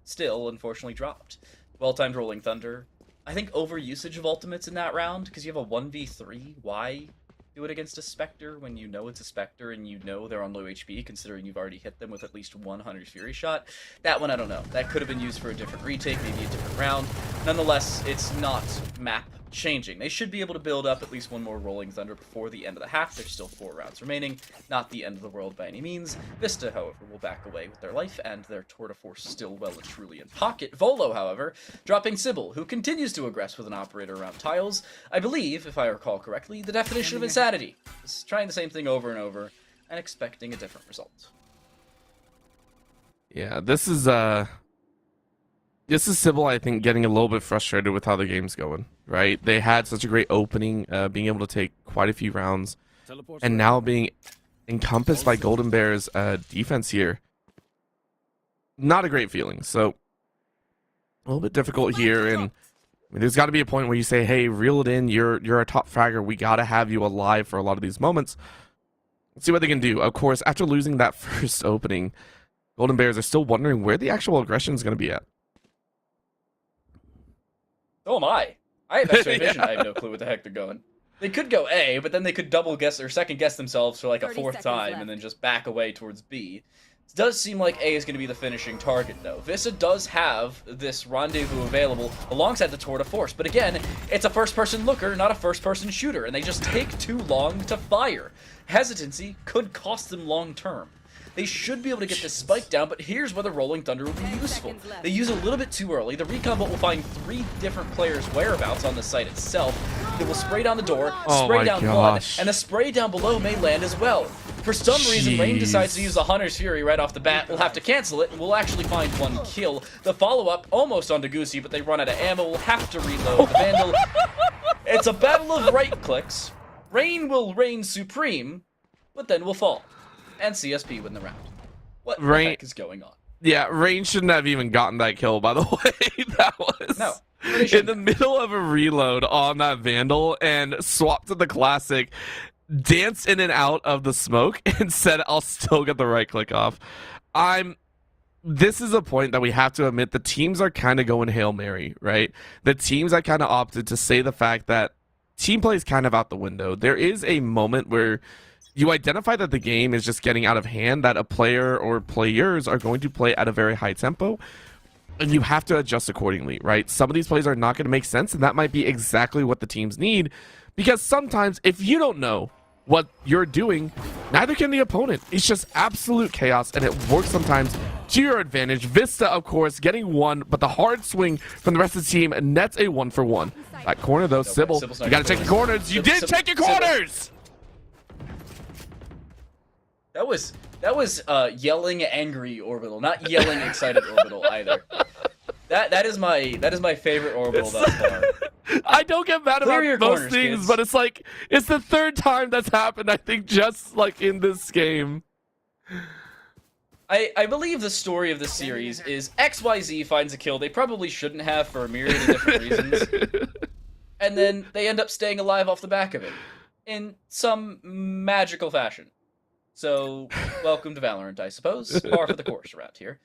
still unfortunately dropped. Well-timed Rolling Thunder. I think overusage of ultimates in that round because you have a 1v3. Why do it against a Spectre when you know it's a Spectre and you know they're on low HP, considering you've already hit them with at least 100 Fury Shot? That one, I don't know. That could have been used for a different retake, maybe a different round. Nonetheless, it's not map changing. They should be able to build up at least one more Rolling Thunder before the end of the half. There's still 4 rounds remaining. Not the end of the world by any means. Vista, however, will back away with their life and their tour de force still well and truly in pocket. Volo, however, dropping Sybil, who continues to aggress with an operator around tiles. I believe, if I recall correctly, the definition of insanity is trying the same thing over and over and expecting a different result. Yeah, this is Sybil, I think, getting a little bit frustrated with how the game's going, right? They had such a great opening, being able to take quite a few rounds, and now being encompassed by Golden Bear's defense here. Not a great feeling, so a little bit difficult here, and there's got to be a point where you say, hey, reel it in, you're a top fragger, we got to have you alive for a lot of these moments. Let's see what they can do. Of course, after losing that first opening, Golden Bears are still wondering where the actual aggression is going to be at. So am I. I have X-ray vision. I have no clue what the heck they're going. They could go A, but then they could double guess or second guess themselves for like a 4th time and then just back away towards B. It does seem like A is going to be the finishing target, though. Vista does have this rendezvous available alongside the tour de force, but again, it's a first-person looker, not a first-person shooter, and they just take too long to fire. Hesitancy could cost them long-term. They should be able to get this spike down, but here's where the Rolling Thunder will be useful. They use a little bit too early. The recon bot will find 3 different players' whereabouts on the site itself. It will spray down the door, spray down blood, and the spray down below may land as well. For some reason, Rain decides to use the Hunter's Fury right off the bat. We'll have to cancel it, and we'll actually find 1 kill. The follow-up almost onto Goosey, but they run out of ammo. We'll have to reload the Vandal. It's a battle of right clicks. Rain will reign supreme, but then will fall. And CSP win the round. What the heck is going on? Yeah, Rain shouldn't have even gotten that kill, by the way. That was in the middle of a reload on that Vandal and swapped to the classic, danced in and out of the smoke, and said, I'll still get the right click off. This is a point that we have to admit the teams are kind of going Hail Mary, right? The teams that kind of opted to say the fact that team play is kind of out the window. There is a moment where you identify that the game is just getting out of hand, that a player or players are going to play at a very high tempo, and you have to adjust accordingly, right? Some of these plays are not going to make sense, and that might be exactly what the teams need, because sometimes if you don't know what you're doing, neither can the opponent. It's just absolute chaos, and it works sometimes to your advantage. Vista, of course, getting 1, but the hard swing from the rest of the team nets a 1-for-1. That corner, though, Sybil, you got to check your corners. You did check your corners! That was yelling angry Orbital, not yelling excited Orbital either. That is my favorite Orbital thus far. I don't get mad about most corners, things, kids. but it's like it's the 3rd time that's happened, I think, just like in this game. I believe the story of this series is XYZ finds a kill they probably shouldn't have for a myriad of different reasons. And then they end up staying alive off the back of it. In some magical fashion. So, welcome to Valorant, I suppose. Par for the course around here.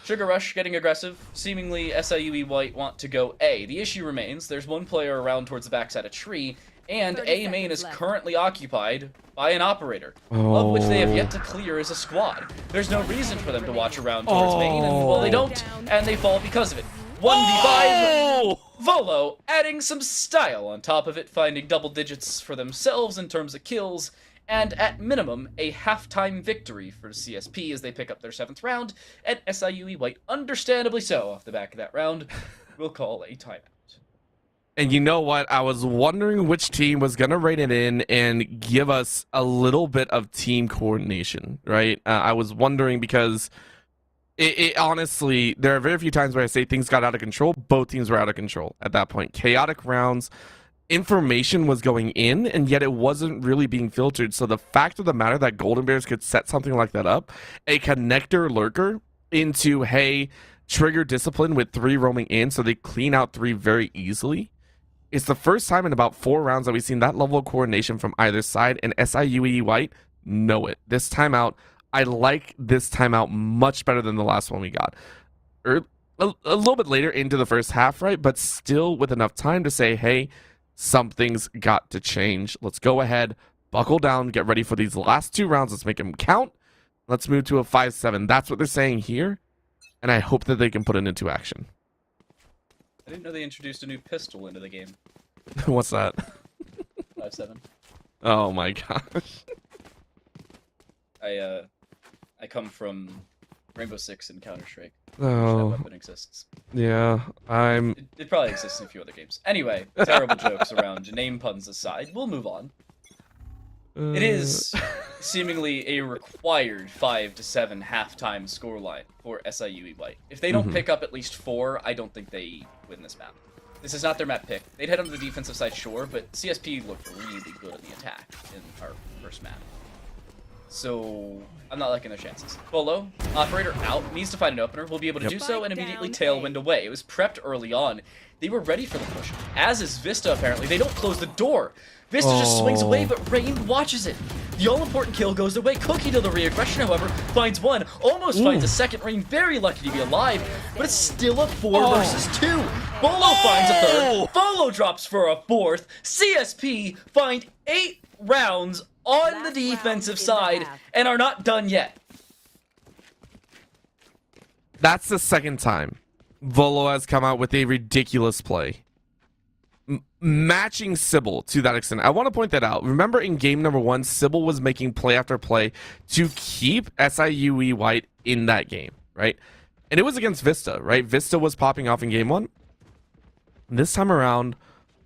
Sugar Rush getting aggressive. Seemingly, SIUE White want to go A. The issue remains, there's 1 player around towards the backside of tree, and A main is currently occupied by an operator, of which they have yet to clear as a squad. There's no reason for them to watch around towards main, and well, they don't, and they fall because of it. 1v5, Volo adding some style on top of it, finding double digits for themselves in terms of kills, and at minimum, a halftime victory for CSP as they pick up their 7th round, and SIUE White, understandably so, off the back of that round, will call a timeout. And you know what? I was wondering which team was going to rein it in and give us a little bit of team coordination, right? I was wondering because it honestly, there are very few times where I say things got out of control. Both teams were out of control at that point. Chaotic rounds. Information was going in, and yet it wasn't really being filtered. So the fact of the matter that Golden Bears could set something like that up, a connector lurker into, hey, trigger discipline with 3 roaming in so they clean out 3 very easily, It's the first time in about 4 rounds that we've seen that level of coordination from either side, and SIUE White know it. This timeout, I like this timeout much better than the last one we got. A little bit later into the first half, right? But still with enough time to say, hey, something's got to change. Let's go ahead, buckle down, get ready for these last 2 rounds. Let's make them count. Let's move to a 5-7. That's what they're saying here, and I hope that they can put it into action. I didn't know they introduced a new pistol into the game. What's that? 5-7. Oh my gosh. I come from Rainbow Six and Counter-Strike. Oh. That weapon exists. Yeah, It probably exists in a few other games. Anyway, terrible jokes around name puns aside, we'll move on. It is seemingly a required 5-7 halftime scoreline for SIUE White. If they don't pick up at least 4, I don't think they win this map. This is not their map pick. They'd head on the defensive side, sure, but CSP looked really good in the attack in our first map. So, I'm not liking their chances. Bolo, operator out, needs to find an opener, will be able to do so and immediately tailwind away. It was prepped early on. They were ready for the push. As is Vista, apparently. They don't close the door. Vista just swings away, but Rain watches it. The all-important kill goes away. Cookie to the re-aggression, however, finds one. Almost finds a second. Rain very lucky to be alive, but it's still a 4 versus 2. Bolo finds a third. Bolo drops for a 4th. CSP find 8 rounds on the defensive side and are not done yet. That's the second time Volo has come out with a ridiculous play. Matching Sybil to that extent. I want to point that out. Remember in game number 1, Sybil was making play after play to keep SIUE White in that game, right? And it was against Vista, right? Vista was popping off in game 1. This time around,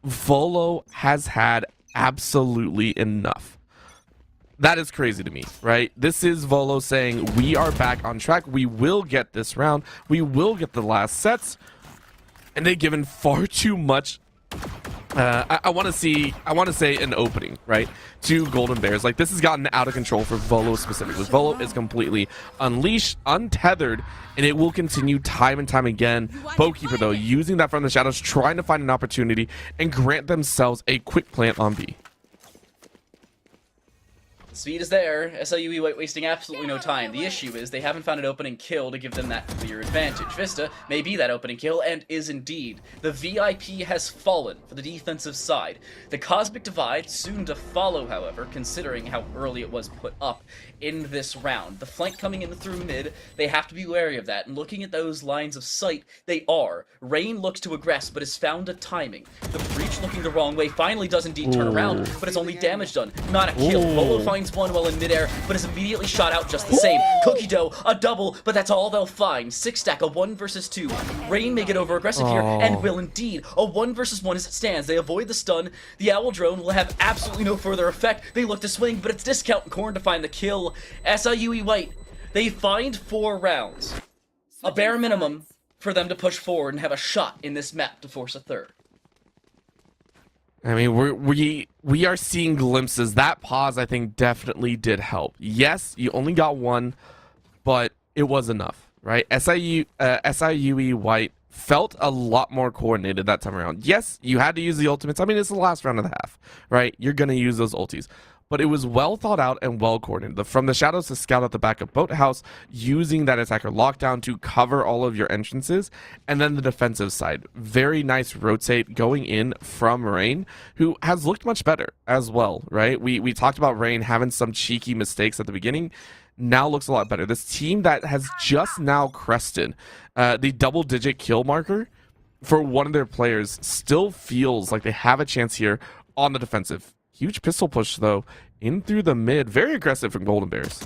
Volo has had absolutely enough. That is crazy to me, right? This is Volo saying, we are back on track. We will get this round. We will get the last sets. And they've given far too much. I want to say an opening, right, to Golden Bears. Like, this has gotten out of control for Volo specifically. Volo is completely unleashed, untethered, and it will continue time and time again. Bowkeeper, though, using that from the shadows, trying to find an opportunity and grant themselves a quick plant on B. Speed is there. SIUE White wasting absolutely no time. The issue is they haven't found an opening kill to give them that clear advantage. Vista may be that opening kill, and is indeed. The VIP has fallen for the defensive side. The Cosmic Divide soon to follow, however, considering how early it was put up in this round. The flank coming in through mid, they have to be wary of that. And looking at those lines of sight, they are. Rain looks to aggress, but has found a timing. The Breach looking the wrong way finally does indeed turn around, but it's only damage done, not a kill. Bolo finds one while in midair, but is immediately shot out just the same. Cookie Dough, a double, but that's all they'll find. 6 stack, a 1 versus 2. Rain may get over aggressive here, and will indeed. A 1 versus 1 as it stands. They avoid the stun. The Owl Drone will have absolutely no further effect. They look to swing, but it's discount and Corn to find the kill. SIUE White, they find 4 rounds. A bare minimum for them to push forward and have a shot in this map to force a third. I mean, we are seeing glimpses. That pause, I think, definitely did help. Yes, you only got 1, but it was enough, right? SIUE White felt a lot more coordinated that time around. Yes, you had to use the ultimates. I mean, it's the last round of the half, right? You're going to use those ultis. But it was well thought out and well coordinated. From the shadows to scout out the back of Boathouse, using that attacker lockdown to cover all of your entrances, and then the defensive side. Very nice rotate going in from Rain, who has looked much better as well, right? We talked about Rain having some cheeky mistakes at the beginning. Now looks a lot better. This team that has just now crested the double-digit kill marker for one of their players still feels like they have a chance here on the defensive. Huge pistol push, though, in through the mid. Very aggressive from Golden Bears.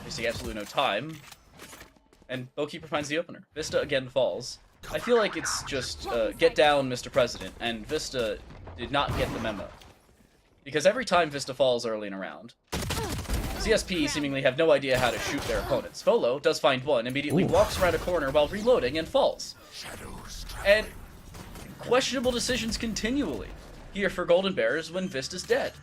They see absolutely no time. And Bowkeeper finds the opener. Vista again falls. I feel like it's just, get down, Mr. President. And Vista did not get the memo. Because every time Vista falls early in a round, CSP seemingly have no idea how to shoot their opponents. Volo does find one, immediately walks around a corner while reloading and falls. And questionable decisions continually here for Golden Bears when Vista's dead.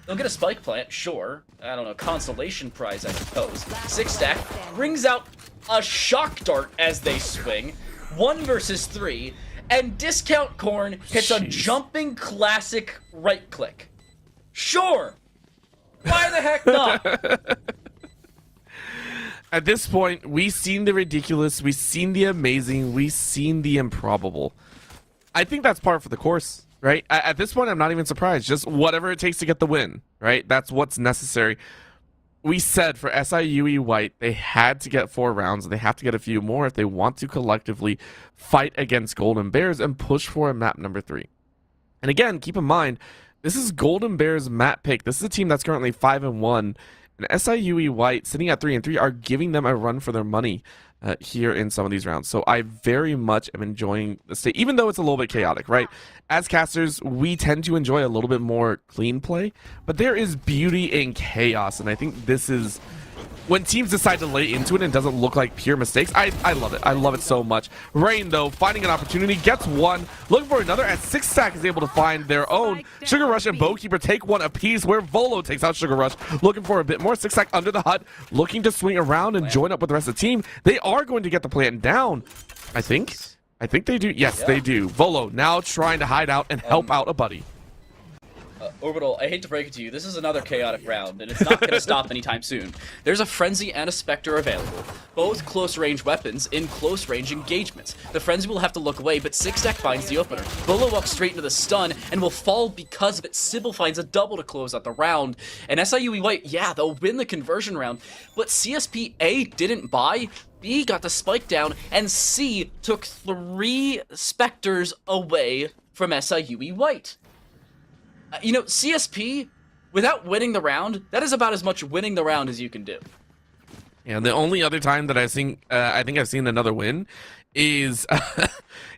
They'll get a spike plant, sure. I don't know, consolation prize, I suppose. 6 stack brings out a shock dart as they swing. 1 versus 3. and Discount Corn hits a Jeez. jumping classic right click. Sure. Why the heck not? At this point, we've seen the ridiculous, we've seen the amazing, we've seen the improbable. I think that's par for the course, right? At this point, I'm not even surprised. Just whatever it takes to get the win, right? That's what's necessary. We said for SIUE White, they had to get 4 rounds. They have to get a few more if they want to collectively fight against Golden Bears and push for a map number 3. And again, keep in mind, this is Golden Bears map pick. This is a team that's currently 5-1. And SIUE White, sitting at 3-3, are giving them a run for their money here in some of these rounds. So I very much am enjoying the state, even though it's a little bit chaotic, right? As casters, we tend to enjoy a little bit more clean play, but there is beauty in chaos, and I think this is when teams decide to lay into it and it doesn't look like pure mistakes. I love it. I love it so much. Rain, though, finding an opportunity, gets one, looking for another, as Six Stack is able to find their own. Sugar Rush and Bowkeeper take one apiece, where Volo takes out Sugar Rush, looking for a bit more. Six Stack under the hut, looking to swing around and join up with the rest of the team. They are going to get the plant down, I think. I think they do. Yes, they do. Volo now trying to hide out and help out a buddy. Orbital, I hate to break it to you, this is another chaotic round, and it's not going to stop anytime soon. There's a Frenzy and a Spectre available, both close-range weapons in close-range engagements. The Frenzy will have to look away, but Six Stack finds the opener. Volo walks straight into the stun, and will fall because of it. Sybil finds a double to close out the round, and SIUE White, yeah, they'll win the conversion round, but CSP A didn't buy, B got the spike down, and C took 3 Spectres away from SIUE White. You know, CSP, without winning the round, that is about as much winning the round as you can do. And the only other time that I think I've seen another win is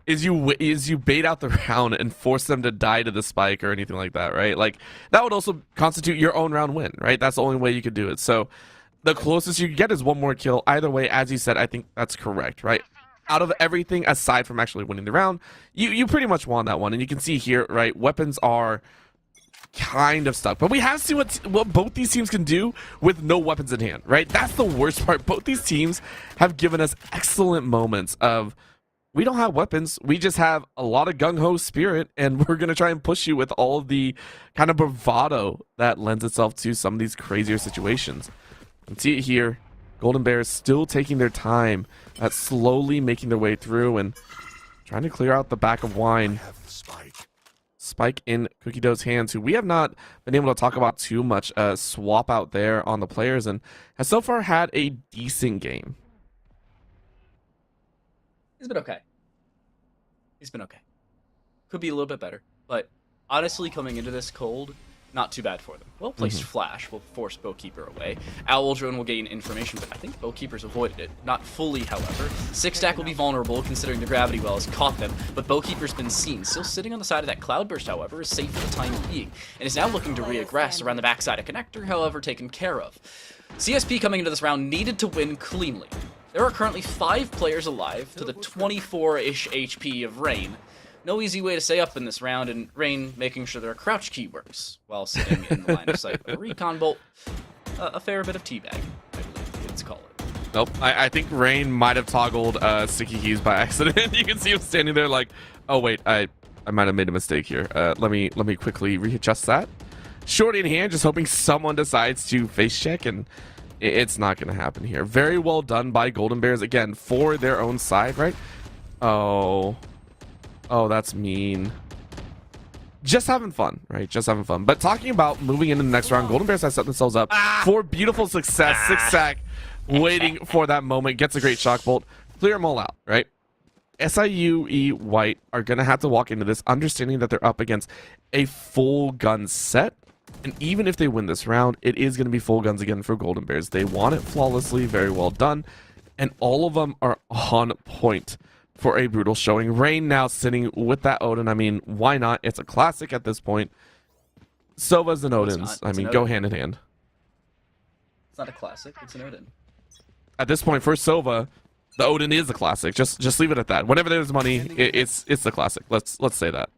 is you bait out the round and force them to die to the spike or anything like that, right? Like that would also constitute your own round win, right? That's the only way you could do it. So the closest you can get is one more kill. Either way, as you said, I think that's correct, right? Out of everything aside from actually winning the round, you pretty much won that one. And you can see here, right? Weapons are kind of stuck, but we have seen what both these teams can do with no weapons in hand, right? That's the worst part. Both these teams have given us excellent moments of, we don't have weapons, we just have a lot of gung-ho spirit, and we're gonna try and push you with all of the kind of bravado that lends itself to some of these crazier situations. You can see it here. Golden Bears still taking their time at slowly making their way through and trying to clear out the back of Wine. Spike in Cookie Dough's hands, who we have not been able to talk about too much. Swap out there on the players, and has so far had a decent game. He's been okay. He's been okay. Could be a little bit better, but honestly, coming into this cold, not too bad for them. Well-placed Flash will force Bowkeeper away. Owl Drone will gain information, but I think Bowkeeper's avoided it. Not fully, however. Six Stack will be vulnerable, considering the Gravity Well has caught them, but Bowkeeper's been seen. Still sitting on the side of that Cloudburst, however, is safe for the time being, and is now looking to re-aggress around the backside of Connector, however, taken care of. CSP coming into this round needed to win cleanly. There are currently 5 players alive to the 24-ish HP of Rain. No easy way to stay up in this round, and Rain making sure their crouch key works while sitting in the line of sight. A recon bolt, a fair bit of teabagging, I believe it's called. Nope, I think Rain might have toggled sticky keys by accident. You can see him standing there like, oh wait, I might have made a mistake here. Let me quickly readjust that. Short in hand, just hoping someone decides to face check, and it's not going to happen here. Very well done by Golden Bears, again, for their own side, right? Oh, that's mean. Just having fun, right? Just having fun. But talking about moving into the next round, Golden Bears have set themselves up for beautiful success. Six Stack waiting for that moment. Gets a great shock bolt. Clear them all out, right? SIUE White are going to have to walk into this understanding that they're up against a full gun set. And even if they win this round, it is going to be full guns again for Golden Bears. They want it flawlessly. Very well done. And all of them are on point for a brutal showing. Rain now sitting with that Odin. I mean, why not? It's a classic at this point. Sovas and Odins, I mean, go hand in hand. It's not a classic, it's an Odin. At this point, for Sova, the Odin is a classic. Just leave it at that. Whenever there's money, it's the classic. Let's say that.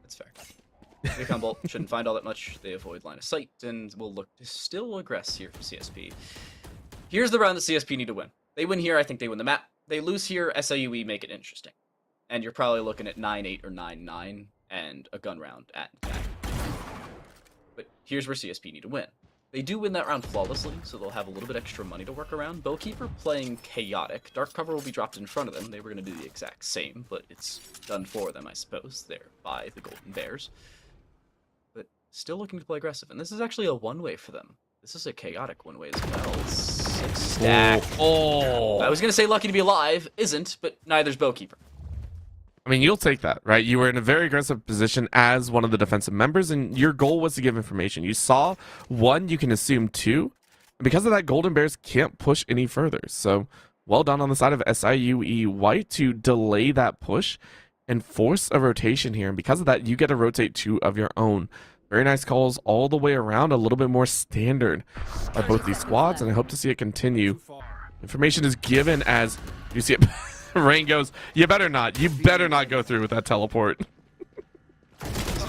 That's fair. Recon Bolt shouldn't find all that much. They avoid line of sight and will look to still aggress here for CSP. Here's the round that CSP need to win. They win here, I think they win the map. They lose here, SIUE make it interesting. and you're probably looking at 9-8 or 9-9 and a gun round at GAG. But here's where CSP need to win. They do win that round flawlessly, so they'll have a little bit extra money to work around. Bowkeeper playing chaotic. Dark cover will be dropped in front of them. They were going to do the exact same, but it's done for them, I suppose, there by the Golden Bears. But still looking to play aggressive, and this is actually a one-way for them. This is a chaotic one-way as well. 6 stack. Oh. I was going to say lucky to be alive. Isn't, but neither's Bowkeeper. I mean, you'll take that, right? You were in a very aggressive position as one of the defensive members, and your goal was to give information. You saw 1, you can assume 2. And because of that, Golden Bears can't push any further. So, well done on the side of SIUE White to delay that push and force a rotation here. And because of that, you get to rotate 2 of your own. Very nice calls all the way around, a little bit more standard by both these squads, and I hope to see it continue. Information is given as you see it. Rain goes, you better not go through with that teleport.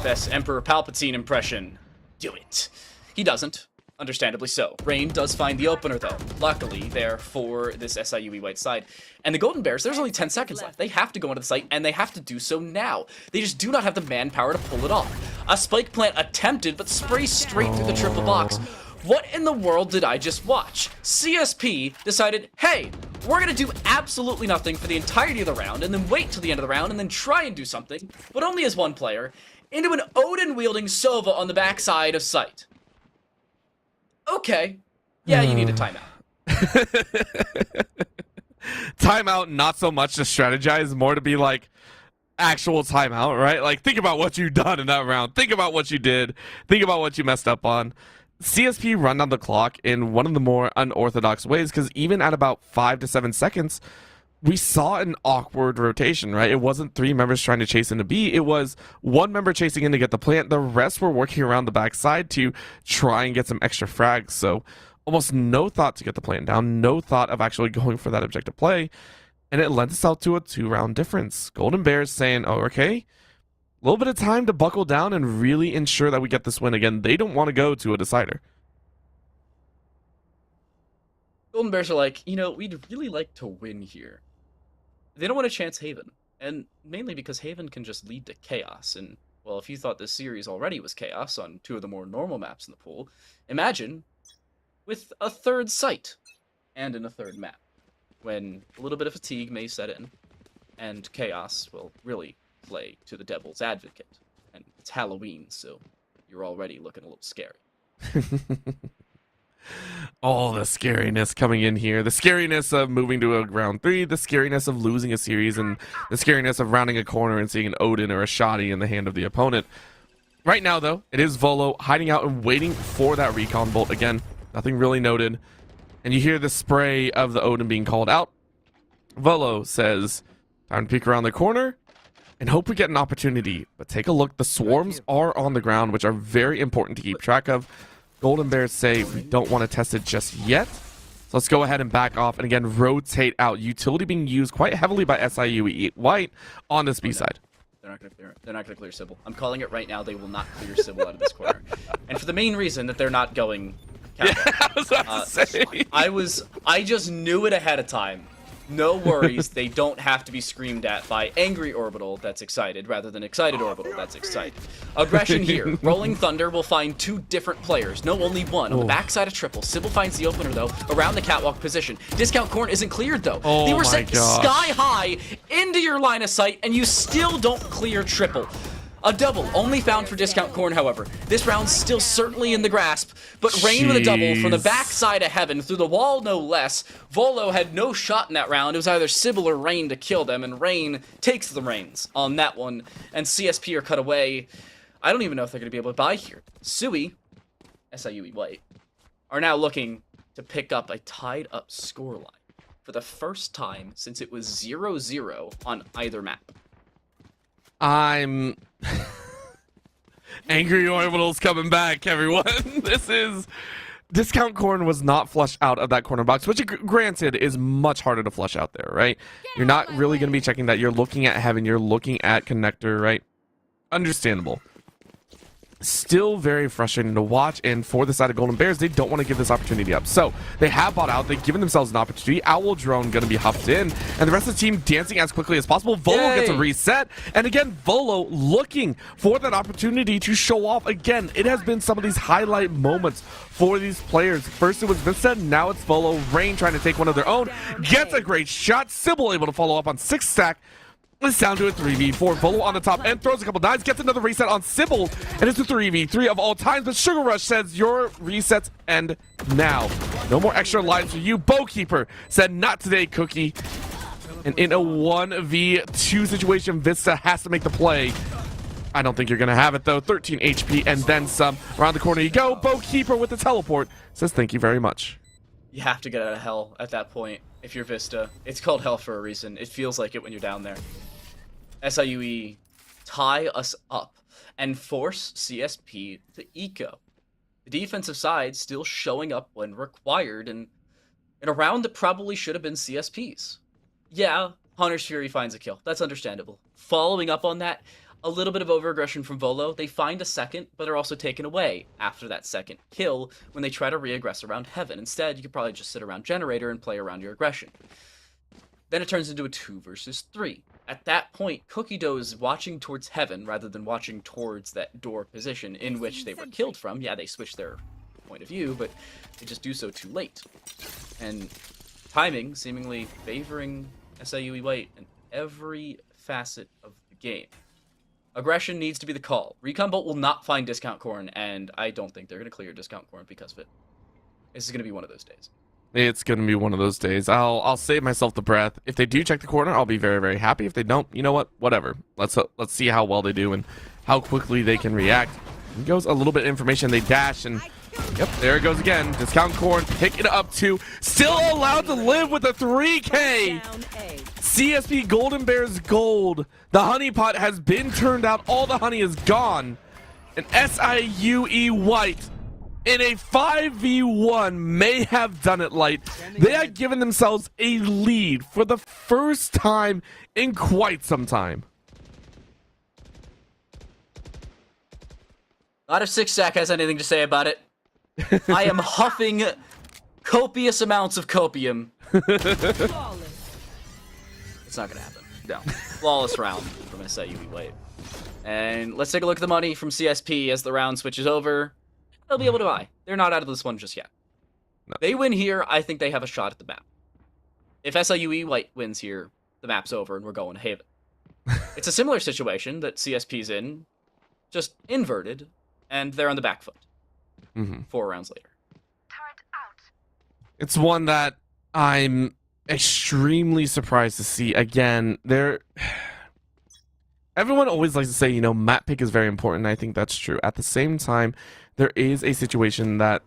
Best Emperor Palpatine impression. Do it. He doesn't. Understandably so. Rain does find the opener, though. Luckily, there for this SIUE White side. And the Golden Bears, there's only 10 seconds left. They have to go into the site, and they have to do so now. They just do not have the manpower to pull it off. A spike plant attempted, but sprays straight through the triple box. What in the world did I just watch? CSP decided, hey, we're going to do absolutely nothing for the entirety of the round, and then wait till the end of the round, and then try and do something, but only as one player, into an Odin-wielding Sova on the backside of site. Okay. Yeah, you need a timeout. Timeout, not so much to strategize, more to be like, actual timeout, right? Like, think about what you've done in that round. Think about what you did. Think about what you messed up on. CSP run down the clock in one of the more unorthodox ways, because even at about 5 to 7 seconds, we saw an awkward rotation, right? It wasn't 3 members trying to chase into B. It was 1 member chasing in to get the plant. The rest were working around the backside to try and get some extra frags. So almost no thought to get the plant down, no thought of actually going for that objective play. And it lends itself to a 2-round difference. Golden Bears saying, oh, okay, a little bit of time to buckle down and really ensure that we get this win again. They don't want to go to a decider. Golden Bears are like, you know, we'd really like to win here. They don't want to chance Haven. And mainly because Haven can just lead to chaos. And, well, if you thought this series already was chaos on 2 of the more normal maps in the pool, imagine with a 3rd site and in a 3rd map, when a little bit of fatigue may set in, and chaos will really play to the devil's advocate. And it's Halloween, so you're already looking a little scary. All the scariness coming in here. The scariness of moving to a round 3, the scariness of losing a series, and the scariness of rounding a corner and seeing an Odin or a Shoddy in the hand of the opponent. Right now, though, it is Volo hiding out and waiting for that recon bolt. Again, nothing really noted. And you hear the spray of the Odin being called out. Volo says, time to peek around the corner and hope we get an opportunity. But take a look. The swarms are on the ground, which are very important to keep track of. Golden Bears say we don't want to test it just yet. So let's go ahead and back off and again rotate out. Utility being used quite heavily by SIUE White on this B side. They're not going to clear it. They're not going to clear Sybil. I'm calling it right now. They will not clear Sybil out of this corner. And for the main reason that they're not going Yeah, I was about to say. I just knew it ahead of time. No worries, they don't have to be screamed at by angry Orbital that's excited rather than excited Orbital that's excited. Aggression here. Rolling Thunder will find 2 different players. No, only one. On the backside of triple. Sybil finds the opener, though, around the catwalk position. Discount Corn isn't cleared, though. Oh, they were my sent gosh. sky high into your line of sight, and you still don't clear triple. A double, only found for Discount Corn, however. This round's still certainly in the grasp, but Rain with a double from the backside of heaven, through the wall no less. Volo had no shot in that round. It was either Sybil or Rain to kill them, and Rain takes the reins on that one, and CSP are cut away. I don't even know if they're going to be able to buy here. Sui, SIUE White, are now looking to pick up a tied-up scoreline for the first time since it was 0-0 on either map. I'm Angry Orbital's coming back, everyone. This is Discount Corn was not flushed out of that corner box, which granted is much harder to flush out there, right? You're not really going to be checking that. You're looking at Heaven, you're looking at Connector, right? Understandable. still very frustrating to watch, and for the side of Golden Bears, they don't want to give this opportunity up. So they have bought out, they've given themselves an opportunity. Owl Drone going to be huffed in, and the rest of the team dancing as quickly as possible. Volo gets a reset, and again, Volo looking for that opportunity to show off again. It has been some of these highlight moments for these players. First it was Vista, now it's Volo. Rain trying to take one of their own, gets a great shot. Sybil able to follow up on 6 stack. It's down to a 3v4. Volo on the top end, throws a couple dives, gets another reset on Sybil, and it's a 3v3 of all times. But Sugar Rush says your resets end now. No more extra lives for you. Bowkeeper said not today, Cookie. And in a 1v2 situation, Vista has to make the play. I don't think you're going to have it, though. 13 HP and then some. Around the corner you go. Bowkeeper with the teleport says thank you very much. You have to get out of hell at that point if you're Vista. It's called hell for a reason. It feels like it when you're down there. SIUE tie us up and force CSP to eco. The defensive side still showing up when required, and in a round that probably should have been CSP's. Yeah, Hunter's Fury finds a kill. That's understandable. Following up on that, a little bit of overaggression from Volo. They find a second, but they're also taken away after that second kill when they try to re-aggress around Heaven. Instead, you could probably just sit around Generator and play around your aggression. Then it turns into a 2 versus 3. At that point, Cookie Dough is watching towards Heaven rather than watching towards that door position in which they were killed from. Yeah, they switched their point of view, but they just do so too late. And timing seemingly favoring SIUE White in every facet of the game. Aggression needs to be the call. Recon Bolt will not find Discount Corn, and I don't think they're going to clear Discount Corn because of it. This is going to be one of those days. It's going to be one of those days. I'll save myself the breath. If they do check the corner, I'll be very, very happy. If they don't, you know what? Whatever. Let's see how well they do and how quickly they can react. It goes a little bit of information. They dash, and yep, there it goes again. Discount Corn, pick it up to, still allowed to live with a 3K. CSP Golden Bears gold. The honey pot has been turned out. All the honey is gone. And SIUE White in a 5v1 may have done it light. They had given themselves a lead for the first time in quite some time. Not if 6 stack has anything to say about it. I am huffing copious amounts of copium. It's not gonna happen. No. Flawless round from SIUE White. And let's take a look at the money from CSP as the round switches over. They'll be able to buy. They're not out of this one just yet. No. They win here, I think they have a shot at the map. If SIUE White wins here, the map's over and we're going to Haven. It's a similar situation that CSP's in, just inverted, and they're on the back foot. 4 rounds later. It's one that I'm extremely surprised to see. Again, everyone always likes to say, you know, map pick is very important. I think that's true. At the same time, there is a situation that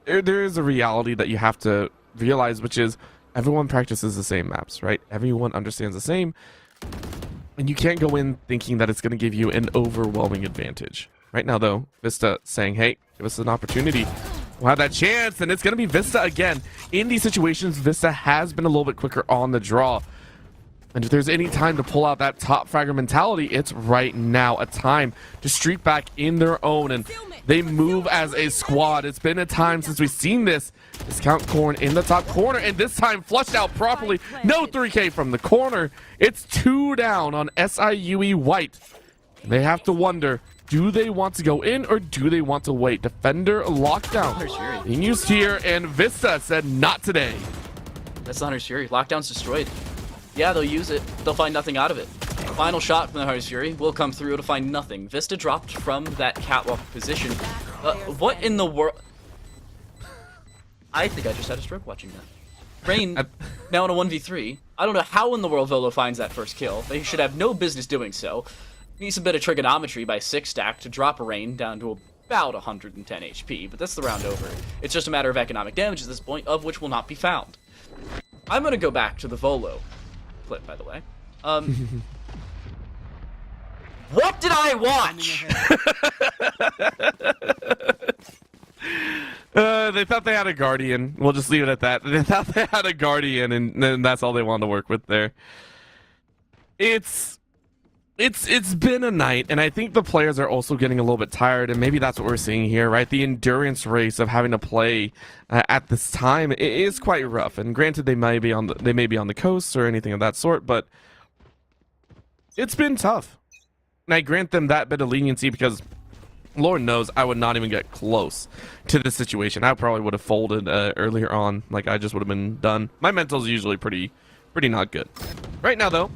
there is a reality that you have to realize, which is everyone practices the same maps, right? Everyone understands the same, and you can't go in thinking that it's going to give you an overwhelming advantage. Right now, though, Vista saying, hey, give us an opportunity. We'll have that chance, and it's going to be Vista again. In these situations, Vista has been a little bit quicker on the draw. And if there's any time to pull out that top fragger mentality, it's right now. A time to streak back in their own, and they move as a squad. It's been a time since we've seen this. Discount Corn in the top corner, and this time flushed out properly. No 3K from the corner. It's 2 down on SIUE White. They have to wonder, do they want to go in or do they want to wait? Defender lockdown being used here, and Vista said not today. That's the Hunter's Fury. Lockdown's destroyed. Yeah, they'll use it. They'll find nothing out of it. Final shot from the Hunter's Fury will come through to find nothing. Vista dropped from that catwalk position. What in the world? I think I just had a stroke watching that. Rain now in a 1v3. I don't know how in the world Volo finds that first kill. They should have no business doing so. Needs a bit of trigonometry by 6 stack to drop Rain down to about 110 HP, but that's the round over. It's just a matter of economic damage at this point, of which will not be found. I'm going to go back to the Volo clip, by the way. What did I watch? They thought they had a Guardian. We'll just leave it at that. They thought they had a Guardian, and that's all they wanted to work with there. It's It's been a night, and I think the players are also getting a little bit tired, and maybe that's what we're seeing here, right? The endurance race of having to play at this time is quite rough. And granted, they may be on the coast or anything of that sort, but it's been tough. And I grant them that bit of leniency because Lord knows I would not even get close to this situation. I probably would have folded earlier on. Like, I just would have been done. My mental's usually pretty not good. Right now, though,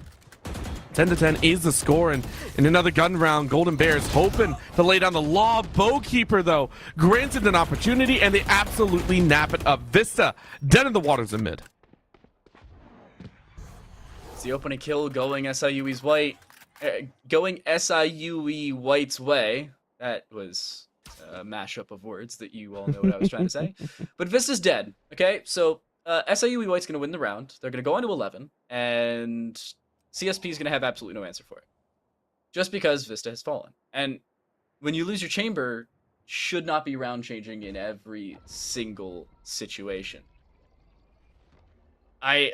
10-10 is the score, and in another gun round, Golden Bears hoping to lay down the law. Bowkeeper, though, granted an opportunity, and they absolutely nap it up. Vista, dead in the waters of mid. It's the opening kill going SIUE's white, going SIUE White's way. That was a mashup of words that you all know what I was trying to say. But Vista's dead, okay? So SIUE White's going to win the round. They're going to go into 11, and CSP is going to have absolutely no answer for it. Just because Vista has fallen. And when you lose your chamber, should not be round changing in every single situation. I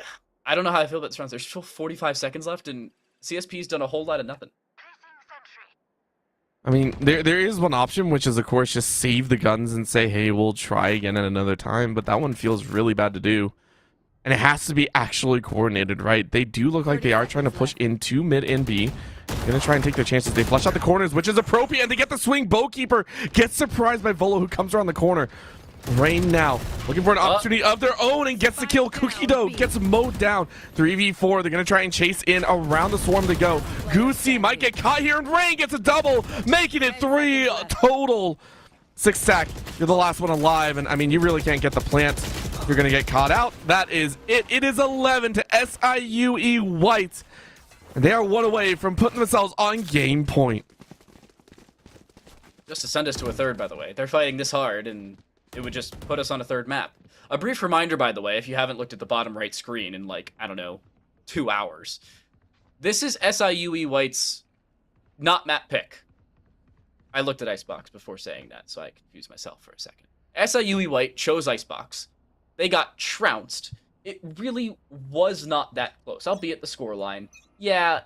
don't know how I feel about this round. There's still 45 seconds left, and CSP's done a whole lot of nothing. I mean, there is one option, which is, of course, just save the guns and say, hey, we'll try again at another time. But that one feels really bad to do. And it has to be actually coordinated, right? They do look like they are trying to push into mid and B. Gonna try and take their chances. They flush out the corners, which is appropriate, and they get the swing. Bowkeeper gets surprised by Volo, who comes around the corner. Rain now looking for an opportunity of their own and gets the kill. Cookie Dough gets mowed down. 3v4. They're gonna try and chase in around the swarm to go. Goosey might get caught here, and Rain gets a double, making it 3 total. 6 stack. You're the last one alive, and I mean, you really can't get the plant. You're gonna get caught out. That is it. It is 11 to SIUE White. And they are one away from putting themselves on game point. Just to send us to a third, by the way. They're fighting this hard, and it would just put us on a third map. A brief reminder, by the way, if you haven't looked at the bottom right screen in, like, I don't know, 2 hours. This is SIUE White's not map pick. I looked at Icebox before saying that, so I confused myself for a second. SIUE White chose Icebox. They got trounced. It really was not that close, albeit the scoreline. Yeah,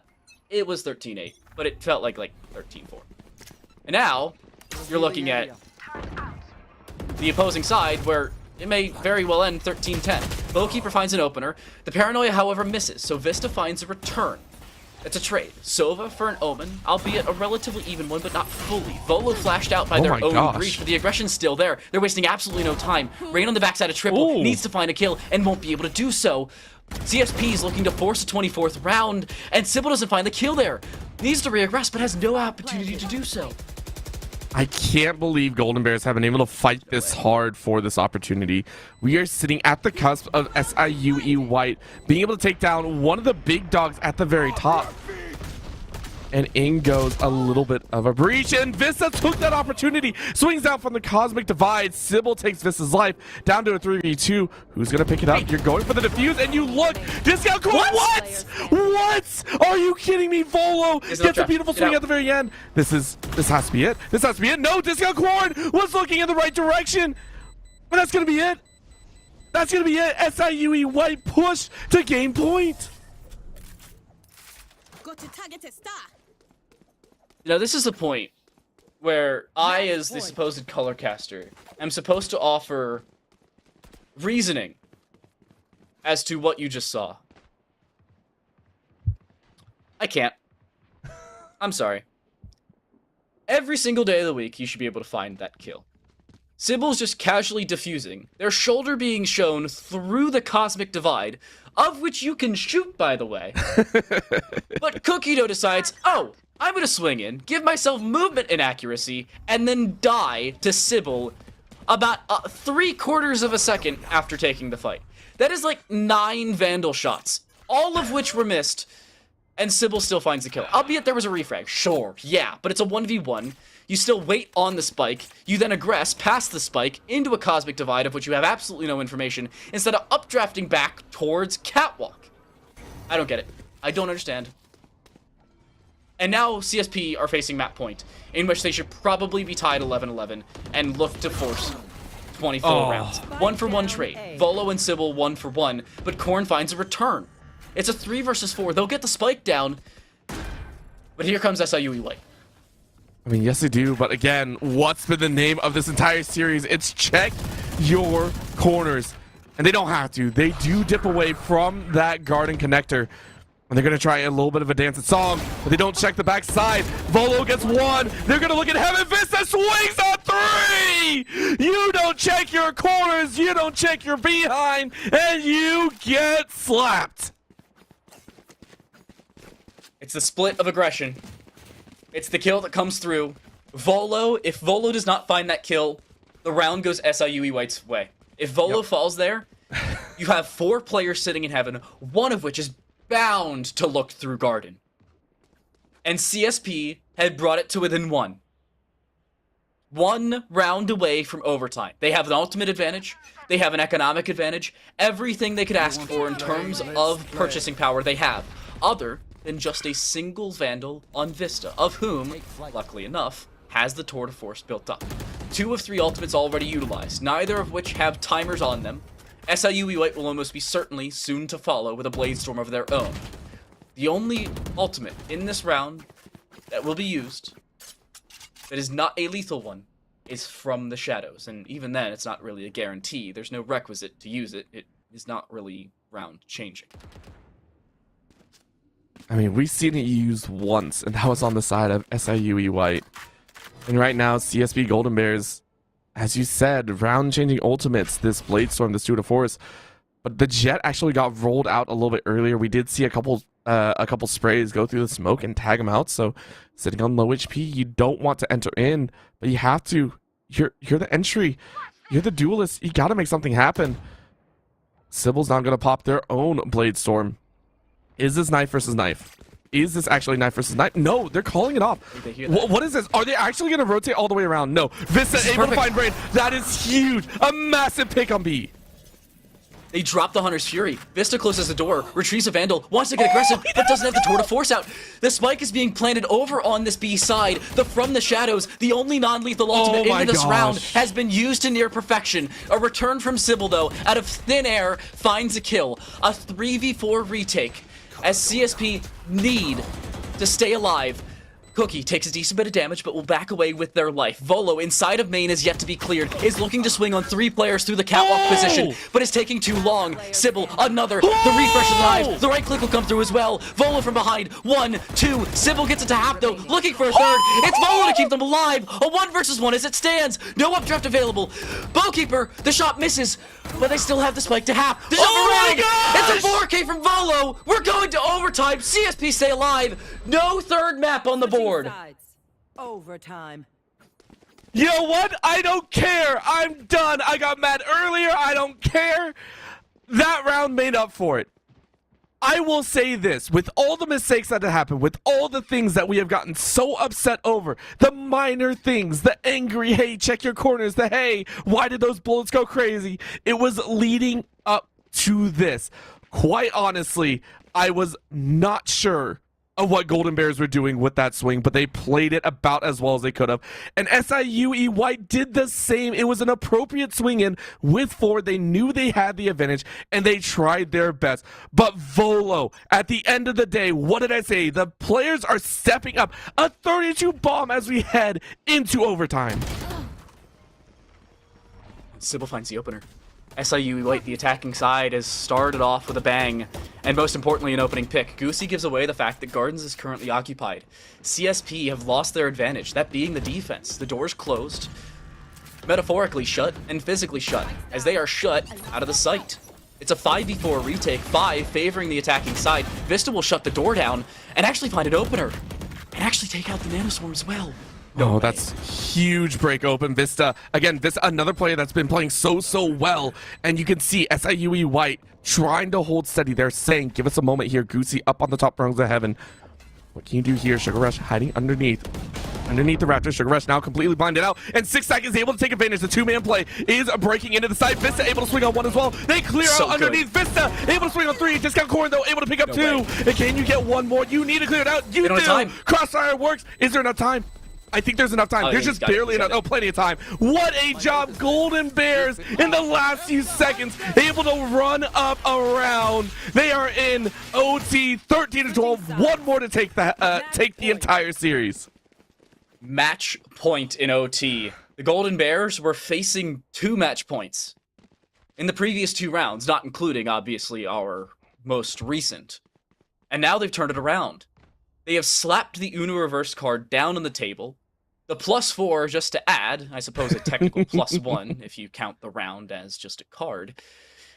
it was 13-8, but it felt like 13-4. And now, you're looking at the opposing side, where it may very well end 13-10. Bowkeeper finds an opener. The Paranoia, however, misses, so Vista finds a return. It's a trade. Sova for an Omen, albeit a relatively even one, but not fully. Volo flashed out by their own breach, but the aggression's still there. They're wasting absolutely no time. Rain on the backside of triple, needs to find a kill, and won't be able to do so. CSP is looking to force a 24th round, and Sybil doesn't find the kill there. Needs to reaggress, but has no opportunity to do so. I can't believe Golden Bears have been able to fight this hard for this opportunity. We are sitting at the cusp of SIUE White being able to take down one of the big dogs at the very top. And in goes a little bit of a breach, and Vista took that opportunity. Swings out from the Cosmic Divide. Sybil takes Vista's life down to a 3v2. Who's gonna pick it up? You're going for the defuse, and you look. Discount code. What? What? Are you kidding me? Volo gets a beautiful swing at the very end. This has to be it. This has to be it. No, Discount Corn was looking in the right direction. But that's gonna be it. That's gonna be it. SIUE White push to game point. Go to target a star. You know, this is the point where I, as the supposed color caster, am supposed to offer reasoning as to what you just saw. I can't. I'm sorry. Every single day of the week, you should be able to find that kill. Sybil's just casually defusing, their shoulder being shown through the Cosmic Divide, of which you can shoot, by the way. But Cookie Dough decides, oh, I'm gonna swing in, give myself movement inaccuracy, and then die to Sybil about 3/4 of a second after taking the fight. That is like 9 Vandal shots, all of which were missed, and Sybil still finds the kill. Albeit there was a refrag, sure, yeah, but it's a 1v1. You still wait on the spike, you then aggress past the spike into a Cosmic Divide of which you have absolutely no information, instead of updrafting back towards Catwalk. I don't get it. I don't understand. And now CSP are facing map point, in which they should probably be tied 11-11 and look to force 24 rounds. 1-for-1 trade. Volo and Sybil 1-for-1, but Korn finds a return. It's a 3 versus 4. They'll get the spike down, but But here comes SIUE White. I mean, yes, they do. But again, what's been the name of this entire series? It's check your corners. And they don't have to. They do dip away from that garden connector. And they're going to try a little bit of a dancing song, but they don't check the backside. Volo gets one. They're going to look at Heaven. Vista swings on three. You don't check your corners. You don't check your behind. And you get slapped. It's the split of aggression. It's the kill that comes through. Volo, if Volo does not find that kill, the round goes SIUE White's way. If Volo falls there, you have 4 players sitting in Heaven, one of which is bound to look through Garden. And CSP had brought it to within 1. 1 round away from overtime. They have an ultimate advantage. They have an economic advantage. Everything they could ask for in terms of purchasing power they have. Other than just a single Vandal on Vista, of whom, luckily enough, has the Tour de Force built up. 2 of 3 ultimates already utilized, neither of which have timers on them. SIUE White will almost be certainly soon to follow with a Bladestorm of their own. The only ultimate in this round that will be used, that is not a lethal one, is from the Shadows. And even then, it's not really a guarantee. There's no requisite to use it. It is not really round changing. I mean, we've seen it used once, and that was on the side of SIUE White. And right now, CSP Golden Bears, as you said, round-changing ultimates, this Bladestorm, this Tour de Force. But the Jet actually got rolled out a little bit earlier. We did see a couple sprays go through the smoke and tag him out. So sitting on low HP, you don't want to enter in, but you have to. You're the entry. You're the duelist. You got to make something happen. Sibyl's not going to pop their own Bladestorm. Is this knife versus knife? Is this actually knife versus knife? No, they're calling it off. What is this? Are they actually going to rotate all the way around? No. Vista able to find Brain. That is huge. A massive pick on B. They drop the Hunter's Fury. Vista closes the door, retrieves a Vandal, wants to get aggressive, but doesn't have the Tour de Force out. The spike is being planted over on this B side. The From the Shadows, the only non-lethal ultimate into this round, has been used to near perfection. A return from Sybil, though, out of thin air, finds a kill. A 3v4 retake, as CSP need to stay alive. Cookie takes a decent bit of damage, but will back away with their life. Volo, inside of main, is yet to be cleared, is looking to swing on 3 players through the catwalk position, but is taking too long. Sybil, another. The refresh of the knives. The right click will come through as well. Volo from behind. 1, 2. Sybil gets it to Hap, though, looking for a third. It's Volo to keep them alive. A 1 versus 1 as it stands. No updraft available. Bowkeeper, the shot misses, but they still have the spike to Hap. The shot for Ring. It's a 4K from Volo. We're going to overtime. CSP stay alive. No third map on the board. Overtime. You know what? I don't care. I'm done. I got mad earlier. I don't care. That round made up for it. I will say this, with all the mistakes that have happened, with all the things that we have gotten so upset over, the minor things, the angry, hey, check your corners, the hey, why did those bullets go crazy? It was leading up to this. Quite honestly, I was not sure of what Golden Bears were doing with that swing, but they played it about as well as they could have. And SIUE White did the same. It was an appropriate swing in with 4. They knew they had the advantage, and they tried their best. But Volo, at the end of the day, what did I say? The players are stepping up. A 32 bomb as we head into overtime. Sybil finds the opener. SIUE White, the attacking side, has started off with a bang, and most importantly, an opening pick. Goosey gives away the fact that Gardens is currently occupied. CSP have lost their advantage, that being the defense. The door's closed, metaphorically shut, and physically shut, as they are shut out of the sight. It's a 5v4 retake, 5 favoring the attacking side. Vista will shut the door down, and actually find an opener, and actually take out the Nanoswarm as well. No, that's huge break open. Vista, again, this another player that's been playing so well, and you can see SIUE White trying to hold steady. They're saying, give us a moment here. Goosey up on the top rungs of heaven. What can you do here? Sugar Rush hiding underneath the Raptor. Sugar Rush now completely blinded out, and 6 seconds able to take advantage. The 2-man play is breaking into the side. Vista able to swing on 1 as well. They clear out underneath. Vista able to swing on 3. Discount Corn though able to pick up 2. And can you get 1 more? You need to clear it out. You do. Time. Crossfire works. Is there enough time? I think there's enough time. Oh, There's yeah, just he's got it, barely he's got enough. Oh, plenty of time. What a job, Golden Bears, in the last few seconds, able to run up around. They are in OT 13-12. One more to take the entire series. Match point in OT. The Golden Bears were facing 2 match points in the previous 2 rounds, not including, obviously, our most recent. And now they've turned it around. They have slapped the Uno reverse card down on the table. The +4, just to add, I suppose a technical +1 if you count the round as just a card.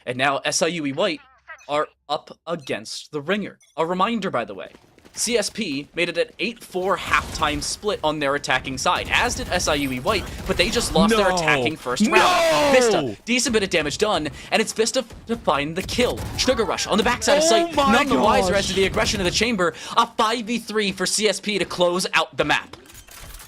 And now SIUE White are up against the ringer. A reminder, by the way, CSP made it an 8-4 halftime split on their attacking side, as did SIUE White, but they just lost their attacking first round. Vista, decent bit of damage done, and it's Vista to find the kill. Sugar Rush on the backside of site, none the wiser as to the aggression of the chamber. A 5v3 for CSP to close out the map.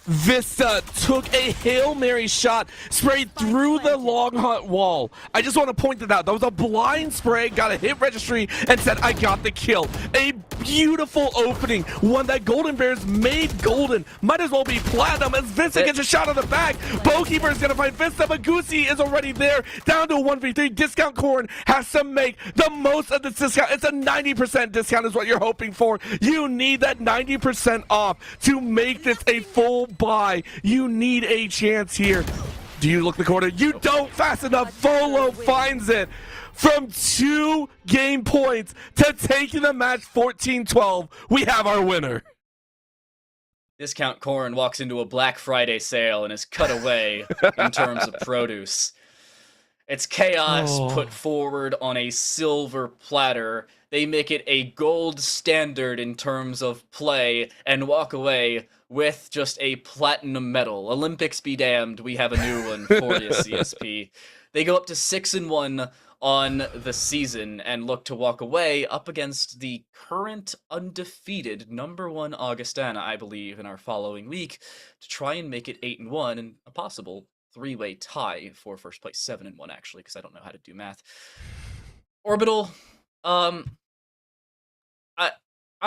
Vista took a Hail Mary shot, sprayed through the long hunt wall. I just want to point that out. That was a blind spray, got a hit registry, and said, I got the kill. A beautiful opening, one that Golden Bears made golden. Might as well be platinum as Vista gets a shot on the back. Bowkeeper is going to find Vista, but Goosey is already there. Down to a 1v3. Discount Corn has to make the most of this discount. It's a 90% discount is what you're hoping for. You need that 90% off to make this a full buy. You need a chance here. Do you look the corner? You don't fast enough. Volo finds it. From 2 game points to taking the match 14-12, we have our winner. Discount Corn walks into a Black Friday sale and is cut away in terms of produce. It's chaos put forward on a silver platter. They make it a gold standard in terms of play and walk away with just a platinum medal. Olympics be damned, we have a new one for you, CSP. They go up to 6-1 on the season and look to walk away up against the current undefeated #1 Augustana, I believe, in our following week to try and make it 8-1 and a possible 3-way tie for first place. 7-1, actually, because I don't know how to do math. Orbital, I'm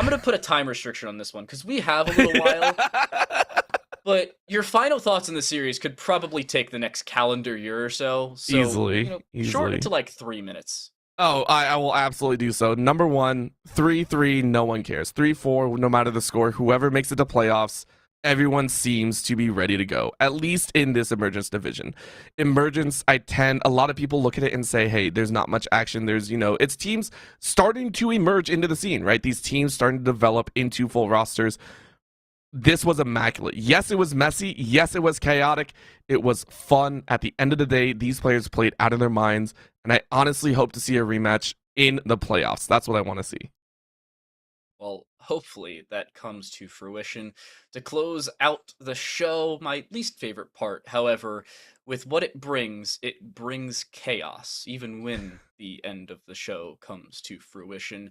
going to put a time restriction on this one because we have a little while. But your final thoughts on the series could probably take the next calendar year or so. Easily. Shorten it to like 3 minutes. Oh, I will absolutely do so. #1, 3-3, no one cares. 3-4, no matter the score, whoever makes it to playoffs, everyone seems to be ready to go, at least in this Emergence division. Emergence, a lot of people look at it and say, hey, there's not much action. There's, it's teams starting to emerge into the scene, right? These teams starting to develop into full rosters. This was immaculate. Yes, it was messy. Yes, it was chaotic. It was fun. At the end of the day, these players played out of their minds, and I honestly hope to see a rematch in the playoffs. That's what I want to see. Well, hopefully that comes to fruition. To close out the show, my least favorite part, however, with what it brings chaos, even when the end of the show comes to fruition.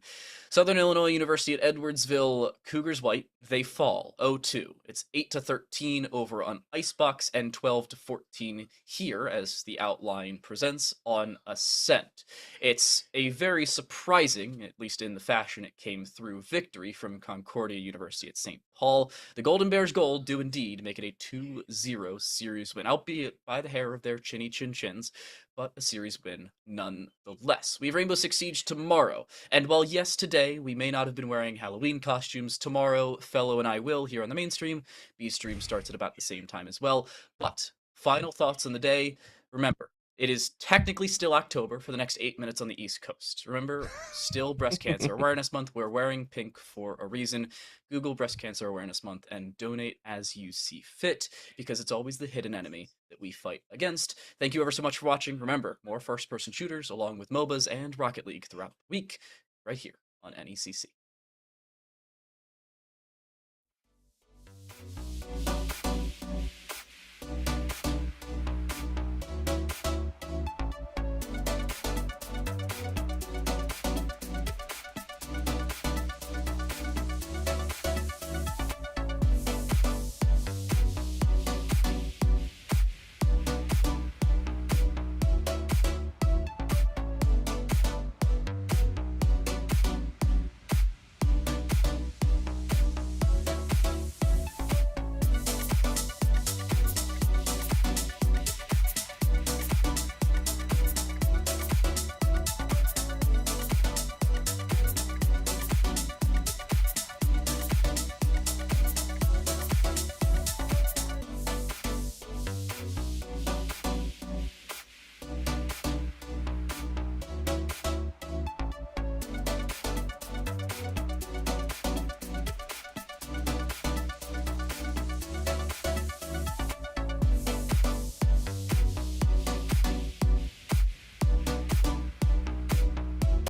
Southern Illinois University at Edwardsville, Cougars White, they fall 0-2. It's 8-13 over on Icebox and 12-14 here, as the outline presents, on Ascent. It's a very surprising, at least in the fashion it came through, victory from Concordia University at St. Paul. The Golden Bears Gold do indeed make it a 2-0 series win, albeit by the hair of their chinny chin chins, but a series win nonetheless. We have Rainbow Six Siege tomorrow, and while yes, today we may not have been wearing Halloween costumes, tomorrow Fellow and I will here on the main stream. B stream starts at about the same time as well. But final thoughts on the day. Remember, it is technically still October for the next 8 minutes on the East Coast. Remember, still Breast Cancer Awareness Month. We're wearing pink for a reason. Google Breast Cancer Awareness Month and donate as you see fit, because it's always the hidden enemy that we fight against. Thank you ever so much for watching. Remember, more first-person shooters along with MOBAs and Rocket League throughout the week, right here on NECC.